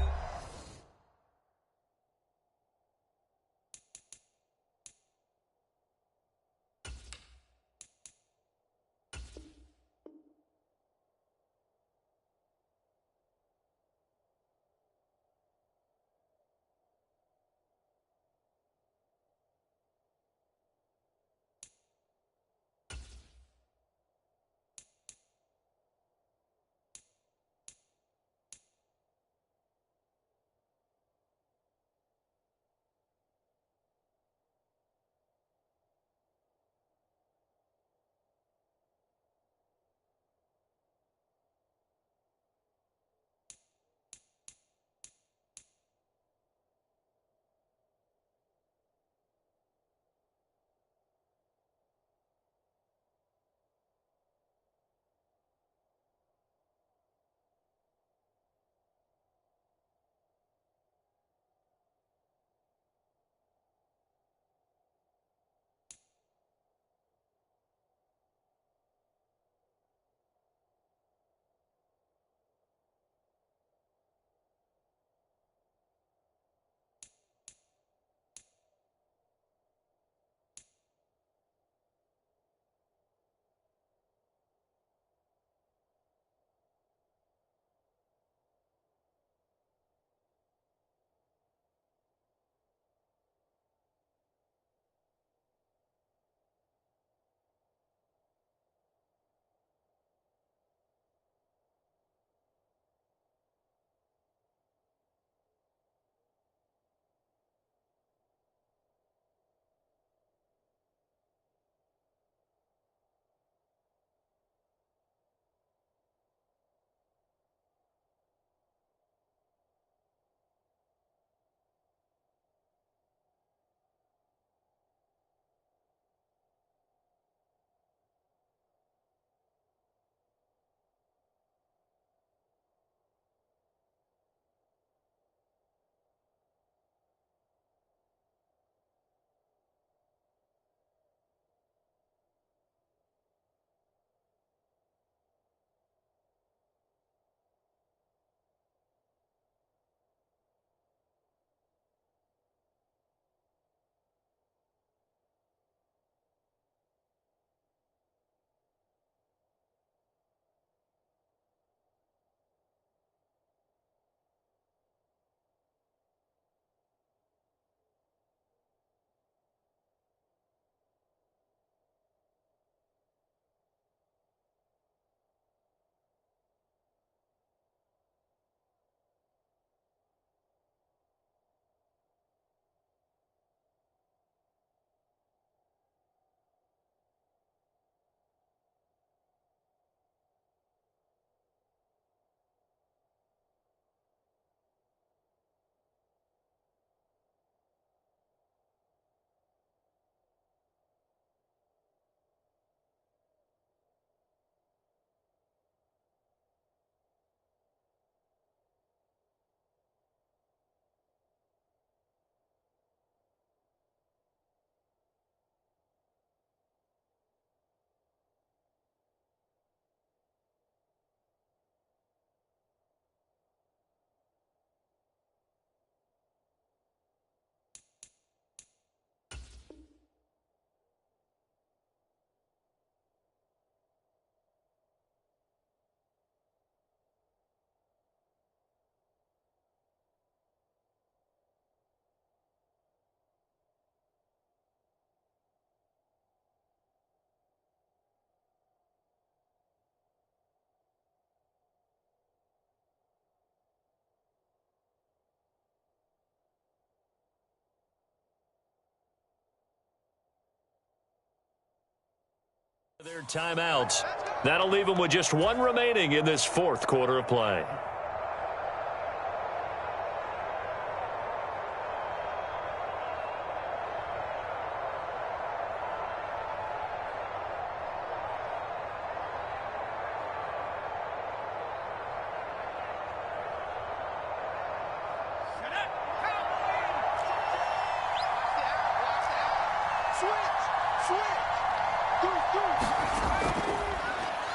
Their timeouts. That'll leave them with just one remaining in this fourth quarter of play.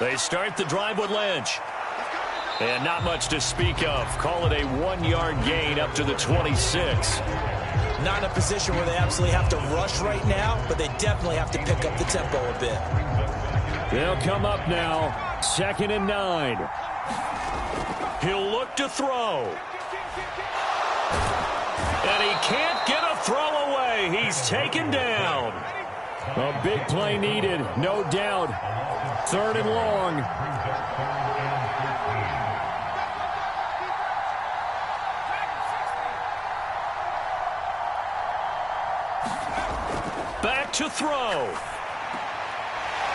They start the drive with Lynch. And not much to speak of. Call it a 1-yard gain up to the 26. Not in a position where they absolutely have to rush right now, but they definitely have to pick up the tempo a bit. They'll come up now. 2nd and 9. He'll look to throw. And he can't get a throw away. He's taken down. A big play needed, no doubt. 3rd and long. Back to throw.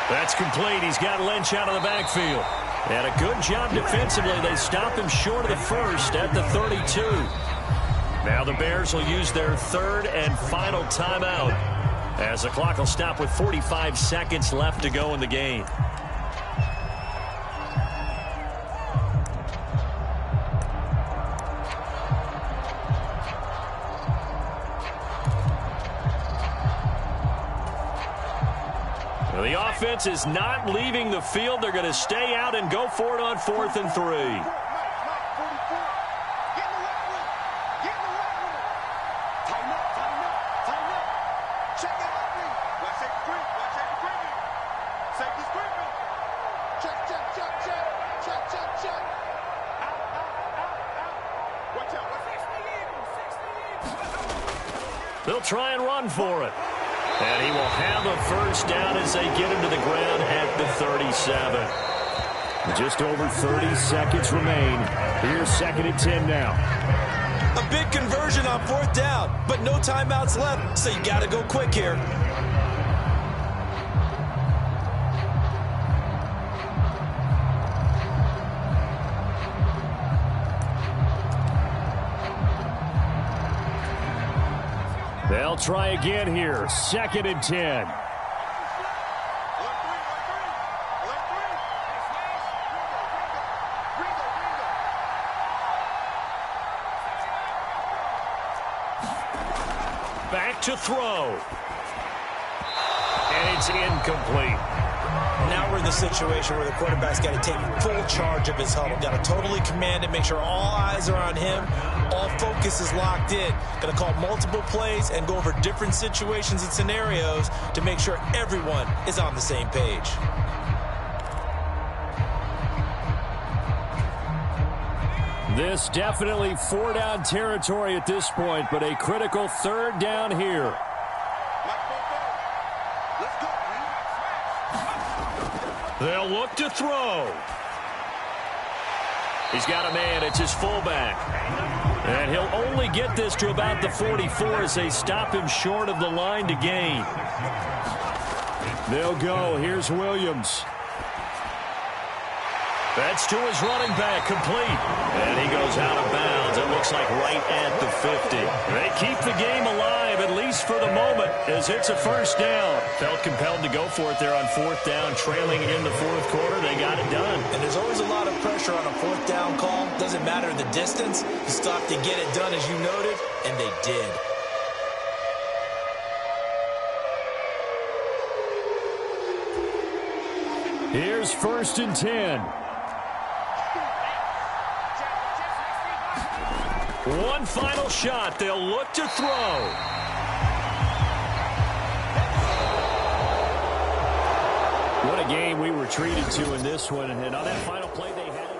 That's complete. He's got Lynch out of the backfield. And a good job defensively. They stop him short of the first at the 32. Now the Bears will use their 3rd and final timeout as the clock will stop with 45 seconds left to go in the game. The offense is not leaving the field. They're going to stay out and go for it on 4th and 3. They'll try and run for it. And he will have a first down as they get him to the ground at the 37. Just over 30 seconds remain. Here's 2nd and 10 now. A big conversion on 4th down, but no timeouts left, so you got to go quick here. They'll try again here. 2nd and 10. Back to throw. And it's incomplete. Now we're in the situation where the quarterback's got to take full charge of his huddle. Got to totally command it, make sure all eyes are on him. All focus is locked in. Got to call multiple plays and go over different situations and scenarios to make sure everyone is on the same page. This definitely 4-down territory at this point, but a critical 3rd down here. They'll look to throw. He's got a man. It's his fullback. And he'll only get this to about the 44 as they stop him short of the line to gain. They'll go. Here's Williams. That's to his running back, complete. And he goes out of bounds. It looks like right at the 50. They keep the game alive, at least for the moment, as it's a first down. Felt compelled to go for it there on 4th down, trailing in the 4th quarter. They got it done. And there's always a lot of pressure on a 4th down call. Doesn't matter the distance. You still have to get it done, as you noted, and they did. Here's 1st and 10. One final shot. They'll look to throw. What a game we were treated to in this one. And on that final play, they had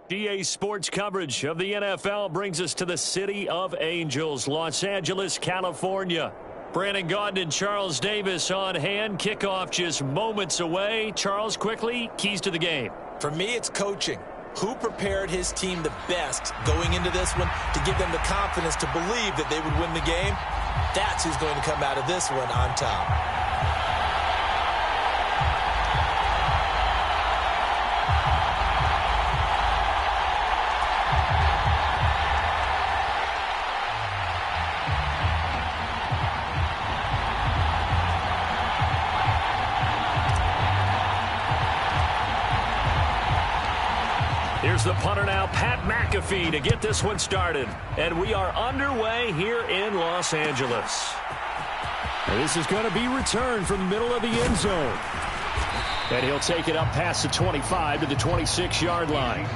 GA Sports coverage of the NFL brings us to the City of Angels, Los Angeles, California. Brandon Gaudin and Charles Davis on hand. Kickoff just moments away. Charles, quickly, keys to the game. For me, it's coaching. Who prepared his team the best going into this one to give them the confidence to believe that they would win the game? That's who's going to come out of this one on top. Here's the punter now, Pat McAfee, to get this one started. And we are underway here in Los Angeles. And this is going to be returned from the middle of the end zone. And he'll take it up past the 25 to the 26-yard line.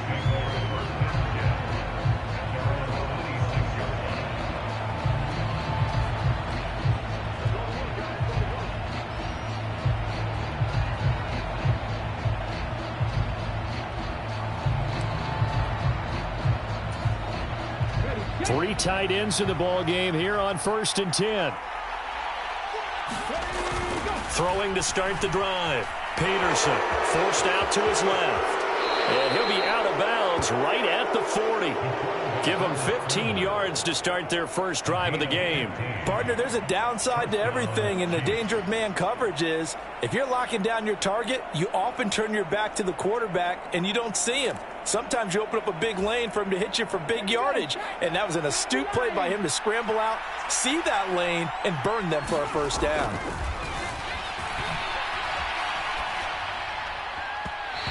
Three tight ends in the ball game here on 1st and 10. Throwing to start the drive. Peterson forced out to his left. And he'll be out of bounds right at the 40. Give them 15 yards to start their first drive of the game. Partner, there's a downside to everything, and the danger of man coverage is if you're locking down your target, you often turn your back to the quarterback and you don't see him. Sometimes you open up a big lane for him to hit you for big yardage, and that was an astute play by him to scramble out, see that lane, and burn them for a first down.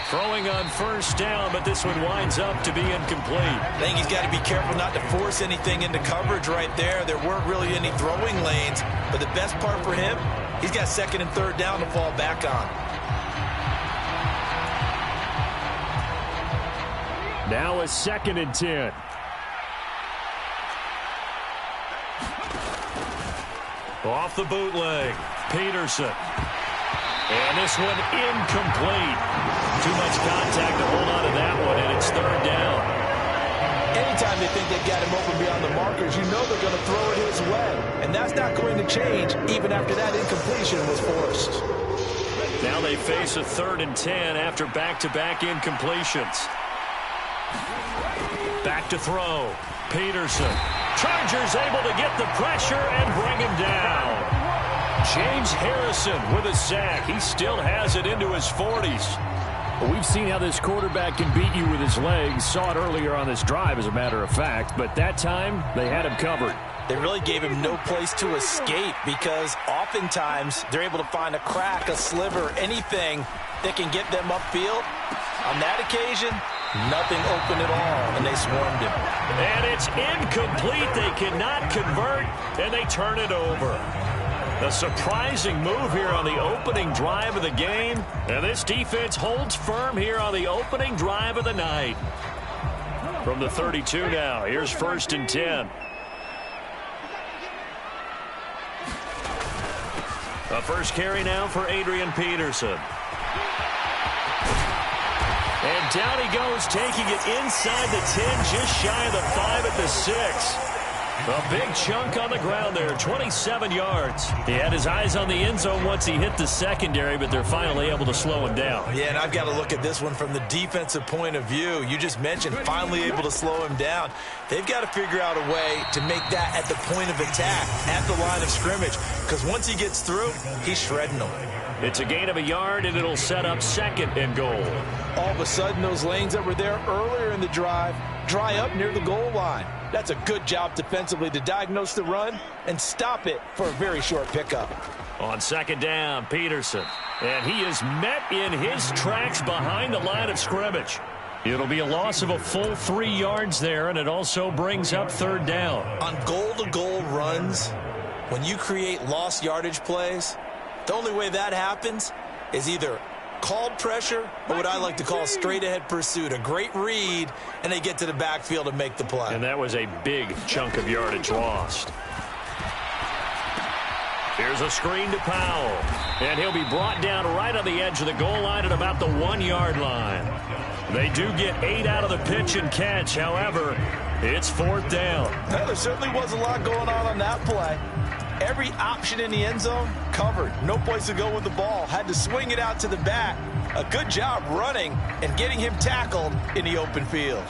Throwing on first down, but this one winds up to be incomplete. I think he's got to be careful not to force anything into coverage right there. There weren't really any throwing lanes, but the best part for him, he's got 2nd and 3rd down to fall back on. Now a 2nd and 10. Off the bootleg, Peterson. And this one incomplete. Too much contact to hold on to that one, and it's 3rd down. Anytime they think they've got him open beyond the markers, you know they're going to throw it his way. And that's not going to change even after that incompletion was forced. Now they face a 3rd and 10 after back-to-back incompletions. Back to throw. Peterson. Chargers able to get the pressure and bring him down. James Harrison with a sack. He still has it into his 40s. Well, we've seen how this quarterback can beat you with his legs. Saw it earlier on this drive, as a matter of fact. But that time, they had him covered. They really gave him no place to escape because oftentimes they're able to find a crack, a sliver, anything that can get them upfield. On that occasion, nothing open at all, and they swarmed him. And it's incomplete. They cannot convert, and they turn it over. A surprising move here on the opening drive of the game, and this defense holds firm here on the opening drive of the night. From the 32 now, here's 1st and 10. A first carry now for Adrian Peterson. And down he goes, taking it inside the 10, just shy of the 5 at the 6. A big chunk on the ground there, 27 yards. He had his eyes on the end zone once he hit the secondary, but they're finally able to slow him down. Yeah, and I've got to look at this one from the defensive point of view. You just mentioned finally able to slow him down. They've got to figure out a way to make that at the point of attack, at the line of scrimmage, because once he gets through, he's shredding them. It's a gain of a yard, and it'll set up 2nd and goal. All of a sudden, those lanes that were there earlier in the drive dry up near the goal line. That's a good job defensively to diagnose the run and stop it for a very short pickup. On 2nd down, Peterson. And he is met in his tracks behind the line of scrimmage. It'll be a loss of a full 3 yards there, and it also brings up 3rd down. On goal-to-goal runs, when you create lost yardage plays, the only way that happens is either called pressure or what I like to call straight-ahead pursuit, a great read, and they get to the backfield and make the play. And that was a big chunk of yardage lost. Here's a screen to Powell. And he'll be brought down right on the edge of the goal line at about the 1-yard line. They do get 8 out of the pitch and catch. However, it's 4th down. Well, there certainly was a lot going on that play. Every option in the end zone covered. No place to go with the ball. Had to swing it out to the back. A good job running and getting him tackled in the open field.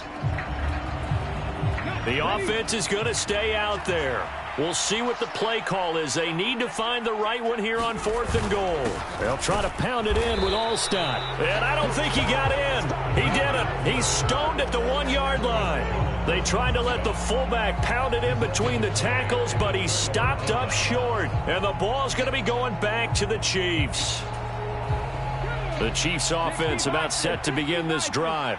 The offense is going to stay out there. We'll see what the play call is. They need to find the right one here on 4th and goal. They'll try to pound it in with Allstott. And I don't think he got in. He didn't. He's stoned at the 1-yard line. They tried to let the fullback pound it in between the tackles, but he stopped up short. And the ball's going to be going back to the Chiefs. The Chiefs offense about set to begin this drive.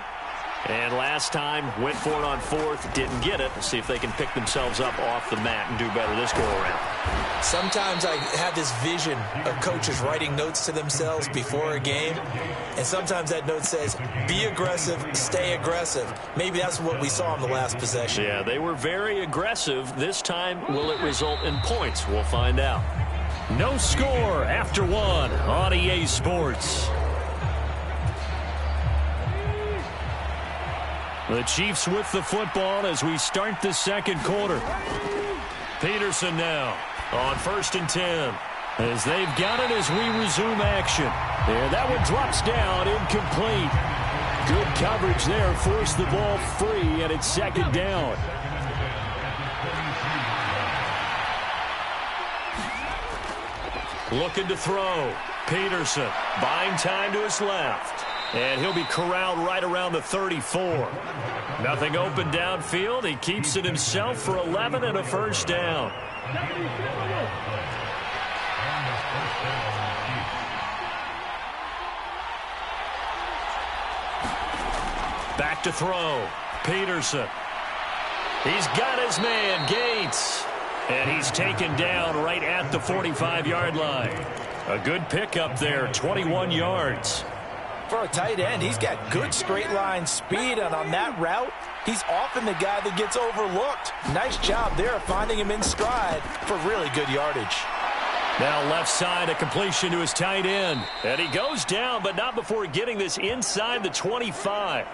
And last time, went for it on 4th, didn't get it. Let's see if they can pick themselves up off the mat and do better this go-around. Sometimes I have this vision of coaches writing notes to themselves before a game, and sometimes that note says, be aggressive, stay aggressive. Maybe that's what we saw in the last possession. Yeah, they were very aggressive. This time, will it result in points? We'll find out. No score after 1 on EA Sports. The Chiefs with the football as we start the second quarter. Peterson now on 1st and 10. As they've got it as we resume action. And that one drops down, incomplete. Good coverage there, forced the ball free, and it's 2nd down. Looking to throw. Peterson buying time to his left. And he'll be corralled right around the 34. Nothing open downfield. He keeps it himself for 11 and a 1st down. Back to throw. Peterson. He's got his man, Gates. And he's taken down right at the 45-yard line. A good pickup there, 21 yards. For a tight end, he's got good straight line speed, and on that route, he's often the guy that gets overlooked. Nice job there of finding him in stride for really good yardage. Now left side, a completion to his tight end. And he goes down, but not before getting this inside the 25.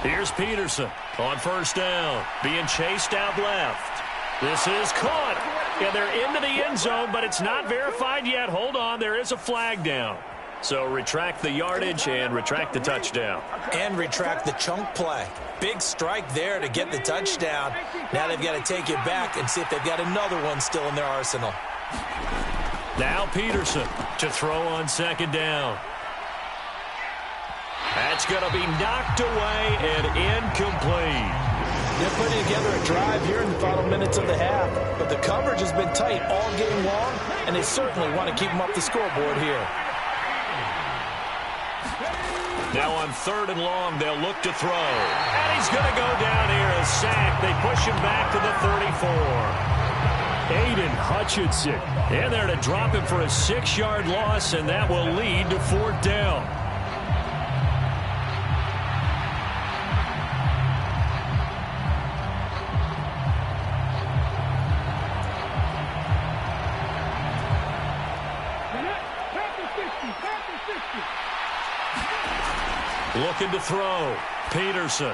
Here's Peterson on 1st down, being chased out left. This is caught, and they're into the end zone, but it's not verified yet. Hold on, there is a flag down. So retract the yardage and retract the touchdown. And retract the chunk play. Big strike there to get the touchdown. Now they've got to take it back and see if they've got another one still in their arsenal. Now Peterson to throw on 2nd down. That's going to be knocked away and incomplete. They're putting together a drive here in the final minutes of the half, but the coverage has been tight all game long, and they certainly want to keep them up the scoreboard here. Now on 3rd and long, they'll look to throw. And he's going to go down here, a sack. They push him back to the 34. Aiden Hutchinson in there to drop him for a 6-yard loss, and that will lead to 4th down. Looking to throw. Peterson.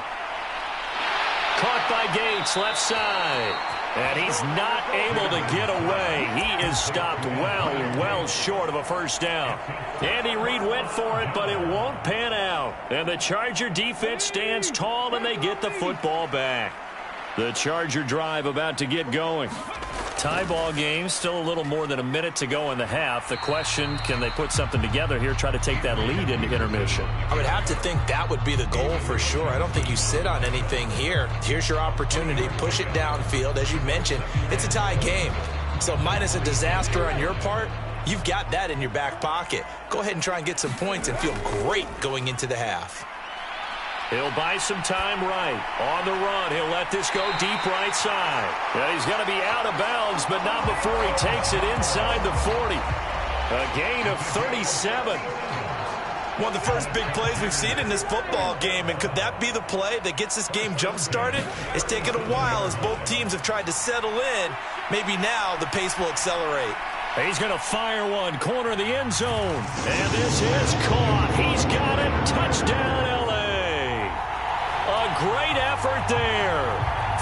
Caught by Gates, left side. And he's not able to get away. He is stopped well short of a 1st down. Andy Reid went for it, but it won't pan out. And the Charger defense stands tall, and they get the football back. The Charger drive about to get going. Tie ball game, still a little more than a minute to go in the half. The question, can they put something together here, try to take that lead into intermission? I would have to think that would be the goal for sure. I don't think you sit on anything here. Here's your opportunity. Push it downfield. As you mentioned, it's a tie game. So minus a disaster on your part, you've got that in your back pocket. Go ahead and try and get some points and feel great going into the half. He'll buy some time right. On the run, he'll let this go deep right side. And he's going to be out of bounds, but not before he takes it inside the 40. A gain of 37. One of the first big plays we've seen in this football game, and could that be the play that gets this game jump-started? It's taken a while as both teams have tried to settle in. Maybe now the pace will accelerate. He's going to fire one, corner of the end zone. And this is caught. He's got it. Touchdown, L.A. A great effort there.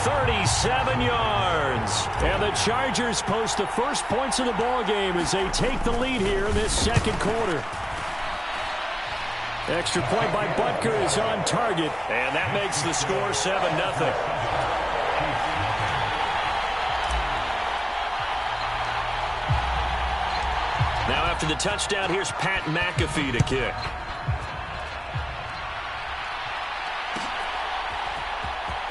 37 yards. And the Chargers post the first points of the ball game as they take the lead here in this second quarter. Extra point by Butker is on target, and that makes the score 7-0. Now after the touchdown, here's Pat McAfee to kick.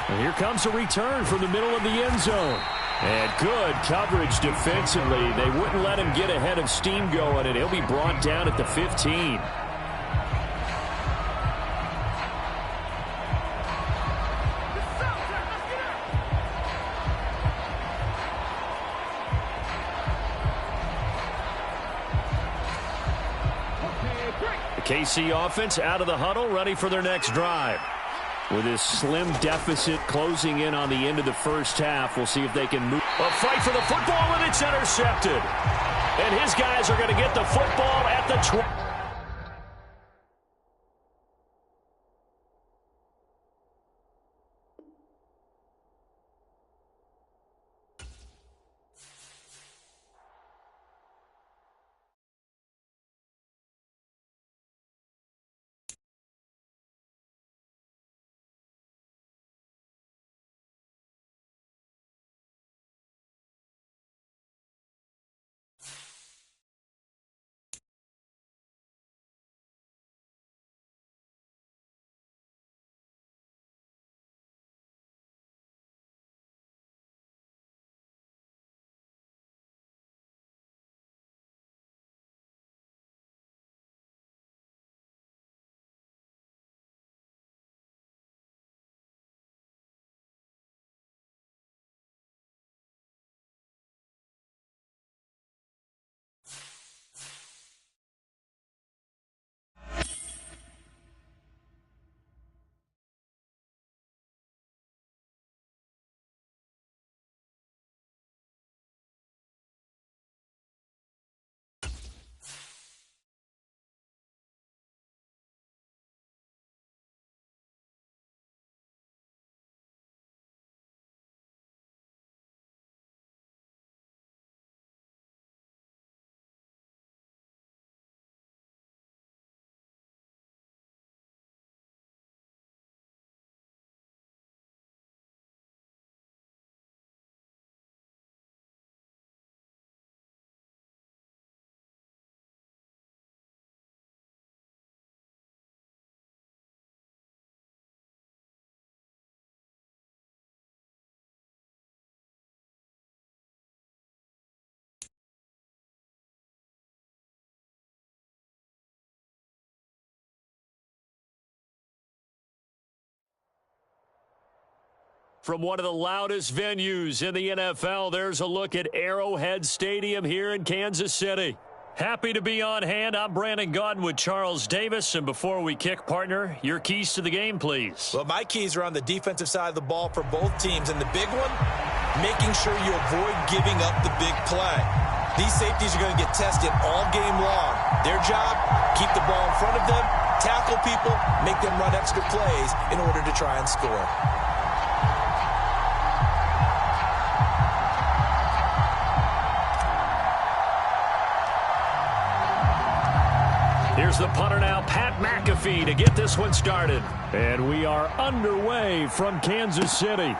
And here comes a return from the middle of the end zone. And good coverage defensively. They wouldn't let him get ahead of steam going, and he'll be brought down at the 15. KC offense out of the huddle, ready for their next drive. With this slim deficit closing in on the end of the first half, we'll see if they can move. A fight for the football, and it's intercepted. And his guys are going to get the football at the 20. From one of the loudest venues in the NFL, there's a look at Arrowhead Stadium here in Kansas City. Happy to be on hand. I'm Brandon Gaudin with Charles Davis. And before we kick, partner, your keys to the game, please. Well, my keys are on the defensive side of the ball for both teams. And the big one, making sure you avoid giving up the big play. These safeties are going to get tested all game long. Their job, keep the ball in front of them, tackle people, make them run extra plays in order to try and score. Here's the punter now, Pat McAfee, to get this one started. And we are underway from Kansas City.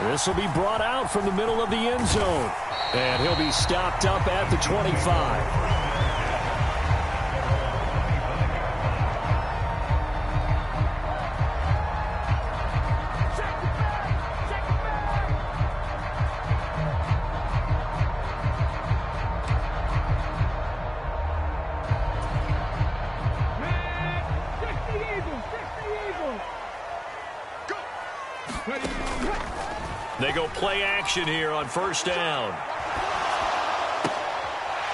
This will be brought out from the middle of the end zone. And he'll be stopped up at the 25. They go play action here on first down.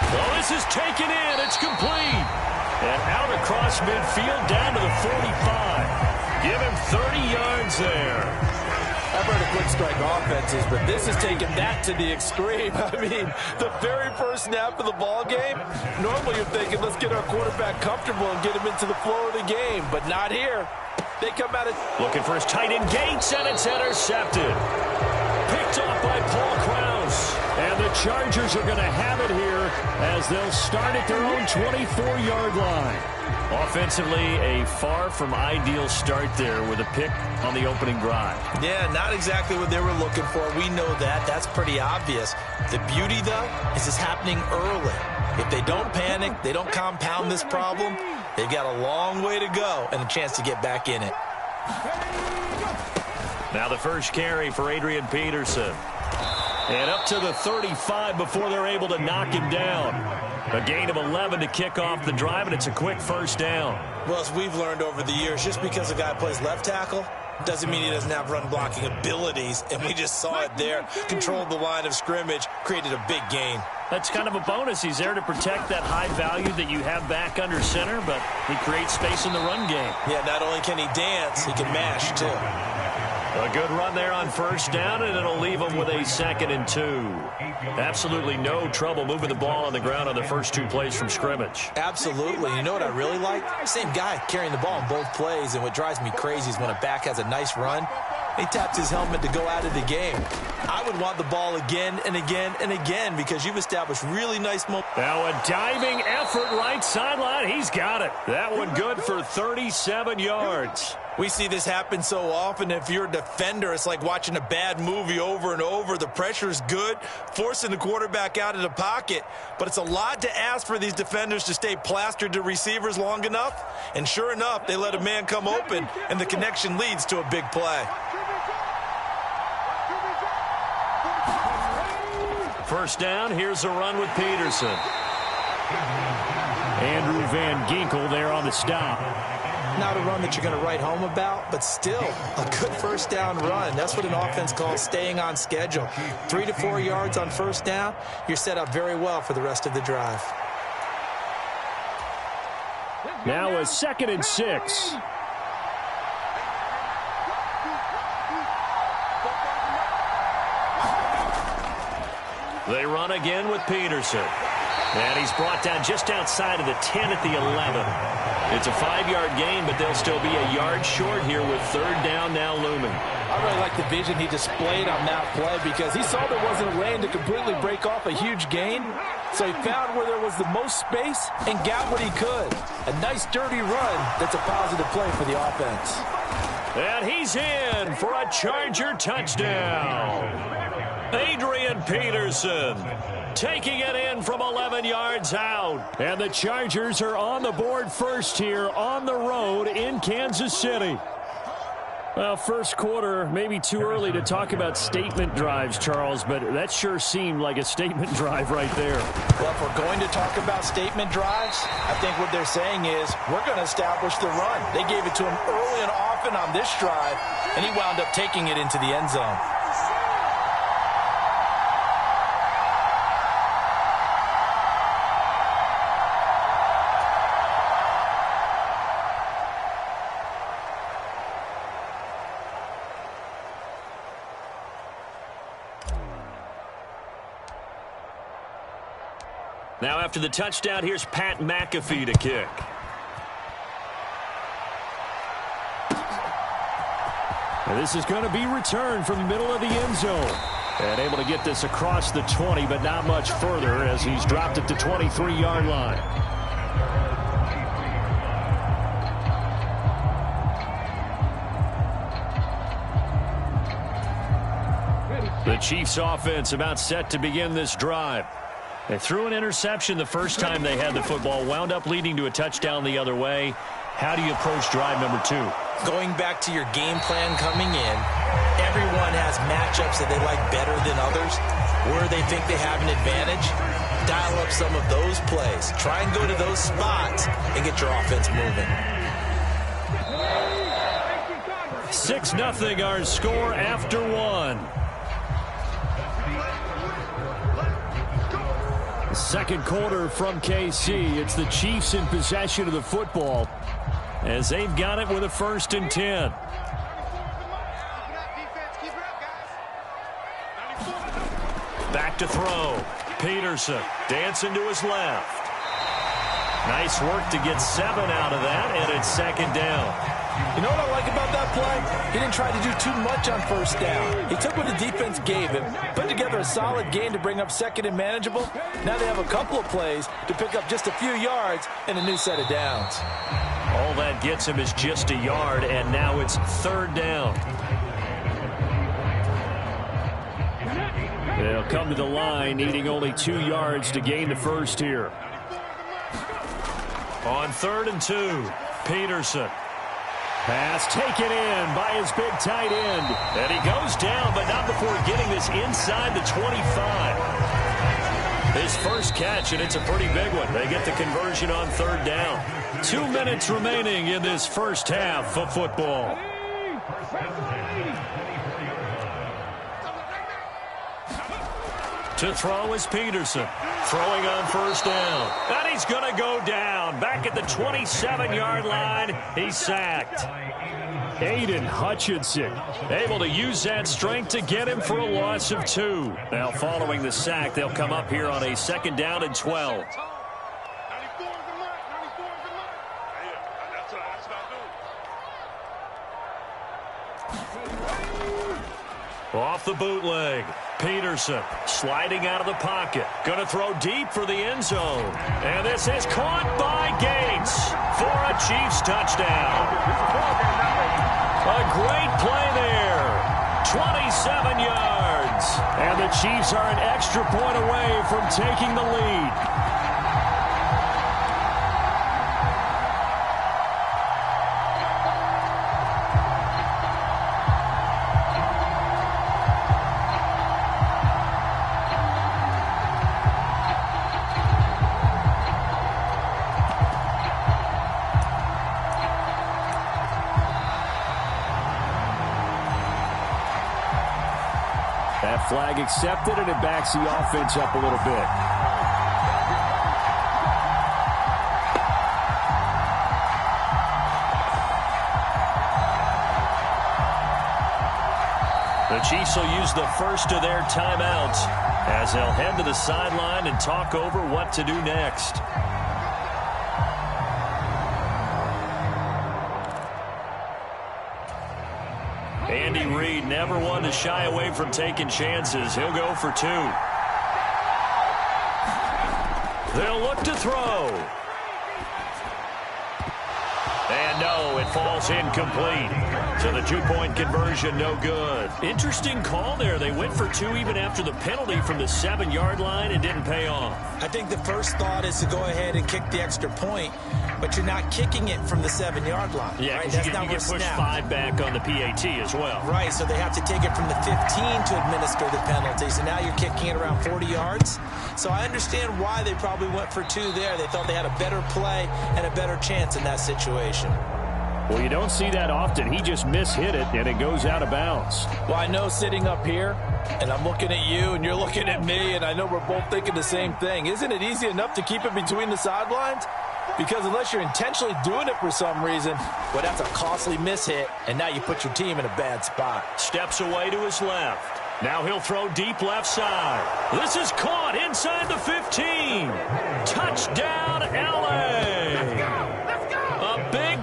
Well, this is taken in. It's complete. And out across midfield down to the 45. Give him 30 yards there. I've heard of quick strike offenses, but this is taking that to the extreme. I mean, the very first snap of the ball game, normally you're thinking, let's get our quarterback comfortable and get him into the flow of the game, but not here. They come out looking for his tight end Gates, and it's intercepted. Picked off by Paul Krause. And the Chargers are going to have it here as they'll start at their own 24-yard line. Offensively, a far from ideal start there with a pick on the opening drive. Yeah, not exactly what they were looking for. We know that. That's pretty obvious. The beauty, though, is it's happening early. If they don't panic, they don't compound this problem, they've got a long way to go and a chance to get back in it. Now the first carry for Adrian Peterson. And up to the 35 before they're able to knock him down. A gain of 11 to kick off the drive, and it's a quick first down. Well, as we've learned over the years, just because a guy plays left tackle doesn't mean he doesn't have run blocking abilities, and we just saw it there. Controlled the line of scrimmage, created a big gain. That's kind of a bonus. He's there to protect that high value that you have back under center, but he creates space in the run game. Yeah, not only can he dance, he can mash, too. A good run there on first down, and it'll leave them with a 2nd and 2. Absolutely no trouble moving the ball on the ground on the first 2 plays from scrimmage. Absolutely. You know what I really like? Same guy carrying the ball in both plays, and what drives me crazy is when a back has a nice run, he taps his helmet to go out of the game. I would want the ball again and again and again because you've established really nice momentum. Now a diving effort right sideline. He's got it. That one good for 37 yards. We see this happen so often. If you're a defender, it's like watching a bad movie over and over. The pressure is good, forcing the quarterback out of the pocket. But it's a lot to ask for these defenders to stay plastered to receivers long enough. And sure enough, they let a man come open, and the connection leads to a big play. First down, here's a run with Peterson. Andrew Van Ginkel there on the stop. Not a run that you're going to write home about, but still a good first down run. That's what an offense calls staying on schedule. 3 to 4 yards on first down, you're set up very well for the rest of the drive. Now a 2nd and 6. They run again with Peterson. And he's brought down just outside of the 10 at the 11. It's a 5-yard gain, but they'll still be a yard short here with 3rd down now looming. I really like the vision he displayed on that play because he saw there wasn't a lane to completely break off a huge gain. So he found where there was the most space and got what he could. A nice, dirty run that's a positive play for the offense. And he's in for a Charger touchdown. Adrian Peterson taking it in from 11 yards out. And the Chargers are on the board first here on the road in Kansas City. Well, first quarter, maybe too early to talk about statement drives, Charles, but that sure seemed like a statement drive right there. Well, if we're going to talk about statement drives, I think what they're saying is we're going to establish the run. They gave it to him early and often on this drive, and he wound up taking it into the end zone. Now after the touchdown, here's Pat McAfee to kick. And this is going to be returned from the middle of the end zone. And able to get this across the 20, but not much further as he's dropped at the 23-yard line. The Chiefs offense about set to begin this drive. They threw an interception the first time they had the football, wound up leading to a touchdown the other way. How do you approach drive number 2? Going back to your game plan coming in, everyone has matchups that they like better than others. Where they think they have an advantage, dial up some of those plays. Try and go to those spots and get your offense moving. 6-0 our score after 1. Second quarter from KC. It's the Chiefs in possession of the football as they've got it with a 1st and 10. Back to throw. Peterson dancing to his left. Nice work to get 7 out of that, and it's 2nd down. You know what I like about that play? He didn't try to do too much on 1st down. He took what the defense gave him, put together a solid game to bring up 2nd and manageable. Now they have a couple of plays to pick up just a few yards and a new set of downs. All that gets him is just a yard, and now it's 3rd down. They'll come to the line, needing only 2 yards to gain the first here. On 3rd and 2, Peterson. Pass taken in by his big tight end. And he goes down, but not before getting this inside the 25. His first catch, and it's a pretty big one. They get the conversion on 3rd down. 2 minutes remaining in this first half of football. To throw is Peterson. Throwing on 1st down. And he's going to go down. Back at the 27-yard line. He's sacked. Aiden Hutchinson able to use that strength to get him for a loss of 2. Now following the sack, they'll come up here on a 2nd down and 12. Off the bootleg. Peterson sliding out of the pocket. Going to throw deep for the end zone. And this is caught by Gates for a Chiefs touchdown. A great play there. 27 yards. And the Chiefs are an extra point away from taking the lead. That flag accepted, and it backs the offense up a little bit. The Chiefs will use the first of their timeouts as they'll head to the sideline and talk over what to do next. Andy Reid never one to shy away from taking chances. He'll go for 2. They'll look to throw. And no, it falls incomplete. So the 2-point conversion, no good. Interesting call there. They went for 2 even after the penalty from the 7-yard line and didn't pay off. I think the first thought is to go ahead and kick the extra point, but you're not kicking it from the 7-yard line. Yeah, right? That's you get pushed 5 back on the PAT as well. Right, so they have to take it from the 15 to administer the penalty. So now you're kicking it around 40 yards. So I understand why they probably went for 2 there. They thought they had a better play and a better chance in that situation. Well, you don't see that often. He just mishit it, and it goes out of bounds. Well, I know sitting up here, and I'm looking at you, and you're looking at me, and I know we're both thinking the same thing. Isn't it easy enough to keep it between the sidelines? Because unless you're intentionally doing it for some reason, well, that's a costly mishit, and now you put your team in a bad spot. Steps away to his left. Now he'll throw deep left side. This is caught inside the 15. Touchdown, L.A. A big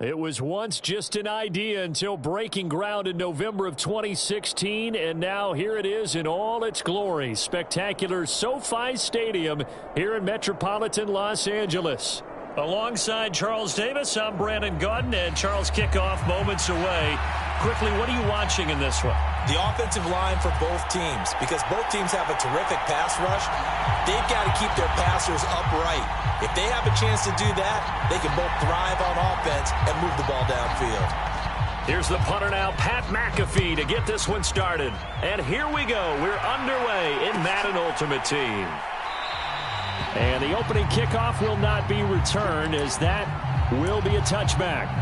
It was once just an idea until breaking ground in November of 2016, and now here it is in all its glory. Spectacular SoFi Stadium here in metropolitan Los Angeles. Alongside Charles Davis, I'm Brandon Gaudin, and Charles, kickoff moments away. Quickly, what are you watching in this one? The offensive line for both teams, because both teams have a terrific pass rush. They've got to keep their passers upright. If they have a chance to do that, they can both thrive on offense and move the ball downfield. Here's the punter now, Pat McAfee, to get this one started. And here we go. We're underway in Madden Ultimate Team. And the opening kickoff will not be returned, as that will be a touchback.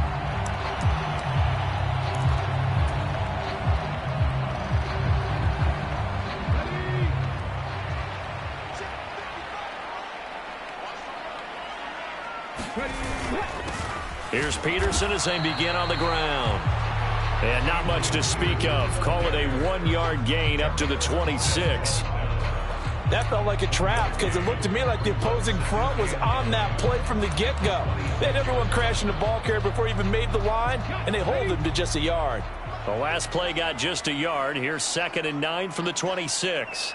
Here's Peterson as they begin on the ground. And not much to speak of. Call it a 1-yard gain up to the 26. That felt like a trap because it looked to me like the opposing front was on that play from the get-go. They had everyone crashing the ball carrier before he even made the line, and they hold him to just a yard. The last play got just a yard. Here's 2nd and 9 from the 26.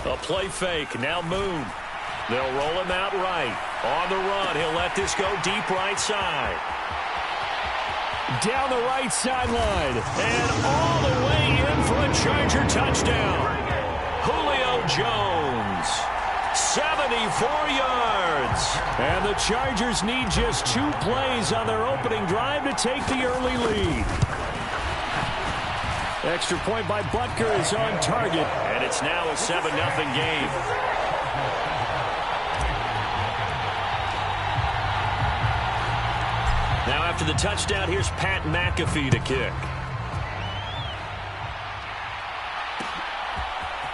A play fake. Now Moon. They'll roll him out right. On the run, he'll let this go deep right side. Down the right sideline. And all the way in for a Charger touchdown. Julio Jones. 74 yards. And the Chargers need just 2 plays on their opening drive to take the early lead. Extra point by Butker is on target. And it's now a 7-0 game. Now after the touchdown, here's Pat McAfee to kick.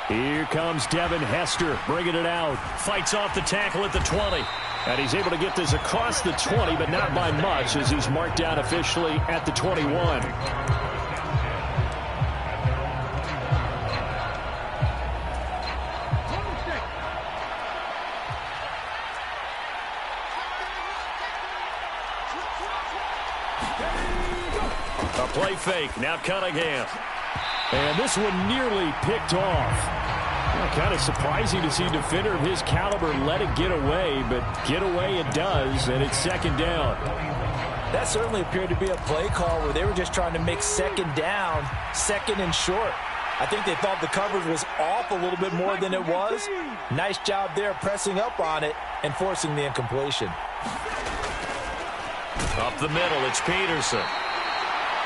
Here comes Devin Hester bringing it out. Fights off the tackle at the 20. And he's able to get this across the 20, but not by much, as he's marked down officially at the 21. A play fake. Now Cunningham. And this one nearly picked off. Well, kind of surprising to see a defender of his caliber let it get away, but get away it does, and it's 2nd down. That certainly appeared to be a play call where they were just trying to make 2nd down, 2nd and short. I think they thought the coverage was off a little bit more than it was. Nice job there pressing up on it and forcing the incompletion. Up the middle, it's Peterson.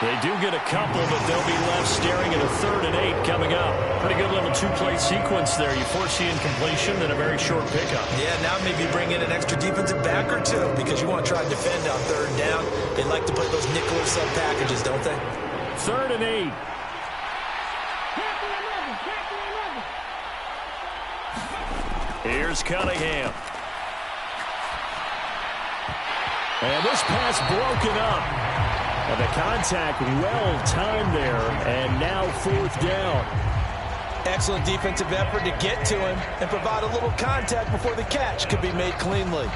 They do get a couple, but they'll be left staring at a 3rd and 8 coming up. Pretty good little 2-play sequence there. You force the incompletion, then a very short pickup. Yeah, now maybe bring in an extra defensive back or 2 because you want to try and defend on 3rd down. They like to play those nickel or sub packages, don't they? 3rd and 8. Here's Cunningham. And this pass broken up. And the contact well-timed there, and now 4th down. Excellent defensive effort to get to him and provide a little contact before the catch could be made cleanly.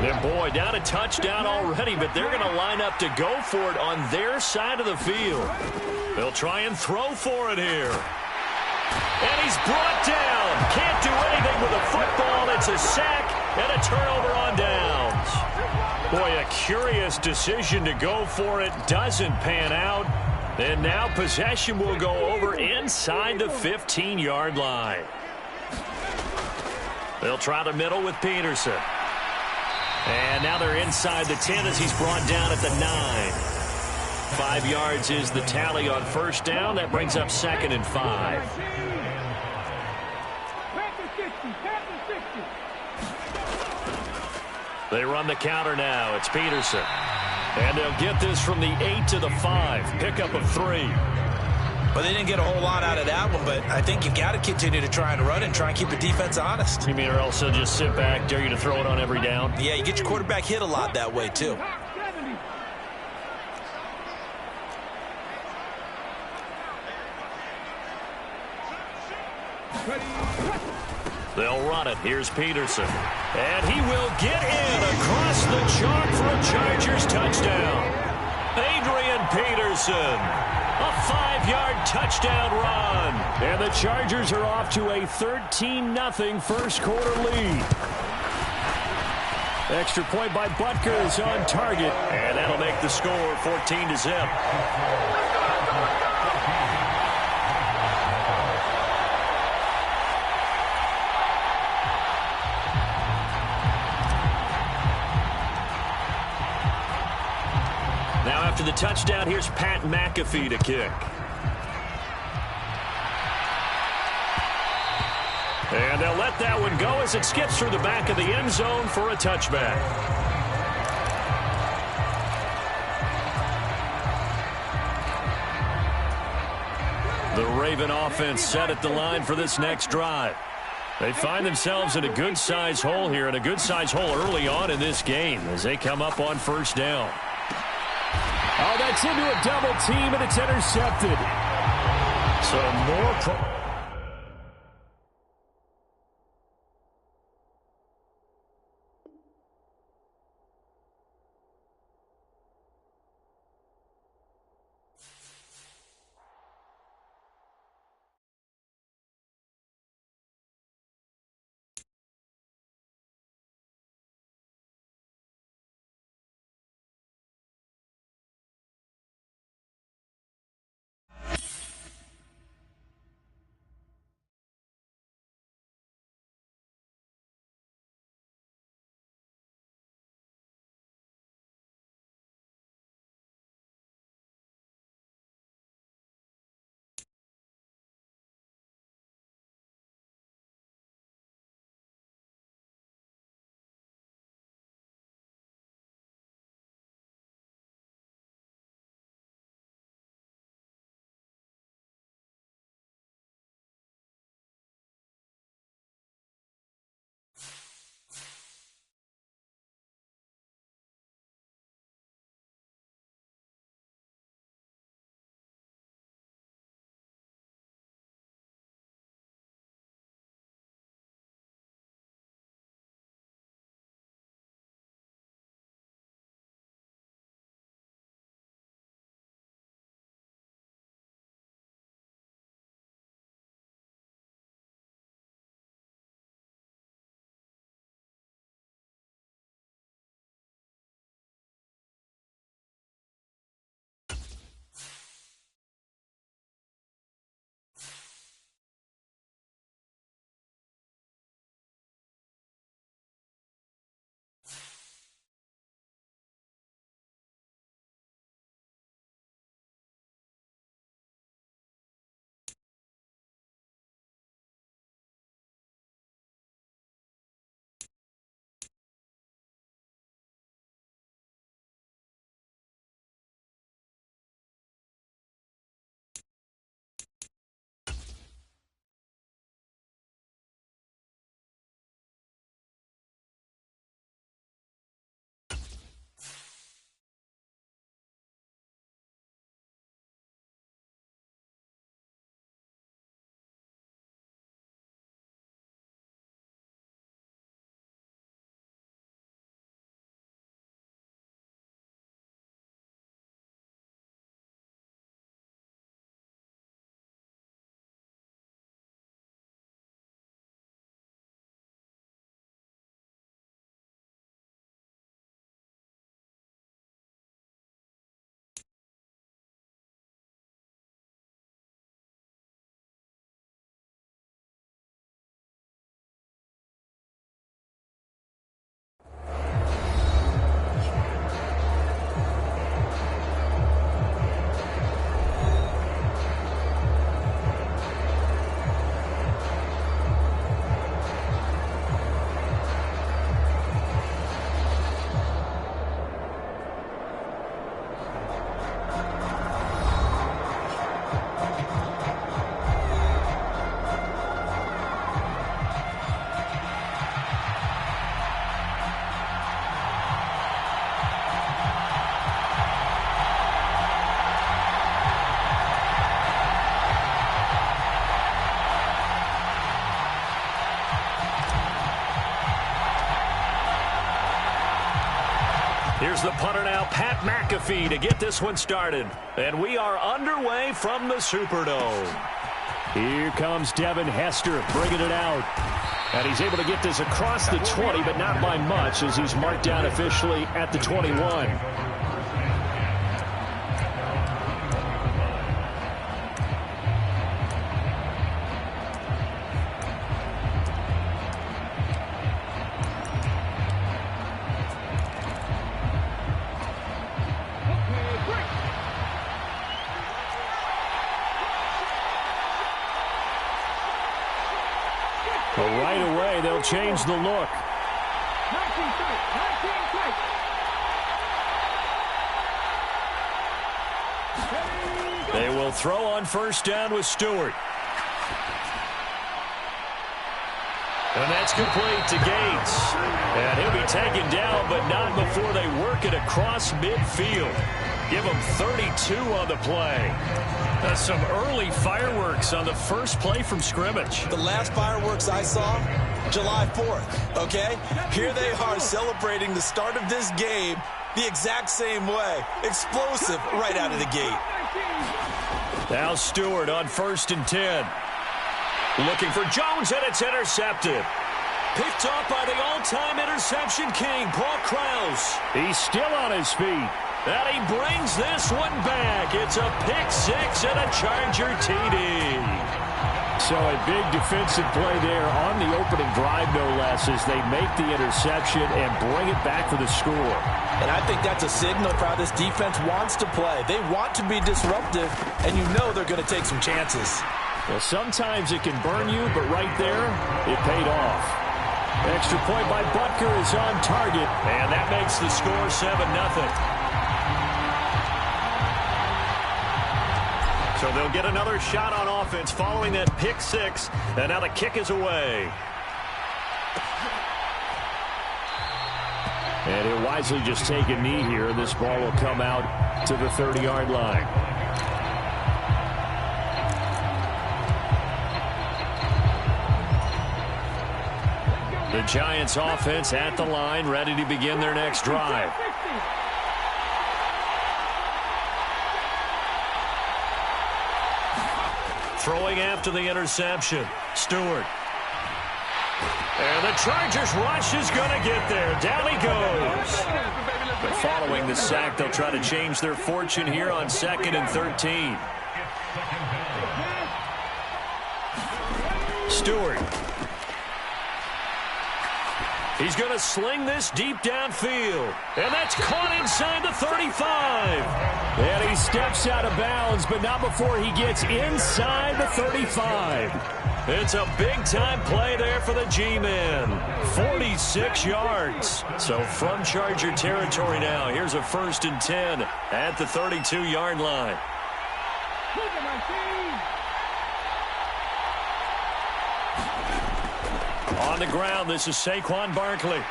Their boy down a touchdown already, but they're going to line up to go for it on their side of the field. They'll try and throw for it here. And he's brought down. Can't do anything with a football. It's a sack and a turnover on downs. Boy, a curious decision to go for it. Doesn't pan out. And now possession will go over inside the 15-yard line. They'll try the middle with Peterson. And now they're inside the 10 as he's brought down at the 9. 5 yards is the tally on 1st down. That brings up 2nd and 5. They run the counter now. It's Peterson. And they'll get this from the 8 to the 5. Pickup of 3. But they didn't get a whole lot out of that one, but I think you've got to continue to try and run and try and keep the defense honest. You mean or else they'll just sit back, dare you to throw it on every down? Yeah, you get your quarterback hit a lot that way, too. They'll run it. Here's Peterson. And he will get in across the chalk for a Chargers touchdown. Adrian Peterson. A 5-yard touchdown run. And the Chargers are off to a 13-0 first quarter lead. Extra point by Butker is on target. And that'll make the score 14-0. Now after the touchdown, here's Pat McAfee to kick. And they'll let that one go as it skips through the back of the end zone for a touchback. The Raven offense set at the line for this next drive. They find themselves in a good-sized hole here, and a good-sized hole early on in this game as they come up on first down. Oh, that's into a double team, and it's intercepted. So more... Here's the punter now, Pat McAfee, to get this one started. And we are underway from the Superdome. Here comes Devin Hester bringing it out. And he's able to get this across the 20, but not by much, as he's marked down officially at the 21. But right away, they'll change the look. They will throw on first down with Stewart. And that's complete to Gates. And he'll be taken down, but not before they work it across midfield. Give him 32 on the play. That's some early fireworks on the first play from scrimmage. The last fireworks I saw, July 4th, okay? Here they are celebrating the start of this game the exact same way. Explosive right out of the gate. Now Stewart on 1st and 10. Looking for Jones, and it's intercepted. Picked off by the all-time interception king, Paul Krause. He's still on his feet. And he brings this one back. It's a pick six and a Charger TD. So a big defensive play there on the opening drive, no less, as they make the interception and bring it back for the score. And I think that's a signal for how this defense wants to play. They want to be disruptive, and you know they're going to take some chances. Well, sometimes it can burn you, but right there, it paid off. Extra point by Butker is on target, and that makes the score 7-0. So they'll get another shot on offense following that pick six, and now the kick is away. And he'll wisely just take a knee here. This ball will come out to the 30-yard line. The Giants offense at the line, ready to begin their next drive. Throwing after the interception, Stewart. And the Chargers rush is going to get there. Down he goes. But following the sack, they'll try to change their fortune here on 2nd and 13. Stewart. He's going to sling this deep downfield. And that's caught inside the 35. And he steps out of bounds, but not before he gets inside the 35. It's a big-time play there for the G-men. 46 yards. So from Charger territory now, here's a 1st and 10 at the 32-yard line. On the ground, this is Saquon Barkley.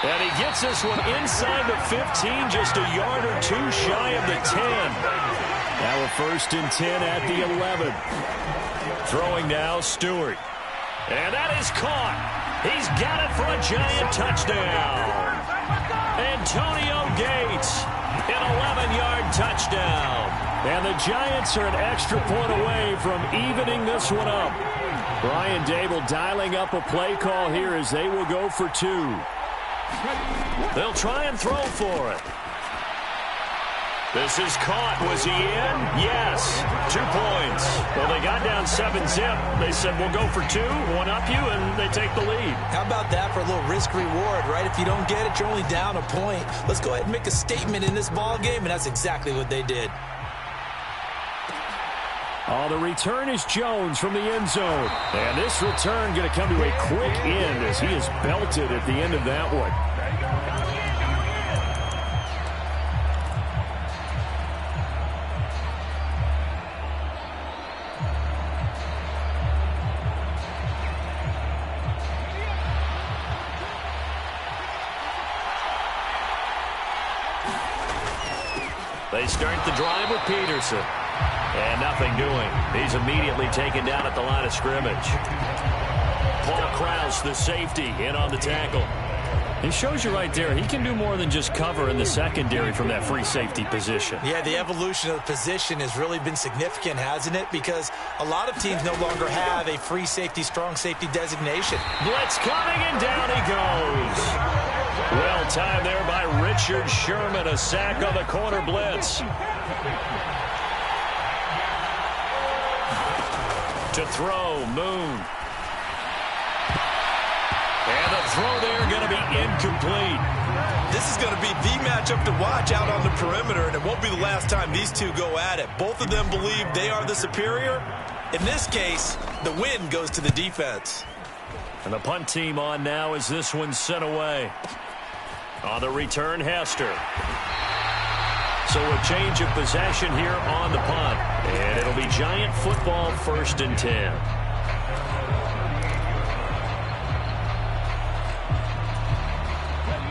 And he gets this one inside the 15, just a yard or two shy of the 10. Now a 1st and 10 at the 11. Throwing now, Stewart. And that is caught. He's got it for a Giant touchdown. Antonio Gates, an 11-yard touchdown. And the Giants are an extra point away from evening this one up. Brian Dable dialing up a play call here as they will go for 2. They'll try and throw for it. This is caught. Was he in? Yes. 2 points. Well, they got down 7-zip. They said, we'll go for 2, one up you, and they take the lead. How about that for a little risk-reward, right? If you don't get it, you're only down a point. Let's go ahead and make a statement in this ball game, and that's exactly what they did. Oh, the return is Jones from the end zone. And this return going to come to a quick end as he is belted at the end of that one. They start the drive with Peterson. And nothing doing. He's immediately taken down at the line of scrimmage. Paul Krause, the safety, in on the tackle. He shows you right there, he can do more than just cover in the secondary from that free safety position. Yeah, the evolution of the position has really been significant, hasn't it? Because a lot of teams no longer have a free safety, strong safety designation. Blitz coming, and down he goes. Well timed there by Richard Sherman, a sack on the corner blitz. To throw, Moon. And the throw there going to be incomplete. This is going to be the matchup to watch out on the perimeter, and it won't be the last time these two go at it. Both of them believe they are the superior. In this case, the win goes to the defense. And the punt team on now as this one's sent away. On the return, Hester. So a change of possession here on the punt. And it'll be Giant football, 1st and 10.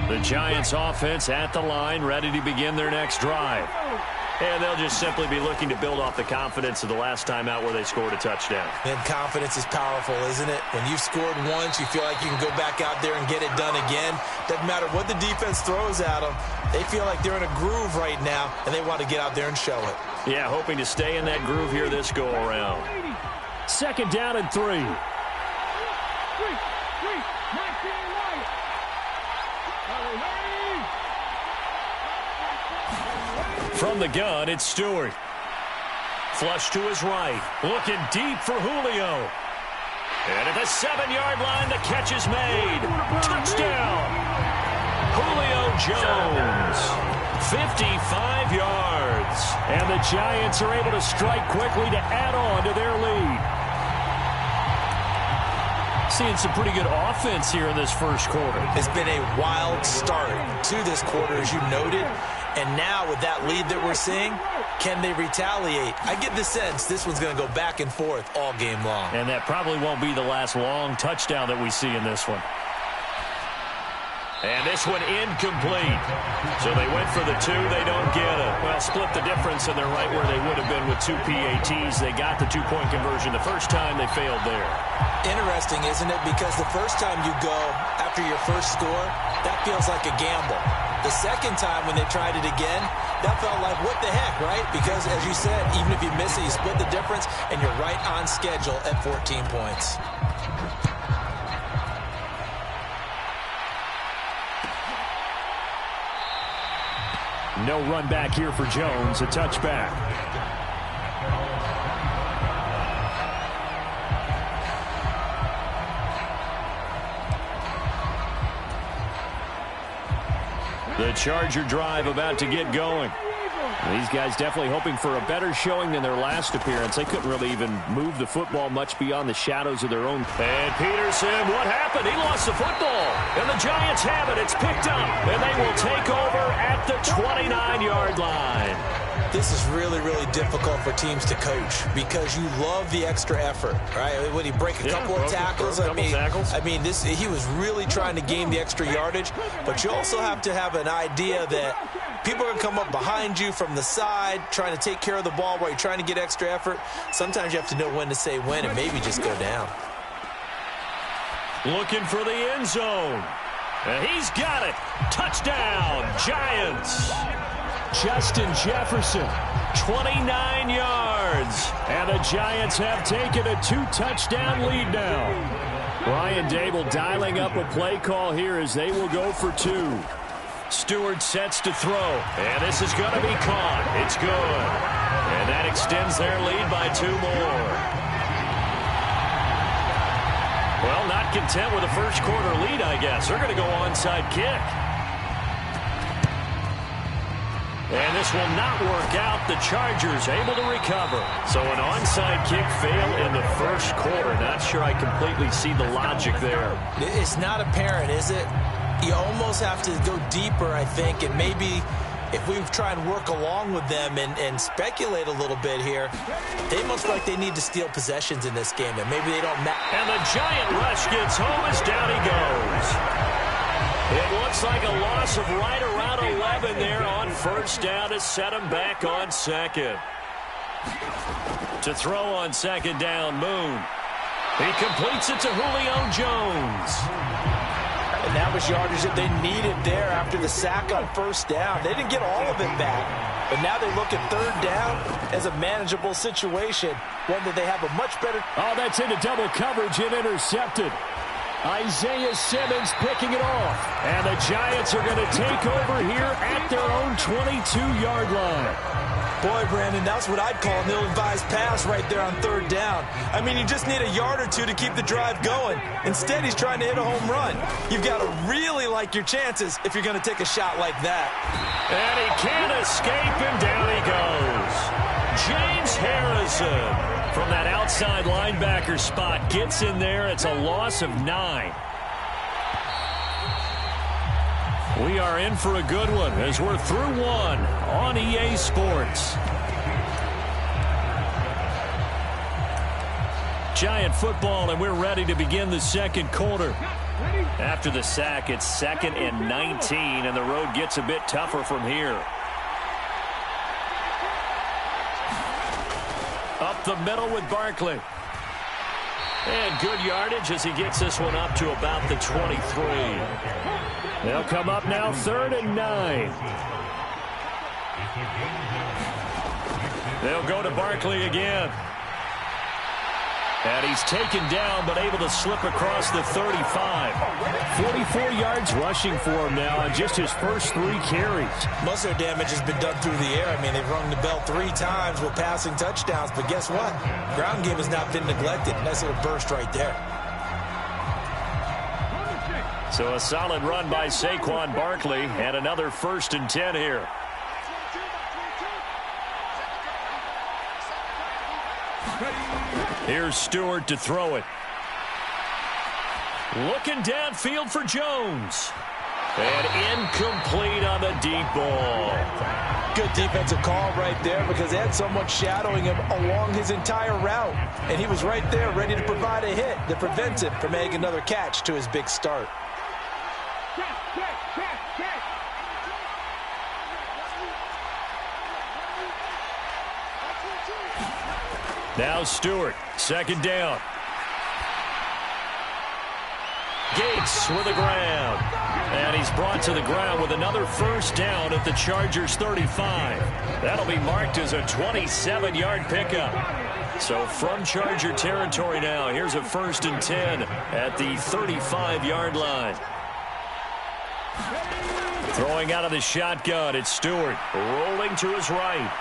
The Giants offense at the line, ready to begin their next drive. And they'll just simply be looking to build off the confidence of the last time out where they scored a touchdown. And confidence is powerful, isn't it? When you've scored once, you feel like you can go back out there and get it done again. Doesn't matter what the defense throws at them. They feel like they're in a groove right now, and they want to get out there and show it. Yeah, hoping to stay in that groove here this go-around. 2nd down and 3. From the gun, it's Stewart. Flush to his right. Looking deep for Julio. And at the 7-yard line, the catch is made. Touchdown! Julio Jones. 55 yards. And the Giants are able to strike quickly to add on to their lead. Seeing some pretty good offense here in this first quarter. It's been a wild start to this quarter, as you noted. And now with that lead that we're seeing, can they retaliate? I get the sense this one's going to go back and forth all game long. And that probably won't be the last long touchdown that we see in this one. And this one incomplete. So they went for the 2. They don't get it. Well, split the difference, and they're right where they would have been with 2 PATs. They got the 2-point conversion the first time. They failed there. Interesting, isn't it? Because the first time you go after your first score, that feels like a gamble. The second time when they tried it again, that felt like, what the heck, right? Because, as you said, even if you miss it, you split the difference, and you're right on schedule at 14 points. No run back here for Jones. A touchback. The Charger drive about to get going. These guys definitely hoping for a better showing than their last appearance. They couldn't really even move the football much beyond the shadows of their own. And Peterson, what happened? He lost the football. And the Giants have it. It's picked up. And they will take over at the 29-yard line. This is really, really difficult for teams to coach because you love the extra effort, right? When he break a couple of tackles, I mean, he was really trying to gain the extra yardage, but you also have to have an idea that people are going to come up behind you from the side, trying to take care of the ball while you're trying to get extra effort. Sometimes you have to know when to say when and maybe just go down. Looking for the end zone. And he's got it. Touchdown, Giants. Justin Jefferson, 29 yards. And the Giants have taken a 2-touchdown lead now. Ryan Dable dialing up a play call here as they will go for 2. Stewart sets to throw. And this is going to be caught. It's good. And that extends their lead by 2 more. Well, not content with a first quarter lead, I guess. They're going to go onside kick. And this will not work out. The Chargers able to recover. So an onside kick fail in the first quarter. Not sure I completely see the logic there. It's not apparent, is it? You almost have to go deeper, I think, and maybe if we try and work along with them and speculate a little bit here, they must feel like they need to steal possessions in this game, and maybe they don't. And the Giant rush gets home as down he goes. It looks like a loss of right around 11 there on first down to set him back on second. To throw on second down, Moon. He completes it to Julio Jones. And that established yardage that they needed there after the sack on first down. They didn't get all of it back, but now they look at third down as a manageable situation, one that they have a much better... Oh, that's into double coverage and intercepted. Isaiah Simmons picking it off. And the Giants are going to take over here at their own 22-yard line. Boy, Brandon, that's what I'd call an ill-advised pass right there on third down. I mean, you just need a yard or two to keep the drive going. Instead, he's trying to hit a home run. You've got to really like your chances if you're going to take a shot like that. And he can't escape, and down he goes. James Harrison from that outside linebacker spot gets in there. It's a loss of 9. We are in for a good one as we're through one on EA Sports. Giant football, and we're ready to begin the second quarter. After the sack, it's 2nd and 19, and the road gets a bit tougher from here. Up the middle with Barkley. And good yardage as he gets this one up to about the 23. They'll come up now 3rd and 9. They'll go to Barkley again. And he's taken down, but able to slip across the 35. 44 yards rushing for him now on just his first 3 carries. Most of their damage has been done through the air. I mean, they've rung the bell 3 times with passing touchdowns. But guess what? Ground game has not been neglected. Nice little burst right there. So a solid run by Saquon Barkley, and another 1st and 10 here. Here's Stewart to throw it. Looking downfield for Jones. And incomplete on the deep ball. Good defensive call right there because they had someone shadowing him along his entire route. And he was right there ready to provide a hit that prevents him from making another catch to his big start. Now Stewart, 2nd down. Gates with the ground. And he's brought to the ground with another 1st down at the Chargers' 35. That'll be marked as a 27-yard pickup. So from Charger territory now, here's a 1st and 10 at the 35-yard line. Throwing out of the shotgun, it's Stewart rolling to his right.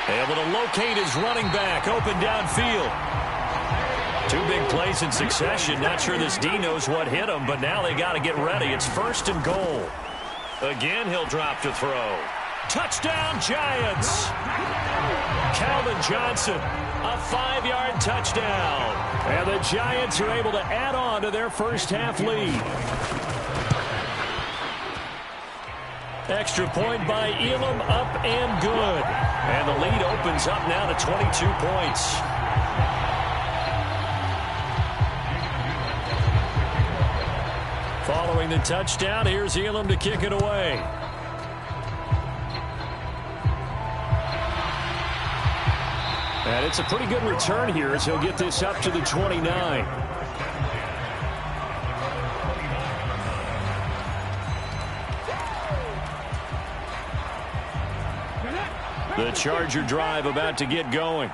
Able to locate his running back, open downfield. 2 big plays in succession. Not sure this D knows what hit him, but now they got to get ready. It's 1st and goal. Again, he'll drop to throw. Touchdown, Giants. Calvin Johnson, a 5-yard touchdown. And the Giants are able to add on to their first half lead. Extra point by Elam, up and good. And the lead opens up now to 22 points. Following the touchdown, here's Elam to kick it away. And it's a pretty good return here as he'll get this up to the 29. The Charger drive about to get going.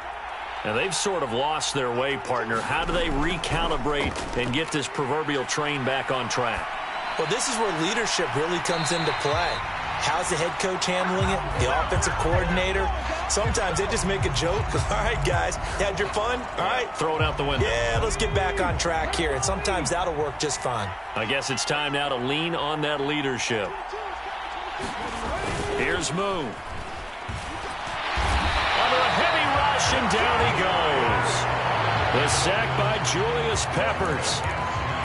Now, they've sort of lost their way, partner. How do they recalibrate and get this proverbial train back on track? Well, this is where leadership really comes into play. How's the head coach handling it? The offensive coordinator? Sometimes they just make a joke. All right, guys, you had your fun? All right. Throw it out the window. Yeah, let's get back on track here. And sometimes that'll work just fine. I guess it's time now to lean on that leadership. Here's Moon. Under a heavy rush, and down he goes. The sack by Julius Peppers.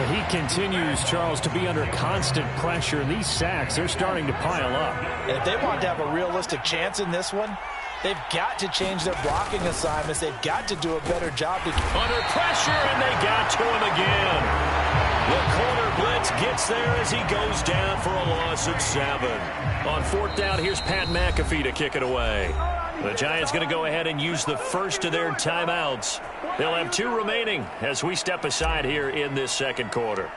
He continues, Charles, to be under constant pressure. And these sacks, they're starting to pile up. And if they want to have a realistic chance in this one, they've got to change their blocking assignments. They've got to do a better job. Under pressure, and they got to him again. The corner blitz gets there as he goes down for a loss of 7. On 4th down, here's Pat McAfee to kick it away. The Giants going to go ahead and use the first of their timeouts. They'll have 2 remaining as we step aside here in this second quarter.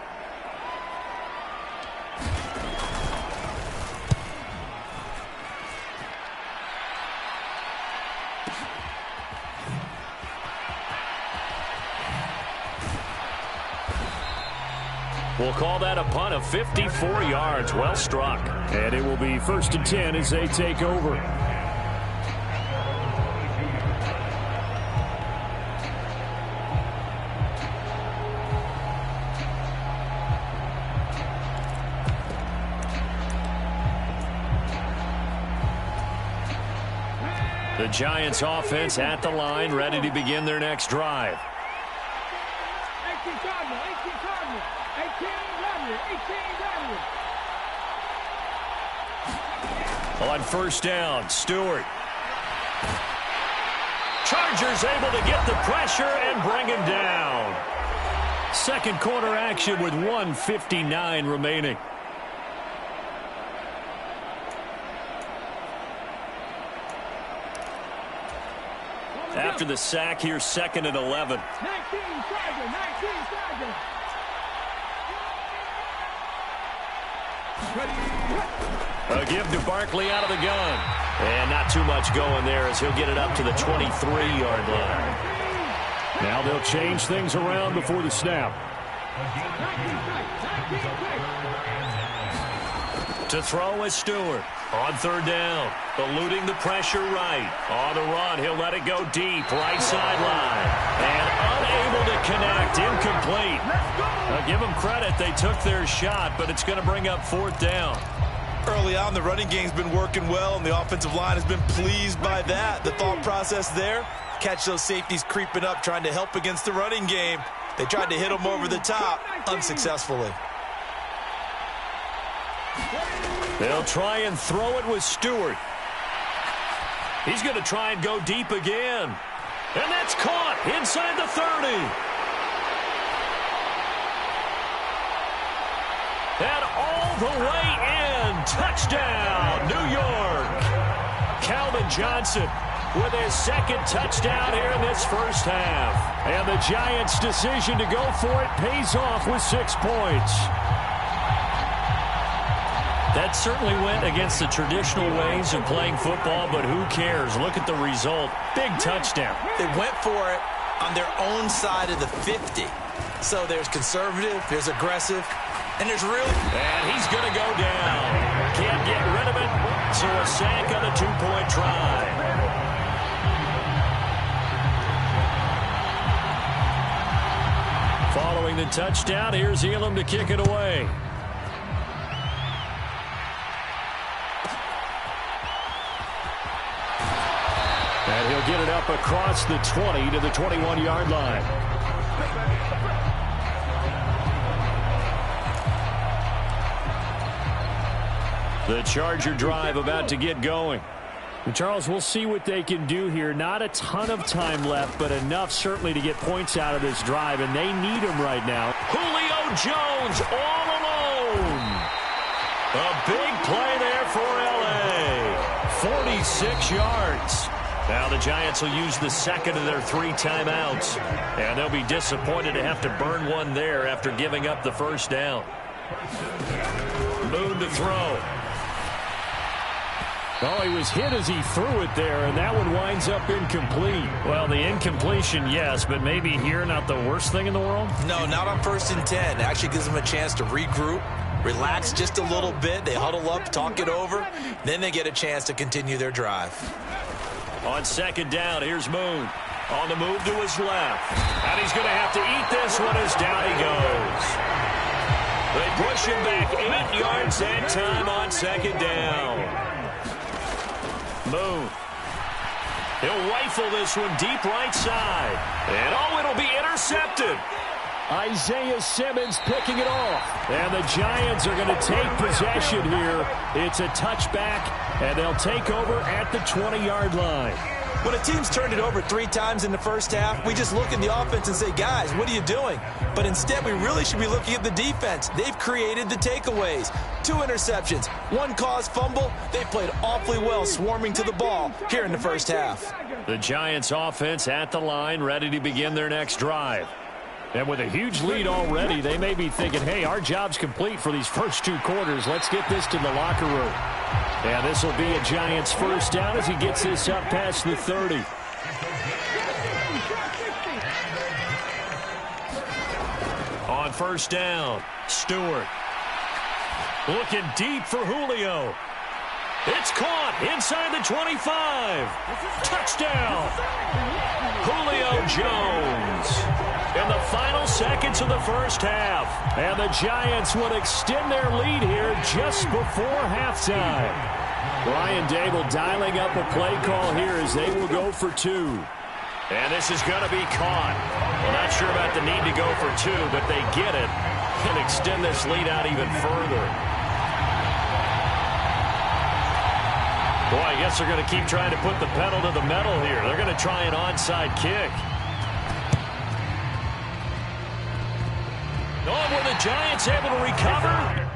We'll call that a punt of 54 yards. Well struck. And it will be 1st and 10 as they take over. The Giants offense at the line, ready to begin their next drive. On 1st down, Stewart. Chargers able to get the pressure and bring him down. Second quarter action with 1:59 remaining. After the sack, here's 2nd and 11. 19 Chargers. A give to Barkley out of the gun. And not too much going there as he'll get it up to the 23-yard line. Now they'll change things around before the snap. To throw is Stewart. On 3rd down, eluding the pressure right. On the run, he'll let it go deep, right sideline. And unable to connect, incomplete. I'll give them credit, they took their shot, but it's going to bring up 4th down. Early on, the running game's been working well, and the offensive line has been pleased by that. The thought process there, catch those safeties creeping up, trying to help against the running game. They tried to hit them over the top, unsuccessfully. They'll try and throw it with Stewart. He's going to try and go deep again. And that's caught inside the 30. And all the way in. Touchdown, New York. Calvin Johnson with his 2nd touchdown here in this first half. And the Giants' decision to go for it pays off with 6 points. That certainly went against the traditional ways of playing football, but who cares? Look at the result. Big touchdown. They went for it on their own side of the 50. So there's conservative, there's aggressive, and there's really... And he's going to go down. Can't get rid of it, so a sack on the 2-point try. Following the touchdown, here's Elam to kick it away. And he'll get it up across the 20 to the 21-yard line. The Charger drive about to get going. And Charles, we'll see what they can do here. Not a ton of time left, but enough certainly to get points out of this drive, and they need them right now. Julio Jones all alone. A big play there for L.A. 46 yards. Now the Giants will use the 2nd of their 3 timeouts. And they'll be disappointed to have to burn one there after giving up the 1st down. Moon to throw. Oh, he was hit as he threw it there, and that one winds up incomplete. Well, the incompletion, yes, but maybe here not the worst thing in the world? No, not on 1st and 10. It actually gives them a chance to regroup, relax just a little bit. They huddle up, talk it over. Then they get a chance to continue their drive. On 2nd down, here's Moon. On the move to his left. And he's going to have to eat this one as down he goes. They push him back 8 yards that time on 2nd down. Moon. He'll rifle this one deep right side. And oh, it'll be intercepted. Isaiah Simmons picking it off. And the Giants are going to take possession here. It's a touchback, and they'll take over at the 20-yard line. When a team's turned it over 3 times in the first half, we just look at the offense and say, guys, what are you doing? But instead, we really should be looking at the defense. They've created the takeaways. 2 interceptions, 1 caused fumble. They played awfully well swarming to the ball here in the first half. The Giants offense at the line, ready to begin their next drive. And with a huge lead already, they may be thinking, hey, our job's complete for these first 2 quarters. Let's get this to the locker room. And this will be a Giants first down as he gets this up past the 30. On first down, Stewart. Looking deep for Julio. It's caught inside the 25. Touchdown. Julio Jones. In the final seconds of the first half. And the Giants would extend their lead here just before halftime. Brian Dable dialing up a play call here as they will go for 2. And this is going to be caught. Well, not sure about the need to go for 2, but they get it and extend this lead out even further. Boy, I guess they're going to keep trying to put the pedal to the metal here. They're going to try an onside kick. Oh, were the Giants able to recover?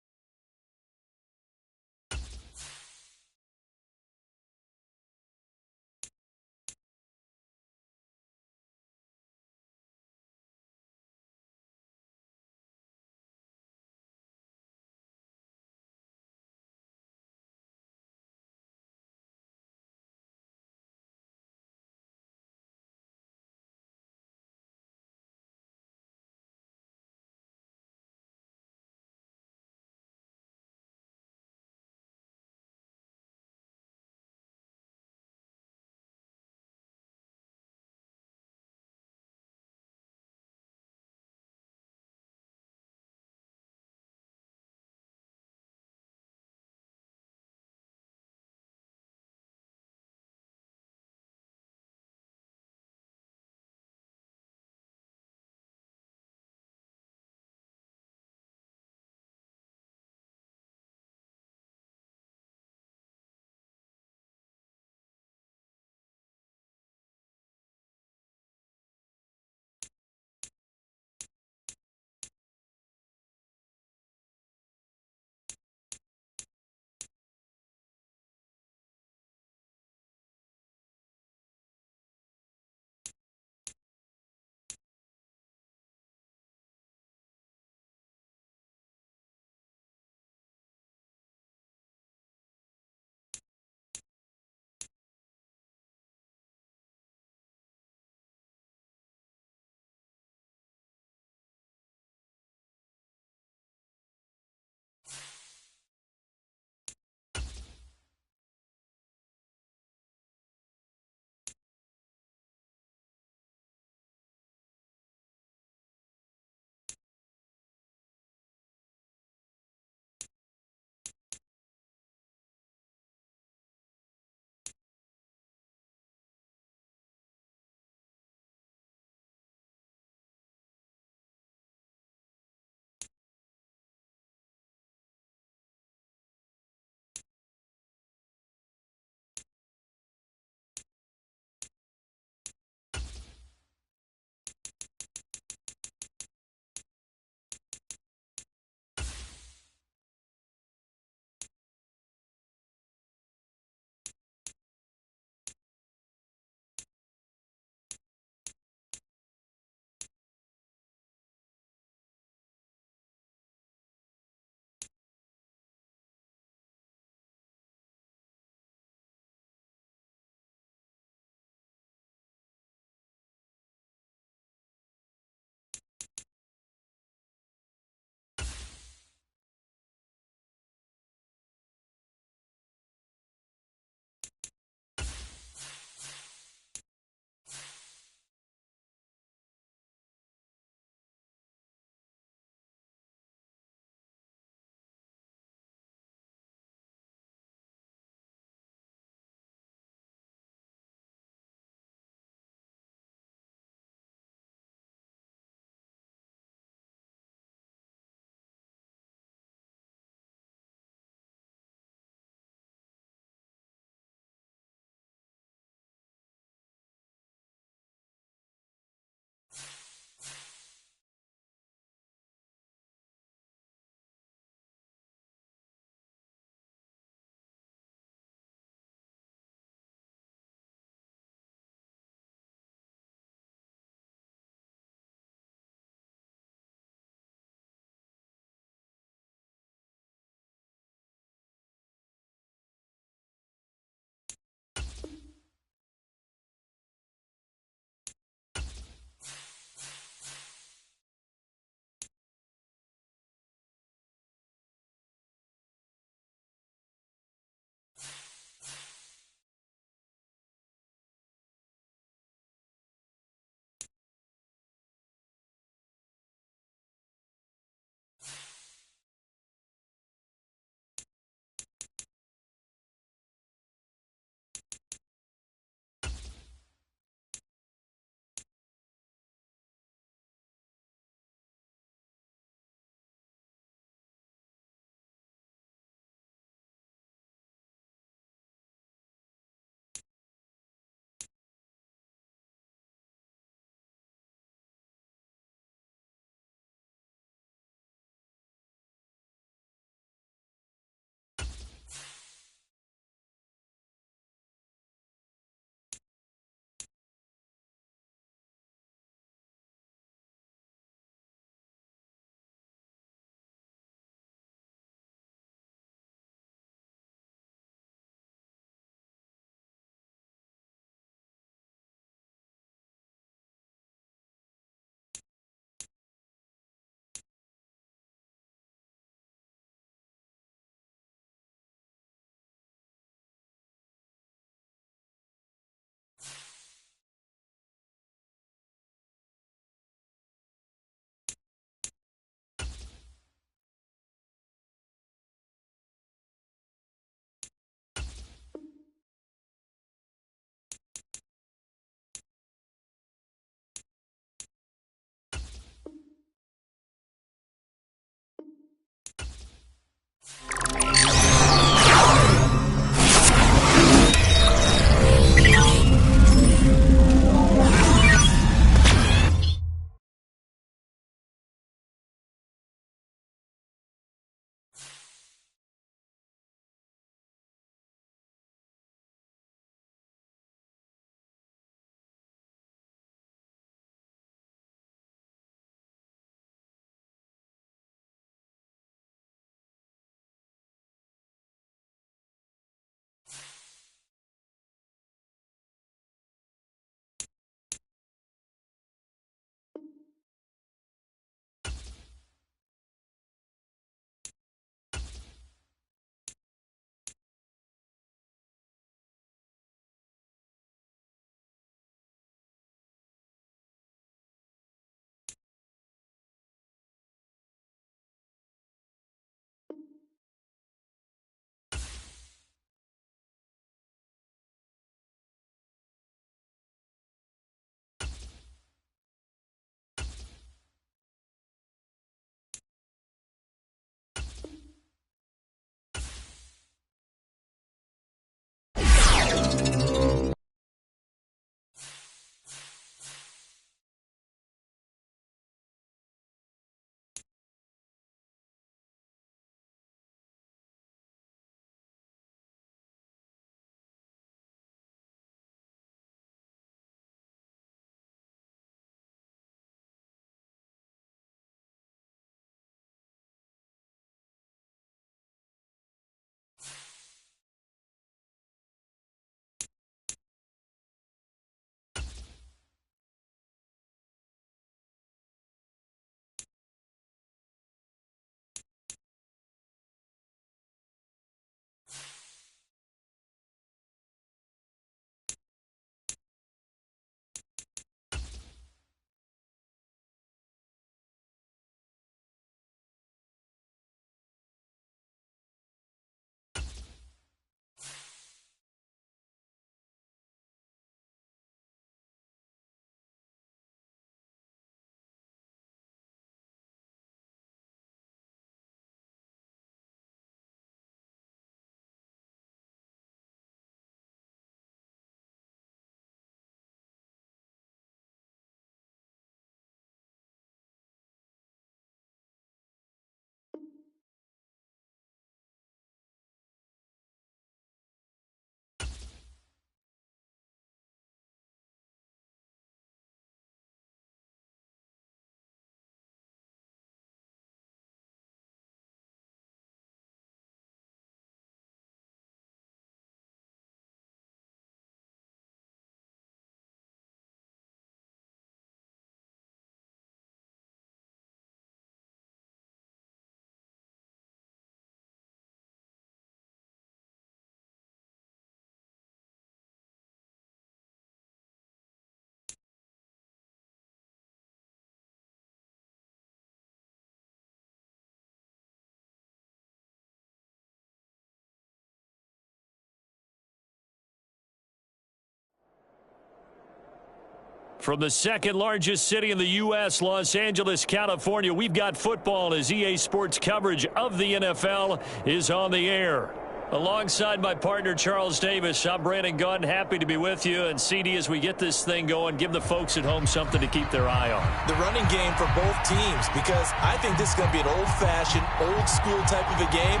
From the second largest city in the U.S., Los Angeles, California, we've got football as EA Sports coverage of the NFL is on the air. Alongside my partner, Charles Davis, I'm Brandon Gunn. Happy to be with you. And CD, as we get this thing going, give the folks at home something to keep their eye on. The running game for both teams, because I think this is going to be an old-fashioned, old-school type of a game.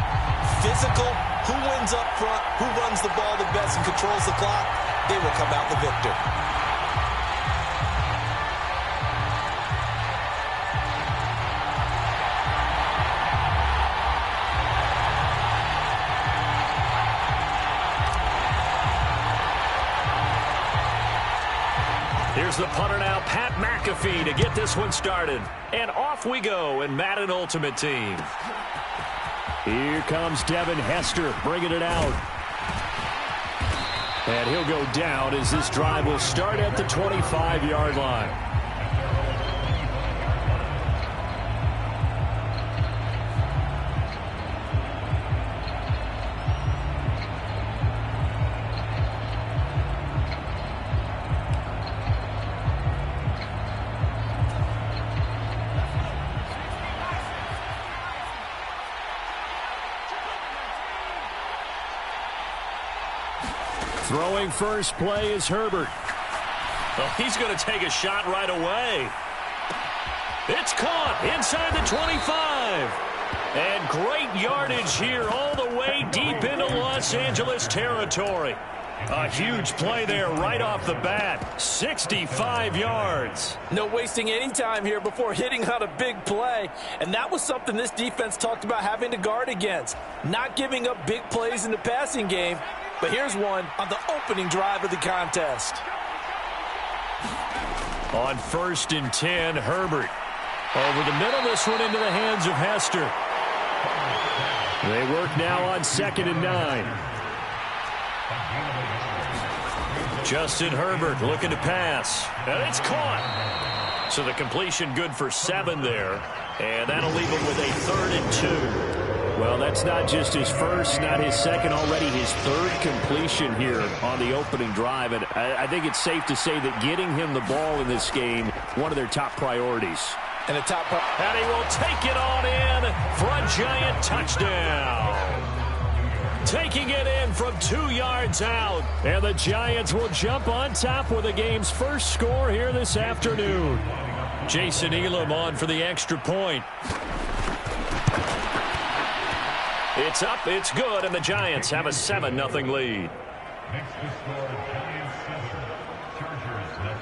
Physical, who wins up front, who runs the ball the best and controls the clock, they will come out the victor. Here's the punter now, Pat McAfee, to get this one started. And off we go in Madden Ultimate Team. Here comes Devin Hester bringing it out. And he'll go down as this drive will start at the 25-yard line. Throwing first play is Herbert. Well, he's going to take a shot right away. It's caught inside the 25. And great yardage here all the way deep into Los Angeles territory. A huge play there right off the bat. 65 yards. No wasting any time here before hitting on a big play. And that was something this defense talked about having to guard against. Not giving up big plays in the passing game. But here's one on the opening drive of the contest. On 1st and 10, Herbert. Over the middle, this one into the hands of Hester. They work now on 2nd and 9. Justin Herbert looking to pass. And it's caught. So the completion good for 7 there. And that'll leave him with a 3rd and 2. Well, that's not just his first, not his second, already his 3rd completion here on the opening drive. And I think it's safe to say that getting him the ball in this game, one of their top priorities. And a top and he will take it on in for a giant touchdown. Taking it in from 2 yards out. And the Giants will jump on top with the game's first score here this afternoon. Jason Elam on for the extra point. It's up, it's good, and the Giants have a 7-0 lead. Next to score, Giants 7, Chargers 0.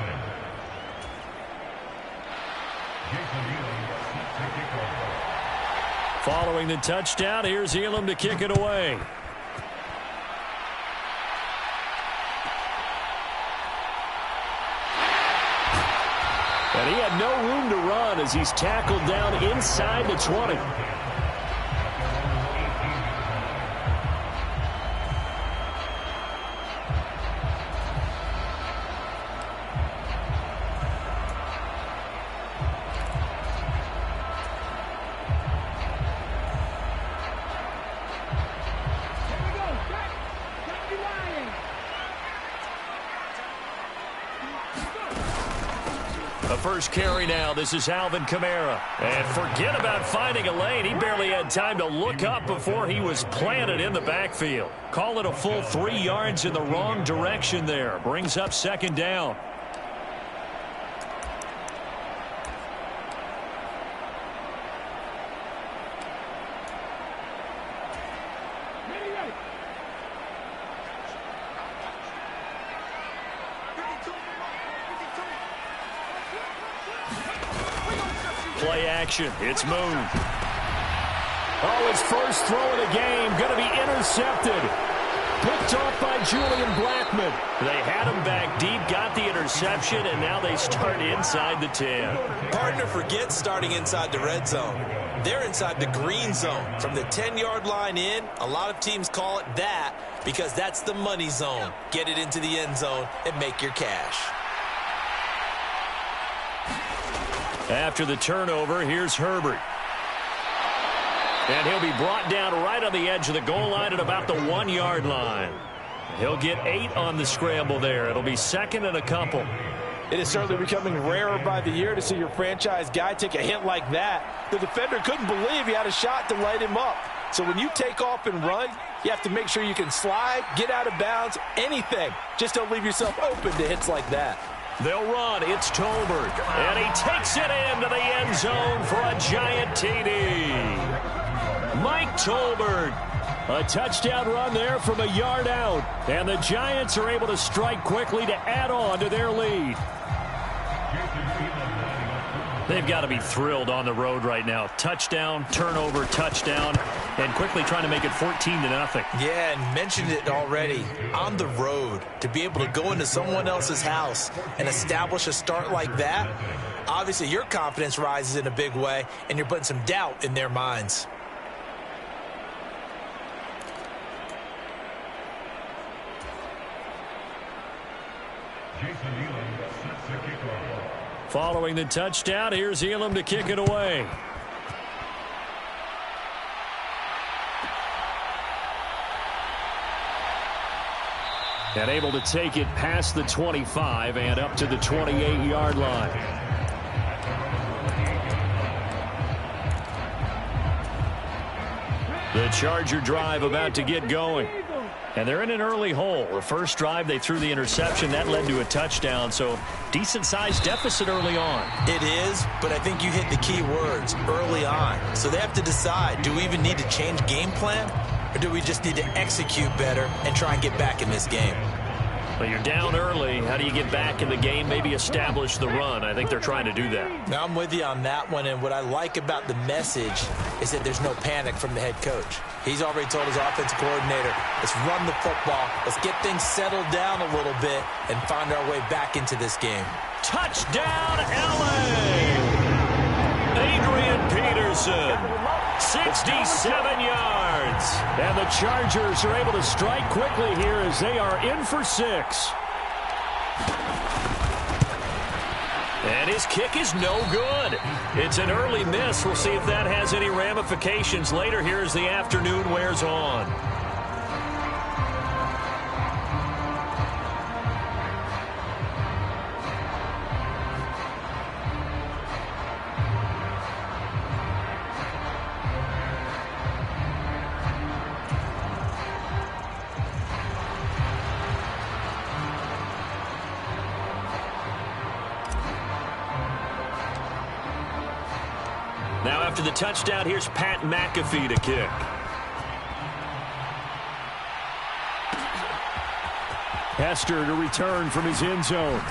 Jason Elam set to kick off. Following the touchdown, here's Elam to kick it away. And he had no room to run as he's tackled down inside the 20. First carry now. This is Alvin Kamara. And forget about finding a lane. He barely had time to look up before he was planted in the backfield. Call it a full 3 yards in the wrong direction there. Brings up 2nd down. Play action. It's Moon. Oh, his first throw of the game. Going to be intercepted. Picked off by Julian Blackman. They had him back deep, got the interception, and now they start inside the 10. Partner forgets starting inside the red zone. They're inside the green zone. From the 10-yard line in, a lot of teams call it that because that's the money zone. Get it into the end zone and make your cash. After the turnover, here's Herbert. And he'll be brought down right on the edge of the goal line at about the 1-yard line. He'll get 8 on the scramble there. It'll be 2nd and a couple. It is certainly becoming rarer by the year to see your franchise guy take a hit like that. The defender couldn't believe he had a shot to light him up. So when you take off and run, you have to make sure you can slide, get out of bounds, anything. Just don't leave yourself open to hits like that. They'll run. It's Tolbert. And he takes it into the end zone for a giant TD. Mike Tolbert. A touchdown run there from a yard out. And the Giants are able to strike quickly to add on to their lead. They've got to be thrilled on the road right now. Touchdown, turnover, touchdown, and quickly trying to make it 14-0. Yeah, and mentioned it already. On the road, to be able to go into someone else's house and establish a start like that, obviously your confidence rises in a big way, and you're putting some doubt in their minds. Following the touchdown, here's Elam to kick it away. And able to take it past the 25 and up to the 28-yard line. The Charger drive about to get going. And they're in an early hole. The first drive, they threw the interception. That led to a touchdown. So decent-sized deficit early on. It is, but I think you hit the key words, early on. So they have to decide, do we even need to change game plan? Or do we just need to execute better and try and get back in this game? Well, you're down early. How do you get back in the game? Maybe establish the run. I think they're trying to do that. Now, I'm with you on that one, and what I like about the message is that there's no panic from the head coach. He's already told his offensive coordinator, let's run the football, let's get things settled down a little bit, and find our way back into this game. Touchdown, L.A.! Adrian Peterson, 67 yards. And the Chargers are able to strike quickly here as they are in for 6. And his kick is no good. It's an early miss. We'll see if that has any ramifications later here as the afternoon wears on. Now after the touchdown, here's Pat McAfee to kick. Hester to return from his end zone.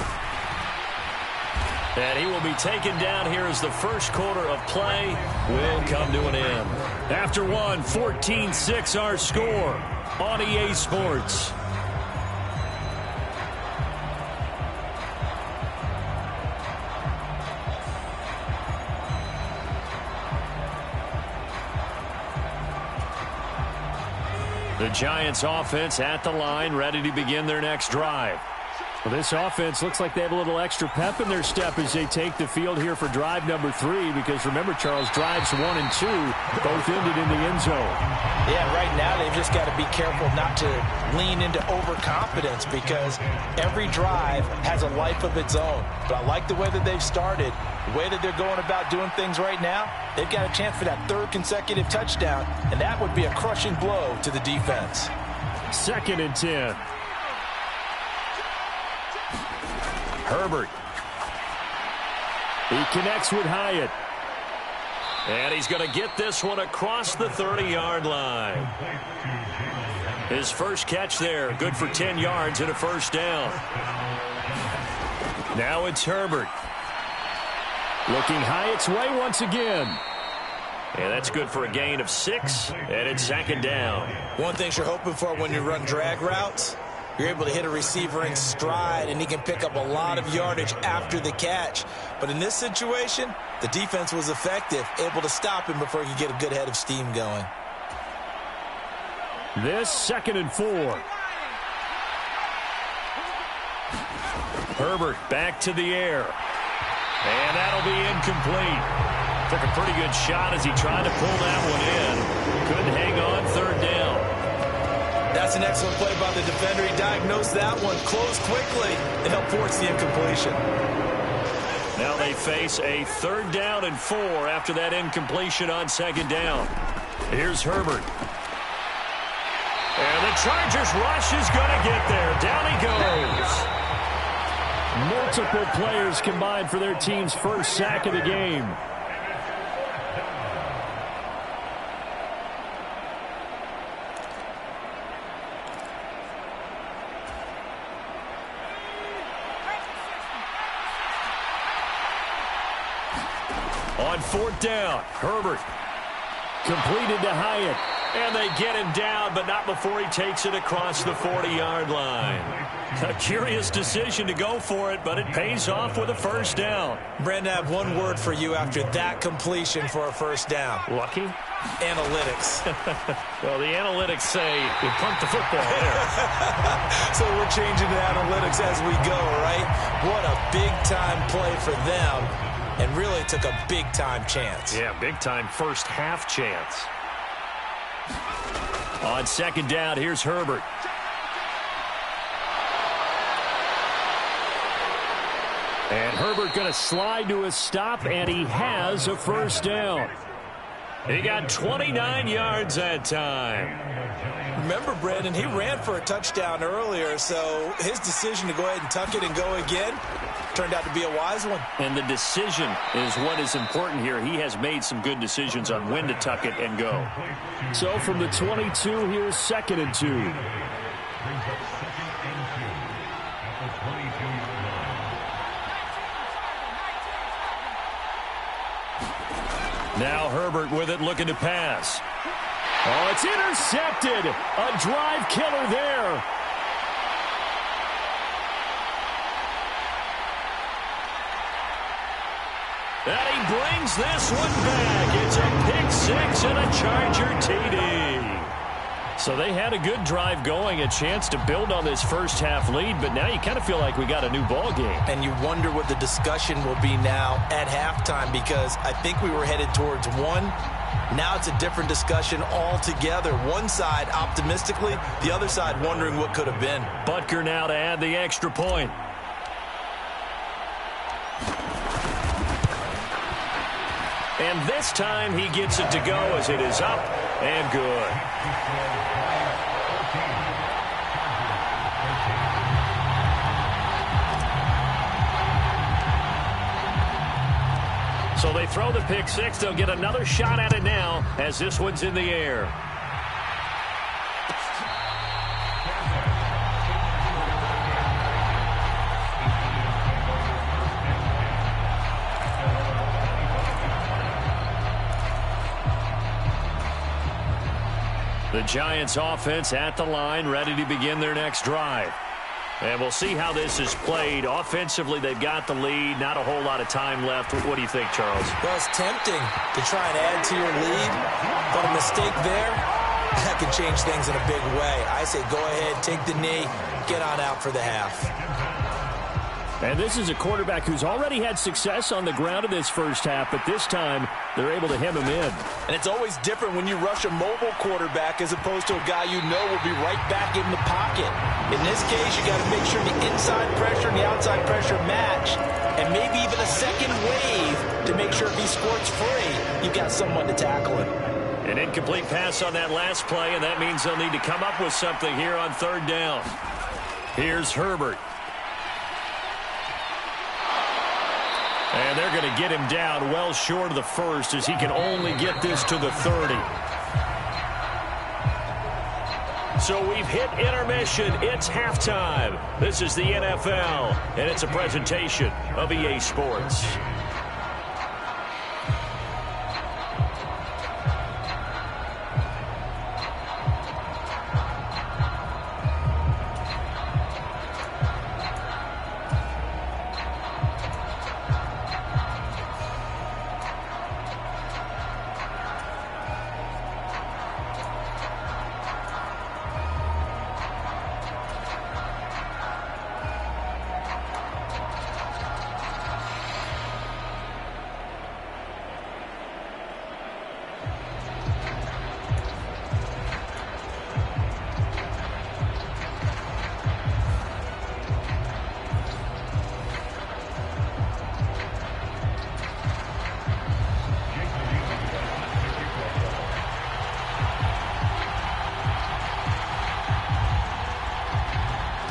And he will be taken down here as the first quarter of play will come to an end. After one, 14-6 our score on EA Sports. The Giants offense at the line, ready to begin their next drive. Well, this offense looks like they have a little extra pep in their step as they take the field here for drive number 3, because remember, Charles, drives 1 and 2 both ended in the end zone. Yeah, right now they've just got to be careful not to lean into overconfidence, because every drive has a life of its own. But I like the way that they've started, the way that they're going about doing things right now. They've got a chance for that 3rd consecutive touchdown, and that would be a crushing blow to the defense. 2nd and 10. Herbert. He connects with Hyatt. And he's going to get this one across the 30-yard line. His first catch there, good for 10 yards and a first down. Now it's Herbert. Looking Hyatt's way once again. And that's good for a gain of 6, and it's 2nd down. One thing you're hoping for when you run drag routes, you're able to hit a receiver in stride, and he can pick up a lot of yardage after the catch. But in this situation, the defense was effective, able to stop him before he could get a good head of steam going. This 2nd and 4. Herbert back to the air. And that'll be incomplete. Took a pretty good shot as he tried to pull that one in. Couldn't hang on 3rd down. That's an excellent play by the defender. He diagnosed that one, closed quickly, and helped force the incompletion. Now they face a 3rd down and 4 after that incompletion on 2nd down. Here's Herbert. And the Chargers rush is going to get there. Down he goes. Multiple players combined for their team's first sack of the game. On 4th down, Herbert completed to Hyatt. And they get him down, but not before he takes it across the 40-yard line. A curious decision to go for it, but it pays off with a 1st down. Brandon, I have one word for you after that completion for a 1st down. Lucky? Analytics. Well, the analytics say you punt the football there. So we're changing to analytics as we go, right? What a big-time play for them, and really took a big-time chance. Yeah, big-time first-half chance. On 2nd down, here's Herbert. And Herbert going to slide to a stop, and he has a 1st down. He got 29 yards that time. Remember, Brandon, he ran for a touchdown earlier, so his decision to go ahead and tuck it and go again turned out to be a wise one. And the decision is what is important here. He has made some good decisions on when to tuck it and go. So from the 22, here's 2nd and 2. Now Herbert with it, looking to pass. Oh, it's intercepted. A drive killer there. And he brings this one back. It's a pick 6 and a Charger TD. So they had a good drive going, a chance to build on this first-half lead, but now you kind of feel like we got a new ball game. And you wonder what the discussion will be now at halftime, because I think we were headed towards one. Now it's a different discussion altogether. One side optimistically, the other side wondering what could have been. Butker now to add the extra point. And this time he gets it to go as it is up and good. So they throw the pick 6. They'll get another shot at it now as this one's in the air. The Giants offense at the line, ready to begin their next drive. And we'll see how this is played. Offensively, they've got the lead. Not a whole lot of time left. What do you think, Charles? Well, it's tempting to try and add to your lead, but a mistake there, that can change things in a big way. I say go ahead, take the knee, get on out for the half. And this is a quarterback who's already had success on the ground in this first half, but this time they're able to hem him in. And it's always different when you rush a mobile quarterback as opposed to a guy you know will be right back in the pocket. In this case, you got to make sure the inside pressure and the outside pressure match, and maybe even a second wave to make sure if he squirts free, you've got someone to tackle him. An incomplete pass on that last play, and that means they'll need to come up with something here on 3rd down. Here's Herbert. And they're going to get him down well short of the 1st as he can only get this to the 30. So we've hit intermission. It's halftime. This is the NFL, and it's a presentation of EA Sports.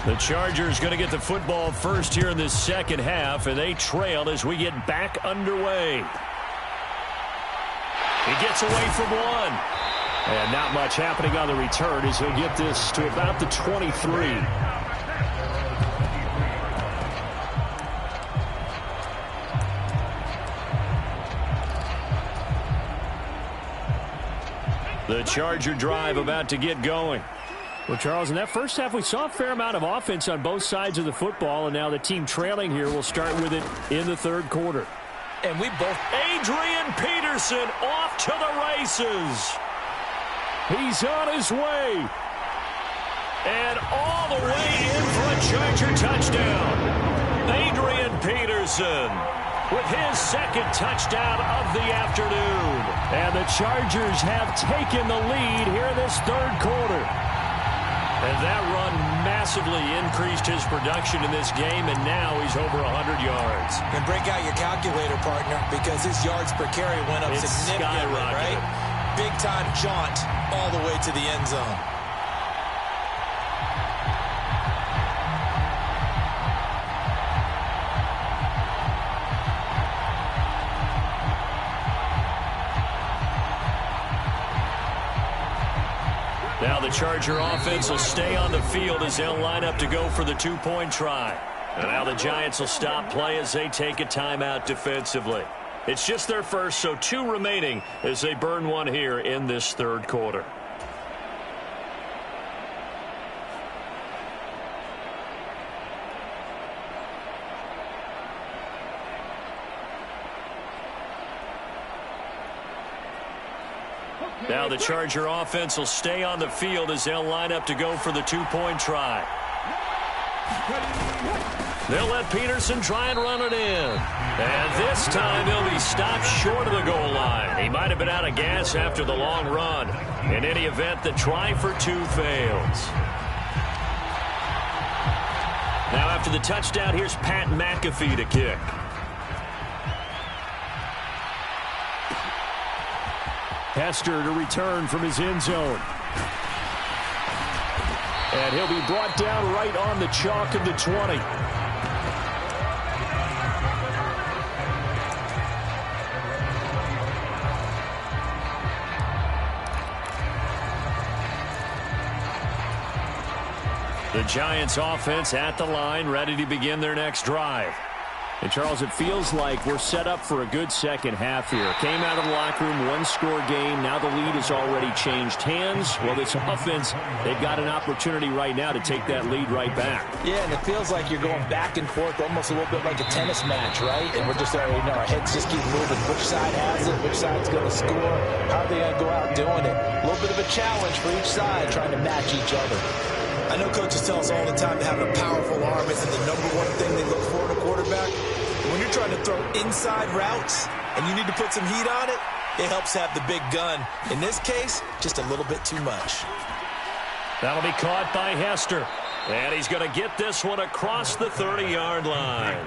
The Chargers going to get the football first here in this second half, and they trail as we get back underway. He gets away from one. And not much happening on the return as he'll get this to about the 23. The Charger drive about to get going. Well, Charles, in that first half, we saw a fair amount of offense on both sides of the football, and now the team trailing here will start with it in the third quarter. And we both... Adrian Peterson off to the races. He's on his way. And all the way in for a Charger touchdown. Adrian Peterson with his second touchdown of the afternoon. And the Chargers have taken the lead here in this third quarter. And that run massively increased his production in this game, and now he's over 100 yards. And break out your calculator, partner, because his yards per carry went up significantly, right? Big-time jaunt all the way to the end zone. Now the Charger offense will stay on the field as they'll line up to go for the two-point try. And now the Giants will stop play as they take a timeout defensively. It's just their first, so 2 remaining as they burn one here in this third quarter. Now the Charger offense will stay on the field as they'll line up to go for the two-point try. They'll let Peterson try and run it in. And this time he'll be stopped short of the goal line. He might have been out of gas after the long run. In any event, the try for 2 fails. Now after the touchdown, here's Pat McAfee to kick. Hester to return from his end zone. And he'll be brought down right on the chalk of the 20. The Giants offense at the line, ready to begin their next drive. And, Charles, it feels like we're set up for a good second half here. Came out of the locker room, one-score game. Now the lead has already changed hands. Well, this offense, they've got an opportunity right now to take that lead right back. Yeah, and it feels like you're going back and forth, almost a little bit like a tennis match, right? And we're just already, our heads just keep moving. Which side has it? Which side's going to score? How are they going to go out doing it? A little bit of a challenge for each side, trying to match each other. I know coaches tell us all the time that having a powerful arm isn't the #1 thing they look for in a quarterback. When you're trying to throw inside routes and you need to put some heat on it, it helps have the big gun. In this case, just a little bit too much. That'll be caught by Hester. And he's going to get this one across the 30-yard line.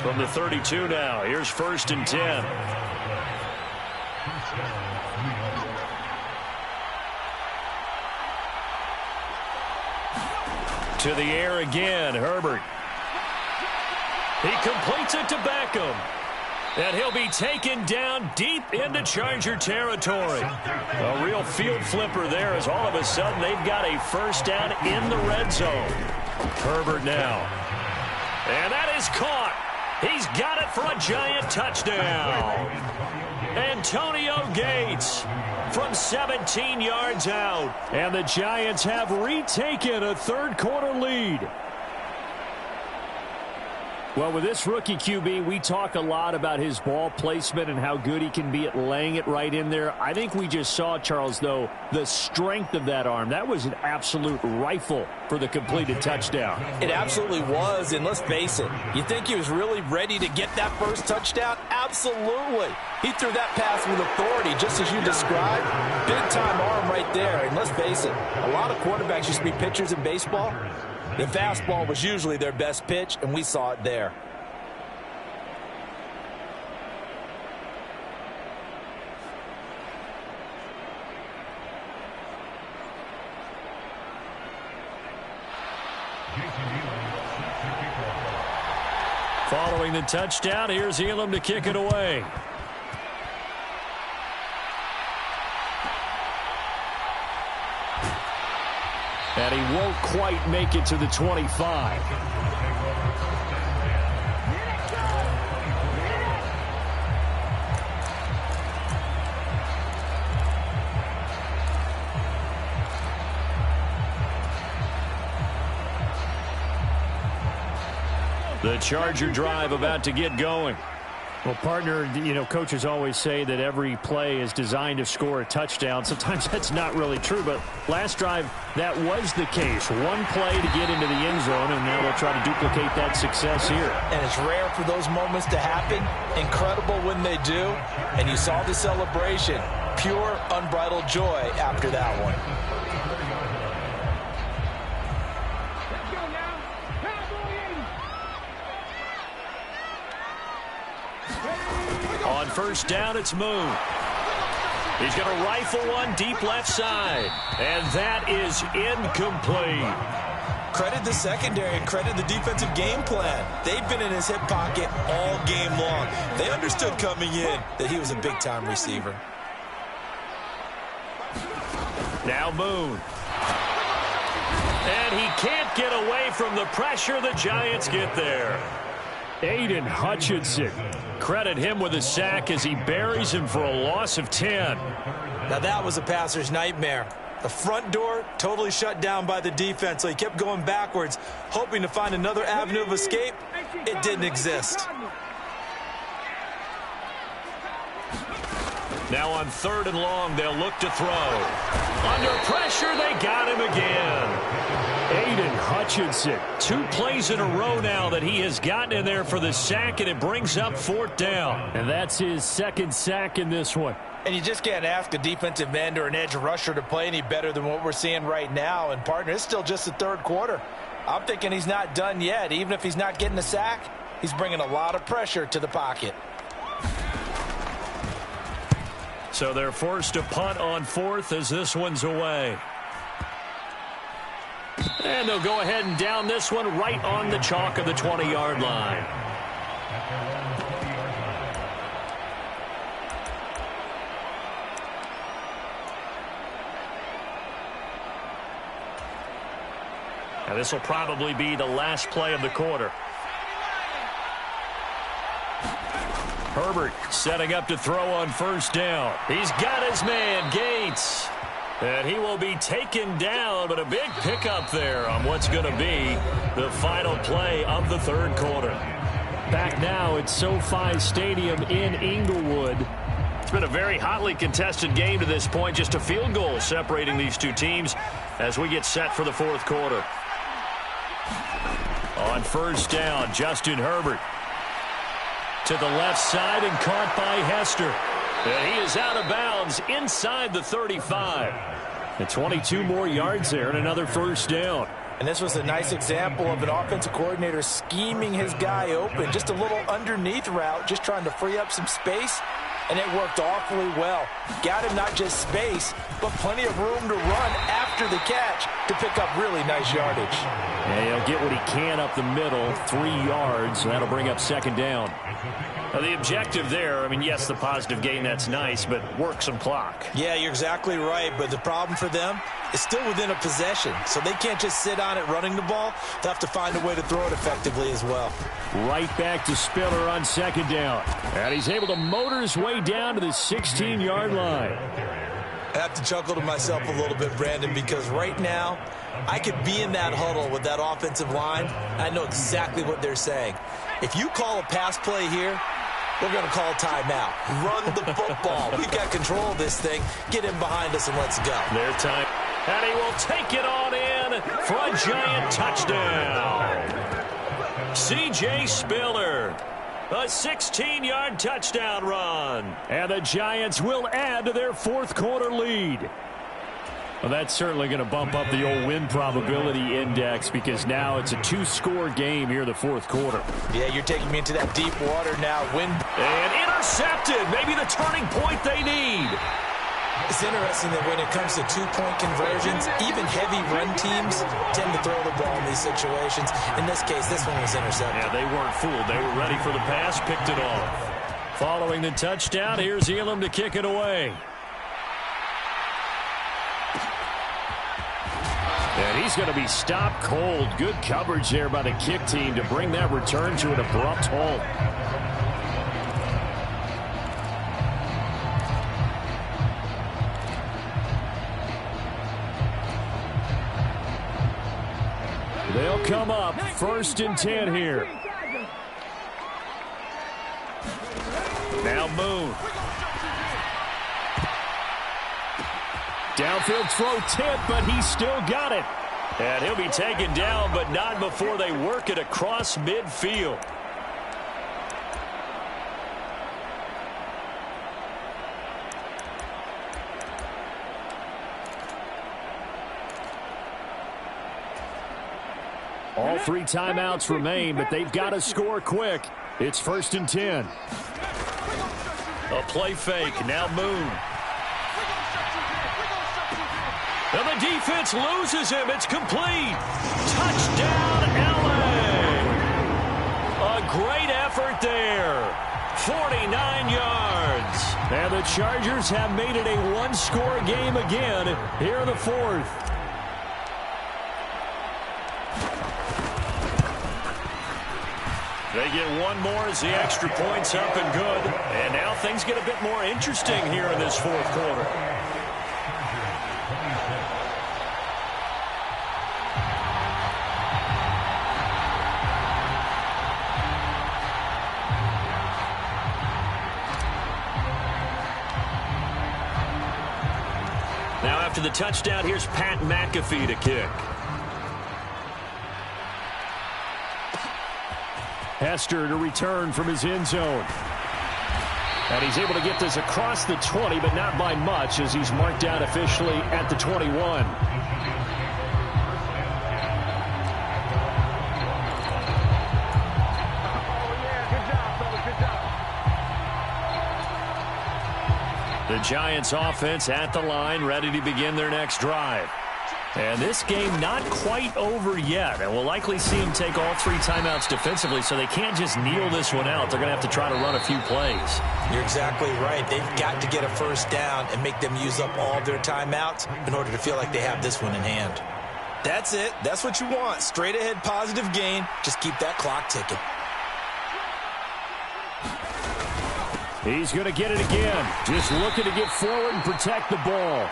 From the 32 now, here's 1st and 10. To the air again, Herbert. He completes it to Beckham. And he'll be taken down deep into Charger territory. A real field flipper there as all of a sudden they've got a first down in the red zone. Herbert now. And that is caught. He's got it for a Giant touchdown. Antonio Gates from 17 yards out. And the Giants have retaken a third quarter lead. Well, with this rookie QB, we talk a lot about his ball placement and how good he can be at laying it right in there. I think we just saw, Charles, though, the strength of that arm. That was an absolute rifle for the completed touchdown. It absolutely was, and let's face it, you think he was really ready to get that first touchdown? Absolutely. He threw that pass with authority, just as you described. Big-time arm right there, and let's face it, a lot of quarterbacks used to be pitchers in baseball. The fastball was usually their best pitch, and we saw it there. Jason Scoring the touchdown, here's Elam to kick it away. And he won't quite make it to the 25. The Charger drive about to get going. Well, partner, you know, coaches always say that every play is designed to score a touchdown. Sometimes that's not really true, but last drive, that was the case. One play to get into the end zone, and now they'll try to duplicate that success here. And it's rare for those moments to happen. Incredible when they do. And you saw the celebration. Pure, unbridled joy after that one. On first down, it's Moon. He's going to rifle one deep left side. And that is incomplete. Credit the secondary and credit the defensive game plan. They've been in his hip pocket all game long. They understood coming in that he was a big-time receiver. Now Moon. And he can't get away from the pressure. The Giants get there. Aiden Hutchinson. Credit him with a sack as he buries him for a loss of 10. Now that was a passer's nightmare. The front door totally shut down by the defense, so he kept going backwards, hoping to find another avenue of escape. It didn't exist. Now on 3rd and long, they'll look to throw. Under pressure, they got him again. Aiden Hutchinson. 2 plays in a row now that he has gotten in there for the sack, and it brings up 4th down. And that's his 2nd sack in this one. And you just can't ask a defensive end or an edge rusher to play any better than what we're seeing right now. And, partner, it's still just the 3rd quarter. I'm thinking he's not done yet. Even if he's not getting a sack, he's bringing a lot of pressure to the pocket. So they're forced to punt on 4th as this one's away. And they'll go ahead and down this one right on the chalk of the 20-yard line. Now this will probably be the last play of the quarter. Herbert setting up to throw on 1st down. He's got his man, Gates. And he will be taken down, but a big pickup there on what's going to be the final play of the 3rd quarter. Back now at SoFi Stadium in Inglewood. It's been a very hotly contested game to this point. Just a field goal separating these two teams as we get set for the 4th quarter. On 1st down, Justin Herbert. To the left side and caught by Hester. And he is out of bounds inside the 35. And 22 more yards there and another 1st down. And this was a nice example of an offensive coordinator scheming his guy open. Just a little underneath route, just trying to free up some space. And it worked awfully well. Got him not just space, but plenty of room to run after the catch to pick up really nice yardage. And he'll get what he can up the middle, 3 yards. And that'll bring up 2nd down. Now the objective there, I mean, yes, the positive gain, that's nice, but work some clock. Yeah, you're exactly right, but the problem for them is still within a possession, so they can't just sit on it running the ball. They'll have to find a way to throw it effectively as well. Right back to Spiller on 2nd down. And he's able to motor his way down to the 16-yard line. I have to chuckle to myself a little bit, Brandon, because right now I could be in that huddle with that offensive line. I know exactly what they're saying. If you call a pass play here, we're going to call timeout. Run the football. We've got control of this thing. Get him behind us and let's go. Their time. And he will take it on in for a Giant touchdown. C.J. Spiller. A 16-yard touchdown run. And the Giants will add to their 4th quarter lead. Well, that's certainly going to bump up the old win probability index because now it's a 2-score game here in the 4th quarter. Yeah, you're taking me into that deep water now. And intercepted. Maybe the turning point they need. It's interesting that when it comes to two-point conversions, even heavy run teams tend to throw the ball in these situations. In this case, this one was intercepted. Yeah, they weren't fooled. They were ready for the pass, picked it off. Following the touchdown, here's Elam to kick it away. And he's going to be stopped cold. Good coverage there by the kick team to bring that return to an abrupt halt. They'll come up 1st and 10 here. Now Moon. Downfield throw tip, but he's still got it. And he'll be taken down, but not before they work it across midfield. All 3 timeouts remain, but they've got to score quick. It's 1st and 10. A play fake. Now Moon. And the defense loses him. It's complete. Touchdown, LA. A great effort there. 49 yards. And the Chargers have made it a one-score game again here in the 4th. They get one more as the extra point's up and good. And now things get a bit more interesting here in this 4th quarter. Now after the touchdown, here's Pat McAfee to kick. Hester to return from his end zone. And he's able to get this across the 20, but not by much as he's marked out officially at the 21. The Giants offense at the line, ready to begin their next drive. And this game not quite over yet. And we'll likely see them take all 3 timeouts defensively, so they can't just kneel this one out. They're going to have to try to run a few plays. You're exactly right. They've got to get a first down and make them use up all their timeouts in order to feel like they have this one in hand. That's it. That's what you want. Straight ahead positive gain. Just keep that clock ticking. He's going to get it again. Just looking to get forward and protect the ball.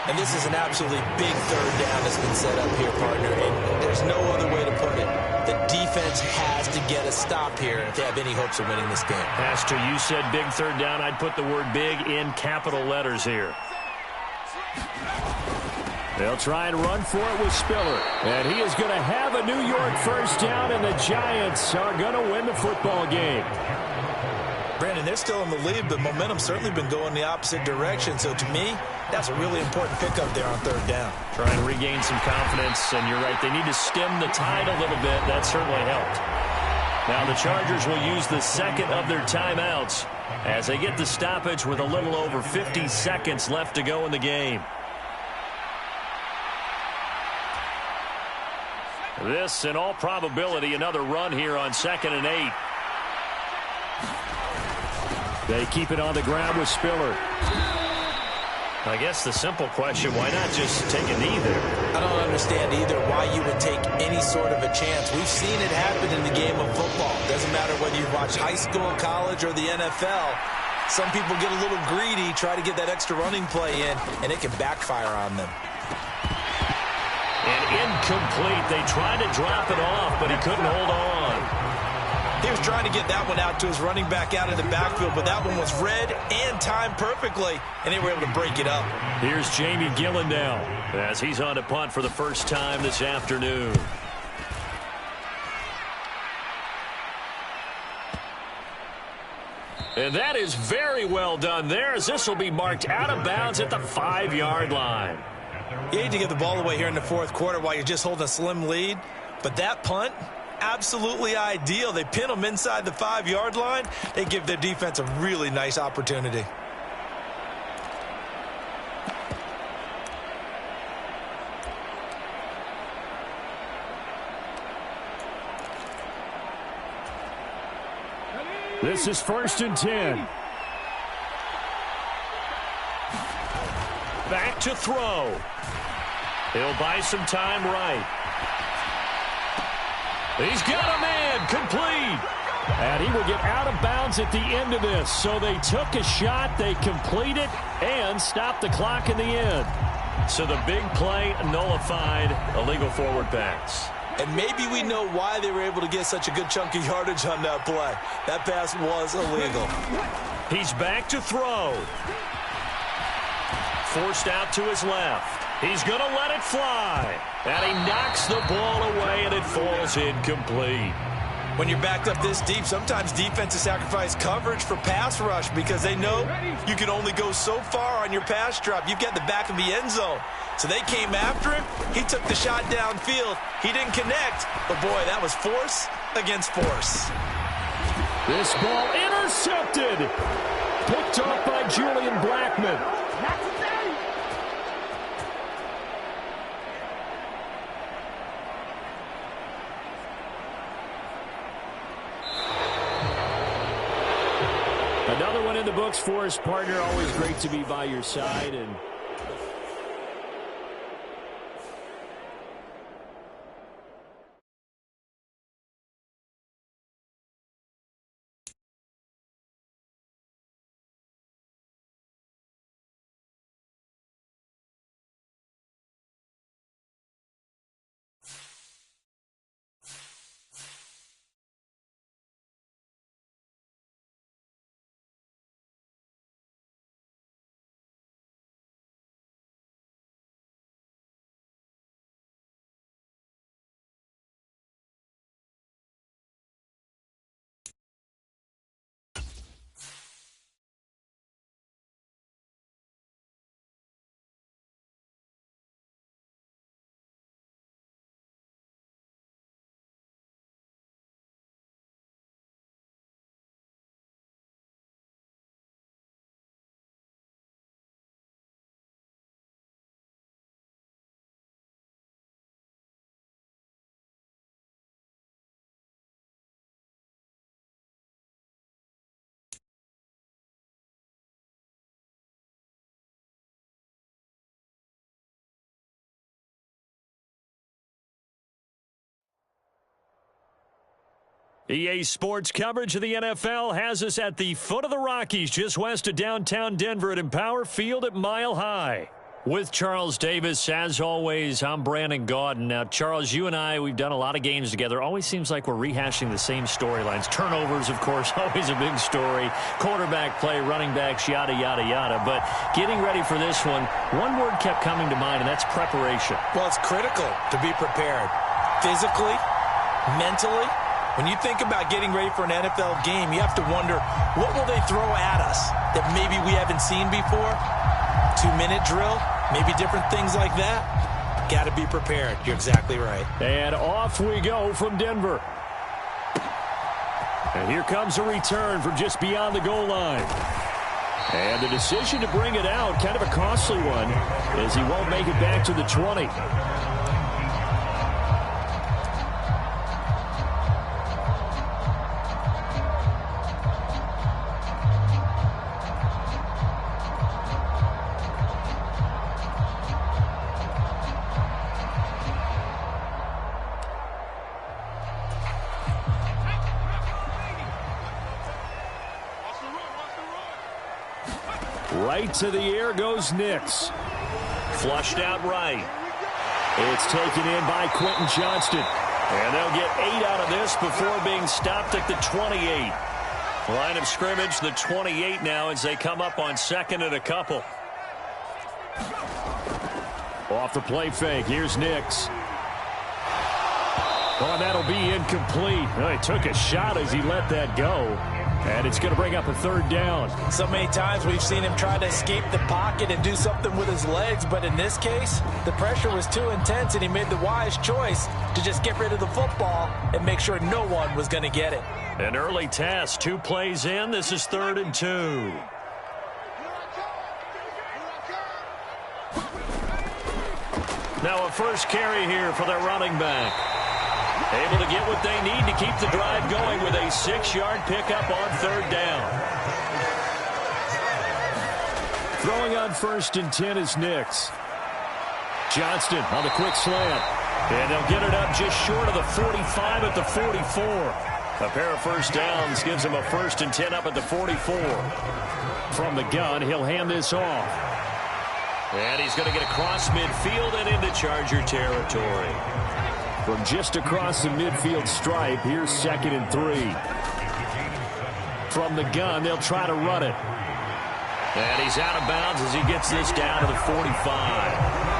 And this is an absolutely big 3rd down that's been set up here, partner. And there's no other way to put it. The defense has to get a stop here if they have any hopes of winning this game. Pastor, you said big 3rd down. I'd put the word big in capital letters here. They'll try and run for it with Spiller. And he is going to have a New York first down, and the Giants are going to win the football game. Brandon, they're still in the lead, but momentum's certainly been going the opposite direction. So to me, that's a really important pickup there on 3rd down. Trying to regain some confidence, and you're right, they need to stem the tide a little bit. That certainly helped. Now the Chargers will use the 2nd of their timeouts as they get the stoppage with a little over 50 seconds left to go in the game. This, in all probability, another run here on 2nd and 8. They keep it on the ground with Spiller. I guess the simple question, why not just take a knee there? I don't understand either why you would take any sort of a chance. We've seen it happen in the game of football. Doesn't matter whether you watch high school, college, or the NFL. Some people get a little greedy, try to get that extra running play in, and it can backfire on them. And incomplete. They tried to drop it off, but he couldn't hold on. He was trying to get that one out to his running back out in the backfield, but that one was read and timed perfectly, and they were able to break it up. Here's Jamie Gillen now as he's on to punt for the first time this afternoon. And that is very well done there, as this will be marked out of bounds at the 5-yard line. You hate to give the ball away here in the 4th quarter while you're just holding a slim lead, but that punt, absolutely ideal. They pin them inside the 5-yard line. They give their defense a really nice opportunity. This is 1st and 10. Back to throw. He'll buy some time right. He's got a man complete. And he will get out of bounds at the end of this. So they took a shot, they complete it, and stopped the clock in the end. So the big play nullified, illegal forward pass. And maybe we know why they were able to get such a good chunk of yardage on that play. That pass was illegal. He's back to throw. Forced out to his left. He's going to let it fly. And he knocks the ball away, and it falls incomplete. When you're backed up this deep, sometimes defenses sacrifice coverage for pass rush because they know you can only go so far on your pass drop. You've got the back of the end zone. So they came after him. He took the shot downfield. He didn't connect. But, boy, that was force against force. This ball intercepted. Picked off by Julian Blackman. Another one in the books for his partner. Always great to be by your side. And EA Sports coverage of the NFL has us at the foot of the Rockies, just west of downtown Denver at Empower Field at Mile High. With Charles Davis, as always, I'm Brandon Gaudin. Now, Charles, you and I, we've done a lot of games together. Always seems like we're rehashing the same storylines. Turnovers, of course, always a big story. Quarterback play, running backs, yada, yada, yada. But getting ready for this one word kept coming to mind, and that's preparation. Well, it's critical to be prepared. Physically, mentally. When you think about getting ready for an NFL game, you have to wonder, what will they throw at us that maybe we haven't seen before? 2-minute drill, maybe different things like that. Got to be prepared. You're exactly right. And off we go from Denver. And here comes a return from just beyond the goal line. And the decision to bring it out, kind of a costly one, as he won't make it back to the 20. Right to the air goes Nix. Flushed out right. It's taken in by Quentin Johnston. And they'll get 8 out of this before being stopped at the 28. Line of scrimmage, the 28 now as they come up on 2nd and a couple. Off the play fake, here's Nix. Oh, that'll be incomplete. Oh, he took a shot as he let that go. And it's going to bring up a 3rd down. So many times we've seen him try to escape the pocket and do something with his legs. But in this case, the pressure was too intense, and he made the wise choice to just get rid of the football and make sure no one was going to get it. An early test, 2 plays in. This is 3rd and 2. Now a first carry here for their running back. Able to get what they need to keep the drive going with a 6-yard pickup on 3rd down. Throwing on 1st and 10 is Nix. Johnston on the quick slant. And they'll get it up just short of the 45 at the 44. A pair of first downs gives him a 1st and 10 up at the 44. From the gun, he'll hand this off. And he's going to get across midfield and into Charger territory. From just across the midfield stripe, here's 2nd and 3. From the gun, they'll try to run it. And he's out of bounds as he gets this down to the 45.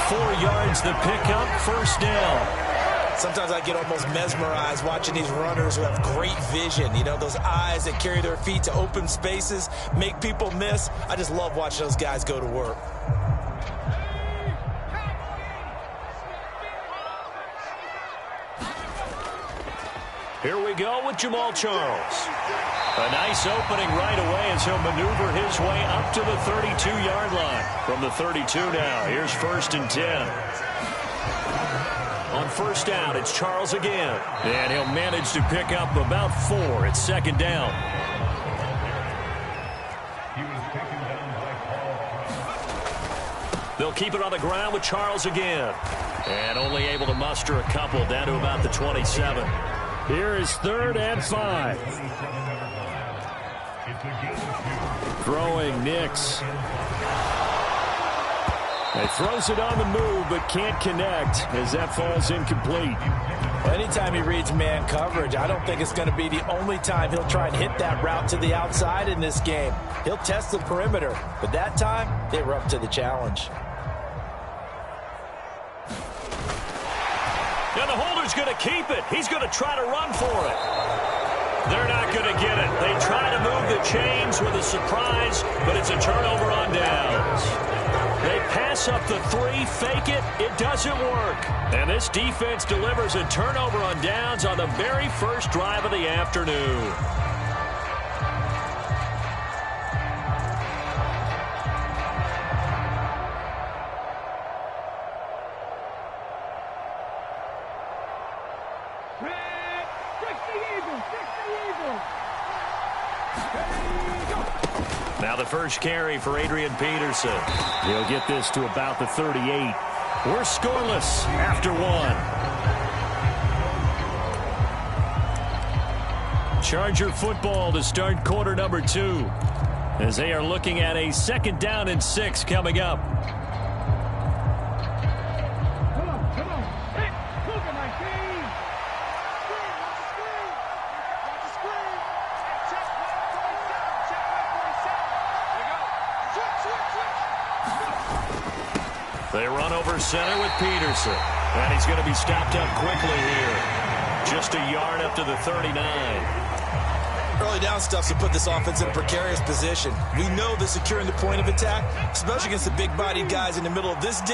4 yards the pickup, 1st down. Sometimes I get almost mesmerized watching these runners who have great vision. You know, those eyes that carry their feet to open spaces, make people miss. I just love watching those guys go to work. Here we go with Jamal Charles. A nice opening right away as he'll maneuver his way up to the 32-yard line. From the 32 now, here's 1st and 10. On 1st down, it's Charles again. And he'll manage to pick up about 4 at 2nd down. They'll keep it on the ground with Charles again. And only able to muster a couple down to about the 27. Here is 3rd and 5. Throwing Nix. He throws it on the move but can't connect as that falls incomplete. Well, anytime he reads man coverage, I don't think it's going to be the only time he'll try and hit that route to the outside in this game. He'll test the perimeter, but that time they were up to the challenge. Now the holder's going to keep it. He's going to try to run for it. They're not going to get it. They try to move the chains with a surprise, but it's a turnover on downs. They pass up the 3, fake it. It doesn't work. And this defense delivers a turnover on downs on the very first drive of the afternoon. Now the first carry for Adrian Peterson. He'll get this to about the 38. We're scoreless after 1. Charger football to start quarter number 2 as they are looking at a 2nd down and 6 coming up. They run over center with Peterson. And he's going to be stopped up quickly here. Just a yard up to the 39. Early down stuff to put this offense in a precarious position. We know that securing the point of attack, especially against the big-bodied guys in the middle of this D,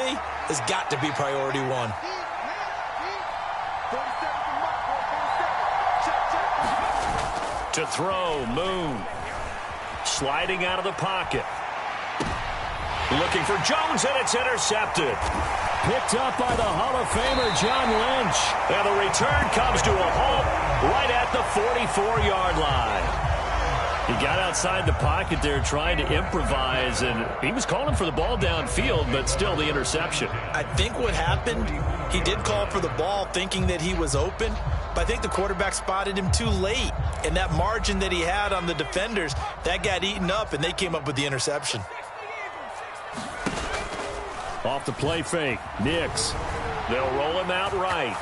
has got to be priority 1. To throw, Moon. Sliding out of the pocket. Looking for Jones, and it's intercepted. Picked up by the Hall of Famer, John Lynch. And the return comes to a halt right at the 44-yard line. He got outside the pocket there trying to improvise, and he was calling for the ball downfield, but still the interception. I think what happened, he did call for the ball thinking that he was open, but I think the quarterback spotted him too late. And that margin that he had on the defenders, that got eaten up, and they came up with the interception. Off the play fake, Nix. They'll roll him out right.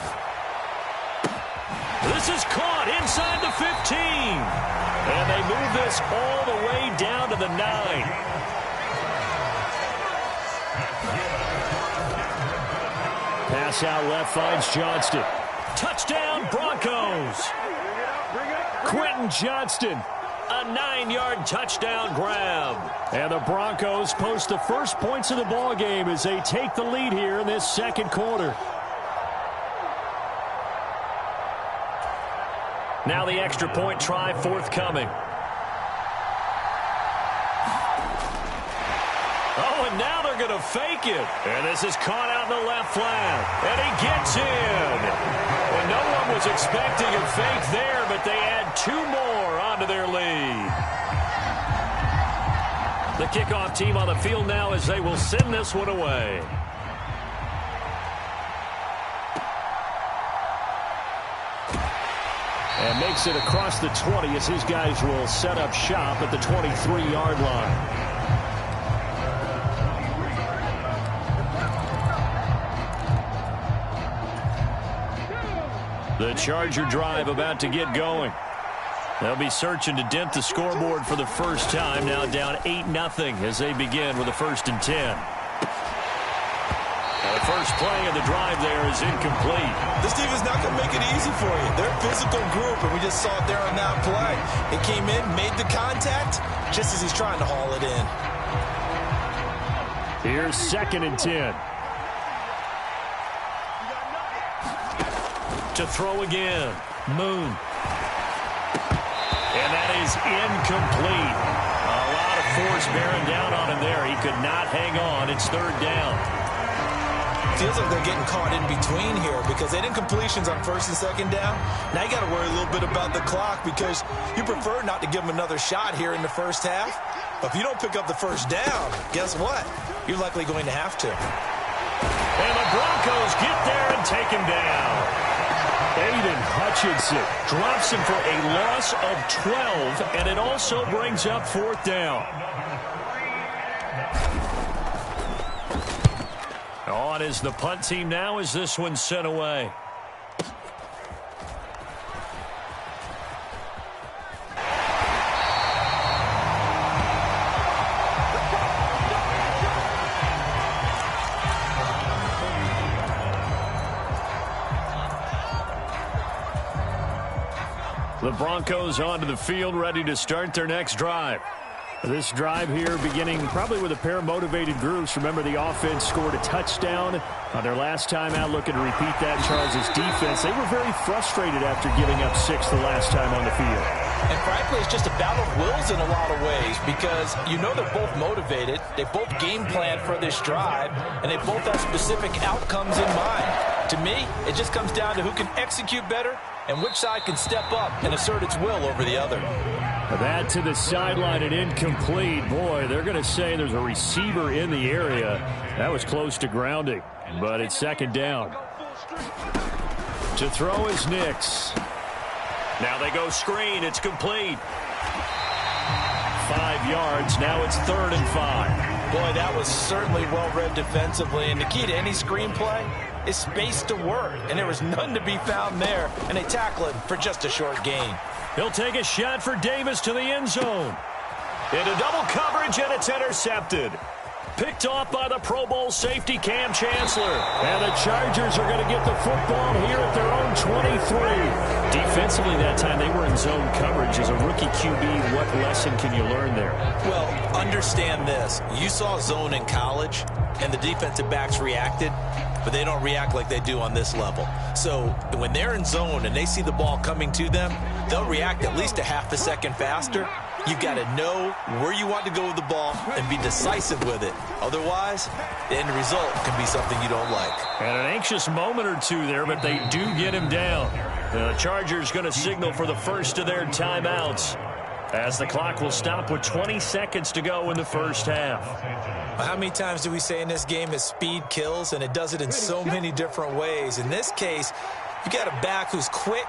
This is caught inside the 15. And they move this all the way down to the 9. Pass out left finds Johnston. Touchdown, Broncos. Quentin Johnston. A 9-yard touchdown grab. And the Broncos post the first points of the ball game as they take the lead here in this 2nd quarter. Now the extra point try forthcoming. Oh, and now they're they're going to fake it. And this is caught out in the left flat. And he gets in. And no one was expecting a fake there, but they add 2 more onto their lead. The kickoff team on the field now as they will send this one away. And makes it across the 20 as his guys will set up shop at the 23-yard line. The Charger drive about to get going. They'll be searching to dent the scoreboard for the first time. Now down 8-0 as they begin with a 1st and 10. The first play of the drive there is incomplete. This defense not going to make it easy for you. They're a physical group, and we just saw it there on that play. It came in, made the contact, just as he's trying to haul it in. Here's 2nd and 10. To throw again. Moon. And that is incomplete. A lot of force bearing down on him there. He could not hang on. It's 3rd down. Feels like they're getting caught in between here because they did completions on 1st and 2nd down. Now you got to worry a little bit about the clock because you prefer not to give them another shot here in the first half. But if you don't pick up the 1st down, guess what? You're likely going to have to. And the Broncos get there and take him down. Aiden Hutchinson drops him for a loss of 12, and it also brings up 4th down. On is the punt team now as this one's sent away. The Broncos onto the field, ready to start their next drive. This drive here beginning probably with a pair of motivated groups. Remember, the offense scored a touchdown on their last time out, looking to repeat that. Charles' defense, they were very frustrated after giving up 6 the last time on the field. And frankly, it's just a battle of wills in a lot of ways because you know they're both motivated. They both game plan for this drive, and they both have specific outcomes in mind. To me, it just comes down to who can execute better and which side can step up and assert its will over the other. That to the sideline and incomplete. Boy, they're going to say there's a receiver in the area. That was close to grounding, but it's 2nd down. To throw is Nix. Now they go screen. It's complete. 5 yards. Now it's 3rd and 5. Boy, that was certainly well-read defensively, and the key to any screenplay is space to work, and there was none to be found there, and they tackle it for just a short gain. He'll take a shot for Davis to the end zone. Into double coverage, and it's intercepted. Picked off by the Pro Bowl safety Cam Chancellor. And the Chargers are going to get the football here at their own 23. Defensively that time, they were in zone coverage. As a rookie QB, what lesson can you learn there? Well, understand this. You saw zone in college, and the defensive backs reacted, but they don't react like they do on this level. So when they're in zone and they see the ball coming to them, they'll react at least a half a second faster. You've got to know where you want to go with the ball and be decisive with it. Otherwise, the end result can be something you don't like. And an anxious moment or two there, but they do get him down. The Chargers going to signal for the first of their timeouts as the clock will stop with 20 seconds to go in the first half. How many times do we say in this game that speed kills, and it does it in so many different ways? In this case, you got a back who's quick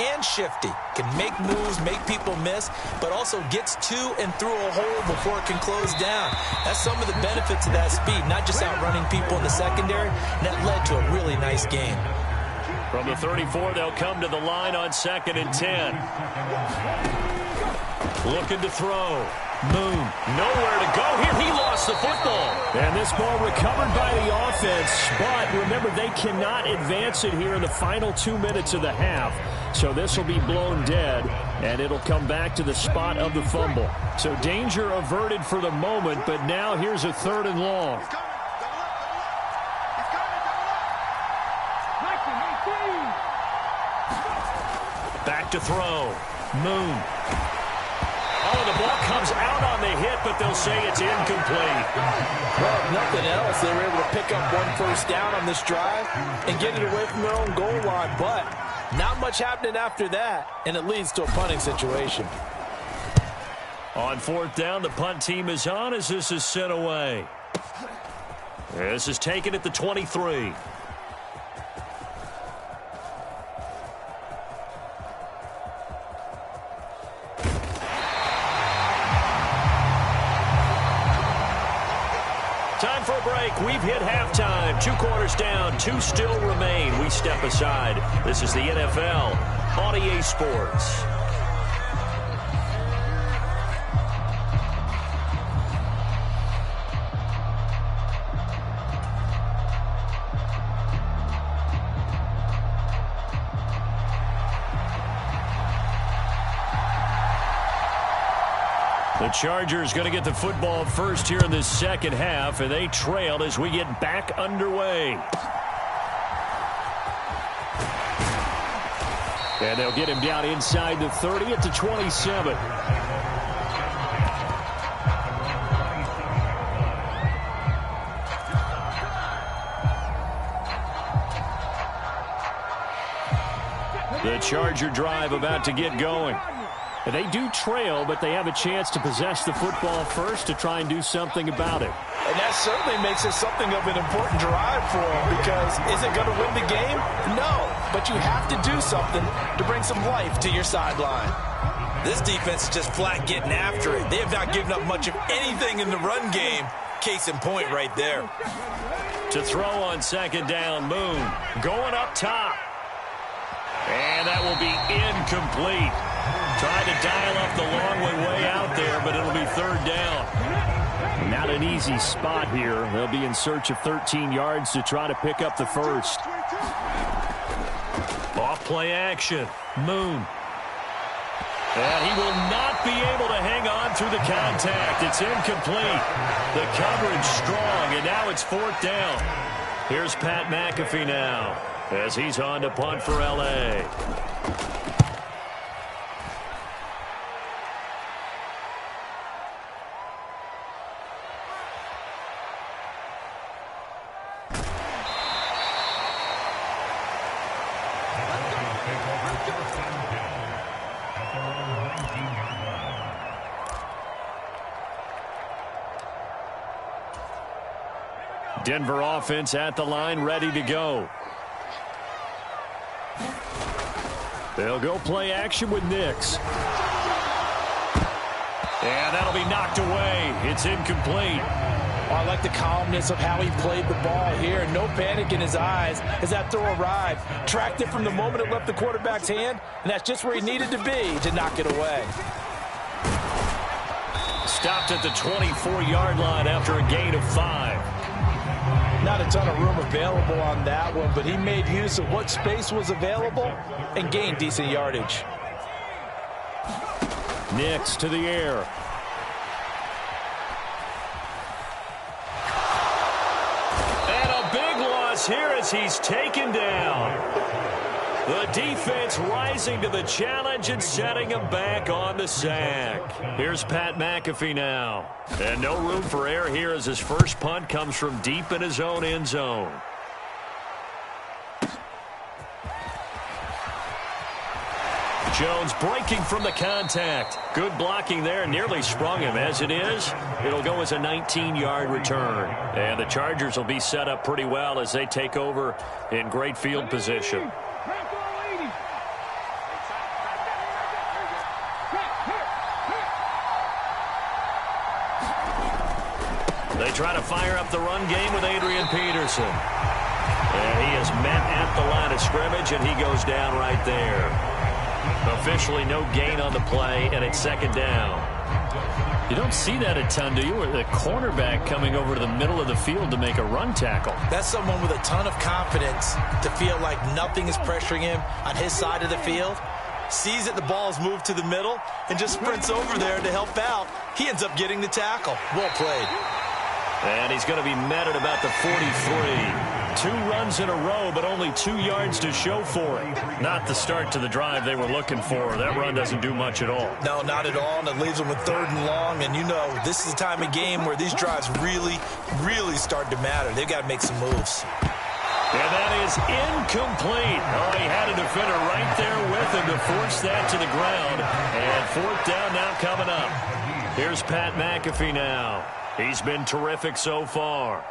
and shifty, can make moves, make people miss, but also gets to and through a hole before it can close down. That's some of the benefits of that speed, not just outrunning people in the secondary, and that led to a really nice game. From the 34, they'll come to the line on 2nd and 10. Looking to throw. Moon, nowhere to go here. He lost the football. And this ball recovered by the offense, but remember, they cannot advance it here in the final 2 minutes of the half. So this will be blown dead, and it'll come back to the spot of the fumble. So danger averted for the moment, but now here's a 3rd and long. Back to throw. Moon. Oh, the ball comes out on the hit, but they'll say it's incomplete. Well, if nothing else, they were able to pick up 1 first down on this drive and get it away from their own goal line. But not much happening after that, and it leads to a punting situation. On 4th down, the punt team is on as this is sent away. This is taken at the 23. Time for a break. We've hit halftime. 2 quarters down. 2 still remain. We step aside. This is the NFL on EA Sports. The Chargers going to get the football first here in the second half, and they trail as we get back underway. And they'll get him down inside the 30 at the 27. The Charger drive about to get going. And they do trail, but they have a chance to possess the football first to try and do something about it. And that certainly makes it something of an important drive for them, because is it going to win the game? No, but you have to do something to bring some life to your sideline. This defense is just flat getting after it. They have not given up much of anything in the run game. Case in point right there. To throw on 2nd down, Moon going up top. And that will be incomplete. Tried to dial up the long way out there, but it'll be 3rd down. Not an easy spot here. They'll be in search of 13 yards to try to pick up the first. Off play action. Moon. And he will not be able to hang on through the contact. It's incomplete. The coverage strong, and now it's 4th down. Here's Pat McAfee now as he's on to punt for L.A. Denver offense at the line, ready to go. They'll go play action with Nix. And that'll be knocked away. It's incomplete. I like the calmness of how he played the ball here. No panic in his eyes as that throw arrived. Tracked it from the moment it left the quarterback's hand, and that's just where he needed to be to knock it away. Stopped at the 24-yard line after a gain of 5. Not a ton of room available on that one, but he made use of what space was available and gained decent yardage. Nix to the air. And a big loss here as he's taken down. The defense rising to the challenge and setting him back on the sack. Here's Pat McAfee now. And no room for error here as his first punt comes from deep in his own end zone. Jones breaking from the contact. Good blocking there, nearly sprung him. As it is, it'll go as a 19-yard return. And the Chargers will be set up pretty well as they take over in great field position. They try to fire up the run game with Adrian Peterson. And he is met at the line of scrimmage, and he goes down right there. Officially no gain on the play, and it's 2nd down. You don't see that a ton, do you? Or the cornerback coming over to the middle of the field to make a run tackle. That's someone with a ton of confidence to feel like nothing is pressuring him on his side of the field. Sees that the ball is moved to the middle and just sprints over there to help out. He ends up getting the tackle. Well played. And he's going to be met at about the 43. 2 runs in a row, but only 2 yards to show for it. Not the start to the drive they were looking for. That run doesn't do much at all. No, not at all, and it leaves them with 3rd and long. And, you know, this is the time of game where these drives really, really start to matter. They've got to make some moves. And that is incomplete. Oh, he had a defender right there with him to force that to the ground. And 4th down now coming up. Here's Pat McAfee now. He's been terrific so far.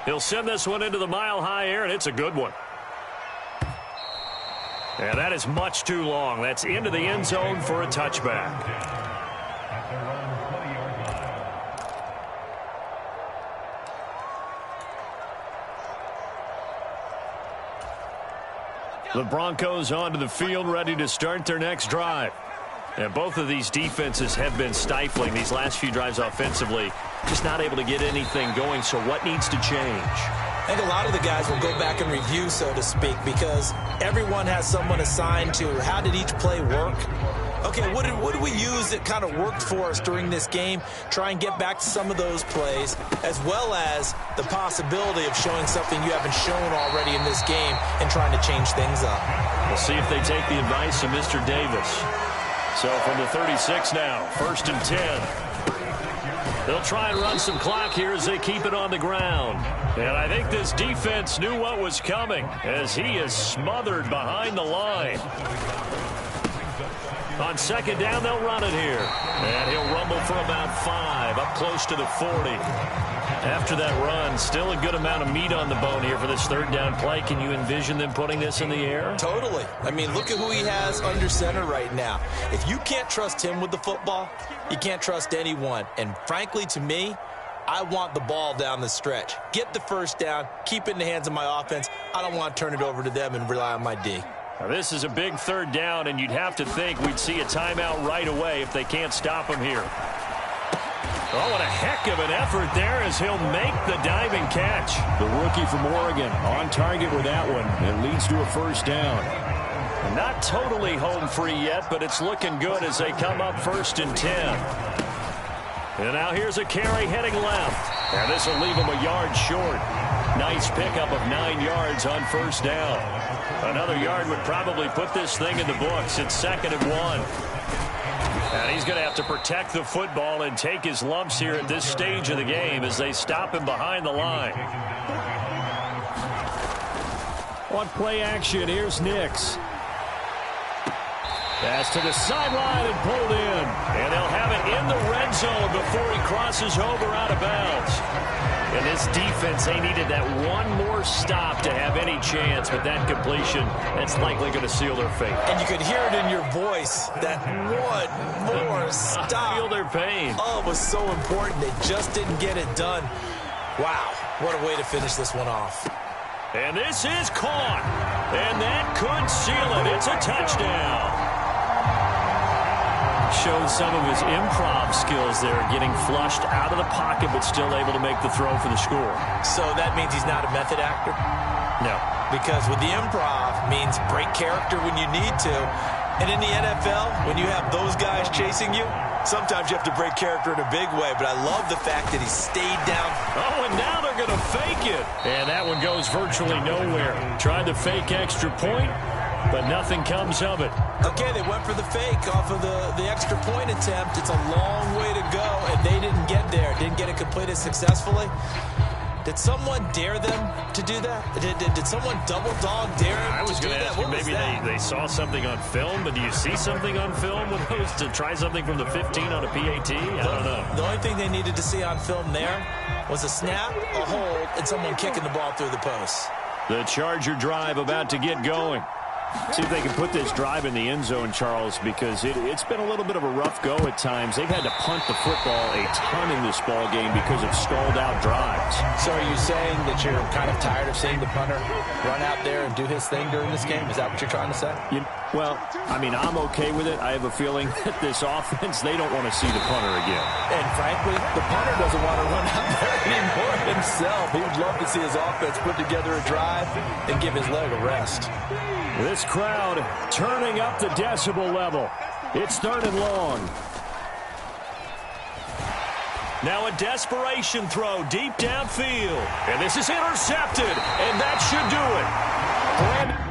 He'll send this one into the mile-high air, and it's a good one. And that is much too long. That's into the end zone for a touchback. The Broncos onto the field, ready to start their next drive. And both of these defenses have been stifling these last few drives offensively. Just not able to get anything going, so what needs to change? I think a lot of the guys will go back and review, so to speak, because everyone has someone assigned to how did each play work. Okay, what did we use that kind of worked for us during this game? Try and get back to some of those plays, as well as the possibility of showing something you haven't shown already in this game and trying to change things up. We'll see if they take the advice of Mr. Davis. So from the 36 now, 1st and 10. They'll try and run some clock here as they keep it on the ground. And I think this defense knew what was coming as he is smothered behind the line. On 2nd down, they'll run it here. And he'll rumble for about 5, up close to the 40. After that run, still a good amount of meat on the bone here for this 3rd down play. Can you envision them putting this in the air? Totally. I mean, look at who he has under center right now. If you can't trust him with the football, you can't trust anyone. And frankly, to me, I want the ball down the stretch. Get the 1st down, keep it in the hands of my offense. I don't want to turn it over to them and rely on my D. Now, this is a big 3rd down, and you'd have to think we'd see a timeout right away if they can't stop him here. Oh, what a heck of an effort there as he'll make the diving catch. The rookie from Oregon on target with that one. It leads to a 1st down. Not totally home free yet, but it's looking good as they come up 1st and 10. And now here's a carry heading left. And this will leave him a yard short. Nice pickup of 9 yards on 1st down. Another yard would probably put this thing in the books. It's 2nd and 1. And he's going to have to protect the football and take his lumps here at this stage of the game as they stop him behind the line. On play action, here's Nix. Pass to the sideline and pulled in. And they'll have it in the red zone before he crosses over out of bounds. And this defense, they needed that one more stop to have any chance, but that completion, that's likely going to seal their fate. And you could hear it in your voice, that one more stop. I feel their pain. Oh, it was so important. They just didn't get it done. Wow, what a way to finish this one off. And this is caught. And that could seal it. It's a touchdown. Showed some of his improv skills there, getting flushed out of the pocket but still able to make the throw for the score. So that means he's not a method actor? No. Because with the improv means break character when you need to. And in the NFL, when you have those guys chasing you, sometimes you have to break character in a big way. But I love the fact that he stayed down. Oh, and now they're going to fake it. And that one goes virtually nowhere. Tried to fake extra point, but nothing comes of it. Okay, they went for the fake off of the extra point attempt. It's a long way to go, and they didn't get there. Didn't get it completed successfully. Did someone dare them to do that? Did someone double dog dare them I was going to ask you, maybe they saw something on film, but do you see something on film with those to try something from the 15 on a PAT? I don't know. The only thing they needed to see on film there was a snap, a hold, and someone kicking the ball through the post. The Charger drive about to get going. See if they can put this drive in the end zone, Charles, because it's been a little bit of a rough go at times. They've had to punt the football a ton in this ball game because of stalled-out drives. So are you saying that you're kind of tired of seeing the punter run out there and do his thing during this game? Is that what you're trying to say? Well, I mean, I'm okay with it. I have a feeling that this offense, they don't want to see the punter again. And frankly, the punter doesn't want to run out there anymore himself. He would love to see his offense put together a drive and give his leg a rest. This crowd turning up the decibel level. It's 3rd and long. Now a desperation throw deep downfield. And this is intercepted, and that should do it.